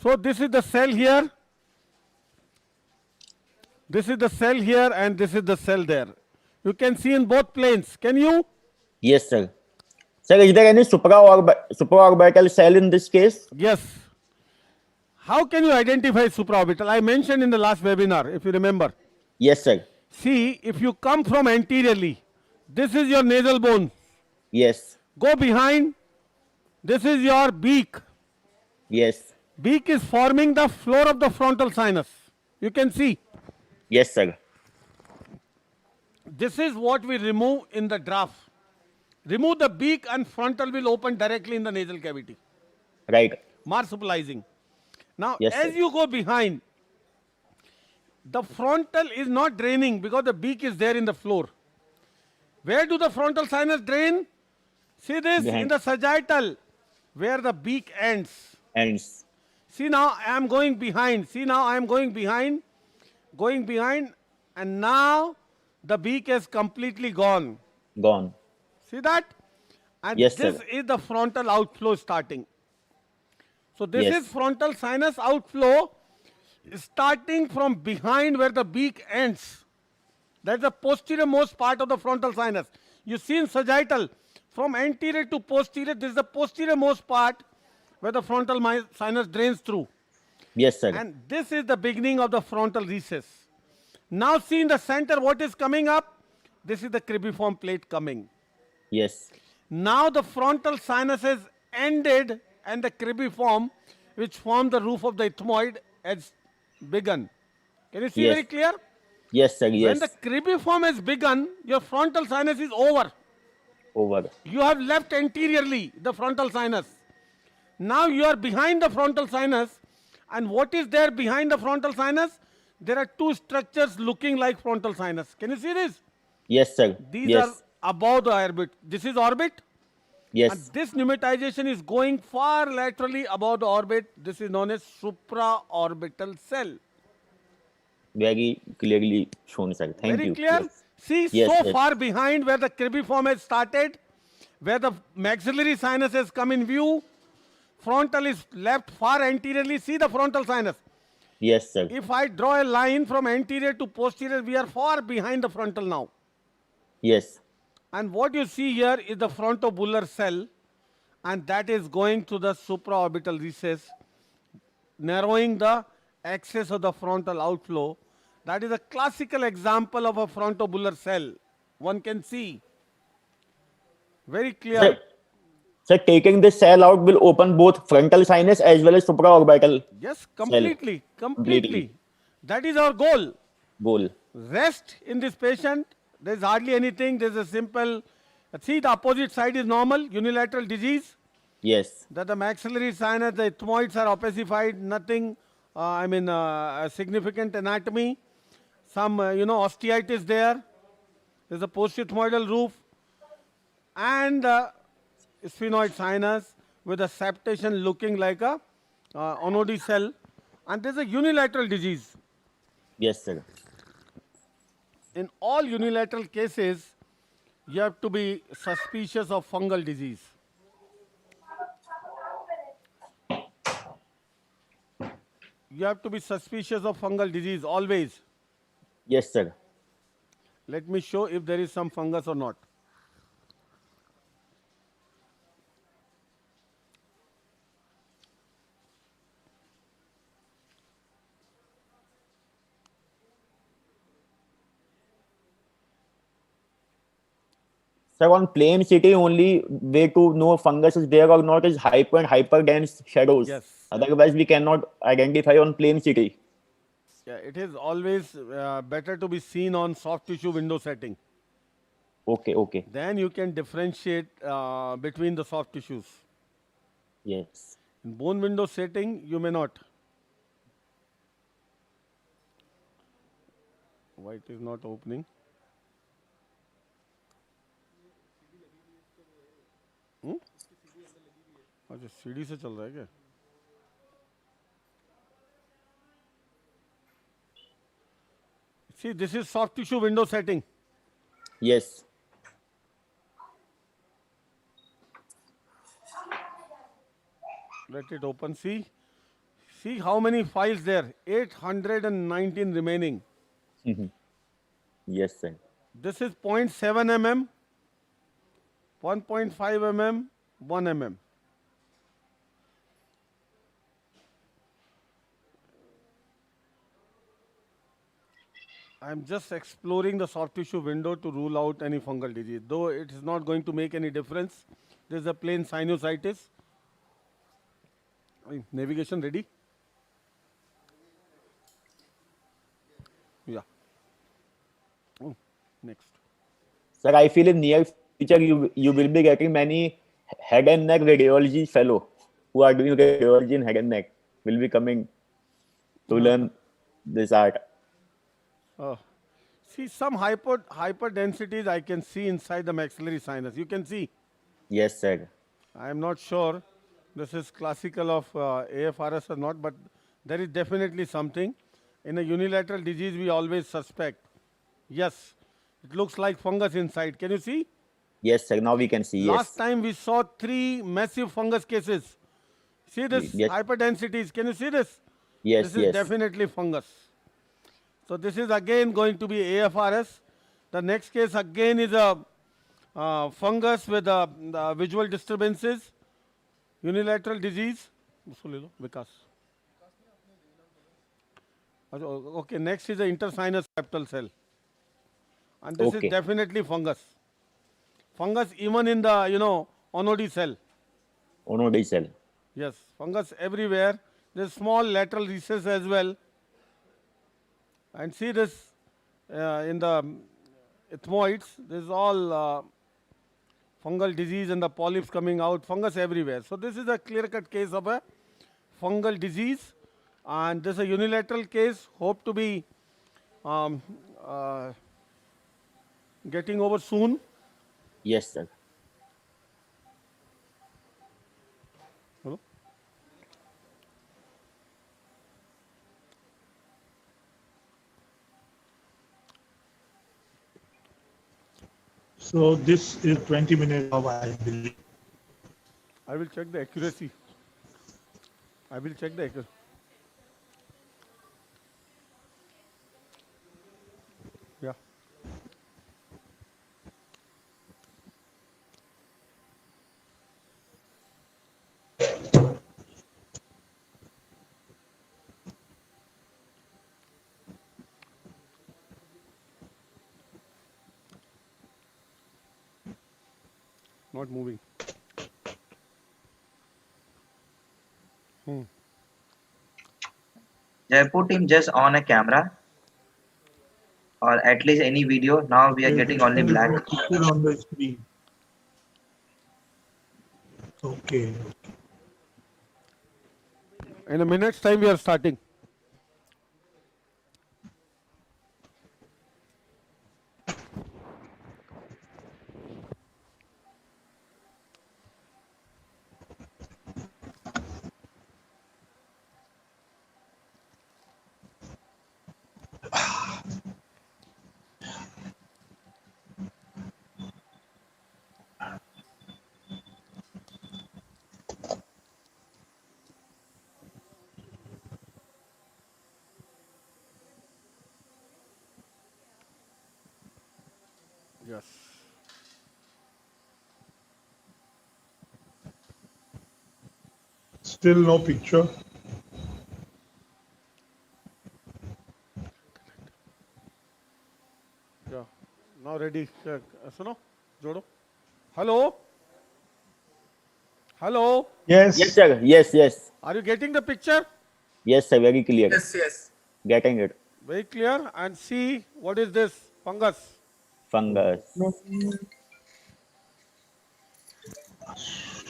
So this is the cell here. This is the cell here and this is the cell there. You can see in both planes. Can you? Yes, sir. Sir, is there any supraorbital cell in this case? Yes. How can you identify supraorbital? I mentioned in the last webinar, if you remember. Yes, sir. See, if you come from anteriorly, this is your nasal bone. Yes. Go behind. This is your beak. Yes. Beak is forming the floor of the frontal sinus. You can see. Yes, sir. This is what we remove in the draft. Remove the beak and frontal will open directly in the nasal cavity. Right. Marsupializing. Now, Yes, as sir. you go behind, the frontal is not draining because the beak is there in the floor. Where do the frontal sinus drain? See this in the sagittal, where the beak ends. Ends. See now I am going behind. See now I am going behind, and now the beak is completely gone. Gone. See that? And Yes, this sir. is the frontal outflow starting. So this Yes. is frontal sinus outflow starting from behind where the beak ends. That's the posterior most part of the frontal sinus. You see in sagittal, from anterior to posterior, this is the posterior most part where the frontal sinus drains through. Yes, sir. And this is the beginning of the frontal recess. Now see in the center what is coming up. This is the cribriform plate coming. Yes. Now the frontal sinus is ended and the cribriform, which form the roof of the ethmoid, has begun. Can you see Yes. very clear? Yes, sir. When the Yes. cribriform has begun, your frontal sinus is over. Over. You have left anteriorly the frontal sinus. Now you are behind the frontal sinus. And what is there behind the frontal sinus? There are two structures looking like frontal sinus. Can you see this? Yes, sir. These are Yes. above the orbit. This is orbit. Yes. And this pneumatization is going far laterally above the orbit. This is known as supraorbital cell. Very clearly shown, sir. Thank Very you. clear? Yes. See, Yes, so yes. far behind where the cribriform has started, where the maxillary sinus has come in view, frontal is left far anteriorly. See the frontal sinus. Yes, sir. If I draw a line from anterior to posterior, we are far behind the frontal now. Yes. And what you see here is the frontobular cell, and that is going to the supraorbital recess, narrowing the axis of the frontal outflow. That is a classical example of a frontobular cell. One can see. Very clear. Sir, sir, taking this cell out will open both frontal sinus as well as supraorbital. Yes, cell. completely. That is our goal. Goal. Rest in this patient. There is hardly anything. There is a simple, see the opposite side is normal, unilateral disease. Yes. That the maxillary sinus, the ethmoids are opacified, nothing, significant anatomy. Some, osteitis there. There's a postethmoidal roof. And sphenoid sinus with a septation looking like a onodi cell. And there's a unilateral disease. Yes, sir. In all unilateral cases, you have to be suspicious of fungal disease. You have to be suspicious of fungal disease always. Yes, sir. Let me show if there is some fungus or not. Sir, on plain CT, only way to know fungus is there or not is hyper and hyperdense shadows. Yes. Otherwise, we cannot identify on plain CT. Yeah, it is always better to be seen on soft tissue window setting. Okay, okay. Then you can differentiate between the soft tissues. Yes. In bone window setting, you may not. Why it is not opening? अच्छा सीढ़ी से चल रहा है क्या? See, this is soft tissue window setting. Yes. Let it open. See how many files there? 819 remaining. Yes, sir. This is 0.7 mm, 1.5 mm, 1 mm. I am just exploring the soft tissue window to rule out any fungal disease. Though it is not going to make any difference. There is a plain sinusitis. Navigation ready? Yeah. Oh, next. Sir, I feel in near future you will be getting many head and neck radiology fellow who are doing radiology in head and neck will be coming to learn this art. See some hyper densities I can see inside the maxillary sinus. You can see. Yes, sir. I am not sure this is classical of AFRS or not, but there is definitely something. In a unilateral disease, we always suspect. Yes, it looks like fungus inside. Can you see? Yes, sir. Now we can see. Last Yes. time we saw 3 massive fungus cases. See this Yes. hyperdensities. Can you see this? Yes. This is Yes. definitely fungus. So this is again going to be AFRS. The next case again is a fungus with visual disturbances, unilateral disease. उसको ले लो, विकास. Okay, next is the intersinus septal cell. And this is Okay. definitely fungus. Fungus even in the, onodi cell. Onodi cell. Yes, fungus everywhere. There's small lateral recess as well. And see this in the ethmoids. This is all fungal disease and the polyps coming out. Fungus everywhere. So this is a clear-cut case of a fungal disease. And this is a unilateral case. Hope to be getting over soon. Yes, sir. Hello? So this is 20 minutes of, I believe. I will check the accuracy. I will check the accuracy. Yeah. Not moving. Jaipur team just on a camera or at least any video. Now we are getting only black. Picture on the screen. Okay. In a minute's time, we are starting. Yes. Still no picture. Yeah. Now ready. Suno, jodo. Hello. Hello. Yes. Yes, sir. Yes. Yes. Are you getting the picture? Yes, sir. Very clear. Yes. Getting it. Very clear. And see what is this fungus? Fungus.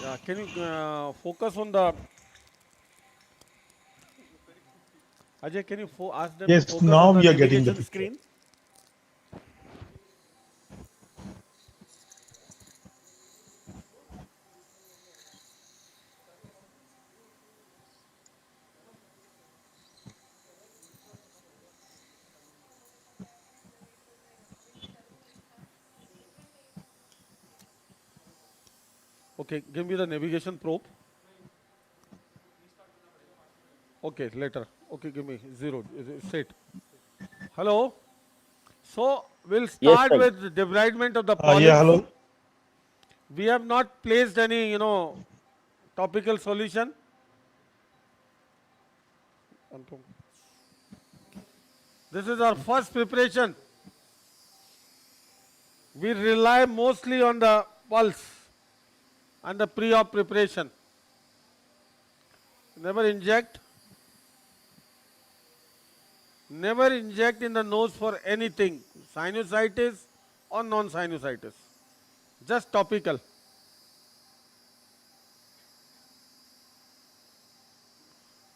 Yeah. Can you focus on the? Ajay, can you ask them Yes, to focus now on the we are getting the navigation picture. screen? Okay, give me the navigation probe. Okay, later. Okay, give me 0. Straight. Hello. So we'll Yes, start sir. with the debridement of the Yeah, polyps. hello. We have not placed any, topical solution. This is our first preparation. We rely mostly on the pulse and the pre-op preparation. Never inject. Never inject in the nose for anything, sinusitis or non-sinusitis. Just topical.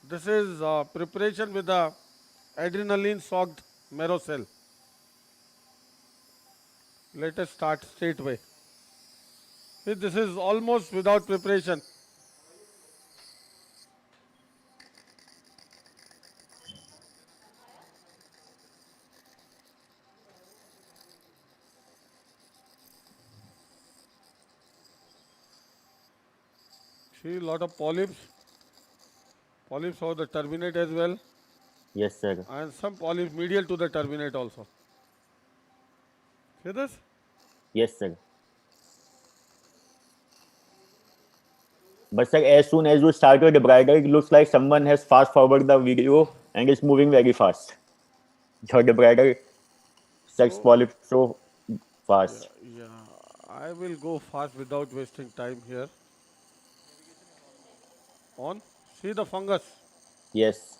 This is preparation with the adrenaline soaked marrow cell. Let us start straight away. See, this is almost without preparation. See, lot of polyps. Polyps over the turbinate as well. Yes, sir. And some polyps medial to the turbinate also. See this? Yes, sir. But sir, as soon as you start your debrider, it looks like someone has fast forwarded the video and is moving very fast. Your debrider checks polyps so fast. Yeah. I will go fast without wasting time here. On. See the fungus. Yes.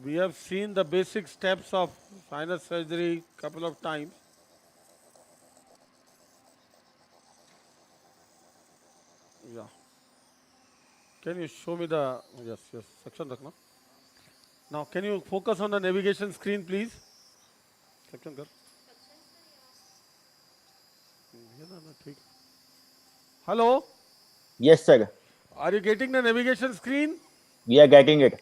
We have seen the basic steps of sinus surgery couple of times. Yeah. Can you show me the yes section rakna. Now can you focus on the navigation screen please? Section kar. Hello. Yes, sir. Are you getting the navigation screen? We are getting it.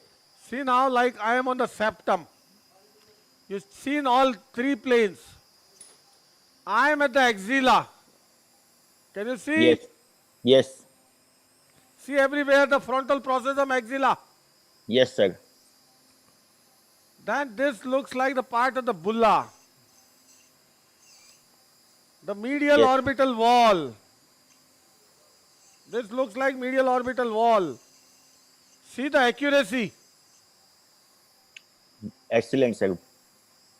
See now, like I am on the septum. You've seen all three planes. I am at the axilla. Can you see? Yes. Yes. See everywhere the frontal process of maxilla. Yes, sir. Then this looks like the part of the bulla. The medial orbital wall. This looks like medial orbital wall. See the accuracy. Excellent, sir.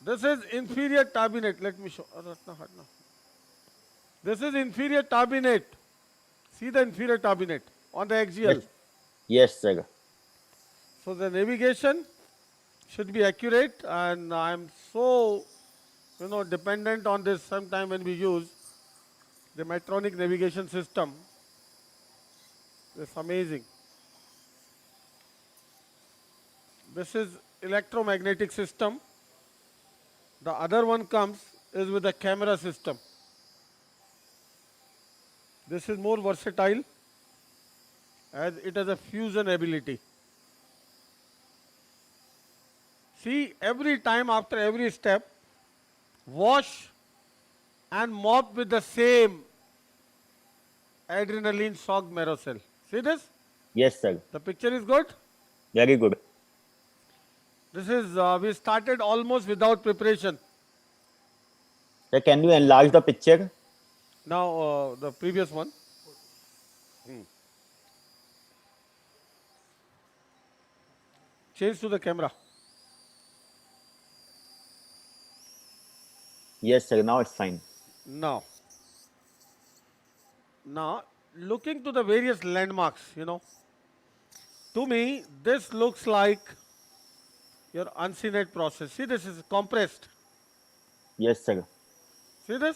This is inferior turbinate. Let me show. This is inferior turbinate. See the inferior turbinate on the axial. Yes, yes, sir. So the navigation should be accurate, and I am so dependent on this sometime when we use the Medtronic navigation system. It's amazing. This is electromagnetic system. The other one comes is with a camera system. This is more versatile as it has a fusion ability. See, every time after every step, wash and mop with the same adrenaline soaked marrow cell. See this? Yes, sir. The picture is good? Very good. This is, we started almost without preparation. Sir, can you enlarge the picture? Now, the previous one. Change to the camera. Yes, sir. Now it's fine. Now, looking to the various landmarks, to me, this looks like your uncinate process. See, this is compressed. Yes, sir. See this?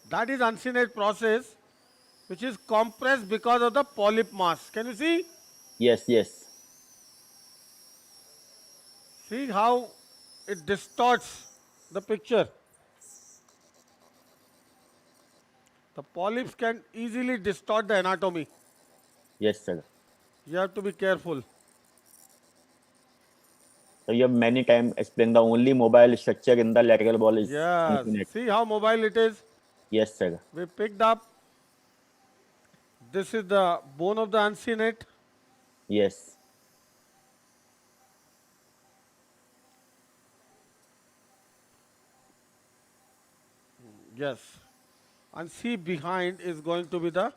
That is uncinate process, which is compressed because of the polyp mass. Can you see? Yes, yes. See how it distorts the picture. The polyps can easily distort the anatomy. Yes, sir. You have to be careful. So you have many times explained the only mobile structure in the lateral wall is Yes. uncinate. See how mobile it is? Yes, sir. We picked up. This is the bone of the uncinate. Yes. Yes. And see behind is going to be that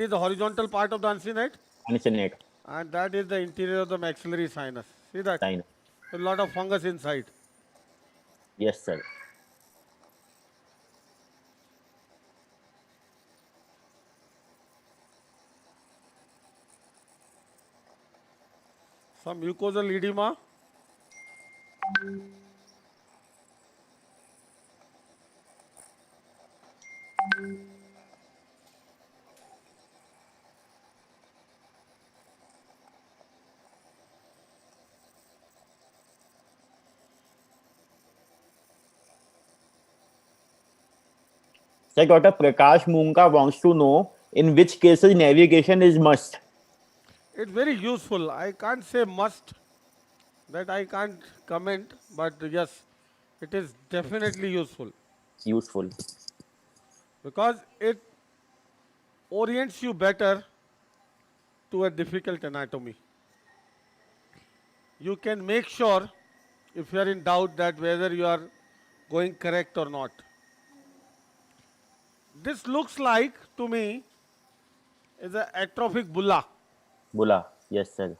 is the horizontal part of the uncinate. Uncinate. And that is the interior of the maxillary sinus. See that? Sinus. A lot of fungus inside. Yes, sir. Some mucosal edema. So Dr. Prakash Munka wants to know in which cases navigation is must. It's very useful. I can't say must, that I can't comment, but yes, it is definitely useful Useful. because it orients you better to a difficult anatomy. You can make sure, if you are in doubt, that whether you are going correct or not. This looks like to me is an atrophic bulla, Bula. Yes, sir.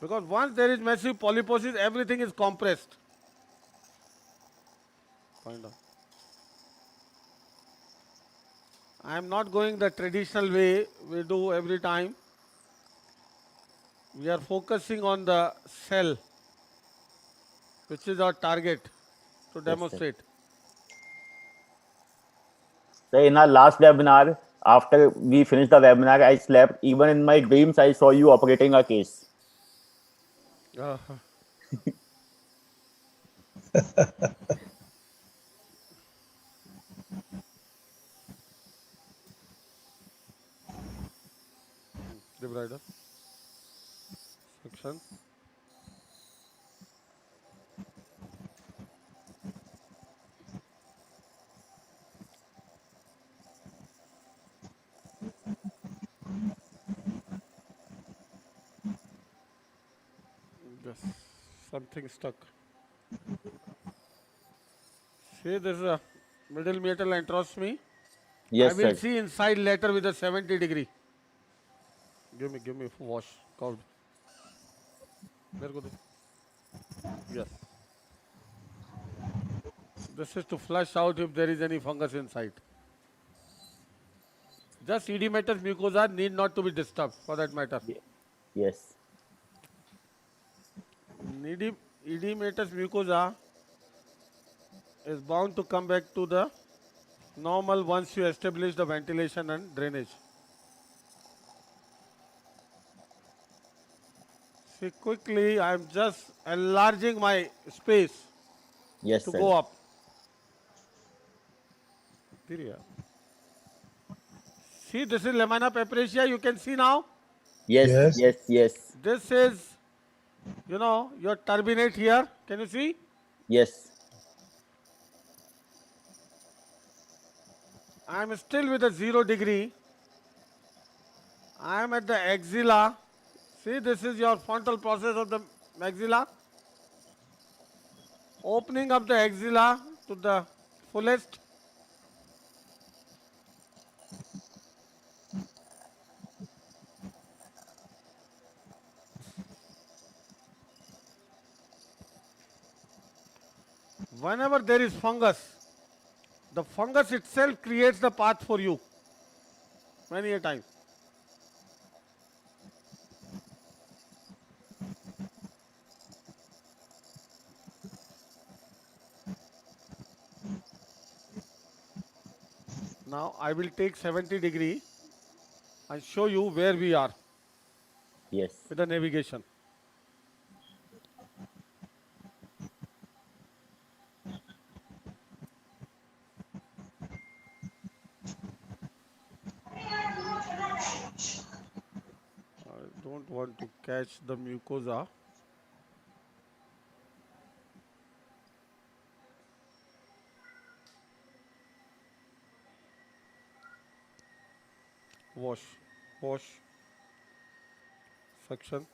because once there is massive polyposis, everything is compressed. Find out. I am not going the traditional way we do every time. We are focusing on the cell, which is our target to Yes, sir. demonstrate. So in our last webinar, after we finished the webinar, I slept. Even in my dreams, I saw you operating a case. Uh, Debrider section. Yes, something stuck. See, this is a middle metal enterostomy. I Yes, will sir. see inside later with a 70 degree. Give me wash. Curved. There go. Yes. This is to flush out if there is any fungus inside. Just edematous mucosa need not to be disturbed for that matter. Yes. Edematous mucosa is bound to come back to the normal once you establish the ventilation and drainage. See, quickly I am just enlarging my space Yes, to sir. go up. See, this is lamina papyracea, you can see now. Yes, Yes. yes, yes, This is, your turbinate here. Can you see? yes. I am still with a 0 degree. I am at the axilla. See, this is your frontal process of the maxilla. Opening up the axilla to the fullest. Whenever there is fungus, the fungus itself creates the path for you many a time. Now I will take 70 degree and show you where we are Yes. with the navigation. I don't want to catch the mucosa. Wash, suction.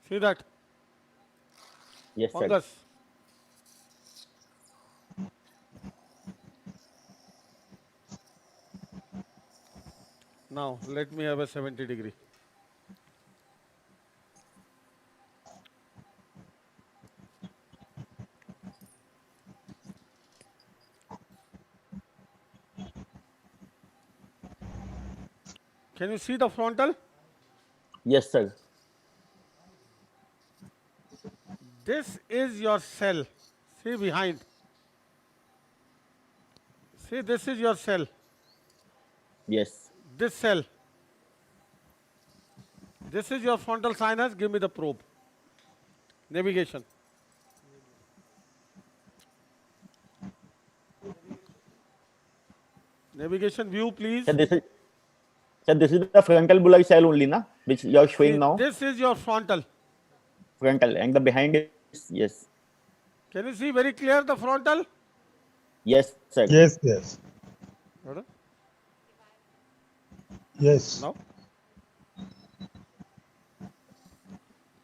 See that Yes, sir. fungus. Now let me have a 70 degree. Can you see the frontal? Yes, sir. This is your cell. See behind. See, this is your cell. Yes. This cell. This is your frontal sinus. Give me the probe. Navigation. Navigation view, please. This is the frontal bullous cell only, na? Which you are showing now. This is your frontal. Frontal, and the behind is yes. Can you see very clear the frontal? Yes, sir. Yes, yes. Pardon? Yes. Now?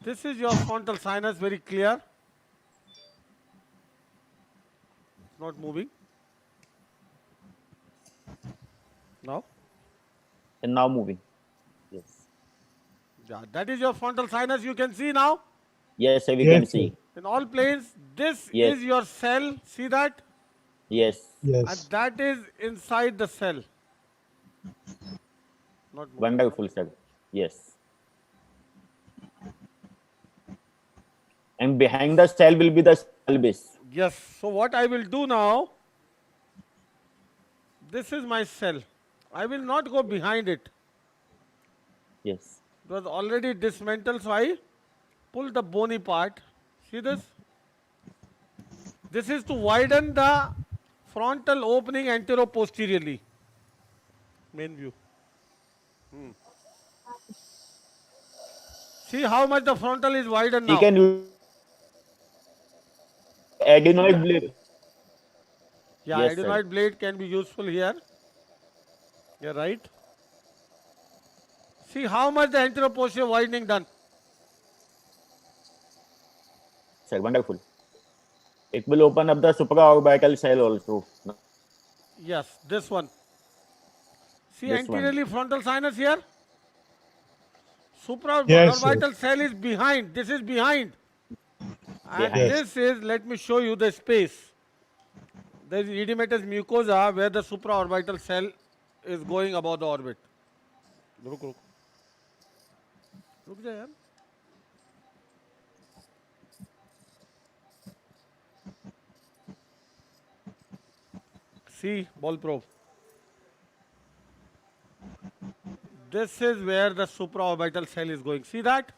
This is your frontal sinus, very clear. It's not moving. Now? And now moving. Yes. Yeah, that is your frontal sinus. You can see now. Yes, sir, we can see. In all planes, this Yes. is your cell. See that? Yes. And that is inside the cell. Not moving. Wonderful, sir. Yes. And behind the cell will be the cell base. Yes. So what I will do now, this is my cell. I will not go behind it. Yes. It was already dismantled, so I pull the bony part. See this? This is to widen the frontal opening antero-posteriorly. Main view. See how much the frontal is widened now. You can use adenoid blade. Yeah, Yes, sir. adenoid blade can be useful here. You're right. See how much the antero-posterior widening done. Sir, wonderful. It will open up the supraorbital cell also. Yes, this one. See This one. anteriorly frontal sinus here. Yes, Supraorbital cell is behind. This is behind. And Behind. this is, let me show you the space. There is edematous mucosa where the supraorbital cell is going above the orbit. रुक रुक रुक जा यार. See ball probe. This is where the supraorbital cell is going. See that?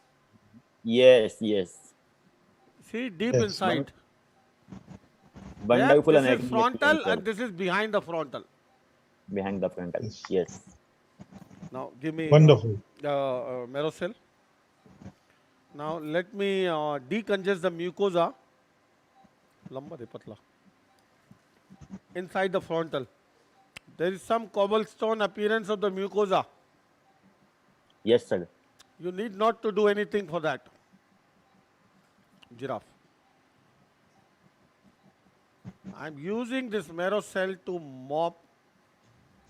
Yes, yes. See deep Yes. inside. Wonderful. This and is frontal and this is behind the frontal. behind the frontal. Yes. Now give me Wonderful. marrow cell. Now let me decongest the mucosa. Lamba de patla. Inside the frontal. There is some cobblestone appearance of the mucosa. Yes, sir. You need not to do anything for that. Giraffe. I am using this marrow cell to mop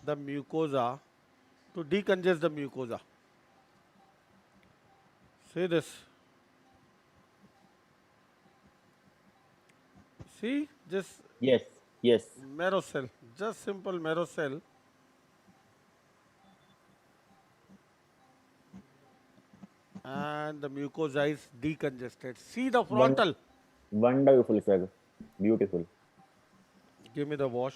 the mucosa, to decongest the mucosa. See this. See this Yes, yes. marrow cell, just simple marrow cell. And the mucosa is decongested. See the frontal. Wonderful, sir. Beautiful. Give me the wash.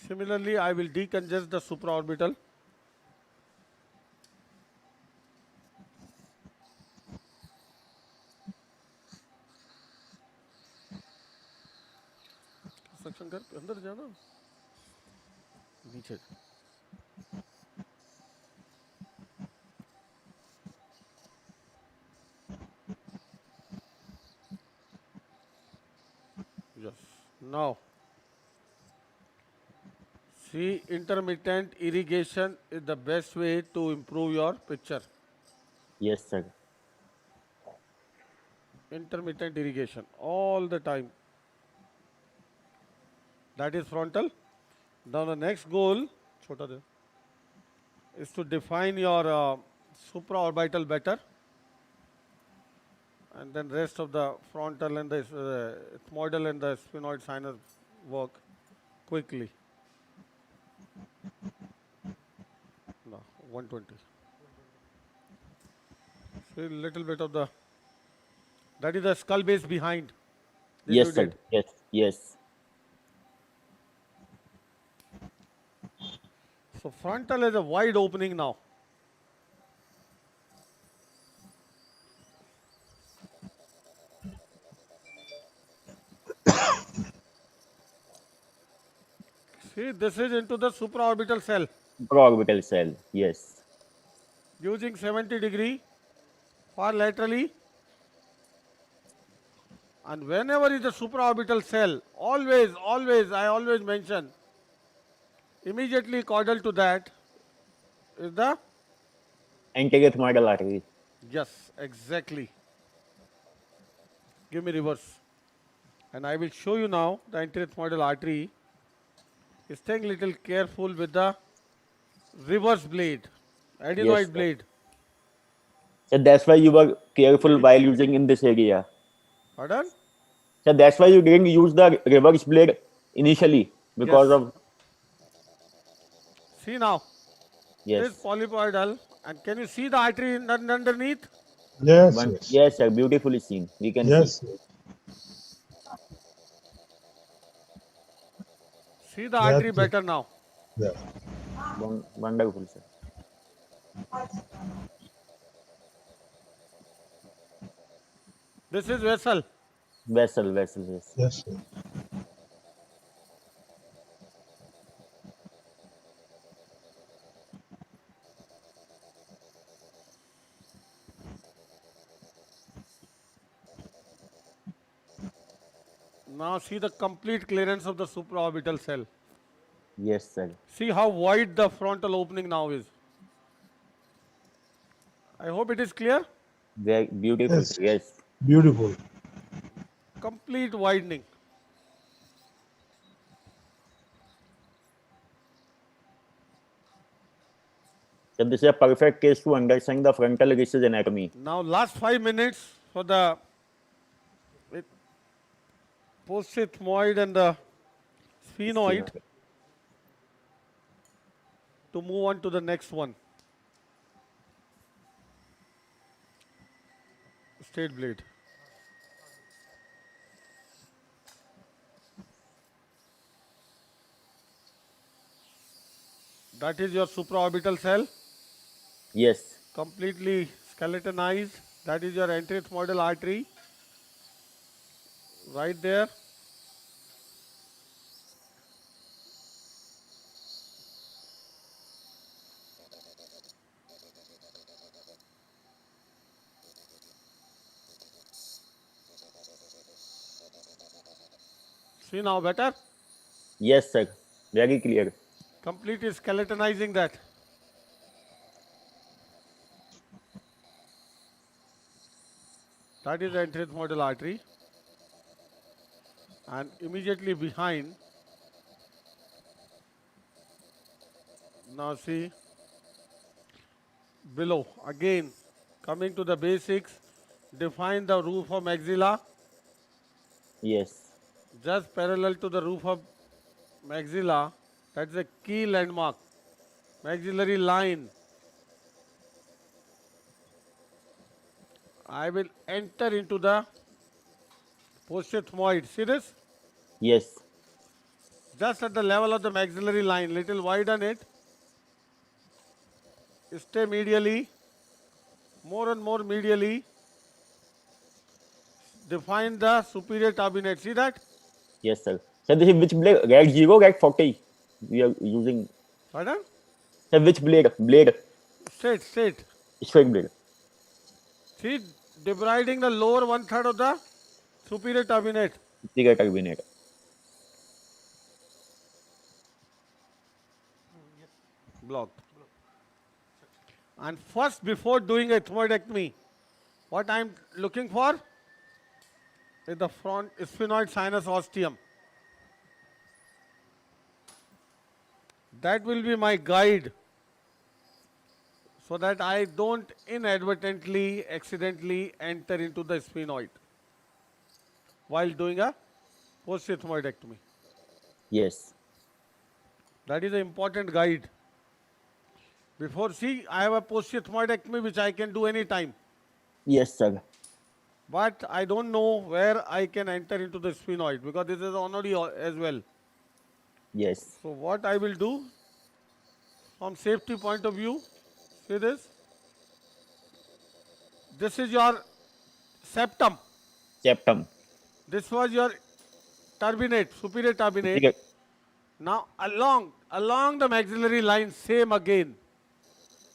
Similarly, I will decongest the supraorbital. Suction कर अंदर जाना नीचे yes now see intermittent irrigation is the best way to improve your picture. Yes, sir. Intermittent irrigation all the time. That is frontal. Now the next goal chota de, is to define your supraorbital better, and then rest of the frontal and the ethmoidal and the sphenoid sinus work quickly. No, 120. See a little bit of the, that is the skull base behind. This Yes, you sir. did. Yes, yes. So frontal is a wide opening now. See, this is into the supraorbital cell. Supraorbital cell, yes. Using 70° for laterally. And whenever is the supraorbital cell, always, I always mention, immediately caudal to that is the? Anterior ethmoidal artery. Yes, exactly. Give me reverse. And I will show you now the anterior ethmoidal artery. Staying little careful with the reverse blade, Yes, adenoid sir. blade. So that's why you were careful while using in this area. Pardon? So that's why you didn't use the reverse blade initially because Yes. of. See now, this Yes. polypoidal, and can you see the artery underneath? Yes, yes. Yes, sir. Beautifully seen. We can see. Yes. See the That's artery it. better now. Yeah. Wonderful, sir. This is vessel. Vessel, yes. Yes. Now see the complete clearance of the supraorbital cell. Yes, sir. See how wide the frontal opening now is. I hope it is clear. Very beautiful, Yes. sir. Yes. Beautiful. Complete widening. So this is a perfect case to understand the frontal rectus anatomy. Now last 5 minutes for the posethmoid and the sphenoid to move on to the next one. Straight blade. That is your supraorbital cell. Yes. Completely skeletonized. That is your anterior ethmoidal artery. Right there. See now better? Yes, sir. Very clear. Completely skeletonizing that. That is the anterior ethmoidal artery. And immediately behind, now see, below, again, coming to the basics, define the roof of maxilla. Yes. Just parallel to the roof of maxilla, that's a key landmark. Maxillary line. I will enter into the posethmoid. See this? Yes. Just at the level of the maxillary line, little widen it. Stay medially, more and more medially. Define the superior turbinate. See that? Yes, sir. So this is which blade? Rag 0, Rag 40. We are using. Pardon? So which blade? Blade. Straight. Straight blade. See, debriding the lower 1/3 of the superior turbinate. Superior turbinate. Blocked. And first, before doing a ethmoidectomy, what I am looking for is the front sphenoid sinus ostium. That will be my guide so that I don't inadvertently, accidentally enter into the sphenoid while doing a post-ethmoidectomy. Yes. That is an important guide. Before, see, I have a post-ethmoidectomy which I can do any time. Yes, sir. But I don't know where I can enter into the sphenoid because this is already as well. Yes. So what I will do, from safety point of view, see this. This is your septum. Septum. This was your turbinate, superior turbinate. Superior. Now along the maxillary line, same again.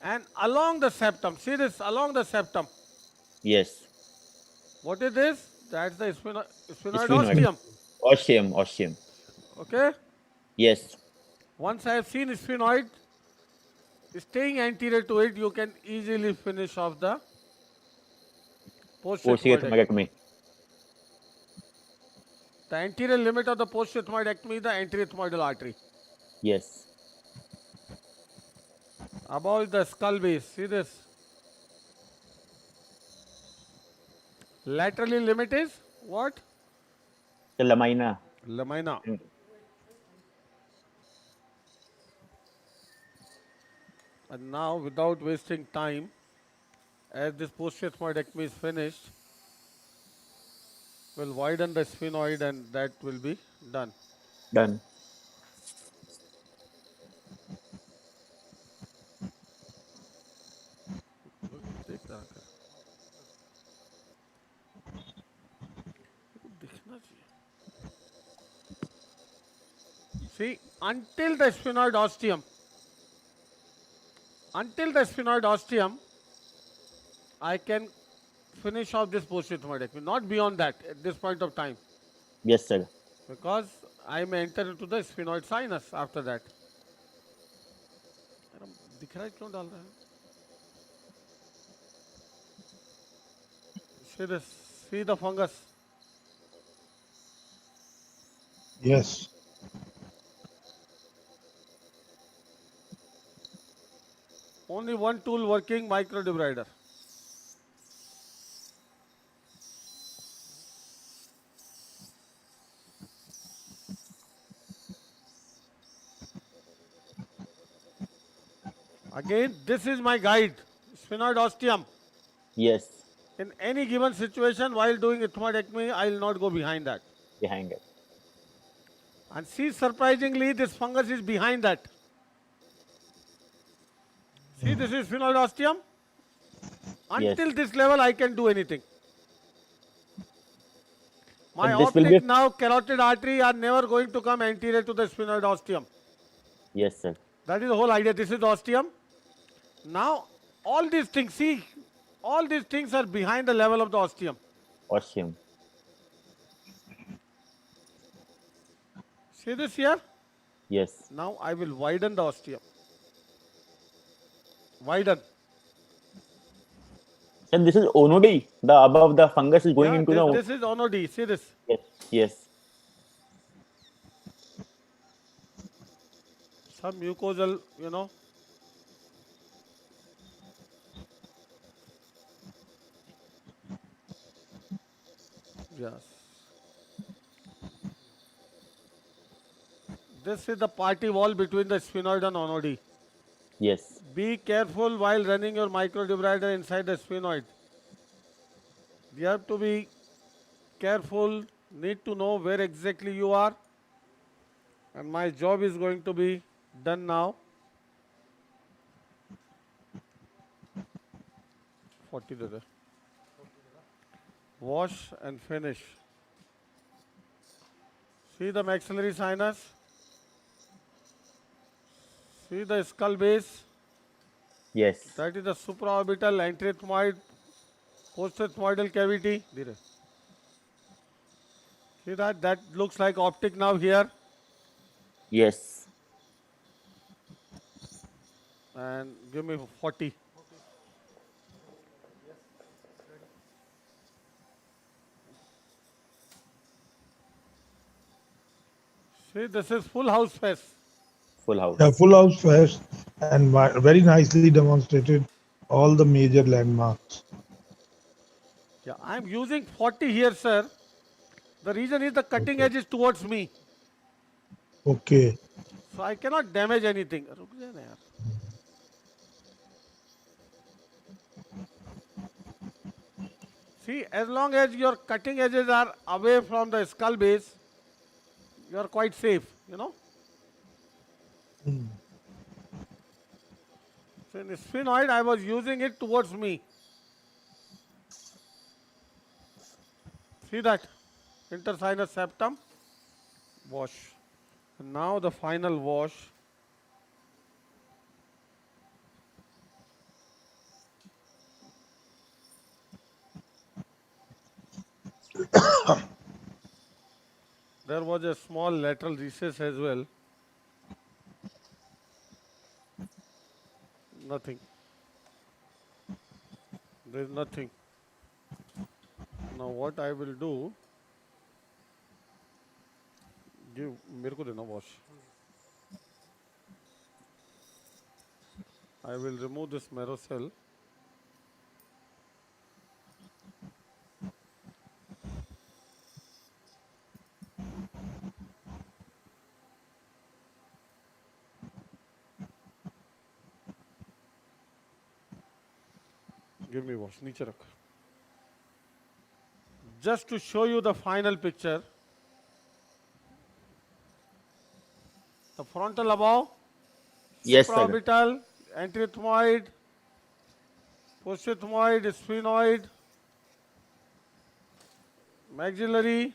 And along the septum, see this, along the septum. Yes. What is this? That's the sphenoid Sphenoid. ostium. Ostium. Okay? Yes. Once I have seen sphenoid, staying anterior to it, you can easily finish off the posterior Posterior ethmoidectomy. thymectomy. The anterior limit of the posterior ethmoidectomy is the anterior ethmoidal artery. Yes. Above the skull base, see this. Laterally limit is what? The lamina. Lamina. And now, without wasting time, as this posterior ethmoidectomy is finished, we'll widen the sphenoid and that will be done. Done. देखता रहा कर। दिखना चाहिए। See, until the sphenoid ostium, I can finish off this posterior ethmoidectomy. Not beyond that at this point of time, Yes, sir. because I may enter into the sphenoid sinus after that. दिख रहा है क्यों डाल रहा है? See this. See the fungus. Yes. Only one tool working, microdebrider. Again, this is my guide, sphenoid ostium. Yes. In any given situation, while doing ethmoidectomy, I will not go behind that. Behind it. And see, surprisingly, this fungus is behind that. See, this is sphenoid ostium. Until this level, I can do anything. My optic nerve, carotid artery are never going to come anterior to the sphenoid ostium. Yes, sir. That is the whole idea. This is the ostium. Now, all these things, see, all these things are behind the level of the ostium. Ostium. See this here? Yes. Now I will widen the ostium. Widen. And this is onodi. The above the fungus is going into This is onodi. See this? Yes. Yes. Some mucosal, Yes. This is the party wall between the sphenoid and onodi. Yes. Be careful while running your microdebrider inside the sphenoid. You have to be careful, need to know where exactly you are. And my job is going to be done now. 40 there. Wash and finish. See the maxillary sinus. See the skull base. Yes. That is the supraorbital anterethmoid postethmoidal cavity. See that? That looks like optic nerve here. Yes. And give me 40. See, this is full house face. Full house. Yeah, full house first, and very nicely demonstrated all the major landmarks. Yeah, I am using 40 here, sir. The reason is the cutting edge is towards me. Okay. So I cannot damage anything. See, as long as your cutting edges are away from the skull base, you are quite safe, So in sphenoid, I was using it towards me. See that? Intersinus septum. Wash. Now the final wash. There was a small lateral recess as well. Nothing. There is nothing. Now what I will do, give मेरे को देना wash. I will remove this marrow cell. Give me wash. नीचे रख. Just to show you the final picture. The frontal above, Yes, sir. supraorbital, anterethmoid, posterior sphenoid, maxillary,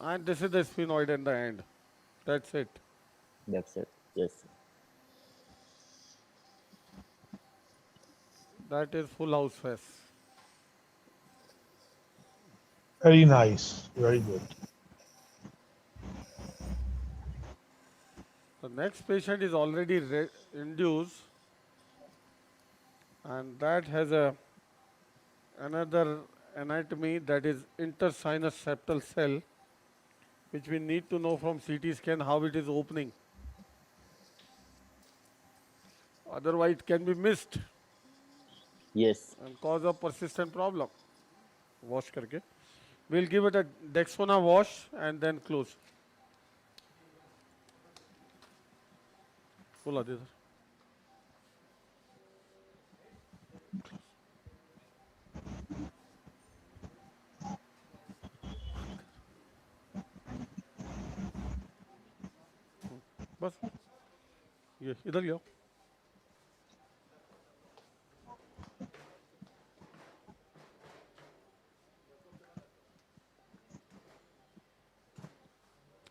and this is the sphenoid in the end. That's it. That's it. Yes. That is full house face. Very nice. Very good. The next patient is already induced, and that has another anatomy, that is intersinus septal cell, which we need to know from CT scan how it is opening. Otherwise, it can be missed. Yes. And cause a persistent problem. Wash करके. We'll give it a Dexona wash and then close. बोला दे इधर. बस ये इधर ले आओ.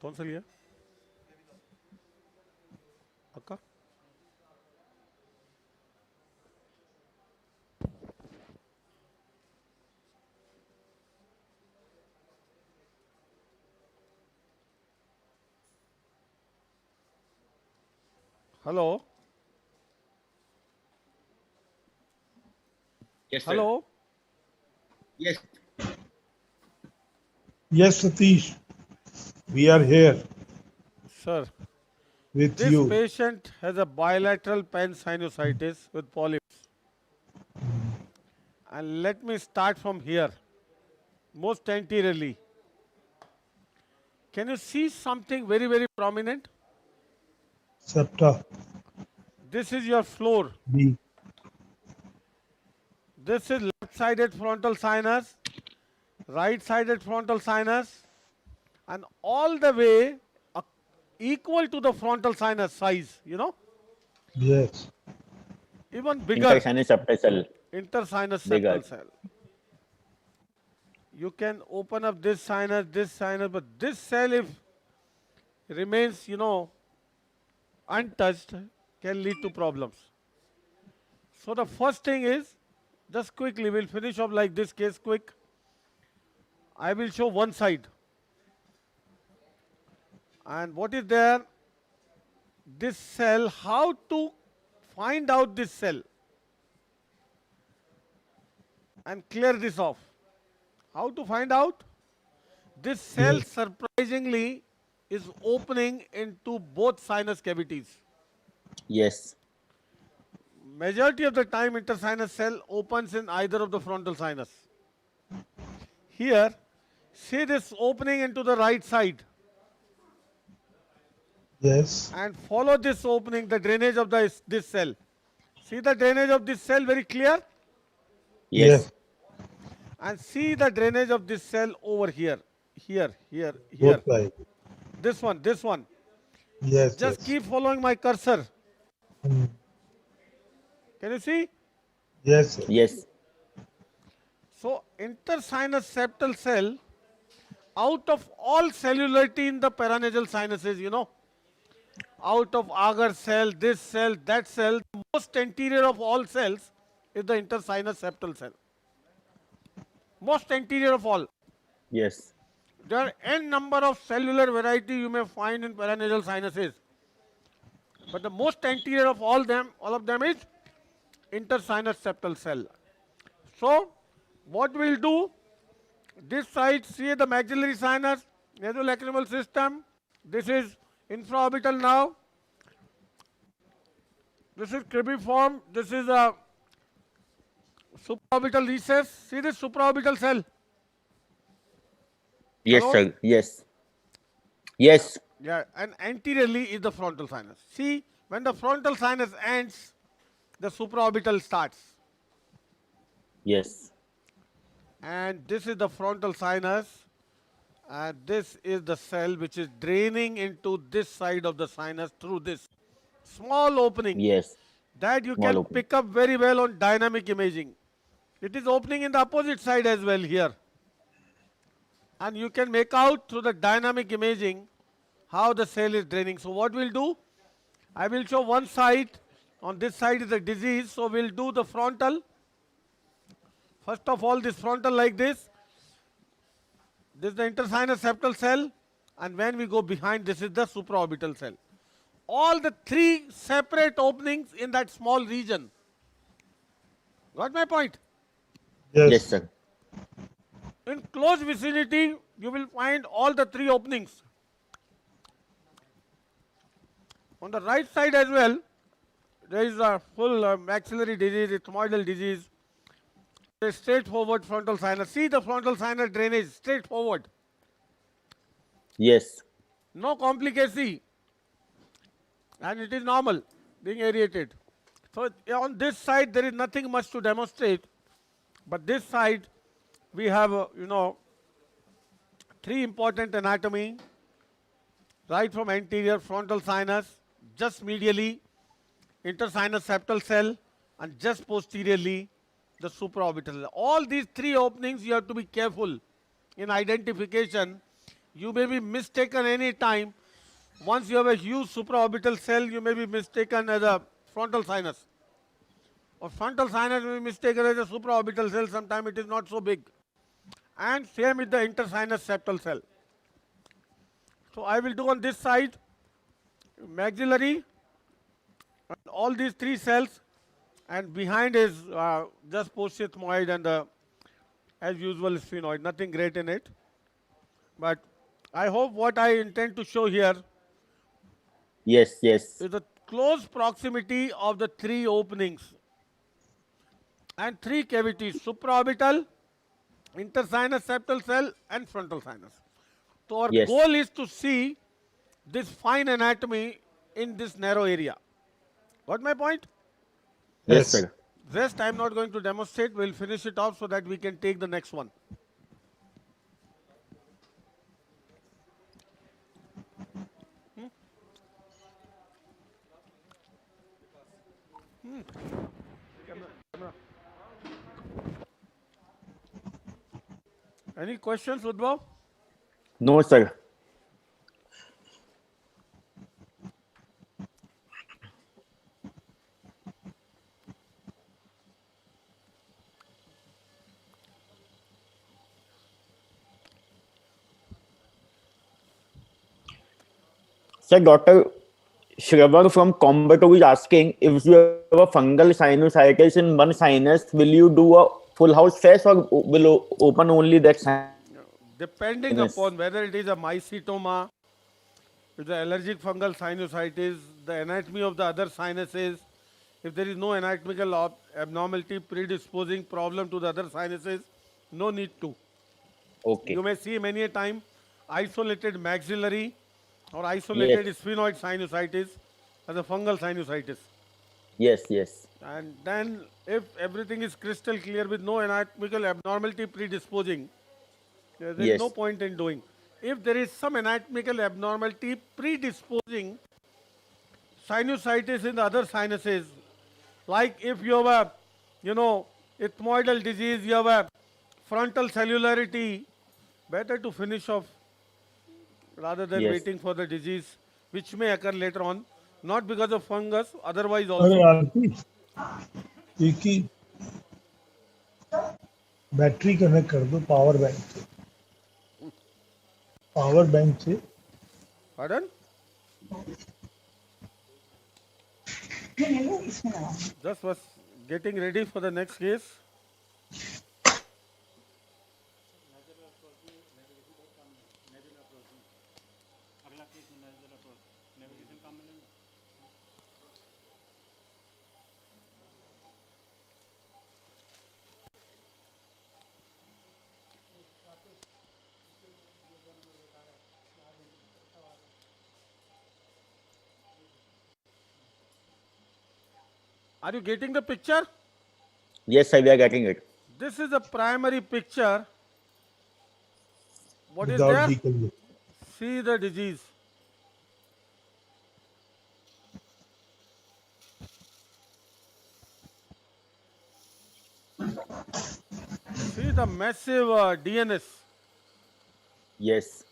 कौन सा लिया? पक्का? Hello? Yes, sir. Hello? Yes. Yes, Satish. We are here Sir, with this you. patient has a bilateral pansinusitis with polyps. And let me start from here, most anteriorly. Can you see something very, very prominent? Septa. This is your floor. B. This is left-sided frontal sinus, right-sided frontal sinus, and all the way equal to the frontal sinus size, you know? Yes. Even bigger. Intersinus septal cell. Intersinus Bigger. septal cell. You can open up this sinus, but this cell, if remains, you know, untouched, can lead to problems. So the first thing is, just quickly, we'll finish off like this case quick. I will show one side. And what is there? This cell, how to find out this cell and clear this off. How to find out? This cell surprisingly is opening into both sinus cavities. Yes. Majority of the time intersinus cell opens in either of the frontal sinus. Here, see this opening into the right side. Yes. And follow this opening, the drainage of this cell. See the drainage of this cell very clear? Yes. And see the drainage of this cell over here. Here. Both sides. This one. Yes. Just keep following my cursor. Can you see? Yes. Sir. Yes. So intersinus septal cell, out of all cellularity in the paranasal sinuses, out of agar cell, this cell, that cell, the most anterior of all cells is the intersinus septal cell. Most anterior of all. Yes. There are n number of cellular variety you may find in paranasal sinuses. But the most anterior of all of them is intersinus septal cell. So, what we'll do, this side, see the maxillary sinus, nasolacrimal system, this is infraorbital now, this is cribriform, this is a supraorbital recess, see this supraorbital cell. Yes, Hello? sir. Yes. Yes. Yeah, and anteriorly is the frontal sinus. See, when the frontal sinus ends, the supraorbital starts. Yes. And this is the frontal sinus, and this is the cell which is draining into this side of the sinus through this small opening. Yes. That you Small can opening. pick up very well on dynamic imaging. It is opening in the opposite side as well here. And you can make out through the dynamic imaging how the cell is draining. So what we'll do, I will show one side. On this side is the disease. So we'll do the frontal. First of all, this frontal like this. This is the intersinus septal cell. And when we go behind, this is the supraorbital cell. All the three separate openings in that small region. Got my point? Yes, sir. In close vicinity, you will find all the three openings. On the right side as well, there is a full maxillary disease, ethmoidal disease. A straightforward frontal sinus. See the frontal sinus drainage, straightforward. Yes. No complicacy. And it is normal, being aerated. So on this side, there is nothing much to demonstrate. But this side, we have, three important anatomy. Right from anterior frontal sinus, just medially, intersinus septal cell, and just posteriorly, the supraorbital. All these three openings, you have to be careful in identification. You may be mistaken any time. Once you have a huge supraorbital cell, you may be mistaken as a frontal sinus. Or frontal sinus may be mistaken as a supraorbital cell. Sometimes it is not so big. And same with the intersinus septal cell. So I will do on this side, maxillary, and all these three cells, and behind is just postethmoid and as usual sphenoid, nothing great in it. But I hope what I intend to show here Yes, yes. is the close proximity of the three openings and three cavities, supraorbital, intersinus septal cell and frontal sinus. So our Yes. goal is to see this fine anatomy in this narrow area. Got my point? Yes, sir. Rest I am not going to demonstrate. We'll finish it off so that we can take the next one. Any questions, Udbhav? No, sir. Sir, Dr. Shravar from Coimbatore is asking, if you have a fungal sinusitis in one sinus, will you do a full house fest or will open only that sinus? Depending upon whether it is a mycetoma, it's an allergic fungal sinusitis, the anatomy of the other sinuses, if there is no anatomical abnormality predisposing problem to the other sinuses, no need to. Okay. You may see many a time isolated maxillary or isolated sphenoid sinusitis as a fungal sinusitis. Yes, yes. And then if everything is crystal clear with no anatomical abnormality predisposing, there is no point in doing. If there is some anatomical abnormality predisposing sinusitis in the other sinuses, like if you have a, ethmoidal disease, you have a frontal cellularity, better to finish off rather than Yes. waiting for the disease which may occur later on, not because of fungus, otherwise अरे also. आरती एक ही battery connect कर दो power bank से Pardon? Just was getting ready for the next case. Are you getting the picture? Yes, sir, we are getting it. This is a primary picture. What is without there? Decal See the disease. See the massive DNS. Yes.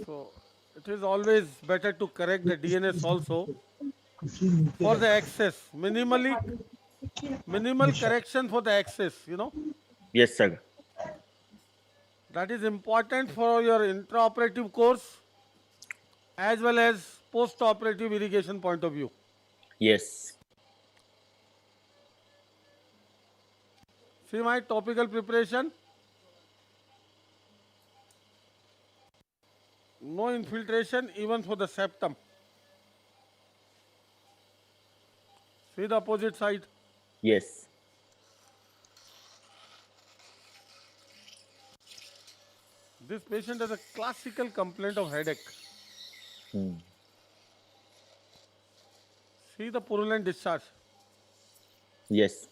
So it is always better to correct the DNS also for the access. Minimal correction for the access, Yes, sir. That is important for your intraoperative course as well as post-operative irrigation point of view. Yes. See my topical preparation. No infiltration even for the septum. See the opposite side. Yes. This patient has a classical complaint of headache. Hmm. See the purulent discharge. Yes.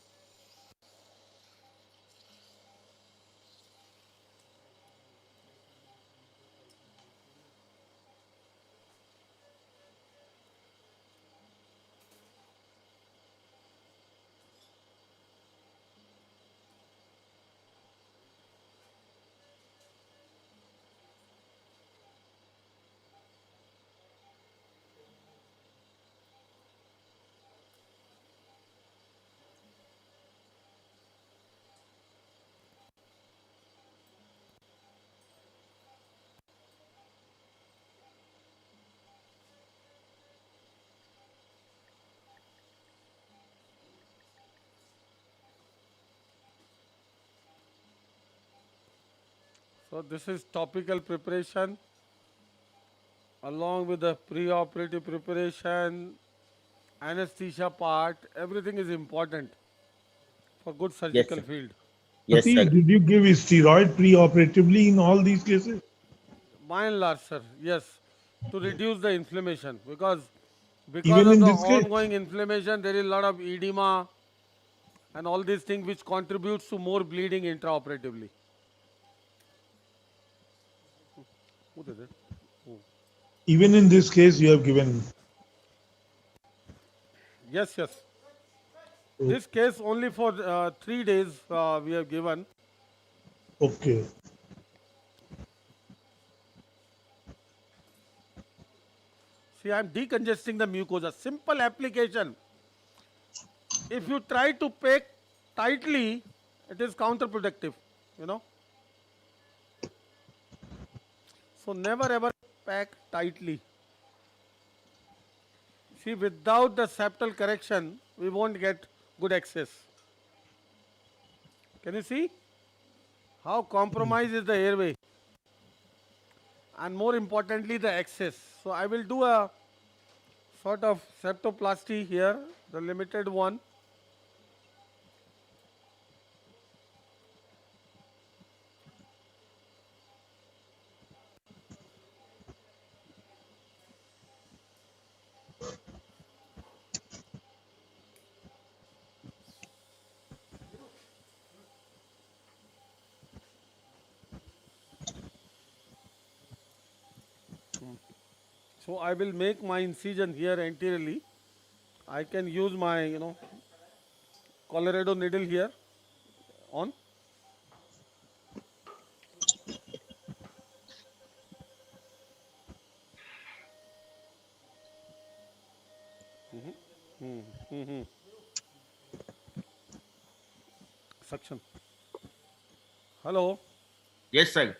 So this is topical preparation along with the pre-operative preparation, anesthesia part. Everything is important for good Yes, surgical sir. field. Yes, Satish, sir. did you give steroid pre-operatively in all these cases? By and large, sir, yes, to reduce the inflammation because Even of in the this case? ongoing inflammation, there is a lot of edema and all these things which contributes to more bleeding intraoperatively. Who did it? Who? Even in this case, you have given. Yes, yes. This case only for 3 days we have given. Okay. See, I am decongesting the mucosa. Simple application. If you try to pack tightly, it is counterproductive, you know. So never ever pack tightly. See, without the septal correction, we won't get good access. Can you see how compromised is the airway? And more importantly, the access. So I will do a sort of septoplasty here, the limited one. So I will make my incision here anteriorly. I can use my, Colorado needle here. On. Suction. Hello. Yes, sir.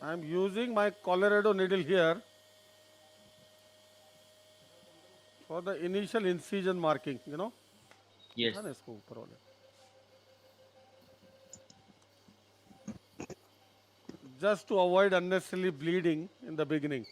I am using my Colorado needle here for the initial incision marking, you know. Yes. था ना इसको ऊपर वाले. Just to avoid unnecessarily bleeding in the beginning.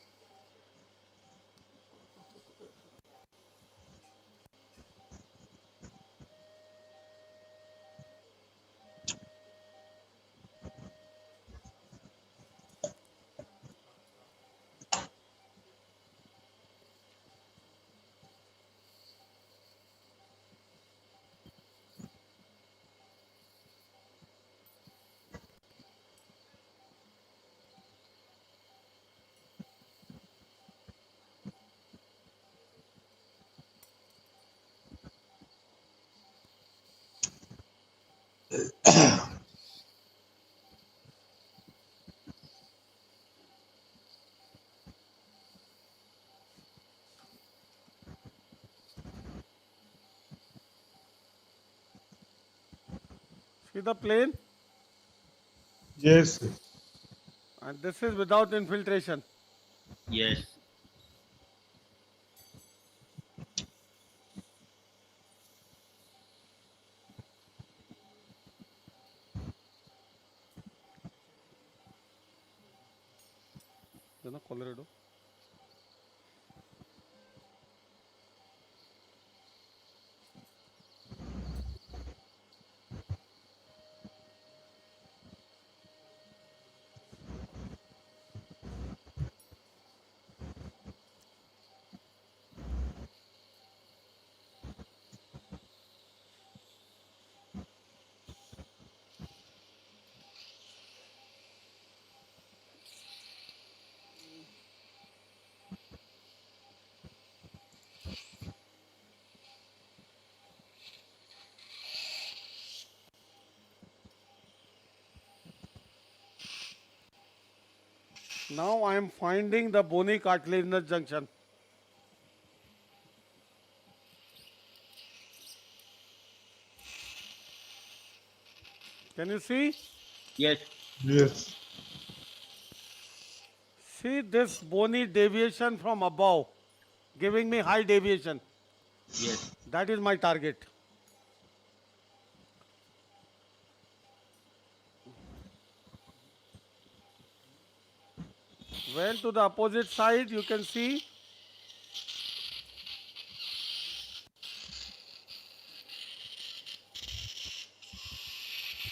See the plane? Yes. And this is without infiltration. Yes. You know, Colorado. Now I am finding the bony cartilaginous junction. Can you see? Yes. Yes. See this bony deviation from above, giving me high deviation. Yes. That is my target. When to the opposite side, you can see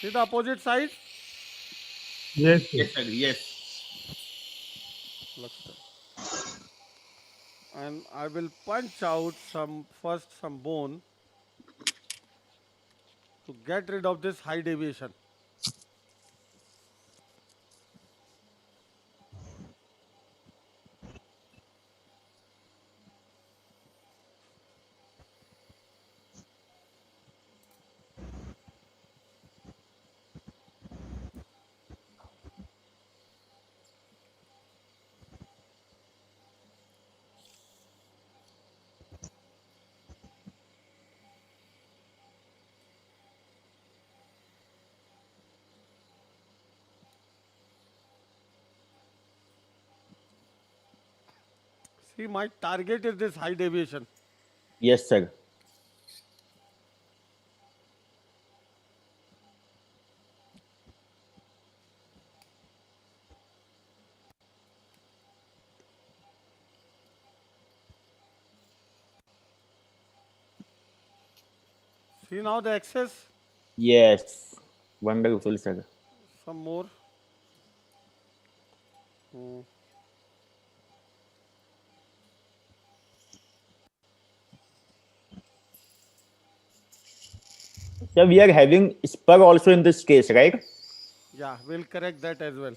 the opposite side. Yes. Yes, sir. Yes. And I will punch out first some bone to get rid of this high deviation. See, my target is this high deviation. Yes, sir. See now the excess. Yes. Wonderful, sir. Some more. Hmm. So we are having spur also in this case, right? Yeah, we'll correct that as well.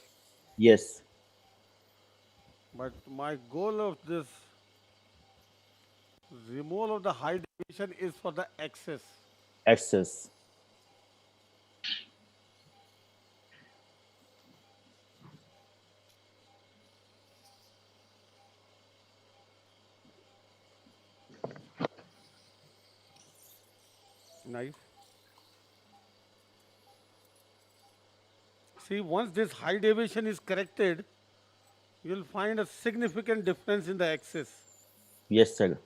Yes. But my goal of this Removal of the high deviation is for the axis. Axis. Nice. See, once this high deviation is corrected, you'll find a significant difference in the axis. Yes, sir.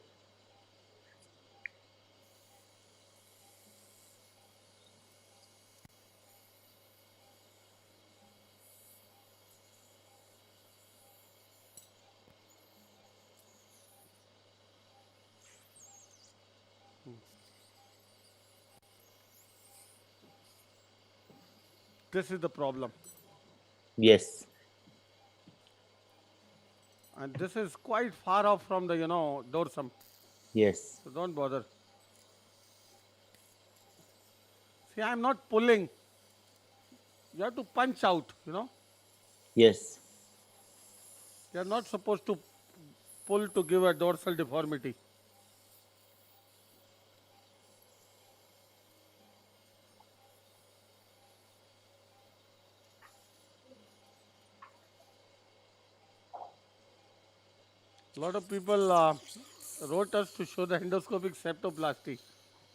This is the problem. Yes. And this is quite far off from the, dorsum. Yes. So don't bother. See, I'm not pulling. You have to punch out. Yes. You're not supposed to pull to give a dorsal deformity. A lot of people wrote us to show the endoscopic septoplasty.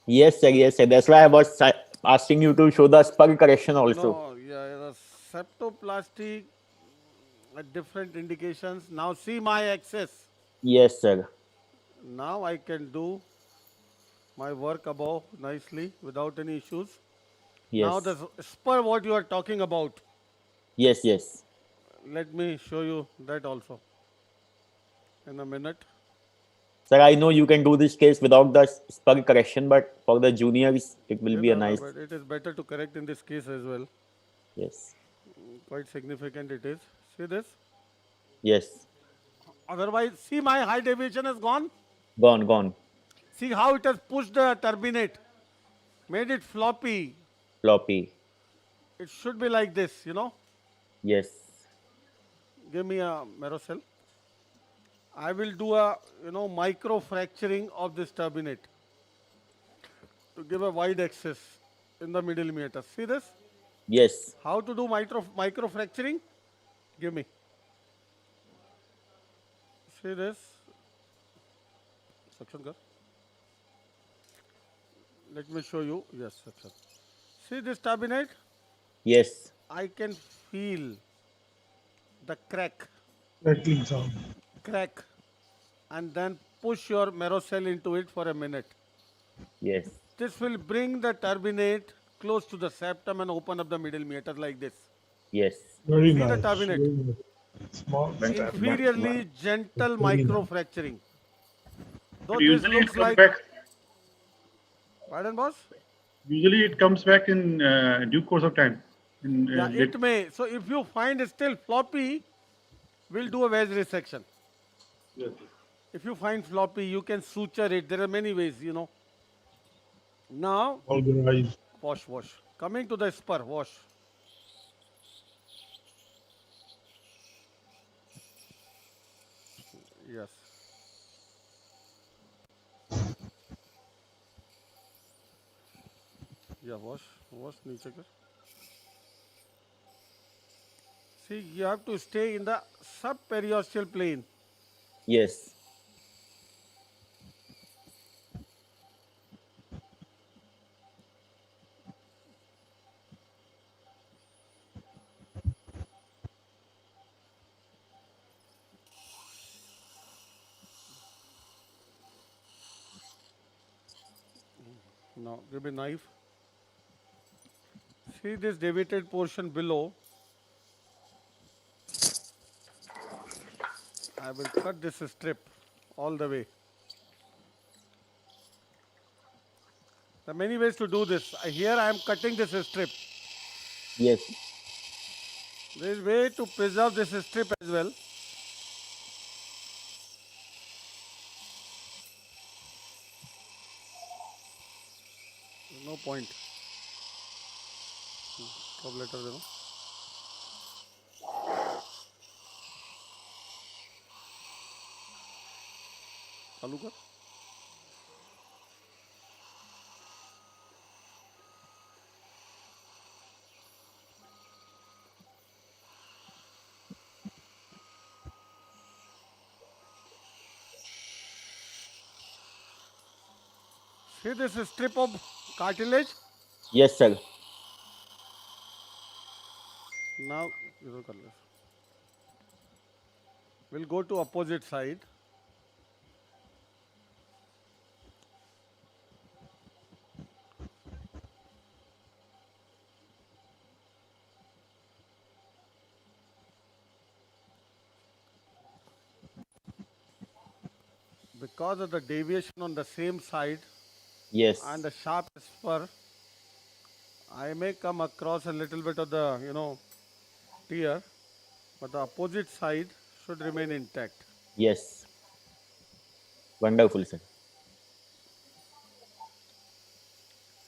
Yes, sir. Yes, sir. That's why I was asking you to show the spur correction also. No, yeah, the septoplasty different indications. Now see my axis. Yes, sir. Now I can do my work above nicely without any issues. Now the Yes. spur what you are talking about. Yes, yes. Let me show you that also in a minute. Sir, I know you can do this case without the spur correction, but for the juniors, it will be a nice. But it is better to correct in this case as well. Yes. Quite significant it is. See this? Yes. Otherwise, see my high deviation has gone. Gone, gone. See how it has pushed the turbinate, made it floppy. Floppy. It should be like this. Yes. Give me a Merocell. I will do a micro fracturing of this turbinate to give a wide axis in the millimeter. See this? Yes. How to do micro fracturing? Give me. See this? Suction kar. Let me show you. Yes, suction. See this turbinate? Yes. I can feel the crack. Rattling sound. Crack. And then push your Merocell into it for a minute. Yes. This will bring the turbinate close to the septum and open up the middle meter like this. Yes. Very See nice. the turbinate? Very nice. Small. Inferiorly gentle Very micro nice. fracturing. Though But this usually it looks comes like. back. Pardon, boss? Usually it comes back in due course of time. Yeah, it may. So if you find it still floppy, we'll do a wedge resection. Yes. If you find floppy, you can suture it. There are many ways. Now, Vulgarize. wash. Coming to the spur, wash. Yes. Yeah, wash. Niche kar. See, you have to stay in the subperiosteal plane. Yes. Now, give me knife. See this deviated portion below. I will cut this strip all the way. There are many ways to do this. Here I am cutting this strip. Yes. There is a way to preserve this strip as well. No point. Stop later, चालू कर See this strip of cartilage? Yes, sir. Now, we'll go to opposite side. Because of the deviation on the same side and Yes. the sharp spur, I may come across a little bit of the, tear, but the opposite side should remain intact. Yes. Wonderful, sir.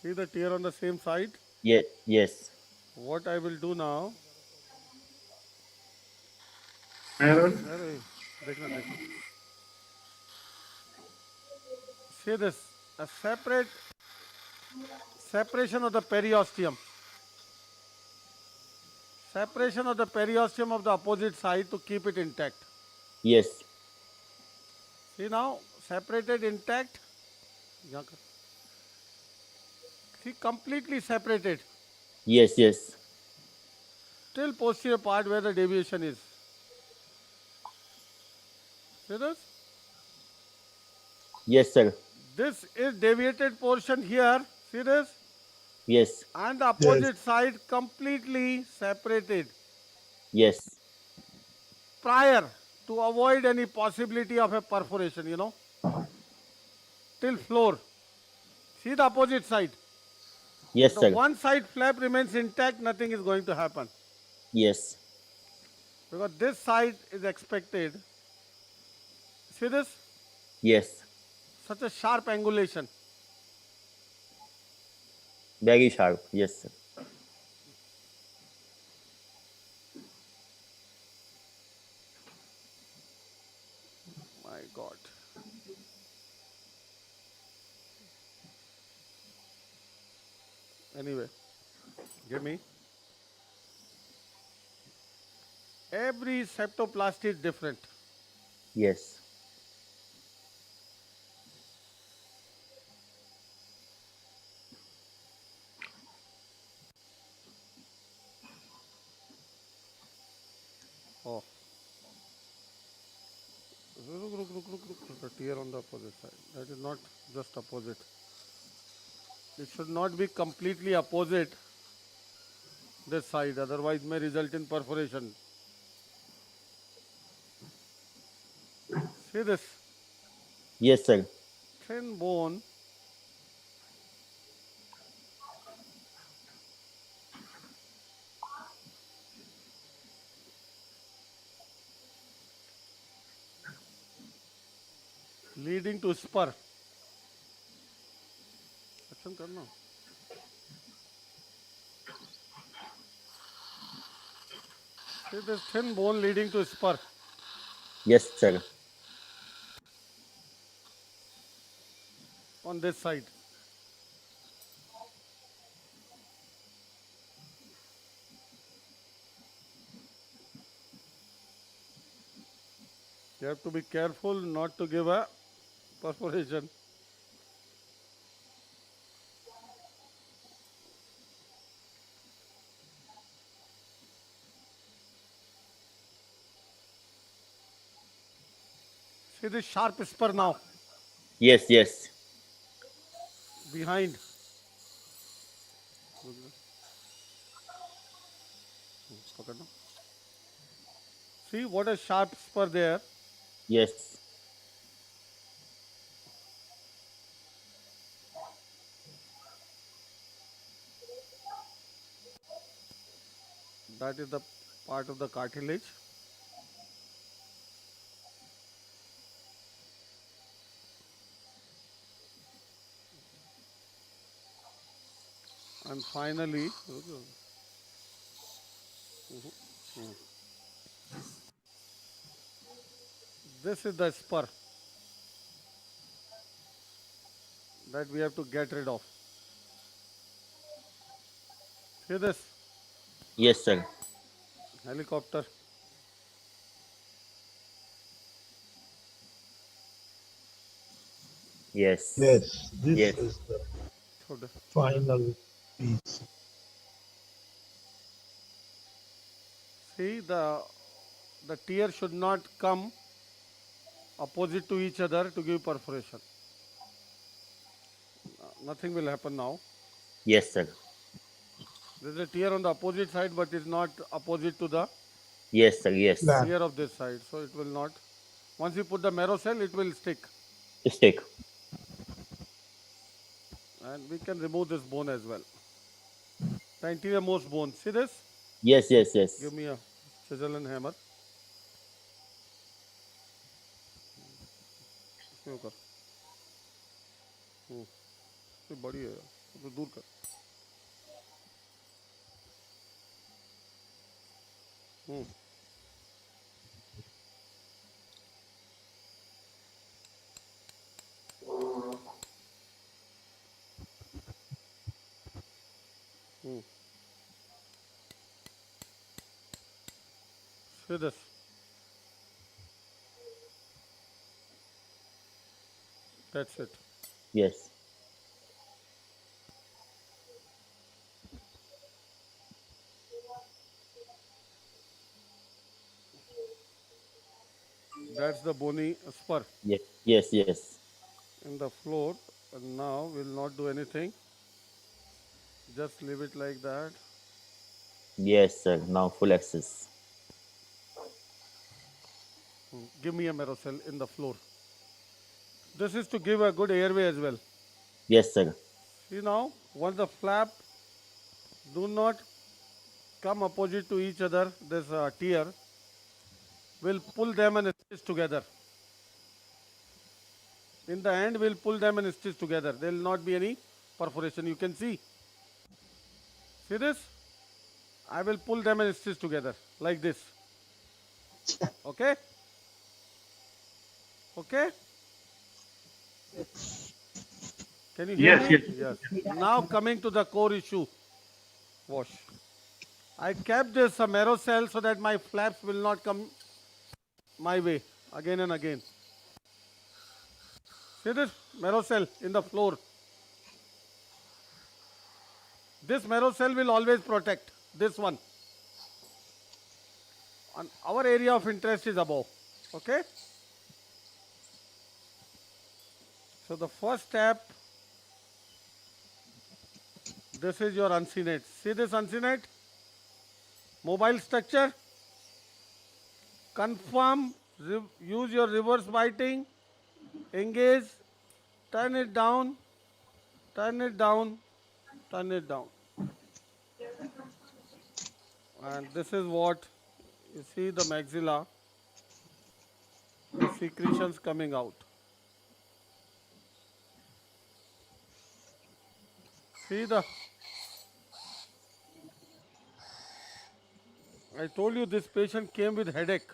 See the tear on the same side? Yes. Yes. What I will do now, अरे, देखना. See this, a separation of the periosteum. Separation of the periosteum of the opposite side to keep it intact. Yes. See now, separated intact. See, completely separated. Yes. Yes. Till posterior part where the deviation is. See this? Yes, sir. This is deviated portion here. See this? Yes. And the opposite side completely separated. Yes. Prior to avoid any possibility of a perforation, till floor. See the opposite side. Yes, The sir. one side flap remains intact, nothing is going to happen. Yes. Because this side is expected. See this? Yes. Such a sharp angulation. Very sharp. Yes, sir. My God. Anyway, give me. Every septoplasty is different. Yes. Oh. Look, the tear on the opposite side. That is not just opposite. It should not be completely opposite this side, otherwise may result in perforation. See this? Yes, sir. Thin bone leading to spur. Action करना. See this thin bone leading to spur. Yes, sir. On this side. You have to be careful not to give a perforation. See this sharp spur now. Yes, yes. Behind. See what a sharp spur there. Yes. That is the part of the cartilage. And finally, this is the spur that we have to get rid of. See this? Yes, sir. Helicopter. Yes. Yes, this Yes. is the So final piece. see, the tear should not come opposite to each other to give perforation. Nothing will happen now. Yes, sir. There is a tear on the opposite side, but it's not opposite to the Yes, sir. Yes. Flap. tear of this side. So it will not. Once you put the marrow cell, it will stick. Stick. And we can remove this bone as well. The anterior-most bone. See this? Yes, yes, yes. Give me a chisel and hammer. इसमें वो कर ये बड़ी है यार तो दूर कर हम्म हम्म See this. That's it. Yes. That's the bony spur Yes. Yes. Yes. in the floor. And now we'll not do anything. Just leave it like that. Yes, sir. Now full access. Give me a marrow cell in the floor. This is to give a good airway as well. Yes, sir. See now, once the flap do not come opposite to each other, this tear will pull them and stitch together. In the end, we'll pull them and stitch together. There will not be any perforation. You can see. See this? I will pull them and stitch together like this. Okay? Okay? Can you hear Yes, me? yes. Yes. Now coming to the core issue. Wash. I kept this marrow cell so that my flaps will not come my way again and again. See this marrow cell in the floor. This marrow cell will always protect this one. And our area of interest is above. Okay? So the first step, this is your uncinate. See this uncinate? Mobile structure. Confirm, use your reverse biting, engage, turn it down, turn it down, turn it down. And this is what you see the maxilla, the secretions coming out. See the, I told you this patient came with headache.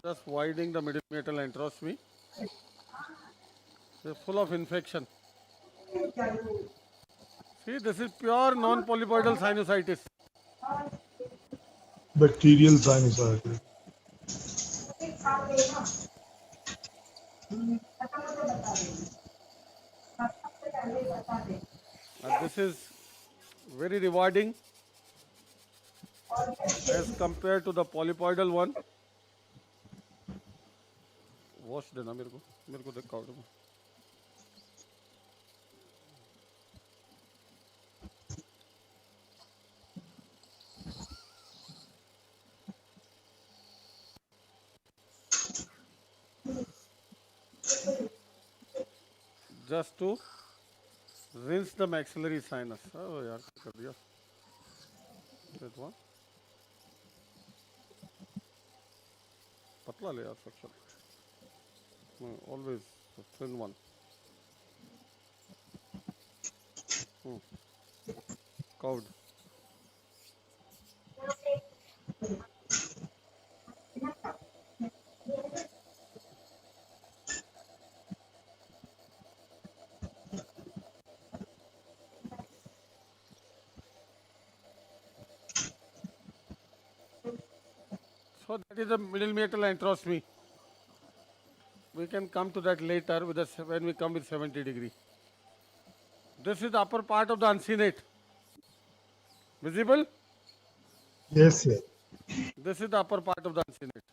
Just widening the middle metal enterostomy. They're full of infection. See, this is pure non-polypoidal sinusitis. Bacterial sinusitis. And this is very rewarding as compared to the polypoidal one. Wash देना मेरे को देख count में. Just to rinse the maxillary sinus. Oh यार क्या कर दिया? That one. पतला ले यार section. No, always a thin one. Curved. So that is the middle metal antrostomy. We can come to that later with when we come with 70 degree. This is the upper part of the uncinate. Visible? Yes, sir. This is the upper part of the uncinate.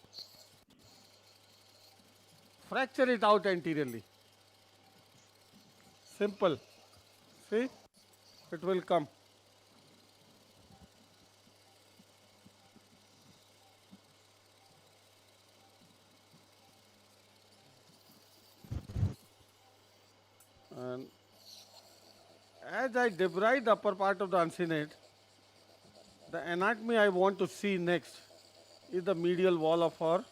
Fracture it out anteriorly. Simple. See? It will come. And as I debride the upper part of the uncinate, the anatomy I want to see next is the medial wall of our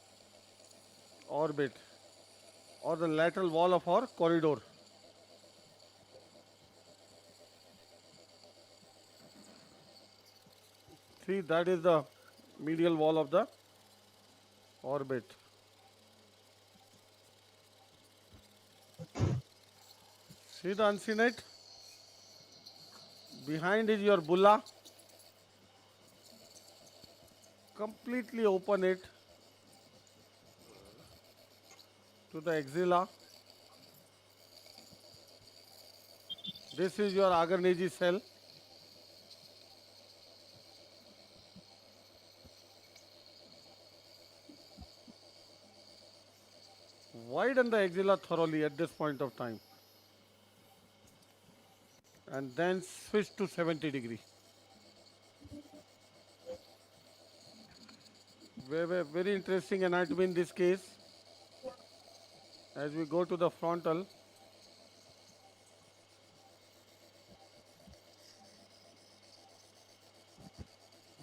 orbit or the lateral wall of our corridor. See, that is the medial wall of the orbit. See the uncinate? Behind is your bulla. Completely open it to the axilla. This is your Agarnese cell. Widen the axilla thoroughly at this point of time. And then switch to 70 degree. Very interesting anatomy in this case. As we go to the frontal,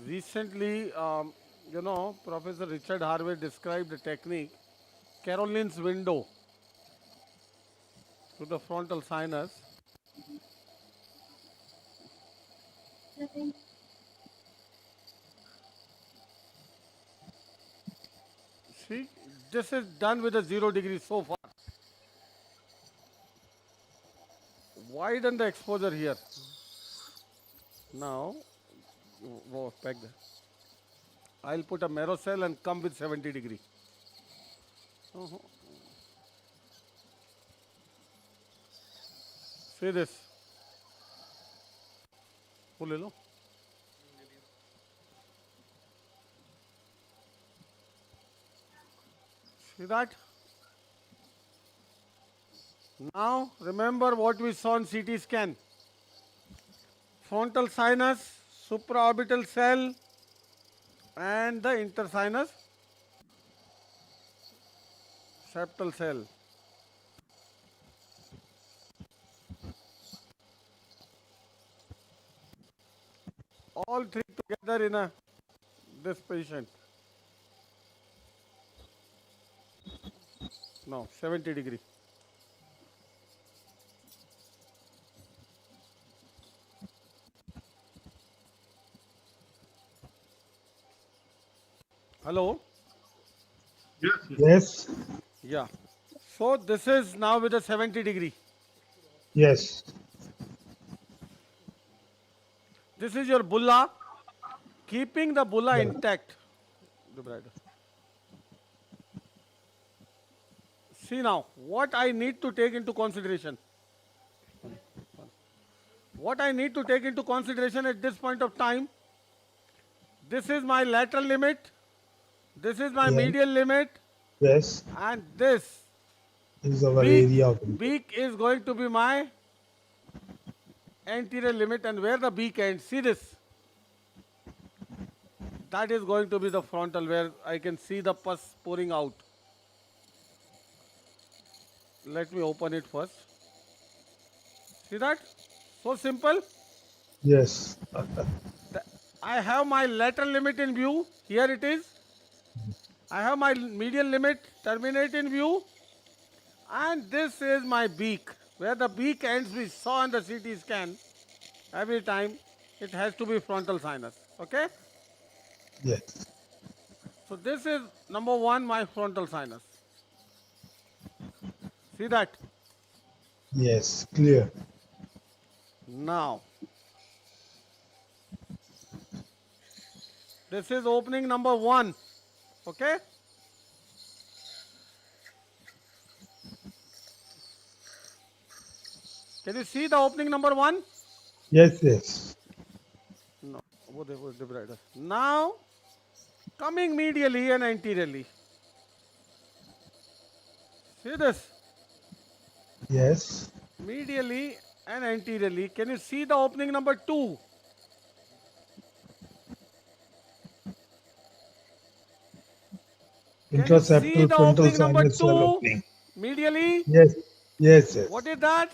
recently, Professor Richard Harvey described the technique, Caroline's window to the frontal sinus. See, this is done with a 0 degree so far. Widen the exposure here. Now, peg that. I'll put a marrow cell and come with 70 degree. See this. Pull it. See that? Now remember what we saw in CT scan. Frontal sinus, supraorbital cell and the intersinus septal cell. All three together in this patient. Now 70 degree. Hello? Yes. Yeah. So this is now with a 70 degree. Yes. This is your bulla. Keeping the bulla intact. See now, what I need to take into consideration. What I need to take into consideration at this point of time. This is my lateral limit. This is my medial limit. Yes. And this is our area of beak is going to be my anterior limit, and where the beak ends, see this. That is going to be the frontal where I can see the pus pouring out. Let me open it first. See that? So simple. Yes. I have my lateral limit in view. Here it is. I have my medial limit terminate in view. And this is my beak. Where the beak ends we saw in the CT scan. Every time it has to be frontal sinus. Okay? Yes. So this is number one, my frontal sinus. See that? Yes, clear. Now, this is opening number one. Okay? Can you see the opening number 1? Yes, yes. No. Now, coming medially and anteriorly. See this? Yes. Medially and anteriorly. Can you see the opening number 2? Can you see Intraseptal the frontal opening number sinus 2 cell opening. medially? Yes, yes, yes. What is that?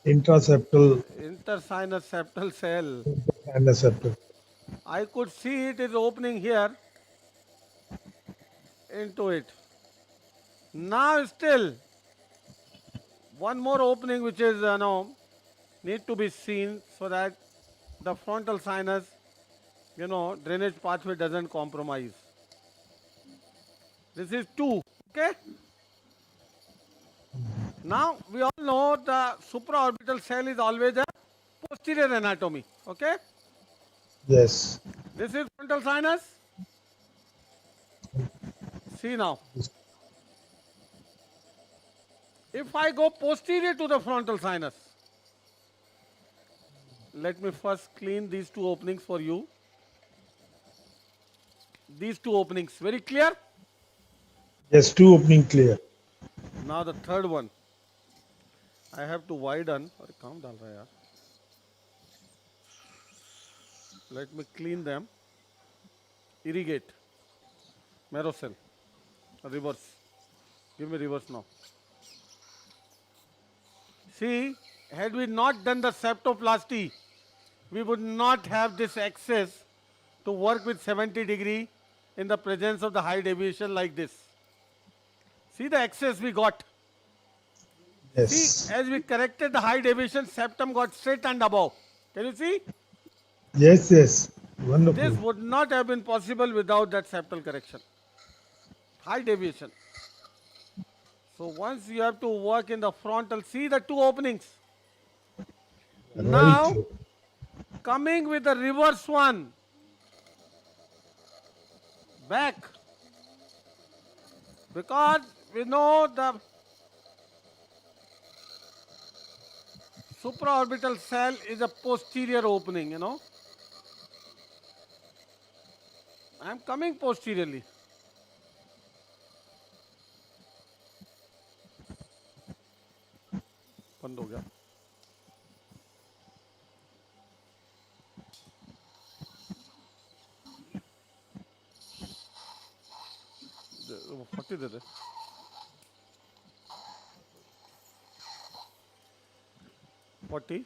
Intraseptal Intersinus septal cell. sinus septal. I could see it is opening here into it. Now still one more opening which is need to be seen so that the frontal sinus drainage pathway doesn't compromise. This is 2. Okay. Now we all know the supraorbital cell is always a posterior anatomy. Okay. Yes. This is frontal sinus. See now. If I go posterior to the frontal sinus, let me first clean these 2 openings for you. These 2 openings, very clear? Yes, 2 opening clear. Now the third one. I have to widen. Let me clean them. Irrigate. Marrow cell. Reverse. Give me reverse now. See, had we not done the septoplasty, we would not have this access to work with 70 degree in the presence of the high deviation like this. See the access we got. Yes. See, as we corrected the high deviation, septum got straight and above. Can you see? Yes, yes. Wonderful. This would not have been possible without that septal correction. High deviation. So once you have to work in the frontal, see the 2 openings. Now, coming with the reverse one. Back. Because we know the supraorbital cell is a posterior opening, I am coming posteriorly. बंद हो गया. वो 40 दे दे. 40.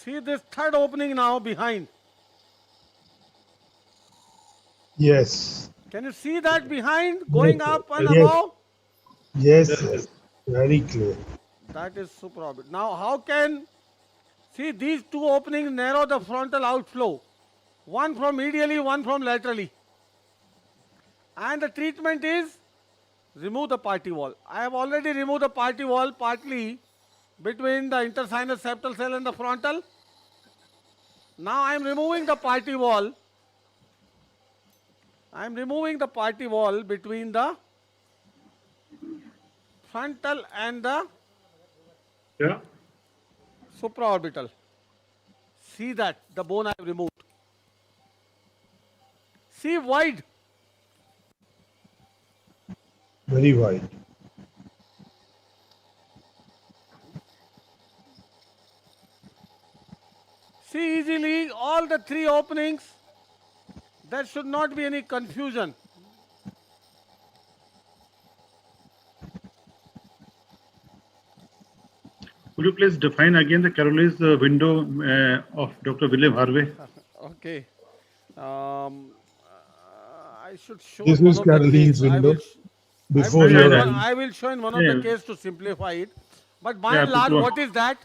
See this third opening now behind. Yes. Can you see that behind going Yes, up and yes. above? Yes, yes. Very clear. That is supraorbital. Now how can, see these 2 openings narrow the frontal outflow. One from medially, one from laterally. And the treatment is remove the party wall. I have already removed the party wall partly between the intersinus septal cell and the frontal. Now I am removing the party wall. I am removing the party wall between the frontal and the supraorbital. See that, the bone I have removed. See wide. Very wide. See easily all the 3 openings. There should not be any confusion. Could you please define again the Carol's window of Dr. William Harvey? Okay. I should show This one is of the Caroline's case. window. Before your eyes. I will show in one of the case to simplify it. But by and large, what is that?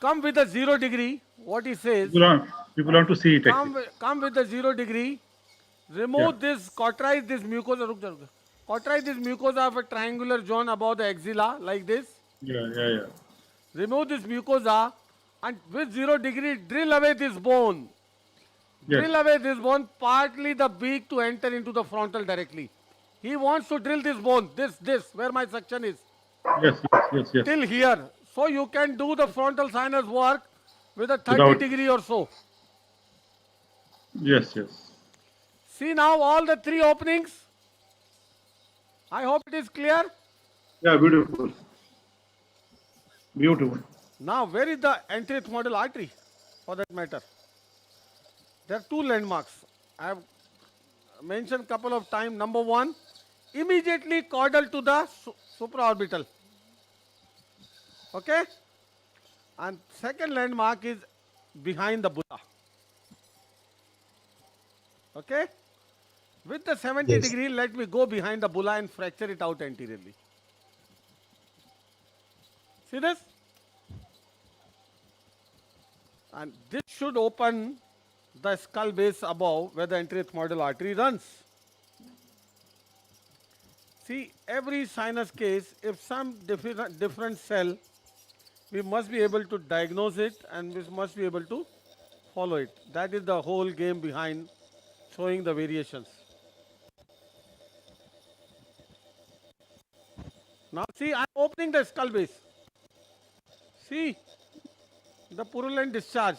Come with a 0 degree. What he says. People want to see it actually. Come with the 0 degree. Remove this, cauterize this mucosa. Cauterize this mucosa of a triangular zone above the axilla, like this. Yeah. Remove this mucosa and with 0 degree, drill away this bone. Yes. Drill away this bone, partly the beak to enter into the frontal directly. He wants to drill this bone, this, where my suction is. Yes. Till here. So you can do the frontal sinus work with a 30 degree or so. Yes. See now all the 3 openings. I hope it is clear. Yeah, beautiful. Beautiful. Now where is the anterethmoidal artery for that matter? There are 2 landmarks. I have mentioned couple of times. Number 1, immediately caudal to the supraorbital. Okay? And second landmark is behind the bulla. Okay? With the 70 degree, let me go behind the bulla and fracture it out anteriorly. See this? And this should open the skull base above where the anterethmoidal artery runs. See, every sinus case, if some different cell, we must be able to diagnose it and we must be able to follow it. That is the whole game behind showing the variations. Now see, I am opening the skull base. See, the purulent discharge.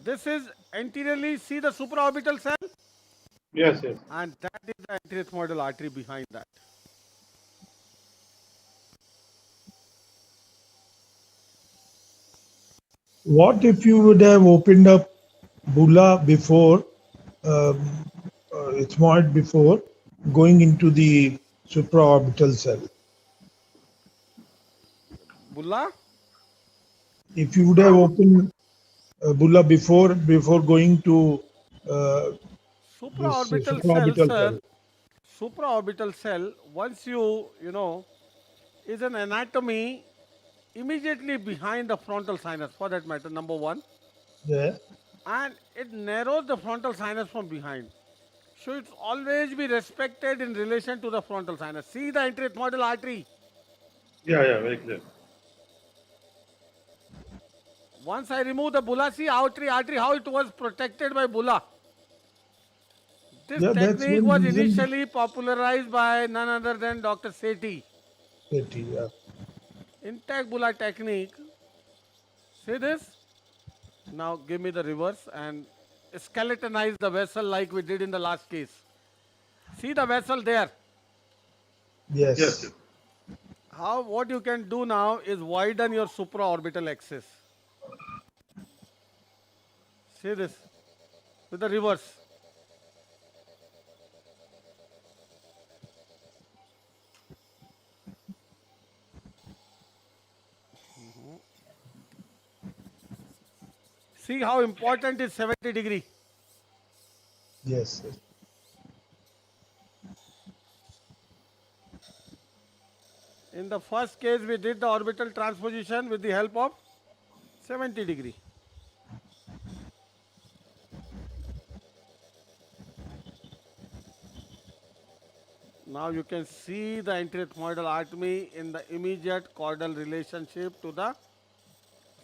This is anteriorly, see the supraorbital cell? Yes. And that is the anterethmoidal artery behind that. What if you would have opened up bulla before, ethmoid before going into the supraorbital cell? Bulla? If you would have opened bulla before going to supraorbital cell, supraorbital cell, once you know, is an anatomy immediately behind the frontal sinus, for that matter, number 1. Yeah. And it narrows the frontal sinus from behind. So it's always be respected in relation to the frontal sinus. See the anterethmoidal artery. Yeah, very clear. Once I remove the bulla, see artery, how it was protected by bulla. This technique was initially popularized by none other than Dr. Sethi. Yeah. Intact bulla technique. See this? Now give me the reverse and skeletonize the vessel like we did in the last case. See the vessel there? Yes. What you can do now is widen your supraorbital axis. See this? With the reverse. See how important is 70 degree. Yes. In the first case, we did the orbital transposition with the help of 70 degree. Now you can see the anterethmoidal artery in the immediate caudal relationship to the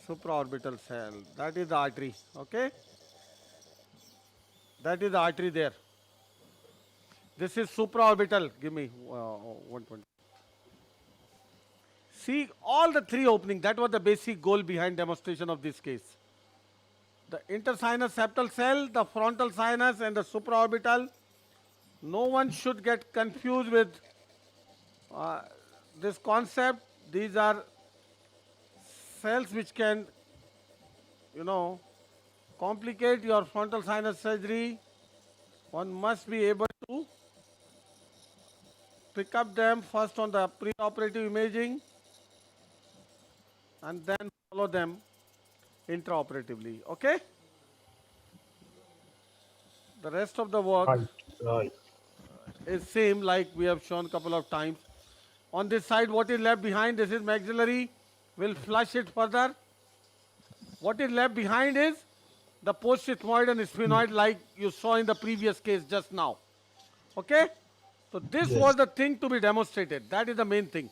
supraorbital cell. That is the artery, okay? That is the artery there. This is supraorbital. Give me 120. See all the 3 openings. That was the basic goal behind demonstration of this case. The intersinus septal cell, the frontal sinus and the supraorbital. No one should get confused with this concept. These are cells which can, complicate your frontal sinus surgery. One must be able to pick up them first on the preoperative imaging and then follow them intraoperatively. Okay? The rest of the work is same like we have shown a couple of times. On this side, what is left behind? This is maxillary. We'll flush it further. What is left behind is the post-ethmoid and sphenoid like you saw in the previous case just now. Okay? So this was the thing to be demonstrated. That is the main thing.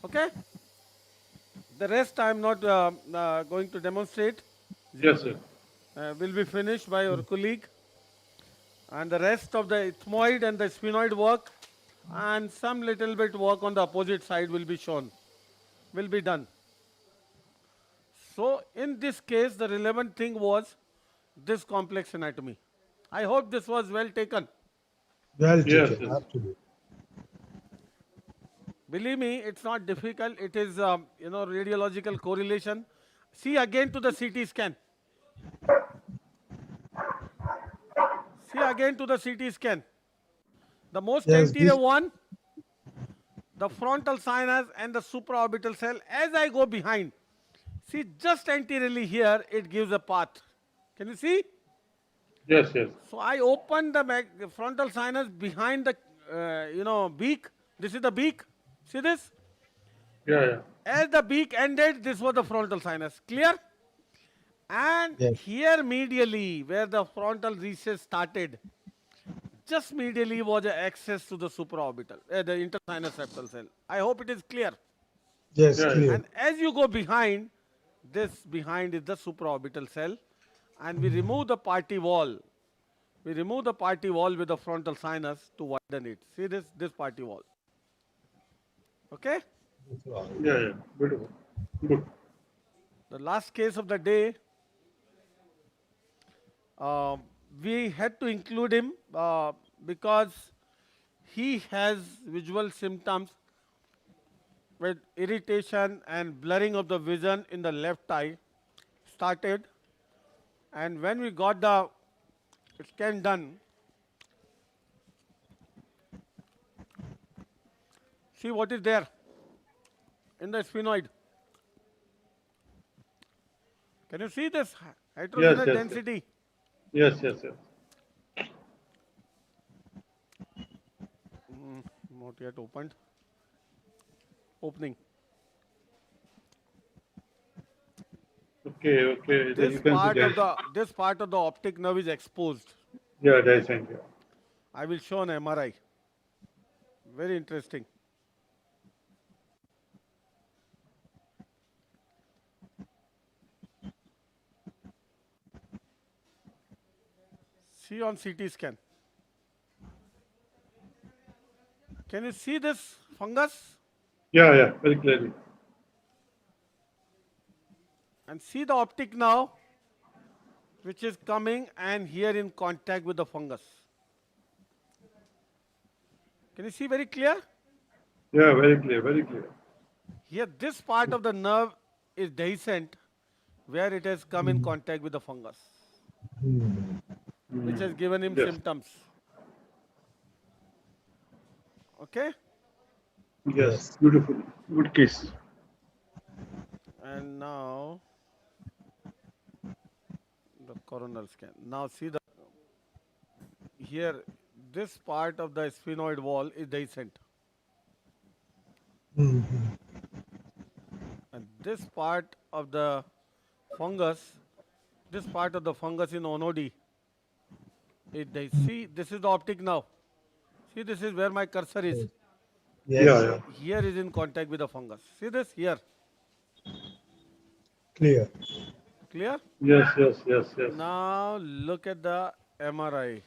Okay? The rest I am not going to demonstrate. Yes, sir. Will be finished by your colleague. And the rest of the ethmoid and the sphenoid work and some little bit work on the opposite side will be shown, will be done. So in this case, the relevant thing was this complex anatomy. I hope this was well taken. Well Yes, taken, yes. absolutely. Believe me, it's not difficult. It is, radiological correlation. See again to the CT scan. See again to the CT scan. The most Yes, anterior one, the frontal sinus and the supraorbital cell. As I go behind, see just anteriorly here, it gives a path. Can you see? Yes, yes. So I open the frontal sinus behind the, beak. This is the beak. See this? Yeah, yeah. As the beak ended, this was the frontal sinus. Clear? And here medially, where the frontal recess started, just medially was access to the supraorbital, the intersinus septal cell. I hope it is clear. Yes, Yeah, clear. And as you go behind, this behind is the supraorbital cell, and we remove the party wall. We remove the party wall with the frontal sinus to widen it. See this party wall. Okay? yeah, yeah. Beautiful. Good. The last case of the day, we had to include him because he has visual symptoms with irritation and blurring of the vision in the left eye started. And when we got the scan done, see what is there in the sphenoid. Can you see this Yes, heterogeneous yes, density? yes, yes, yes. Not yet opened. Opening. Okay, okay. Then you This can part of suggest. the optic nerve is exposed. Yeah, that's it. Yeah. I will show an MRI. Very interesting. See on CT scan. Can you see this fungus? Yeah, yeah. Very clearly. And see the optic now, which is coming and here in contact with the fungus. Can you see very clear? Yeah, very clear. Very clear. Here, this part of the nerve is dehiscent, where it has come in contact with the fungus, which has given him Yes. symptoms. Okay? Yes. Beautiful. Good case. And now, the coronal scan. Now see here, this part of the sphenoid wall is dehiscent. And this part of the fungus, this part of the fungus in onodi, see, this is the optic now. See, this is where my cursor is. Yes. Yeah, yeah. Here is in contact with the fungus. See this here. Clear. Clear? Yes, yes, yes, yes. Now look at the MRI.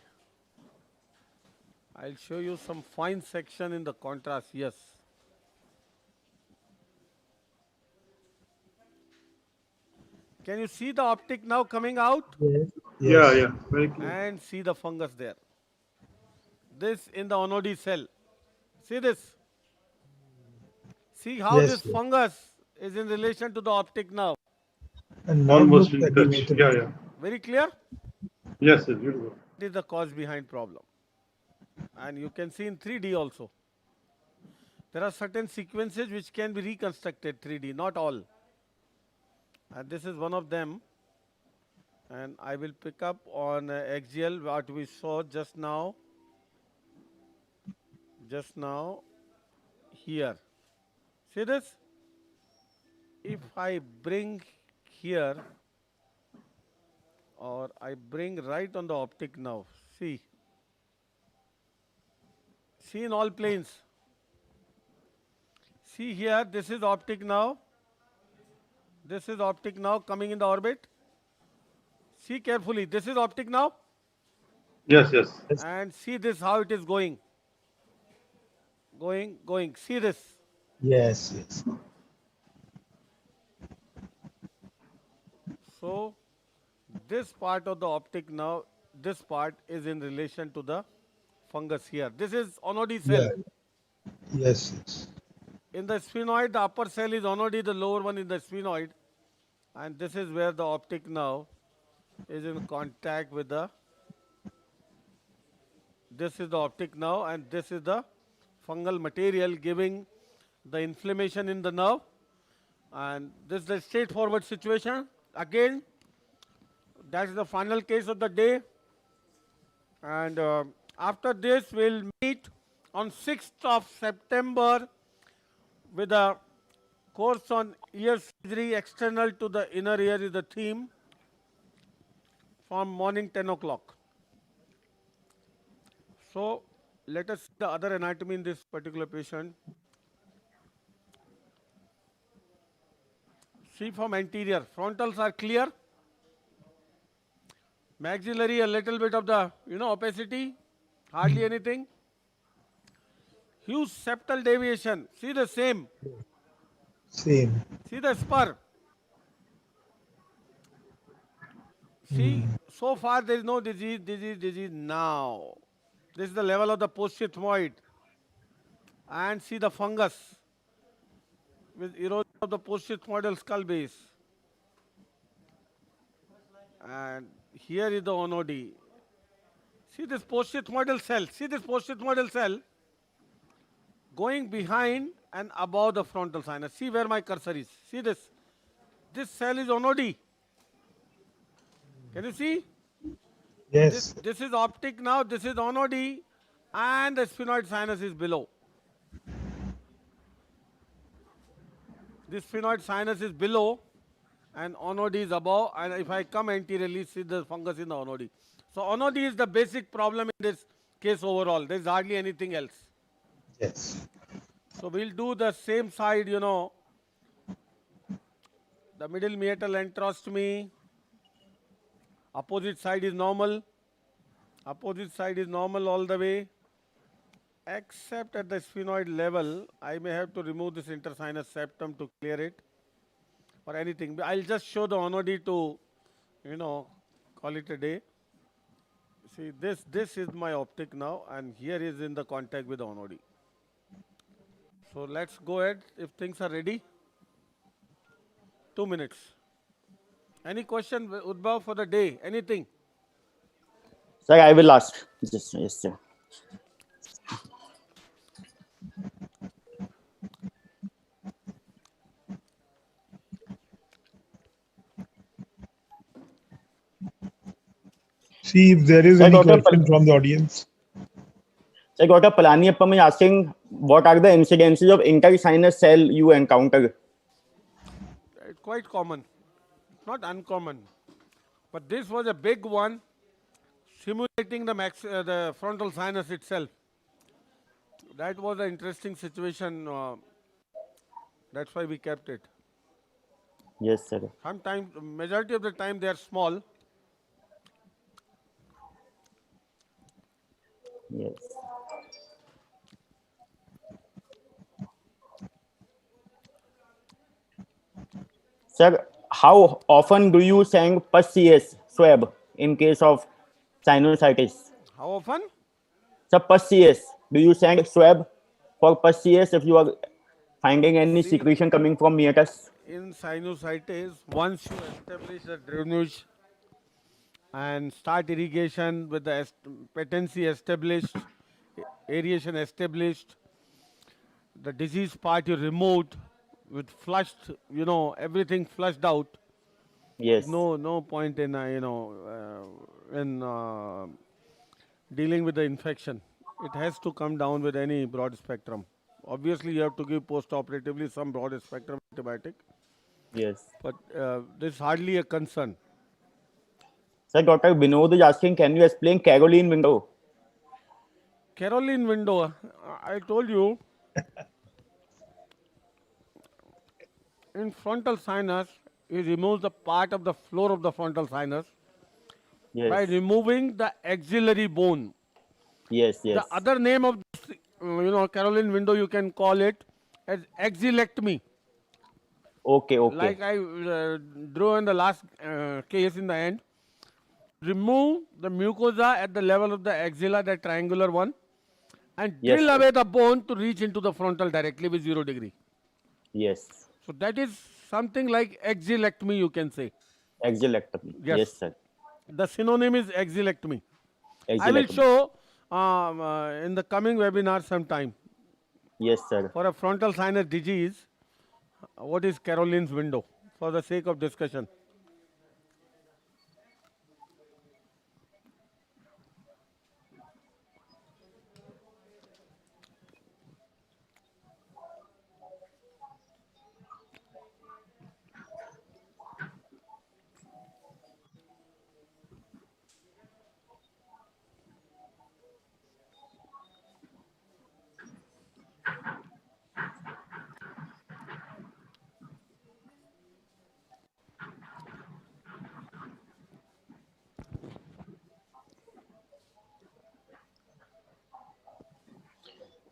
I'll show you some fine section in the contrast. Yes. Can you see the optic now coming out? Yes. Yeah, yeah. Very clear. And see the fungus there. This in the onodi cell. See this. See how Yes, this yes. fungus is in relation to the optic now. And now Almost look in at the touch. Yeah, yeah. Very clear? Yes, yes. Beautiful. That is the cause behind problem. And you can see in 3D also. There are certain sequences which can be reconstructed 3D, not all. And this is one of them. And I will pick up on axial what we saw just now. Just now here. See this? if I bring here, or I bring right on the optic now, see in all planes. See here, this is optic now. This is optic now coming in the orbit. See carefully, this is optic now. Yes, yes. And see this, how it is going. Going. See this. Yes, yes. So, this part of the optic now, this part is in relation to the fungus here. This is onodi cell. Yeah. Yes, yes. In the sphenoid, the upper cell is onodi, the lower one is the sphenoid. And this is where the optic now is in contact with the, this is the optic now, and this is the fungal material giving the inflammation in the nerve. And this is the straightforward situation. Again, that's the final case of the day. And after this, we'll meet on 6th of September with a course on ear surgery. External to the inner ear is the theme, from morning 10 o'clock. So let us see the other anatomy in this particular patient. See from anterior, frontals are clear. Maxillary, a little bit of the, opacity, hardly anything. Huge septal deviation. See the same. Same. See the spur. See, so far there is no disease now. This is the level of the posthethmoid. And see the fungus with erosion of the posthethmoidal skull base. And here is the onodi. See this posthethmoidal cell. See this posthethmoidal cell going behind and above the frontal sinus. See where my cursor is. See this. This cell is onodi. Can you see? Yes. This is optic now. This is onodi, and the sphenoid sinus is below. This sphenoid sinus is below, and onodi is above. And if I come anteriorly, see the fungus in the onodi. So onodi is the basic problem in this case overall. There is hardly anything else. Yes. So we'll do the same side, the middle meatal enterostomy. Opposite side is normal. Opposite side is normal all the way. Except at the sphenoid level, I may have to remove this intersinus septum to clear it, or anything. I'll just show the onodi to, call it a day. See, this is my optic now, and here is in the contact with the onodi. So let's go ahead if things are ready. 2 minutes. Any question, Udbhav, for the day? Anything? Sir, I will ask. Yes, sir. See if there is any question from the audience. So Dr. Palaniappan is asking, what are the incidences of intersinus cell you encounter? It's quite common, not uncommon. But this was a big one, simulating the frontal sinus itself. That was an interesting situation. That's why we kept it. Yes, sir. Sometimes, majority of the time, they are small. Yes. Sir, how often do you send pus CS swab in case of sinusitis? How often? Sir, pus CS. Do you send swab for pus CS if you are finding any secretion coming from meatus? In sinusitis, once you establish the drainage and start irrigation with the patency established, aeration established, the disease part you removed with flushed, everything flushed out. Yes. No point in, dealing with the infection. It has to come down with any broad spectrum. Obviously, you have to give post-operatively some broad spectrum antibiotic. Yes. but this is hardly a concern. Sir, Dr. Vinod is asking, can you explain Caroline window? Caroline window, I told you, in frontal sinus, he removes the part of the floor of the frontal sinus by Yes. removing the axillary bone. Yes, The yes. other name of this, Caroline window, you can call it as axillectomy. Okay, okay. Like I drew in the last case in the end. Remove the mucosa at the level of the axilla, that triangular one, and Yes, drill sir. away the bone to reach into the frontal directly with 0 degree. Yes. So that is something like axillectomy, you can say. Axillectomy. Yes, Yes. sir. The synonym is axillectomy. I will Axillectomy. show in the coming webinar sometime Yes, sir. for a frontal sinus disease what is Caroline's window for the sake of discussion.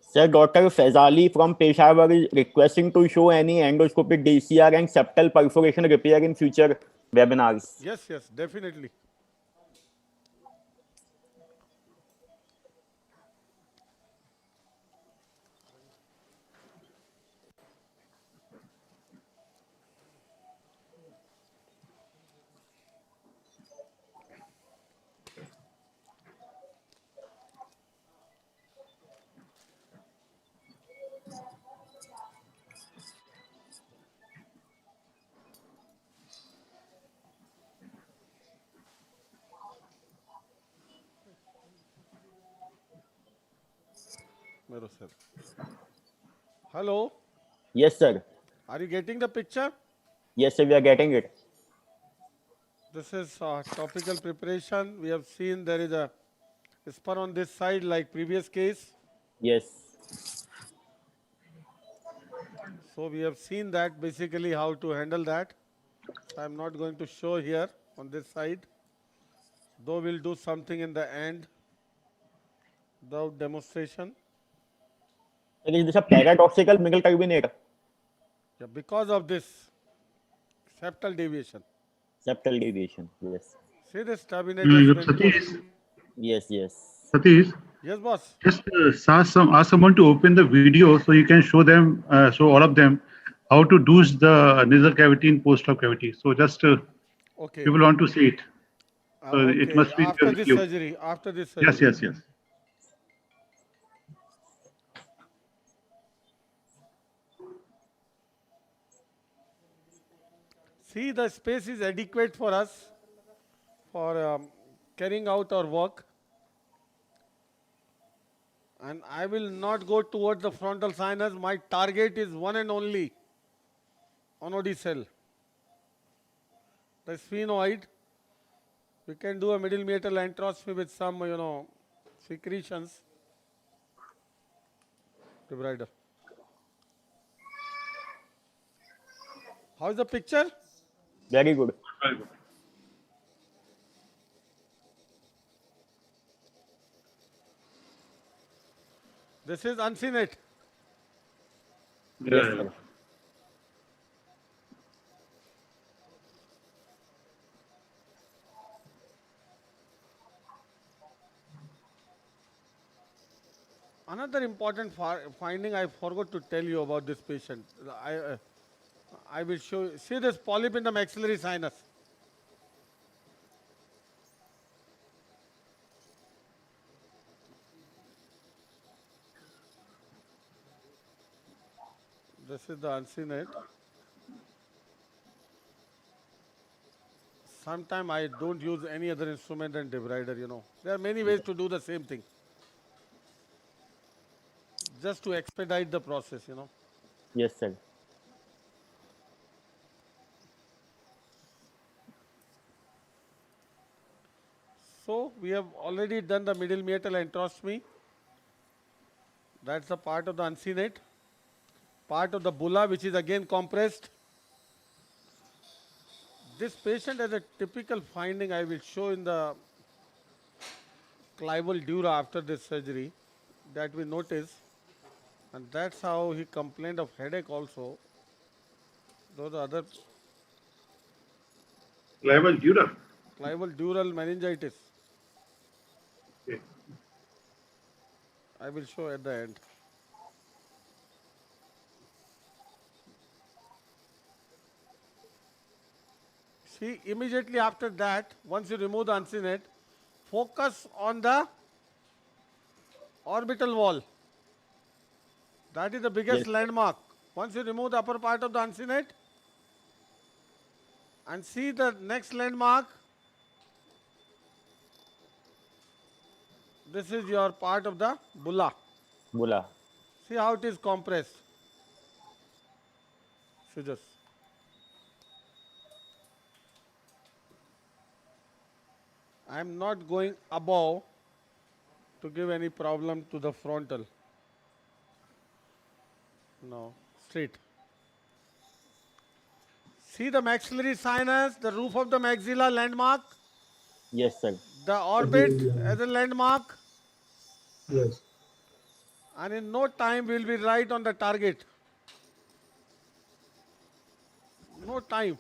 Sir, Dr. Fezali from Peshawar is requesting to show any endoscopic DCR and septal perforation repair in future webinars. Yes, yes, definitely. Mero sir. Hello, Yes, sir. are you getting the picture? Yes, sir, we are getting it. This is topical preparation. We have seen there is a spur on this side like previous case. Yes. So we have seen that basically how to handle that. So I'm not going to show here on this side, though we'll do something in the end, the demonstration. Is this a paradoxical middle turbinate? Yeah, because of this septal deviation. Septal deviation. Yes. See, this turbinate has been put. Satish, Yes, yes. Satish, Yes, boss. just ask someone to open the video so you can show them, show all of them how to douche the nasal cavity in post-op cavity. So just Okay. people want to see it. So it Okay. must be After with this you. surgery. After this Yes, surgery. yes, yes. See, the space is adequate for us for carrying out our work. And I will not go towards the frontal sinus. My target is one and only onody cell. The sphenoid. We can do a middle meatal enterostomy with some, secretions. Debrider. How is the picture? Very good. Very good. This is uncinate. Yes, Yeah. sir. Another important finding I forgot to tell you about this patient. I will show you. See this polyp in the maxillary sinus. This is the uncinate. Sometimes I don't use any other instrument than debrider. There are many ways to do the same thing. Just to expedite the process. Yes, sir. we have already done the middle meatal enterostomy. That's the part of the uncinate. Part of the bulla, which is again compressed. This patient has a typical finding I will show in the clival dura after this surgery that we notice, and that's how he complained of headache also. Those other Clival dura. clival dural meningitis. Okay. I will show at the end. See, immediately after that, once you remove the uncinate, focus on the orbital wall. That is the biggest Yes. landmark. Once you remove the upper part of the uncinate and see the next landmark, this is your part of the bulla. Bulla. See how it is compressed. Scissors. I am not going above to give any problem to the frontal. No, straight. See the maxillary sinus, the roof of the maxilla landmark, Yes, sir. the orbit as a landmark, Yes. and in no time we will be right on the target. No time.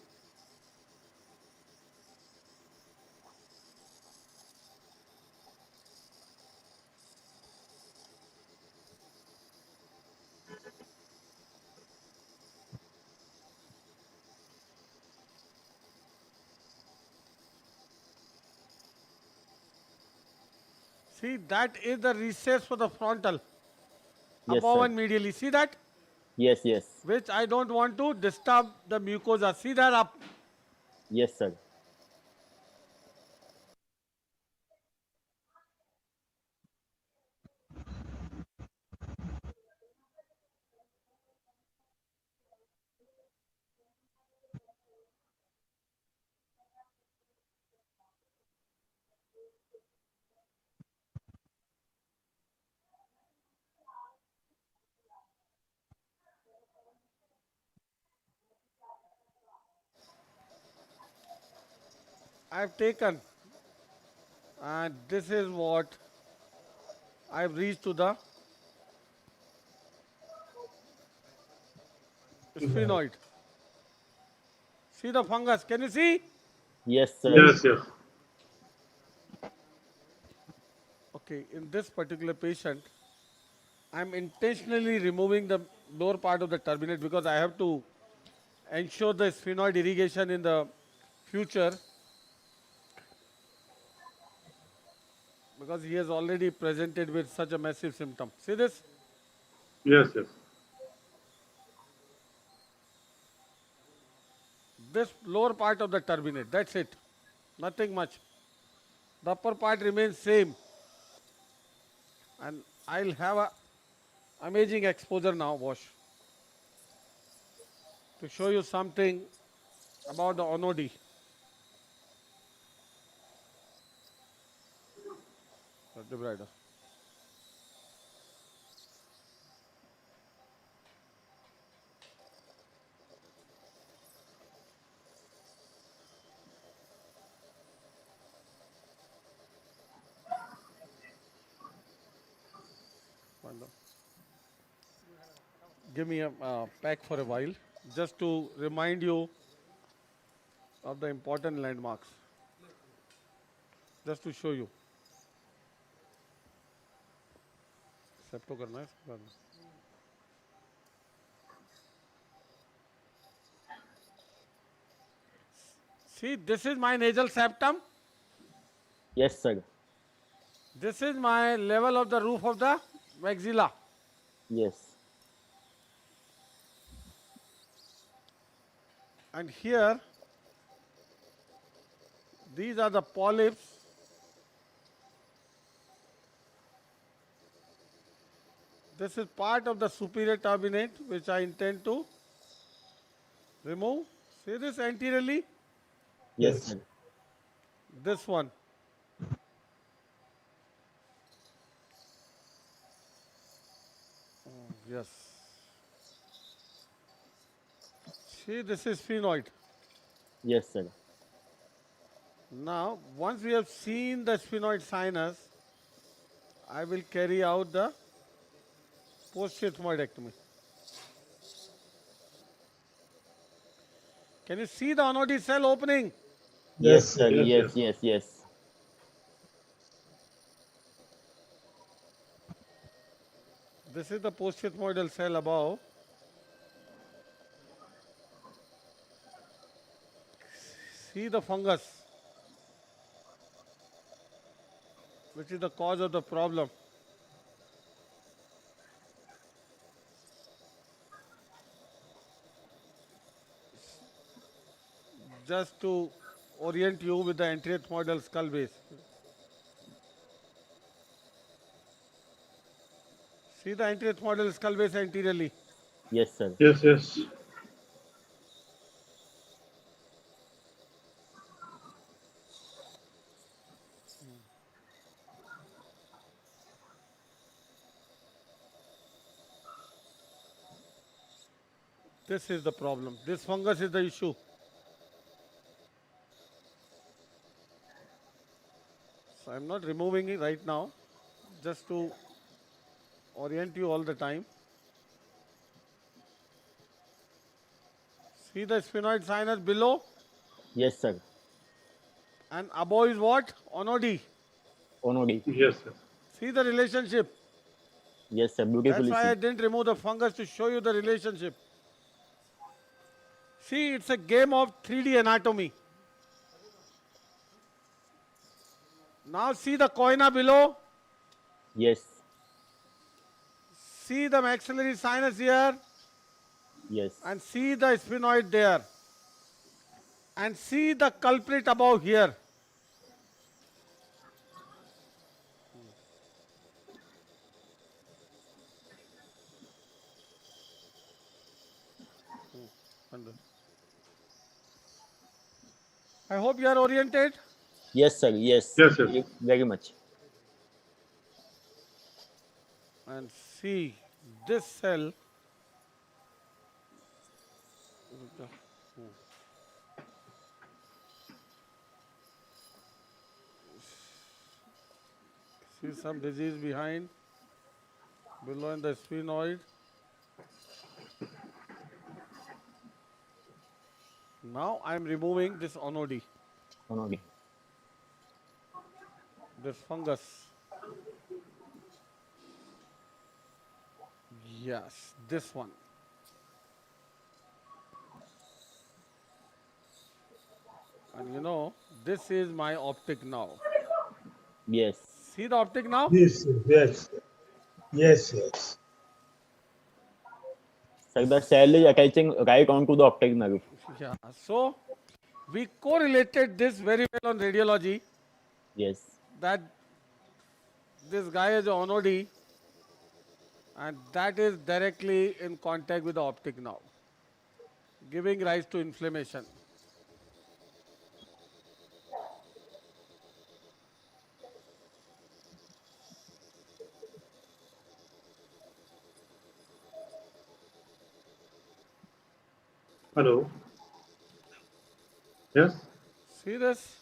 See, that is the recess for the frontal, Yes, above sir. and medially. See that? Yes, yes. Which I don't want to disturb the mucosa. See that up. Yes, sir. I have taken, and this is what I have reached to the sphenoid. See the fungus. Can you see? Yes, sir. Yes, yes. Okay, in this particular patient, I am intentionally removing the lower part of the turbinate because I have to ensure the sphenoid irrigation in the future, because he has already presented with such a massive symptom. See this? Yes, yes. This lower part of the turbinate, that's it. Nothing much. The upper part remains same. And I'll have a amazing exposure now, wash, to show you something about the onodi. Debrider. Give me a pack for a while, just to remind you of the important landmarks. Just to show you. Septo करना है इसके बाद में. See, this is my nasal septum. Yes, sir. This is my level of the roof of the maxilla. Yes. And here, these are the polyps. This is part of the superior turbinate which I intend to remove. See this anteriorly? Yes, sir. This one. Yes. See, this is sphenoid. Yes, sir. Now, once we have seen the sphenoid sinus, I will carry out the post-ethmoidectomy. Can you see the anode cell opening? Yes, sir. Yes, yes, yes. This is the post-ethmoidal cell above. See the fungus, which is the cause of the problem. Just to orient you with the anterethmoidal skull base. See the anterethmoidal skull base anteriorly. Yes, sir. Yes. This is the problem. This fungus is the issue. So I'm not removing it right now, just to orient you all the time. See the sphenoid sinus below? Yes, sir. And above is what? Onodi. Onodi. Yes, sir. See the relationship. Yes, sir. That's Beautifully why I seen. didn't remove the fungus, to show you the relationship. See, it's a game of 3D anatomy. Now see the coina below. Yes. See the maxillary sinus here. Yes. And see the sphenoid there. And see the culprit above here. I hope you are oriented. Yes, sir. Yes. Yes, sir. Very much. And see this cell. See some disease behind, below in the sphenoid. Now I am removing this onodi. Onodi. This fungus. Yes, this one. And you know, this is my optic now. Yes. See the optic now? Yes. Sir, the cell is attaching right onto the optic nerve. Yeah. So we correlated this very well on radiology. Yes. That this guy is onodi, and that is directly in contact with the optic nerve, giving rise to inflammation. Hello. Yes. See this?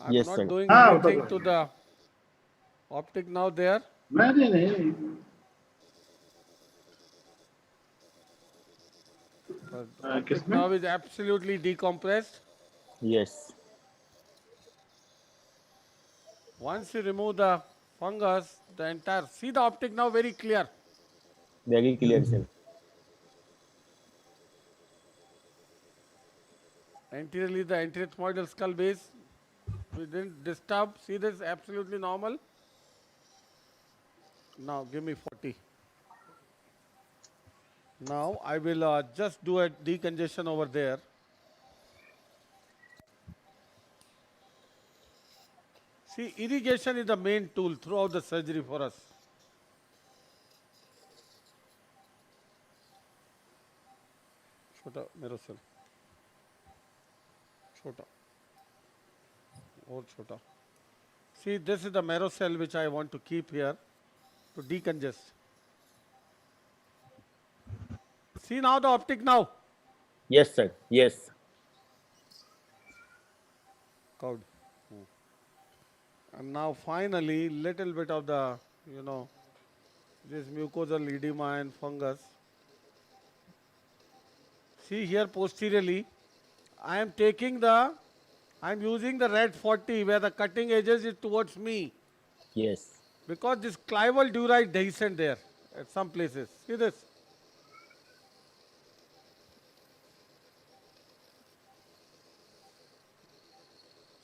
I'm Yes, not sir. doing anything to the optic nerve there. But optic nerve is absolutely decompressed. Yes. Once you remove the fungus, the entire, see the optic nerve very clear. Very clear, sir. Anteriorly, the anterethmoidal skull base, we didn't disturb. See this, absolutely normal. Now give me 40. Now I will just do a decongestion over there. See, irrigation is the main tool throughout the surgery for us. छोटा मेरो cell छोटा और छोटा. See, this is the marrow cell which I want to keep here to decongest. See now the optic now. Yes, sir. Yes. Code. And now finally, little bit of the, this mucosal edema and fungus. See here posteriorly, I am using the red 40 where the cutting edges is towards me. Yes. Because this clival dura is dehiscent there at some places. See this?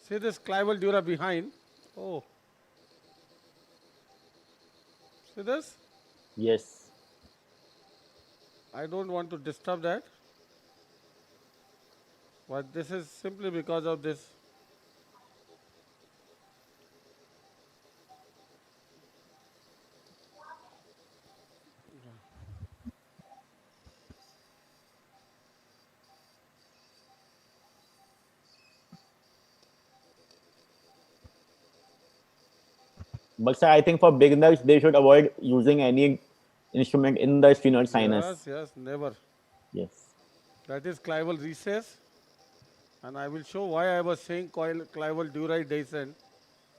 See this clival dura behind? Oh. See this? Yes. I don't want to disturb that. But this is simply because of this. But sir, I think for beginners, they should avoid using any instrument in the sphenoid sinus. Yes, never. Yes. That is clival recess. And I will show why I was saying clival dura is dehiscent.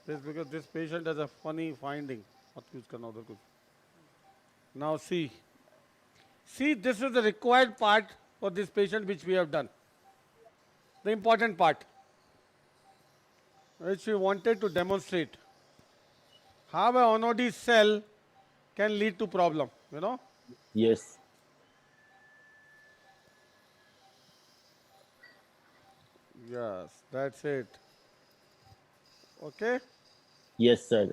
This because this patient has a funny finding. Now see. See, this is the required part for this patient which we have done. The important part, which we wanted to demonstrate. How a onodi cell can lead to problem, Yes. Yes, that's it. Okay? Yes, sir.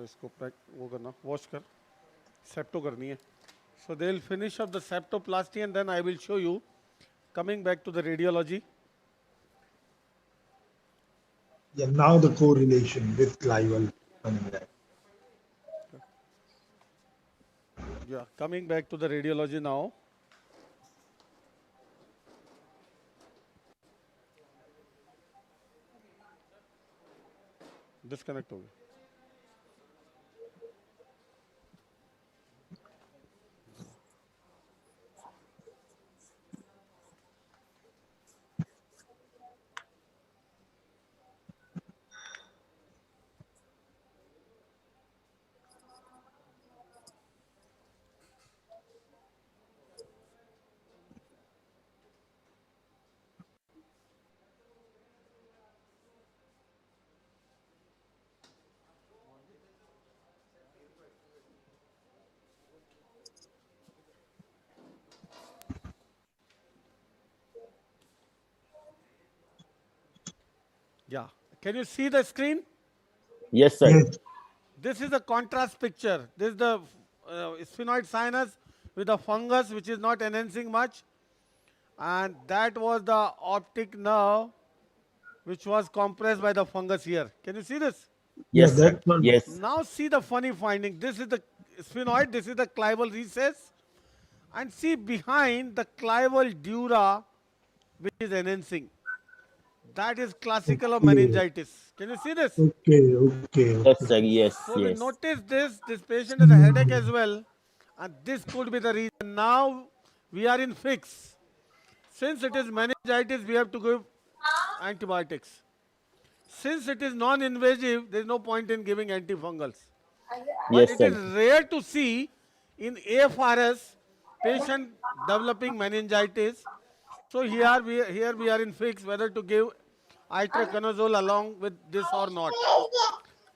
इसको pack वो करना wash कर septo करनी है so they'll finish up the septoplasty and then I will show you coming back to the radiology. Yeah, now the correlation with clival coming back. Yeah, coming back to the radiology now. Disconnect हो गया. Yeah. Can you see the screen? Yes, sir. This is a contrast picture. This is the sphenoid sinus with a fungus which is not enhancing much. And that was the optic nerve which was compressed by the fungus here. Can you see this? Yes, sir. Yes. Now see the funny finding. This is the sphenoid, this is the clival recess. And see behind the clival dura which is enhancing. That is classical of meningitis. Can you see this? Okay. Yes, sir. Yes. So yes. we notice this patient has a headache as well. And this could be the reason. Now we are in fix. Since it is meningitis, we have to give antibiotics. Since it is non-invasive, there is no point in giving antifungals. But Yes, it sir. is rare to see in AFRS patient developing meningitis. So here we are in fix whether to give itraconazole along with this or not.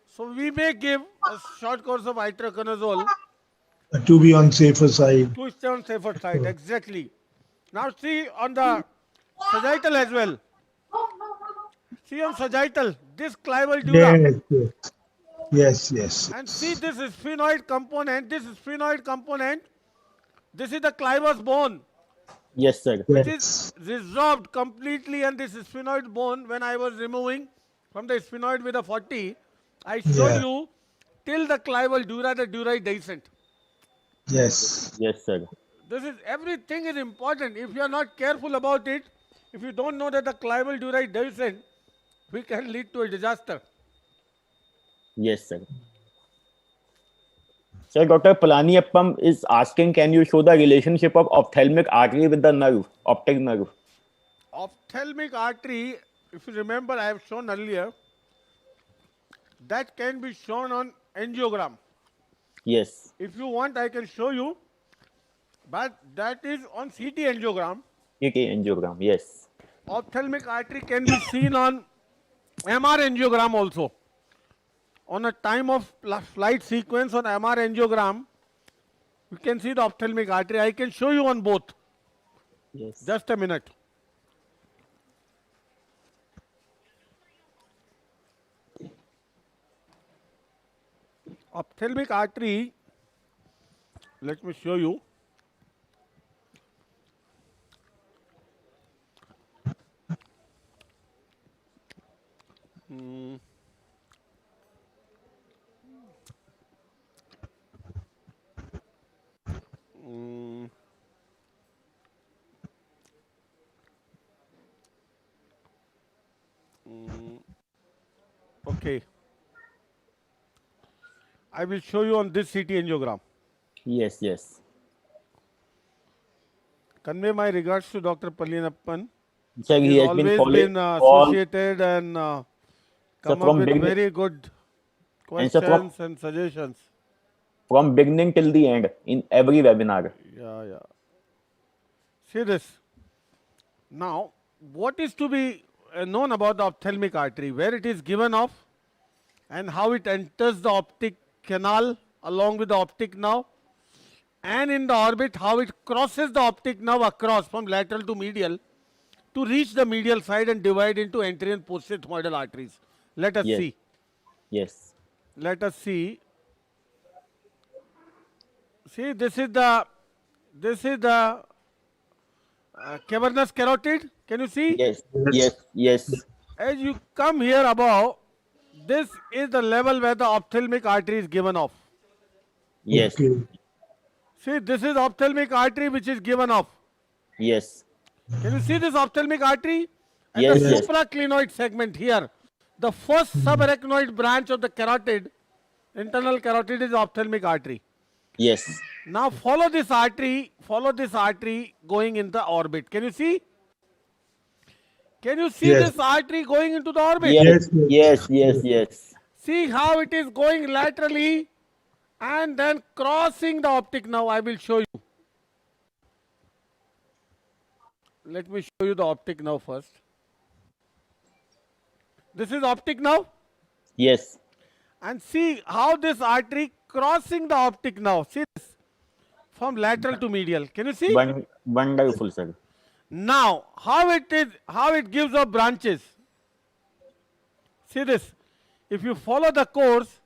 So we may give a short course of itraconazole To be on safer side. to stay on safer side. Exactly. Now see on the sagittal as well. See on sagittal, this clival dura. Yes. And see this sphenoid component, this is the clivus bone. Yes, sir. Which is resolved completely, and this sphenoid bone, when I was removing from the sphenoid with a 40, I showed you till the clival dura, the dura is dehiscent. Yes. Yes, sir. Everything is important. If you are not careful about it, if you don't know that the clival dura is dehiscent, we can lead to a disaster. Yes, sir. Sir, Dr. Palaniappam is asking, can you show the relationship of ophthalmic artery with the nerve, optic nerve? Ophthalmic artery, if you remember, I have shown earlier, that can be shown on angiogram. Yes. If you want, I can show you, but that is on CT angiogram. CT angiogram, yes. Ophthalmic artery can be seen on MR angiogram also. On a time of flight sequence on MR angiogram, you can see the ophthalmic artery. I can show you on both. Yes. Just a minute. Ophthalmic artery, let me show you. Okay. I will show you on this CT angiogram. Yes, yes. Convey my regards to Dr. Palaniappan. Sir, he has always been following associated and come up with very good questions and suggestions. From beginning till the end, in every webinar. Yeah. See this. Now, what is to be known about the ophthalmic artery? Where it is given off and how it enters the optic canal along with the optic nerve, and in the orbit how it crosses the optic nerve across from lateral to medial to reach the medial side and divide into anterior and posterior ethmoidal arteries. Let us see. Yes. Let us see. See, this is the cavernous carotid. Can you see? Yes. As you come here above, this is the level where the ophthalmic artery is given off. Yes. Okay. See, this is ophthalmic artery which is given off. Yes. Can you see this ophthalmic artery? And Yes, the yes. supraclinoid segment here. The first subarachnoid branch of the carotid, internal carotid, is ophthalmic artery. Yes. Now follow this artery going in the orbit. Can you see? Can you see Yes. this artery going into the orbit? Yes. See how it is going laterally and then crossing the optic nerve. I will show you. Let me show you the optic nerve first. This is optic nerve. Yes. And see how this artery crossing the optic nerve. See this. From lateral to medial. Can you see? Wonderful, sir. Now, how it gives off branches. See this. If you follow the course,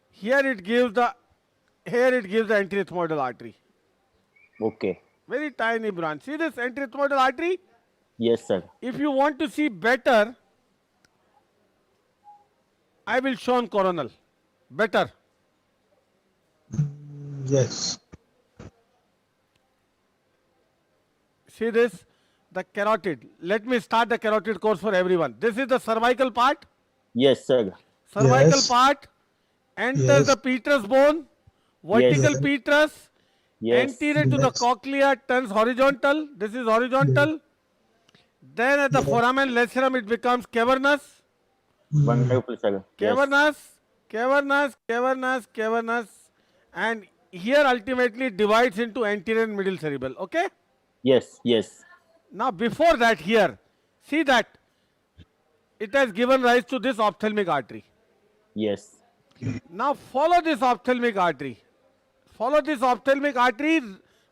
here it gives the anterior ethmoidal artery. Okay. Very tiny branch. See this anterior ethmoidal artery? Yes, sir. If you want to see better, I will show on coronal. Better. Yes. See this? The carotid. Let me start the carotid course for everyone. This is the cervical part. Yes, sir. Cervical part enters the petrous bone, vertical petrous, anterior to the cochlea, turns horizontal. This is horizontal. Then at the foramen lacerum it becomes cavernous. Wonderful, sir. Cavernous, and here ultimately divides into anterior and middle cerebral. Okay? Yes. Now before that here, see that it has given rise to this ophthalmic artery. Yes. Now follow this ophthalmic artery.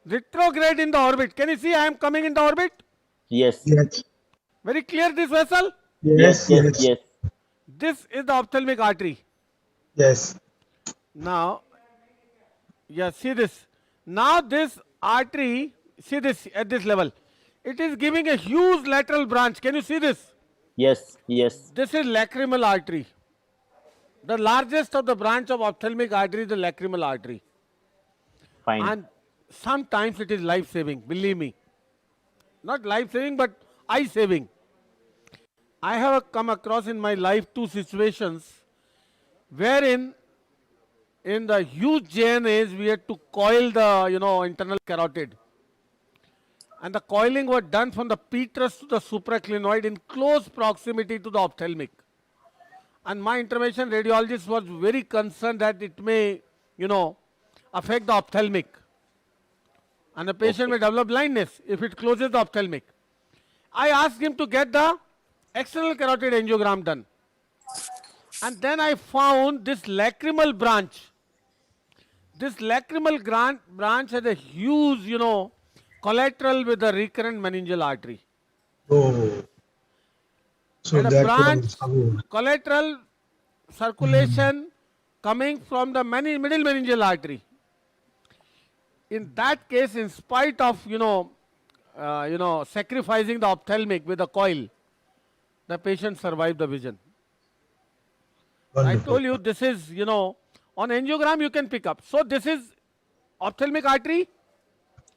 Retrograde in the orbit. Can you see I am coming in the orbit? Yes. Very clear this vessel? Yes. This is the ophthalmic artery. Yes. Now, see this. Now this artery, see this at this level. It is giving a huge lateral branch. Can you see this? Yes. This is lacrimal artery. The largest of the branch of ophthalmic artery is the lacrimal artery. Fine. And sometimes it is life-saving, believe me. Not life-saving, but eye-saving. I have come across in my life two situations wherein in the huge JNAs, we had to coil the, internal carotid. And the coiling was done from the petrous to the supraclinoid in close proximity to the ophthalmic. And my intervention radiologist was very concerned that it may, affect the ophthalmic. And the patient may develop blindness if it closes the ophthalmic. I asked him to get the external carotid angiogram done. And then I found this lacrimal branch. This lacrimal branch has a huge, collateral with a recurrent meningeal artery. Oh. So And a that branch, was collateral circulation coming from the middle meningeal artery. In that case, in spite of, sacrificing the ophthalmic with a coil, the patient survived the vision. Wonderful. I told you this is, on angiogram you can pick up. So this is ophthalmic artery.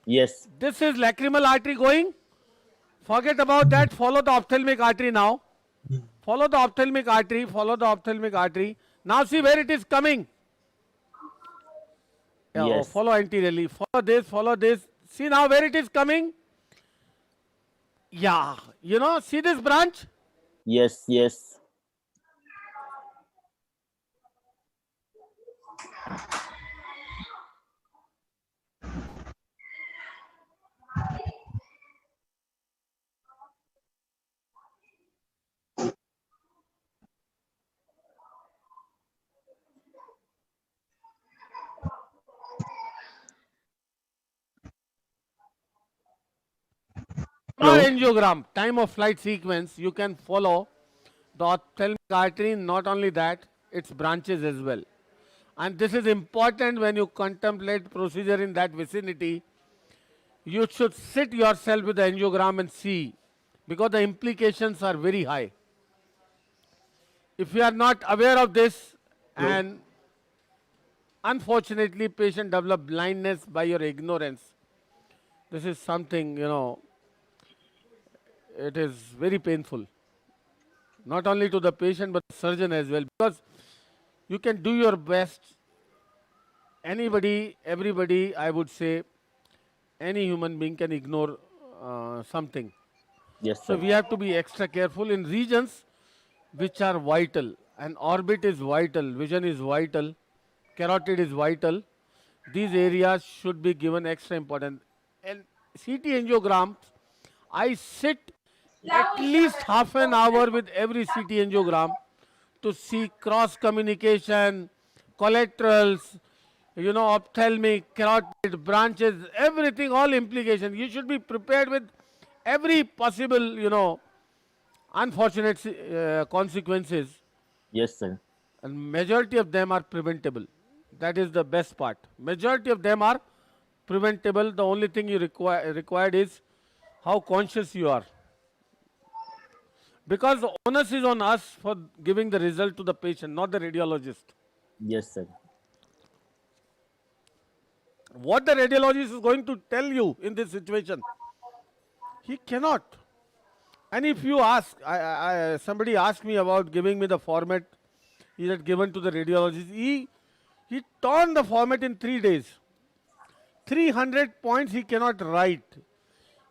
Yes. This is lacrimal artery going. Forget about that. Follow the ophthalmic artery now. Follow the ophthalmic artery. Follow the ophthalmic artery. Now see where it is coming. Yeah, Yes. follow anteriorly. Follow this. Follow this. See now where it is coming. Yeah. See this branch? Yes, yes. Or angiogram, time of flight sequence, you can follow the ophthalmic artery. Not only that, its branches as well. And this is important when you contemplate procedure in that vicinity. You should sit yourself with the angiogram and see, because the implications are very high. If you are not aware of this, and unfortunately patient develop blindness by your ignorance, this is something, it is very painful. Not only to the patient but the surgeon as well, because you can do your best. Anybody, everybody, I would say, any human being can ignore something. Yes, So sir. we have to be extra careful in regions which are vital. And orbit is vital, vision is vital, carotid is vital. These areas should be given extra importance. And CT angiograms, I sit at least half an hour with every CT angiogram to see cross communication, collaterals, ophthalmic, carotid, branches, everything, all implications. You should be prepared with every possible, unfortunate consequences. Yes, sir. And majority of them are preventable. That is the best part. Majority of them are preventable. The only thing you required is how conscious you are. Because the onus is on us for giving the result to the patient, not the radiologist. Yes, sir. What the radiologist is going to tell you in this situation, he cannot. And if you ask, somebody asked me about giving me the format he had given to the radiologist. He turned the format in 3 days. 300 points he cannot write.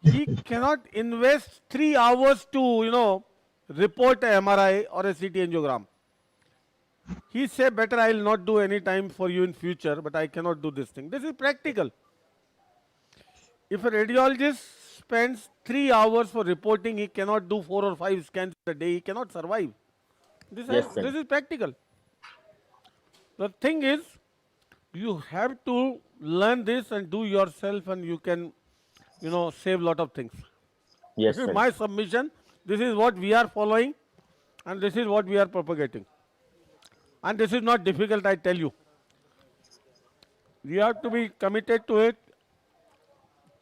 He cannot invest 3 hours to, report a MRI or a CT angiogram. He said, better I will not do any time for you in future, but I cannot do this thing. This is practical. If a radiologist spends 3 hours for reporting, he cannot do 4 or 5 scans a day. He cannot survive. This is practical. The thing is, you have to learn this and do yourself, and you can, save lot of things. Yes, This is sir. my submission. This is what we are following, and this is what we are propagating. And this is not difficult, I tell you. You have to be committed to it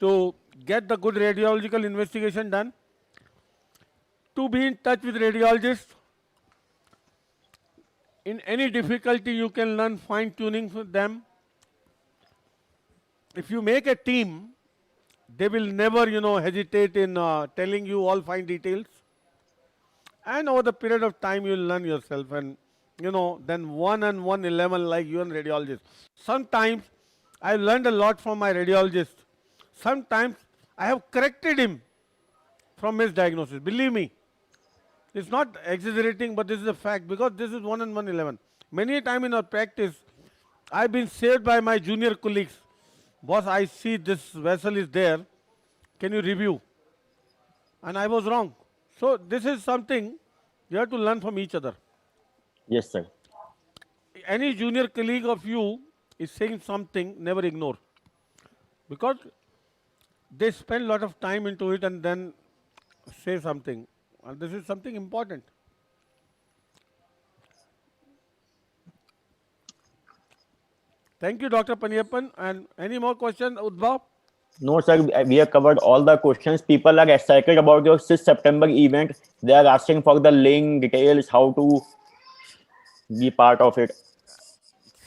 to get the good radiological investigation done, to be in touch with radiologists. In any difficulty, you can learn fine tuning with them. If you make a team, they will never, hesitate in telling you all fine details. And over the period of time, you will learn yourself, and than 1 and 111 like you and radiologist. Sometimes I learned a lot from my radiologist. Sometimes I have corrected him from his diagnosis. Believe me, it's not exaggerating, but this is a fact because this is 1 and 111. Many a time in our practice, I've been saved by my junior colleagues. Boss, I see this vessel is there. Can you review? And I was wrong. So this is something you have to learn from each other. Yes, sir. Any junior colleague of you is saying something, never ignore. Because they spend a lot of time into it and then say something. And this is something important. Thank you, Dr. Paniyappan. And any more questions, Udbhav? No, sir, we have covered all the questions. People are excited about your 6th September event. They are asking for the link, details, how to be part of it.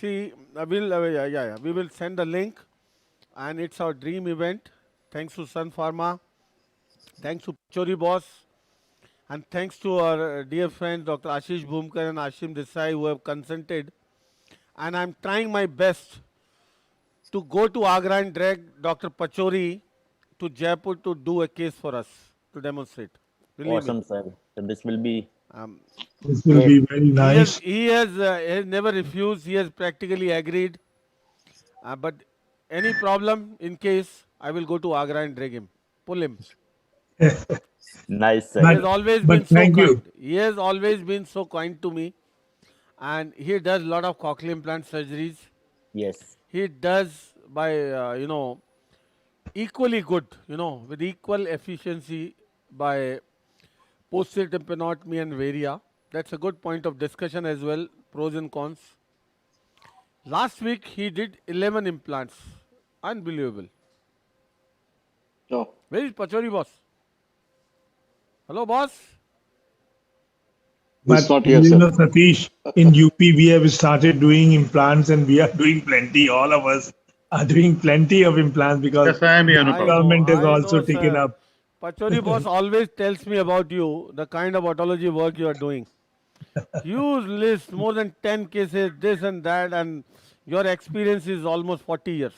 See, we will send the link, and it's our dream event. Thanks to Sun Pharma, thanks to Pachauri boss, and thanks to our dear friends Dr. Ashish Bhumkar and Ashim Desai who have consented. And I'm trying my best to go to Agra and drag Dr. Pachauri to Jaipur to do a case for us to demonstrate. Believe Awesome, me. sir. So this will be This will be very nice. He has never refused. He has practically agreed. But any problem in case, I will go to Agra and drag him, pull him. Nice, sir. He has always been so thank you. kind. He has always been so kind to me, and he does a lot of cochlear implant surgeries. Yes. He does by equally good, with equal efficiency by posterior tympanotomy and varia. That's a good point of discussion as well, pros and cons. Last week he did 11 implants. Unbelievable. No. Where is Pachauri boss? Hello boss? But not here, sir. Satish, in UP we have started doing implants and we are doing plenty. All of us are doing plenty of implants because Yes, I am here, no the problem. government has I also know, taken sir. up. Pachauri boss always tells me about you, the kind of otology work you are doing. You list more than 10 cases, this and that, and your experience is almost 40 years.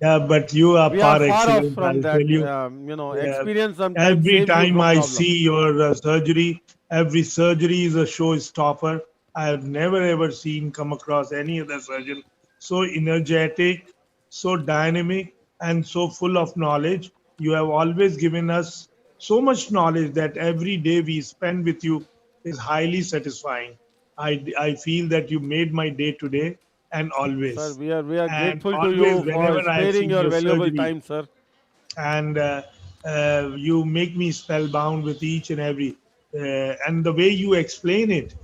Yeah, but you are We are far far off excellent. from I'll tell that. you. Yeah. Experience sometimes Every saves you time from I problem. see your surgery, every surgery is a showstopper. I have never ever seen come across any other surgeon so energetic, so dynamic, and so full of knowledge. You have always given us so much knowledge that every day we spend with you is highly satisfying. I feel that you made my day today and Sir, always. we are And grateful to always, you for whenever I have sparing seen your your valuable surgery, time, sir. and you make me spellbound with each and every and the way you explain it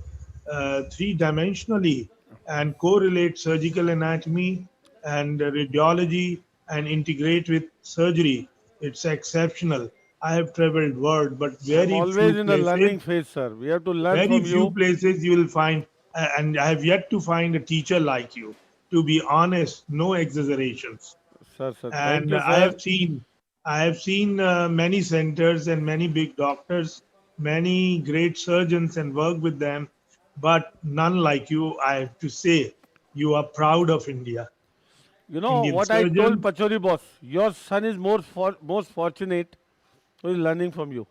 three-dimensionally and correlate surgical anatomy and radiology and integrate with surgery, it's exceptional. I have traveled world, but I'm always in a learning phase, sir. We have to learn very from few you. places you will find, and I have yet to find a teacher like you. To be honest, no exaggerations. Sir. Thank And you, I sir. have seen, many centers and many big doctors, many great surgeons, and work with them, but none like you. I have to say, you are proud of India. You know Indian what I told surgeons. Pachauri boss? Your son is most fortunate who is learning from you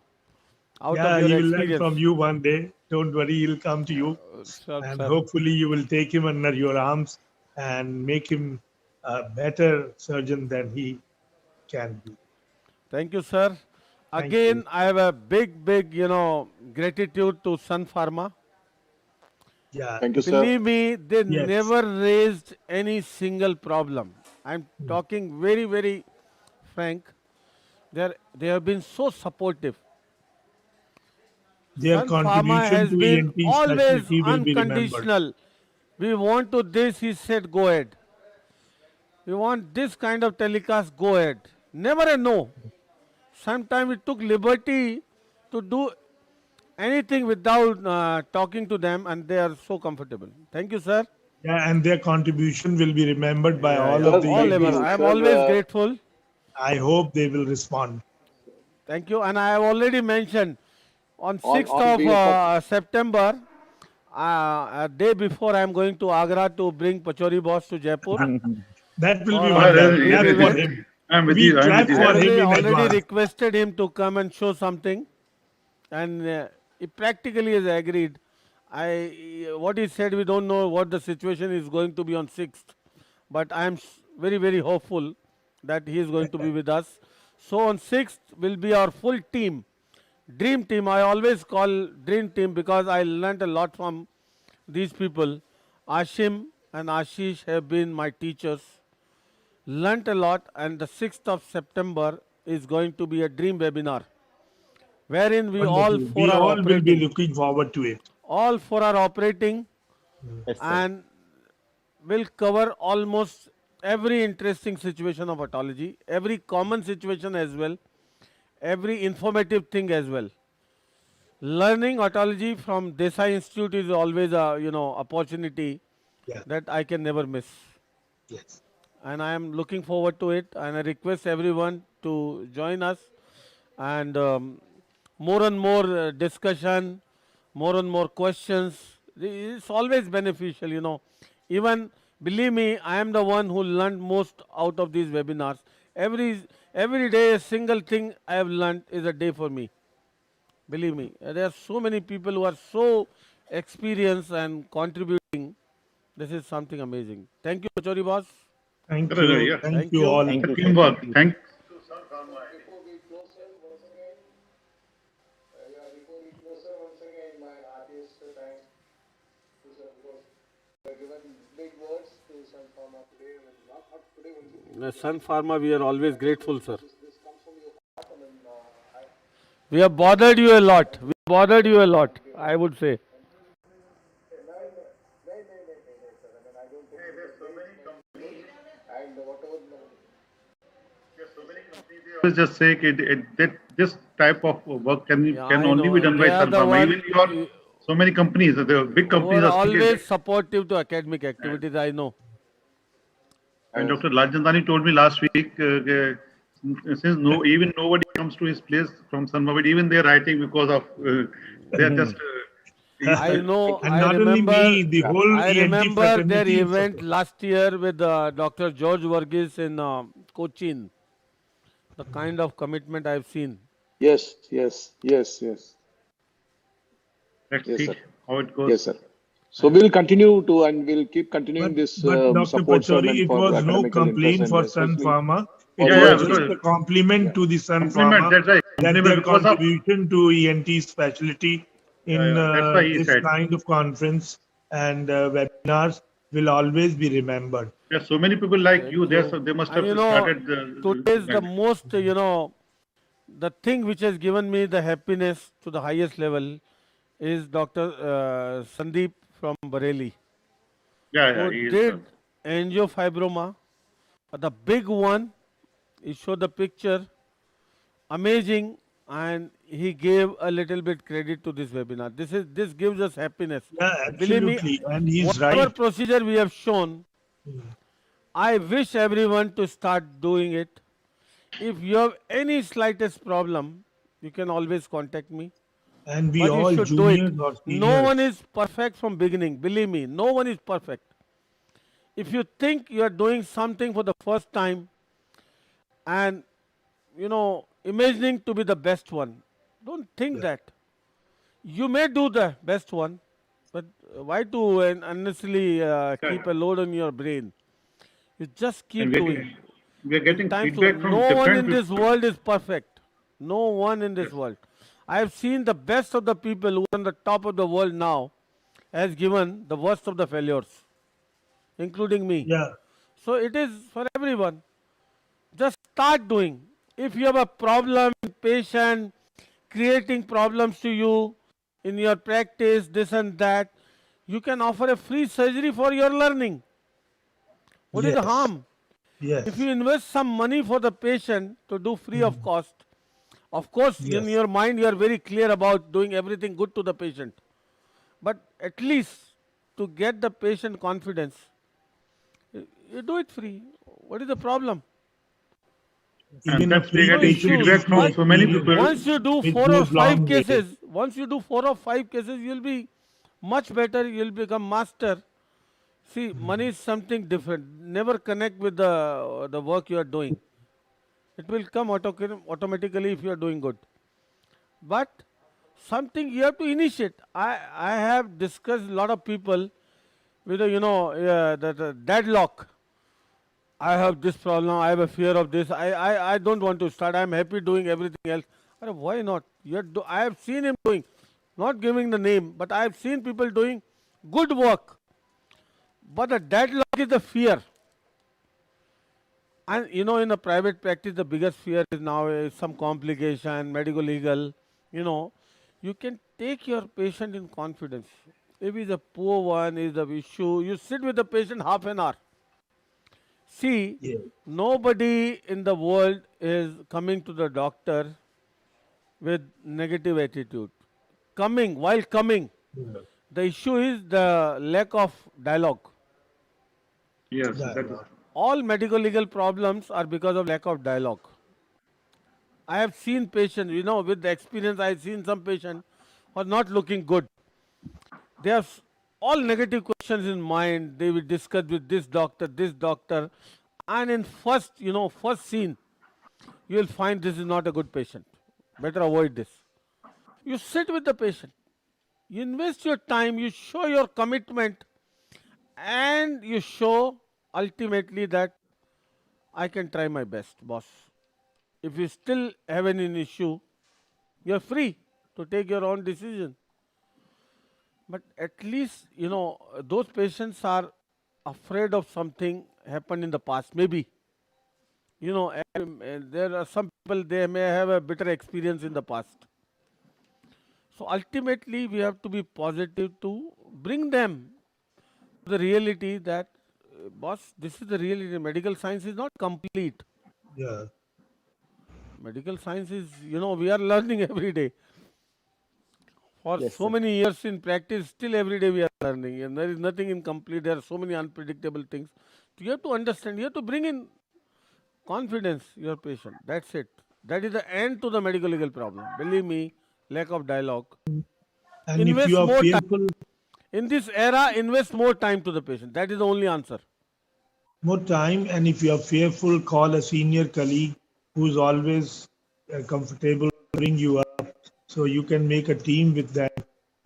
out of Yeah, your he will learn experience. from you one day. Don't worry, he'll come to you, Sir, and sir. hopefully you will take him under your arms and make him a better surgeon than he can be. Thank you, sir. Thank you. Again, I have a big, gratitude to Sun Pharma. Yeah. Thank you, sir. Believe me, they Yes. never raised any single problem. I'm talking very frank. They have been so supportive. Their Sun Pharma contribution has to been ENT always specialty will be remembered. unconditional. We want to this, he said, go ahead. We want this kind of telecast, go ahead. Never a no. Sometimes we took liberty to do anything without talking to them, and they are so comfortable. Thank you, sir. Yeah, and their contribution will be remembered by all Yeah. of Sir, the All thank ever. you, ENTs. I am sir. always grateful. I hope they will respond. Thank you. And I have already mentioned on On 6th of behalf of September, a day before I am going to Agra to bring Pachauri boss to Jaipur That will for be a wonderful. dream Clap for event. him. I'm with We you. I'm with clap you. for him in Already advance. requested him to come and show something, and he practically has agreed. What he said, we don't know what the situation is going to be on 6th, but I am very hopeful that he is going to be with us. So on 6th will be our full team, dream team. I always call dream team because I learnt a lot from these people. Ashim and Ashish have been my teachers. Learnt a lot, and the 6th of September is going to be a dream webinar wherein we all Wonderful. four We are all will be operating. looking forward to it. All four are operating Yes, sir. and will cover almost every interesting situation of autology, every common situation as well, every informative thing as well. Learning autology from Desai Institute is always a opportunity Yeah. that I can never miss. Yes. And I am looking forward to it, and I request everyone to join us, and more and more discussion, more and more questions. It's always beneficial. Even believe me, I am the one who learned most out of these webinars. Every day, a single thing I have learned is a day for me. Believe me, there are so many people who are so experienced and contributing. This is something amazing. Thank you, Pachauri boss. Thank you. Yeah. Thank you all. Thank you, sir. Teamwork. Thank. Before we close, sir, once again, before we close, sir, once again, my heartiest thanks to sir because you have given big words to Sun Pharma today. Not today only. Sun Pharma, we are always grateful, sir. This comes from your heart, and I. We have bothered you a lot. I would say. I don't think there's so many companies and whatever. Let's just say that this type of work can I only know. be done by They are Sun the Pharma. one- Even your so many companies, the big Who companies are are thinking. always supportive to academic activities, I know. And Dr. Rajendani told me last week, since even nobody comes to his place from Sun Pharma, even they're writing because of they are just. I know. And I not only remember. me, the whole I ENT remember their fraternity is event supporting. last year with Dr. George Varghese in Cochin. The kind of commitment I've seen. Yes. Let's Yes, see sir. how it goes. Yes, sir. So we'll continue to and we'll keep continuing this But Dr. support Pachauri, sermon it for was no academical interest complaint and for Sun especially Pharma. for It Yeah, was USG. just a compliment to the Sun Compliment. Pharma That's right. that Compliment their because of contribution to ENT specialty in that's why he this said. kind of conference and webinars will always be remembered. There's so many people like you. Thank you. They must And have started today is the that. most, the thing which has given me the happiness to the highest level is Dr. Sandeep from Bareilly, Yeah, who he is. did angiofibroma, the big one. He showed the picture, amazing, and he gave a little bit credit to this webinar. This gives us happiness. Yeah, Believe me, absolutely. And he's whatever right. procedure we have shown, I wish everyone to start doing it. If you have any slightest problem, you can always contact me. And we But you all should do it. juniors or No one seniors. is perfect from beginning. Believe me, no one is perfect. If you think you are doing something for the first time and imagining to be the best one, don't think that. You may do the best one, but why to unnecessarily keep a load on your brain? You just keep And doing. we are getting Times feedback from no one different in this people. world is perfect. No one in this world. I have seen the best of the people who are on the top of the world now has given the worst of the failures, including me. Yeah. So it is for everyone. Just start doing. If you have a problem, patient creating problems to you in your practice, this and that, you can offer a free surgery for your learning. What is the Yes. harm? Yes. If you invest some money for the patient to do free of cost, of course, in Yes. your mind, you are very clear about doing everything good to the patient. But at least to get the patient confidence, you do it free. What is the problem? Even And a that's we free are getting patient feedback is from good. so many Even people. Once you do it 4 or goes 5 long way. cases, you'll be much better. You'll become master. See, money is something different. Never connect with the work you are doing. It will come automatically if you are doing good. But something you have to initiate. I have discussed a lot of people with the deadlock. I have this problem. I have a fear of this. I don't want to start. I'm happy doing everything else. Why not? I have seen him doing, not giving the name, but I have seen people doing good work. But the deadlock is the fear. And in a private practice, the biggest fear is now some complication, medical, legal. You can take your patient in confidence. If he's a poor one, is the issue, you sit with the patient half an hour. See, nobody in the world is coming to the doctor with negative attitude. While coming, the issue is the lack of dialogue. Yes, that is. All medical legal problems are because of lack of dialogue. I have seen patients, with the experience, I have seen some patients who are not looking good. They have all negative questions in mind. They will discuss with this doctor, and in first scene, you will find this is not a good patient. Better avoid this. You sit with the patient. You invest your time. You show your commitment, and you show ultimately that I can try my best, boss. If you still have an issue, you're free to take your own decision. But at least, those patients are afraid of something happened in the past. Maybe, there are some people, they may have a bitter experience in the past. So ultimately, we have to be positive to bring them to the reality that, boss, this is the reality. Medical science is not complete. Yeah. Medical science is, we are learning every day. For Yes, so sir. many years in practice, still every day we are learning, and there is nothing incomplete. There are so many unpredictable things. You have to understand, you have to bring in confidence, your patient. That's it. That is the end to the medical legal problem. Believe me, lack of dialogue. And if you Invest are more time. fearful, In this era, invest more time to the patient. That is the only answer. more time, and if you are fearful, call a senior colleague who's always comfortable to bring you up, so you can make a team with them,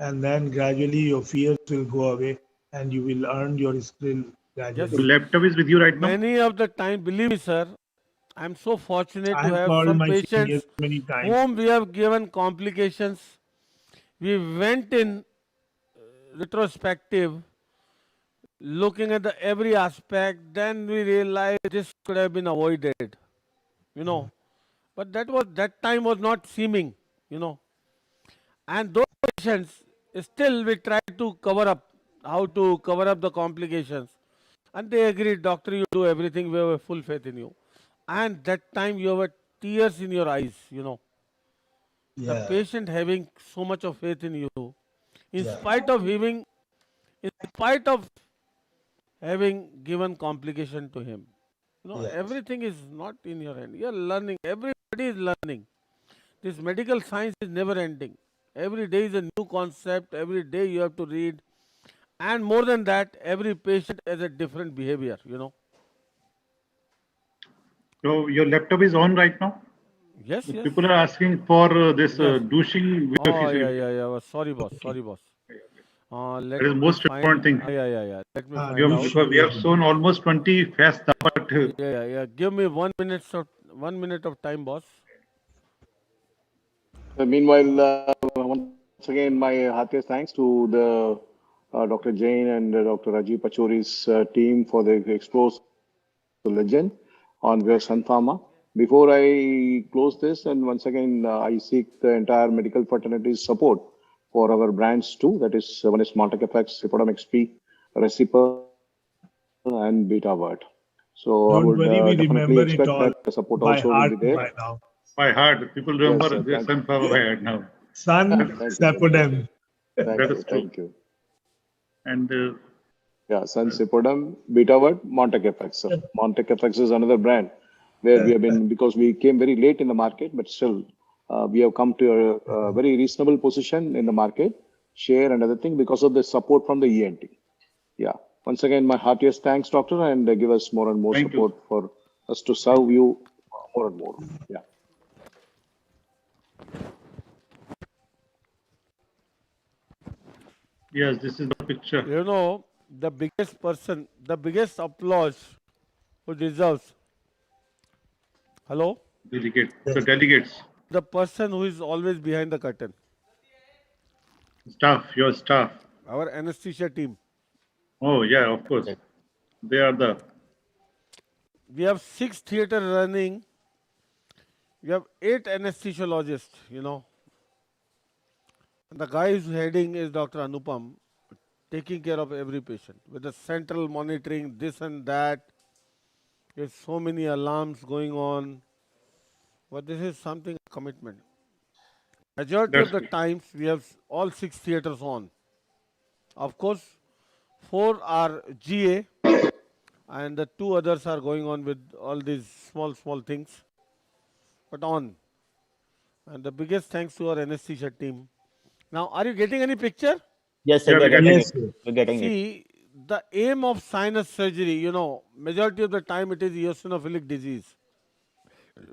and then gradually your fears will go away, and you will earn your skill Yes. gradually. Your laptop is with you right now? Many of the time, believe me, sir, I'm so fortunate I to have have called some my seniors patients many times. whom we have given complications. We went in retrospective, looking at the every aspect, then we realized this could have been avoided, you know. But that time was not seeming, you know. And those patients, still we try to cover up, how to cover up the complications. And they agreed, doctor, you do everything, we have a full faith in you. And that time you have tears in your eyes, you know. The Yeah, patient having so much of faith in you, in yeah, spite of having given complication to him. yeah, Everything is not in your hand. You are learning. Everybody is learning. This medical science is never ending. Every day is a new concept. Every day you have to read. And more than that, every patient has a different behavior. So your laptop is on right now? Yes, yes. People are asking for this Yes. douching. Oh, yeah. Sorry, boss. Sorry, boss. Let That is me most find. important thing. Yeah. Let me We find have, out. because we have shown almost 20 fast, but Yeah. Give me 1 minute of time, boss. Meanwhile, once again, my heartiest thanks to the Dr. Jain and Dr. Rajeev Pachauri's team for the exposed legend on where Sun Pharma. Before I close this, and once again, I seek the entire medical fraternity's support for our brands too. That is, one is Montec FX, Cipodom XP, Recipe, and BetaVert. So I don't would worry, we definitely remember it expect all that the support by also will be heart there. by now. by heart, people Yes, remember sir. the sunflower by heart now. Sun Thank you, sir. Sapodem. That is true. Thank you. And Yeah, Sun Cipodum, BetaVert, Montec FX. Sir. Montec FX is another brand where we have been, because we came very late in the market, but still we have come to a very reasonable position in the market. share and other thing because of the support from the ENT. Yeah. Once again, my heartiest thanks, doctor, and give us more and more Thank you. support for us to serve you more and more. Yeah. Yes, this is the picture. You know, the biggest person, the biggest applause who deserves. Hello? The delegates, The person who is always behind the curtain. staff, your staff. Our anesthesia team. Oh, yeah, of course. They are the. We have 6 theater running. We have 8 anesthesiologists, you know. And the guy who's heading is Dr. Anupam, taking care of every patient with the central monitoring, this and that. There's so many alarms going on. But this is something commitment. Majority of the times we have all 6 theaters on. Of course, 4 are GA and the 2 others are going on with all these small things. But on. And the biggest thanks to our anesthesia team. Now, are you getting any picture? Yes, sir. We're getting it. We're getting it. See, the aim of sinus surgery, you know, majority of the time it is eosinophilic disease.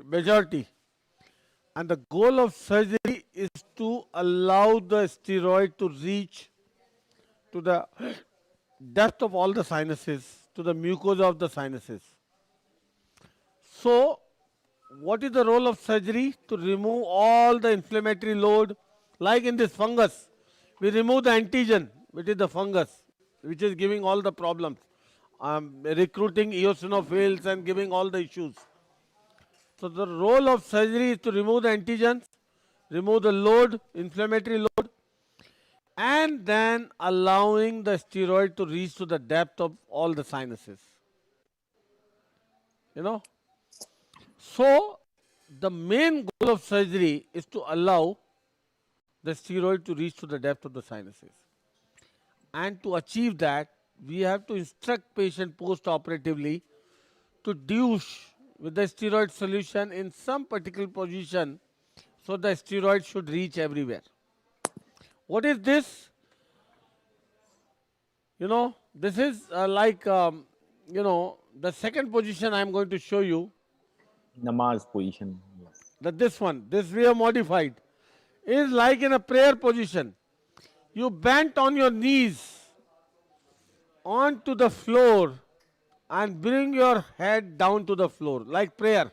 Majority. And the goal of surgery is to allow the steroid to reach to the depth of all the sinuses, to the mucosa of the sinuses. So, what is the role of surgery? To remove all the inflammatory load, like in this fungus. We remove the antigen, which is the fungus, which is giving all the problems, recruiting eosinophils and giving all the issues. So the role of surgery is to remove the antigens, remove the load, inflammatory load, and then allowing the steroid to reach to the depth of all the sinuses. You know? So the main goal of surgery is to allow the steroid to reach to the depth of the sinuses. And to achieve that, we have to instruct patient post-operatively to douche with the steroid solution in some particular position so the steroid should reach everywhere. What is this? You know, this is you know, the second position I am going to show you. Namaz position. That this one, this we have modified, is like in a prayer position. You bent on your knees onto the floor and bring your head down to the floor, like prayer.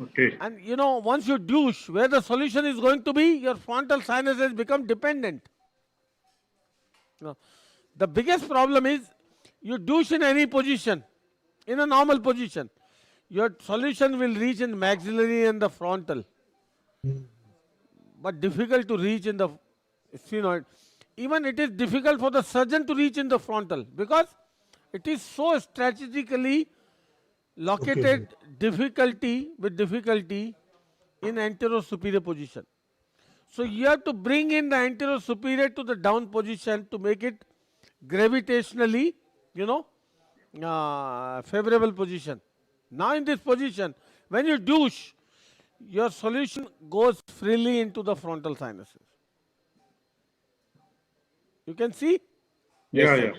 Okay. And you know, once you douche, where the solution is going to be, your frontal sinuses become dependent. Now, the biggest problem is you douche in any position, in a normal position. Your solution will reach in maxillary and the frontal. But difficult to reach in the sphenoid. Even it is difficult for the surgeon to reach in the frontal because it is so strategically located, difficulty in anterior-superior position. So you have to bring in the anterior-superior to the down position to make it gravitationally, you know, favorable position. Now in this position, when you douche, your solution goes freely into the frontal sinuses. You can see? Yeah, yeah.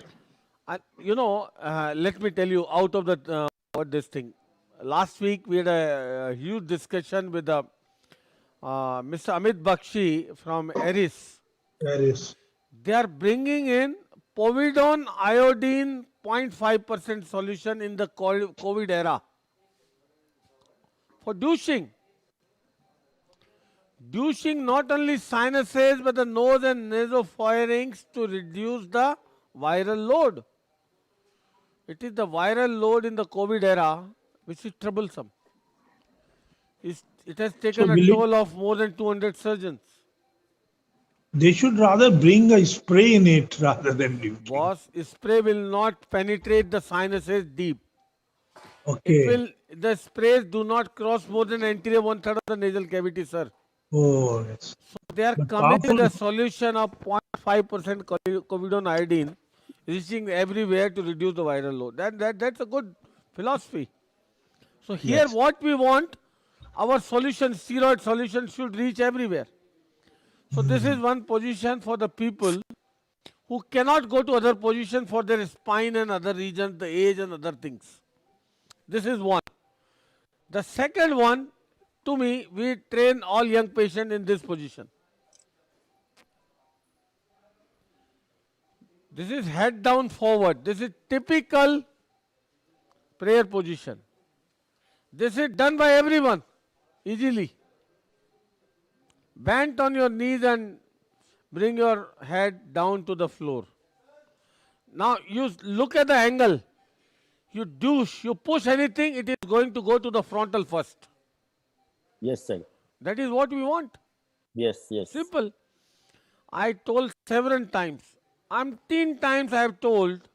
And you know, let me tell you out of the what this thing. Last week we had a huge discussion with Mr. Amit Bakshi from Eris. They are bringing in povidone iodine 0.5% solution in the COVID era for douching. Douching not only sinuses but the nose and nasopharynx to reduce the viral load. It is the viral load in the COVID era which is troublesome. It has taken a toll of more than 200 surgeons. They should rather bring a spray in it rather than douching. Boss, spray will not penetrate the sinuses deep. Okay. The sprays do not cross more than anterior 1/3 of the nasal cavity, sir. Oh, yes. So they are But coming with powerful. a solution of 0.5% povidone iodine, reaching everywhere to reduce the viral load. That's a good philosophy. So here Yes. what we want, our solution, steroid solution should reach everywhere. So this is one position for the people who cannot go to other position for their spine and other regions, the age and other things. This is one. The second one, to me, we train all young patients in this position. This is head down forward. This is typical prayer position. This is done by everyone easily. Bend on your knees and bring your head down to the floor. Now you look at the angle. You douche, you push anything, it is going to go to the frontal first. Yes, sir. That is what we want. Yes, yes. Simple. I told several times, umpteen times I have told,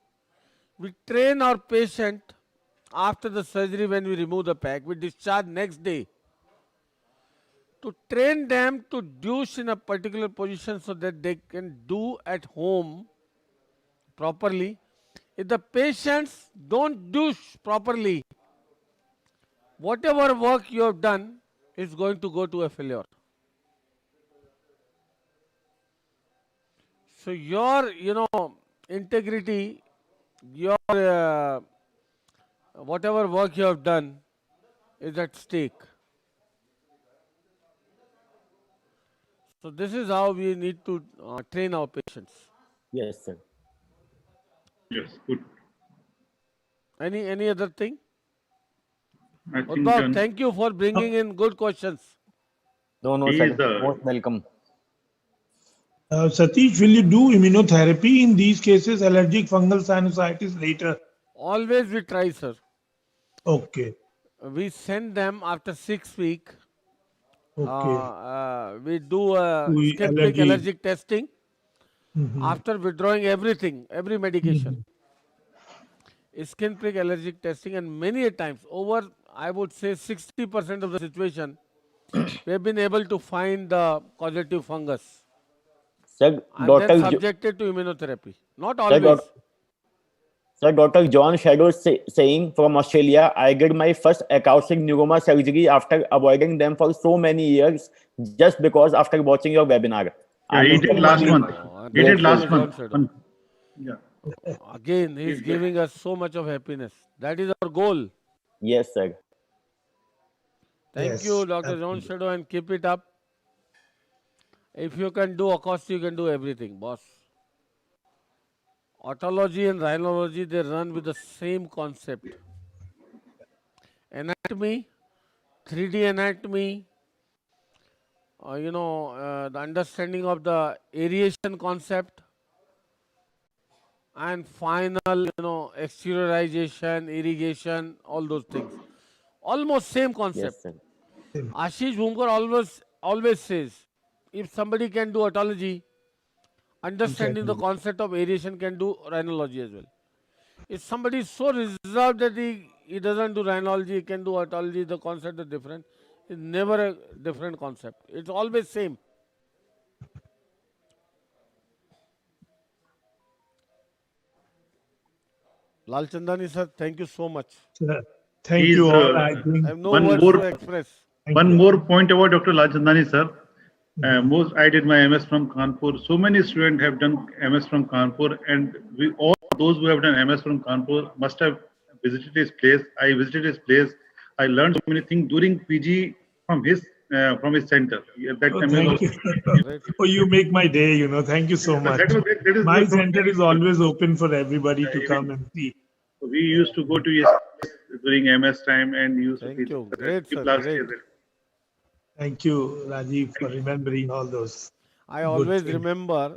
we train our patient after the surgery when we remove the pack, we discharge next day. To train them to douche in a particular position so that they can do at home properly. If the patients don't douche properly, whatever work you have done is going to go to a failure. So your, integrity, your whatever work you have done is at stake. So this is how we need to train our patients. Yes, sir. Yes, good. Any other thing? I think Udbhav, thank you for bringing in good questions. No, sir. Most welcome. Satish, will you do immunotherapy in these cases, allergic fungal sinusitis later? Always we try, sir. Okay. We send them after 6 weeks. Okay. We do a skin prick allergic testing after withdrawing everything, every medication. Skin prick allergic testing, and many a times, over I would say 60% of the situation, we have been able to find the causative fungus. Sir, and then subjected to immunotherapy. Not always. Sir, Dr. John Shadow saying from Australia, I did my first acoustic neuroma surgery after avoiding them for so many years just because after watching your webinar. Yeah, he did last month. He did last month. Yeah. Again, he is giving us so much of happiness. That is our goal. Yes, sir. Thank you, Dr. John Shadow, and keep it up. If you can do acoustic, you can do everything, boss. Otology and rhinology, they run with the same concept. Anatomy, 3D anatomy, the understanding of the aeration concept, and final, exteriorization, irrigation, all those things. Almost same concept. Yes, Ashish Bhumkar always says, if somebody can do otology, understanding the concept of aeration can do rhinology as well. If somebody is so reserved that he doesn't do rhinology, he can do otology, the concept is different. It's never a different concept. It's always same. Lal Chandani sir, thank you so much. Thank you all. I have no words to express. One more point about Dr. Lajchandani sir. I did my MS from Kanpur. So many students have done MS from Kanpur, and all those who have done MS from Kanpur must have visited his place. I visited his place. I learned so many things during PG from his center. Thank you. Oh, you make my day. Thank you so much. My center is always open for everybody to come and see. We used to go to his during MS time and used Thank to you. Great, sir. Great. Thank you, Rajeev, for remembering all those. I always remember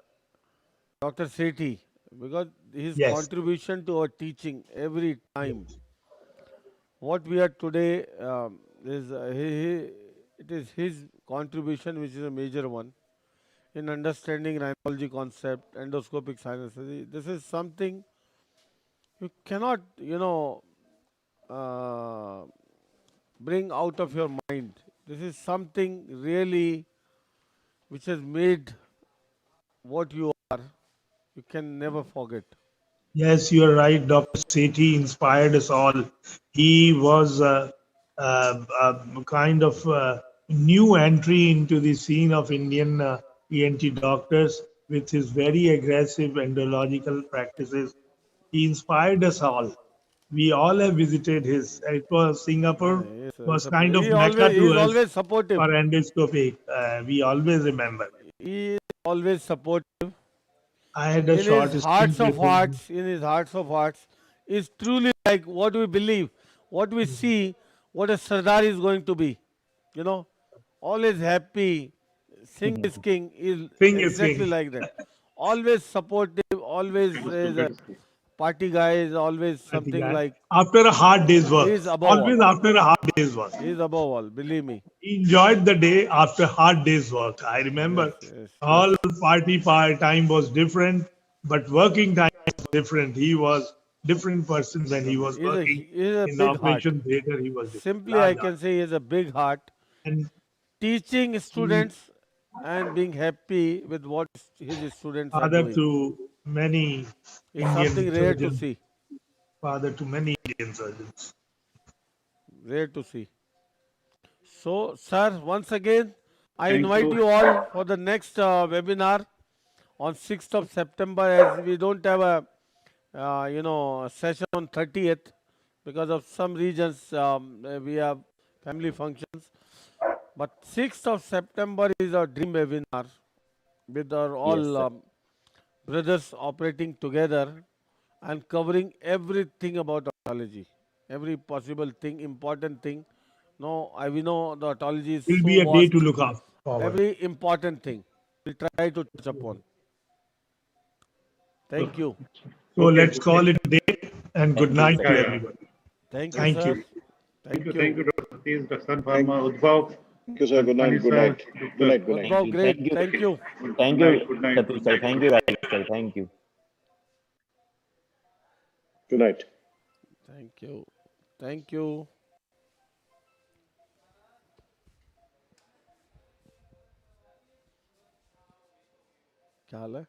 Dr. Sethi because his contribution to our teaching every time. What we are today it is his contribution which is a major one in understanding rhinology concept, endoscopic sinus. This is something you cannot, bring out of your mind. This is something really which has made what you are. You can never forget. Yes, you are right. Dr. Sethi inspired us all. He was a kind of new entry into the scene of Indian ENT doctors with his very aggressive endological practices. He inspired us all. We all have visited his. It was Singapore was kind of mecca he to is us always supportive. for endoscopic. We always remember. He is always supportive. I had a In his short stint hearts of with him. hearts, is truly like what we believe, what we see, what a Sardar is going to be. You know, always happy. Singh is king is Thing is exactly king. like that. Always supportive, always is a party guy, is always I think something like after a hard day's he work, is above all. always after a hard day's work. He is above all, believe me. He enjoyed the day after hard day's work. I Yes, remember yes, yes. all time was different, but working time was different. He was different person when he was working He is a in the big heart. operation theater. He was different, Simply, I large heart. can say he has a big heart. And Teaching he students and being happy with what his students are father doing to many is Indian something rare to surgeons, see. father to many Indian surgeons. Rare to see. So, sir, once again, I Thank invite you. you all for the next webinar on 6th of September, as we don't have a a session on 30th because of some regions we have family functions. But 6th of September is our dream webinar with our Yes, all sir. brothers operating together and covering everything about otology, every possible thing, important thing. No, we know the otology is Will so be a day to vast. look up forward. Every important thing we try to touch upon. Thank you. So Okay. let's call it a day and good Thank you, night sir. to Yeah, yeah. everybody. Thank you, Thank sir. you. Thank Thank you. you, Dr. Satish, Dr. Sun Thank Pharma, Udbhav, you, sir. Good night. Mani Good sir, night. Good Dr. night. Good night. Thank Udbhav, you. great. Thank you. Thank you. Thank Good you, night, good night, Satish good sir. night. Thank you, Rajesh sir. Thank you. Good night. Thank you. Thank you. क्या हाल है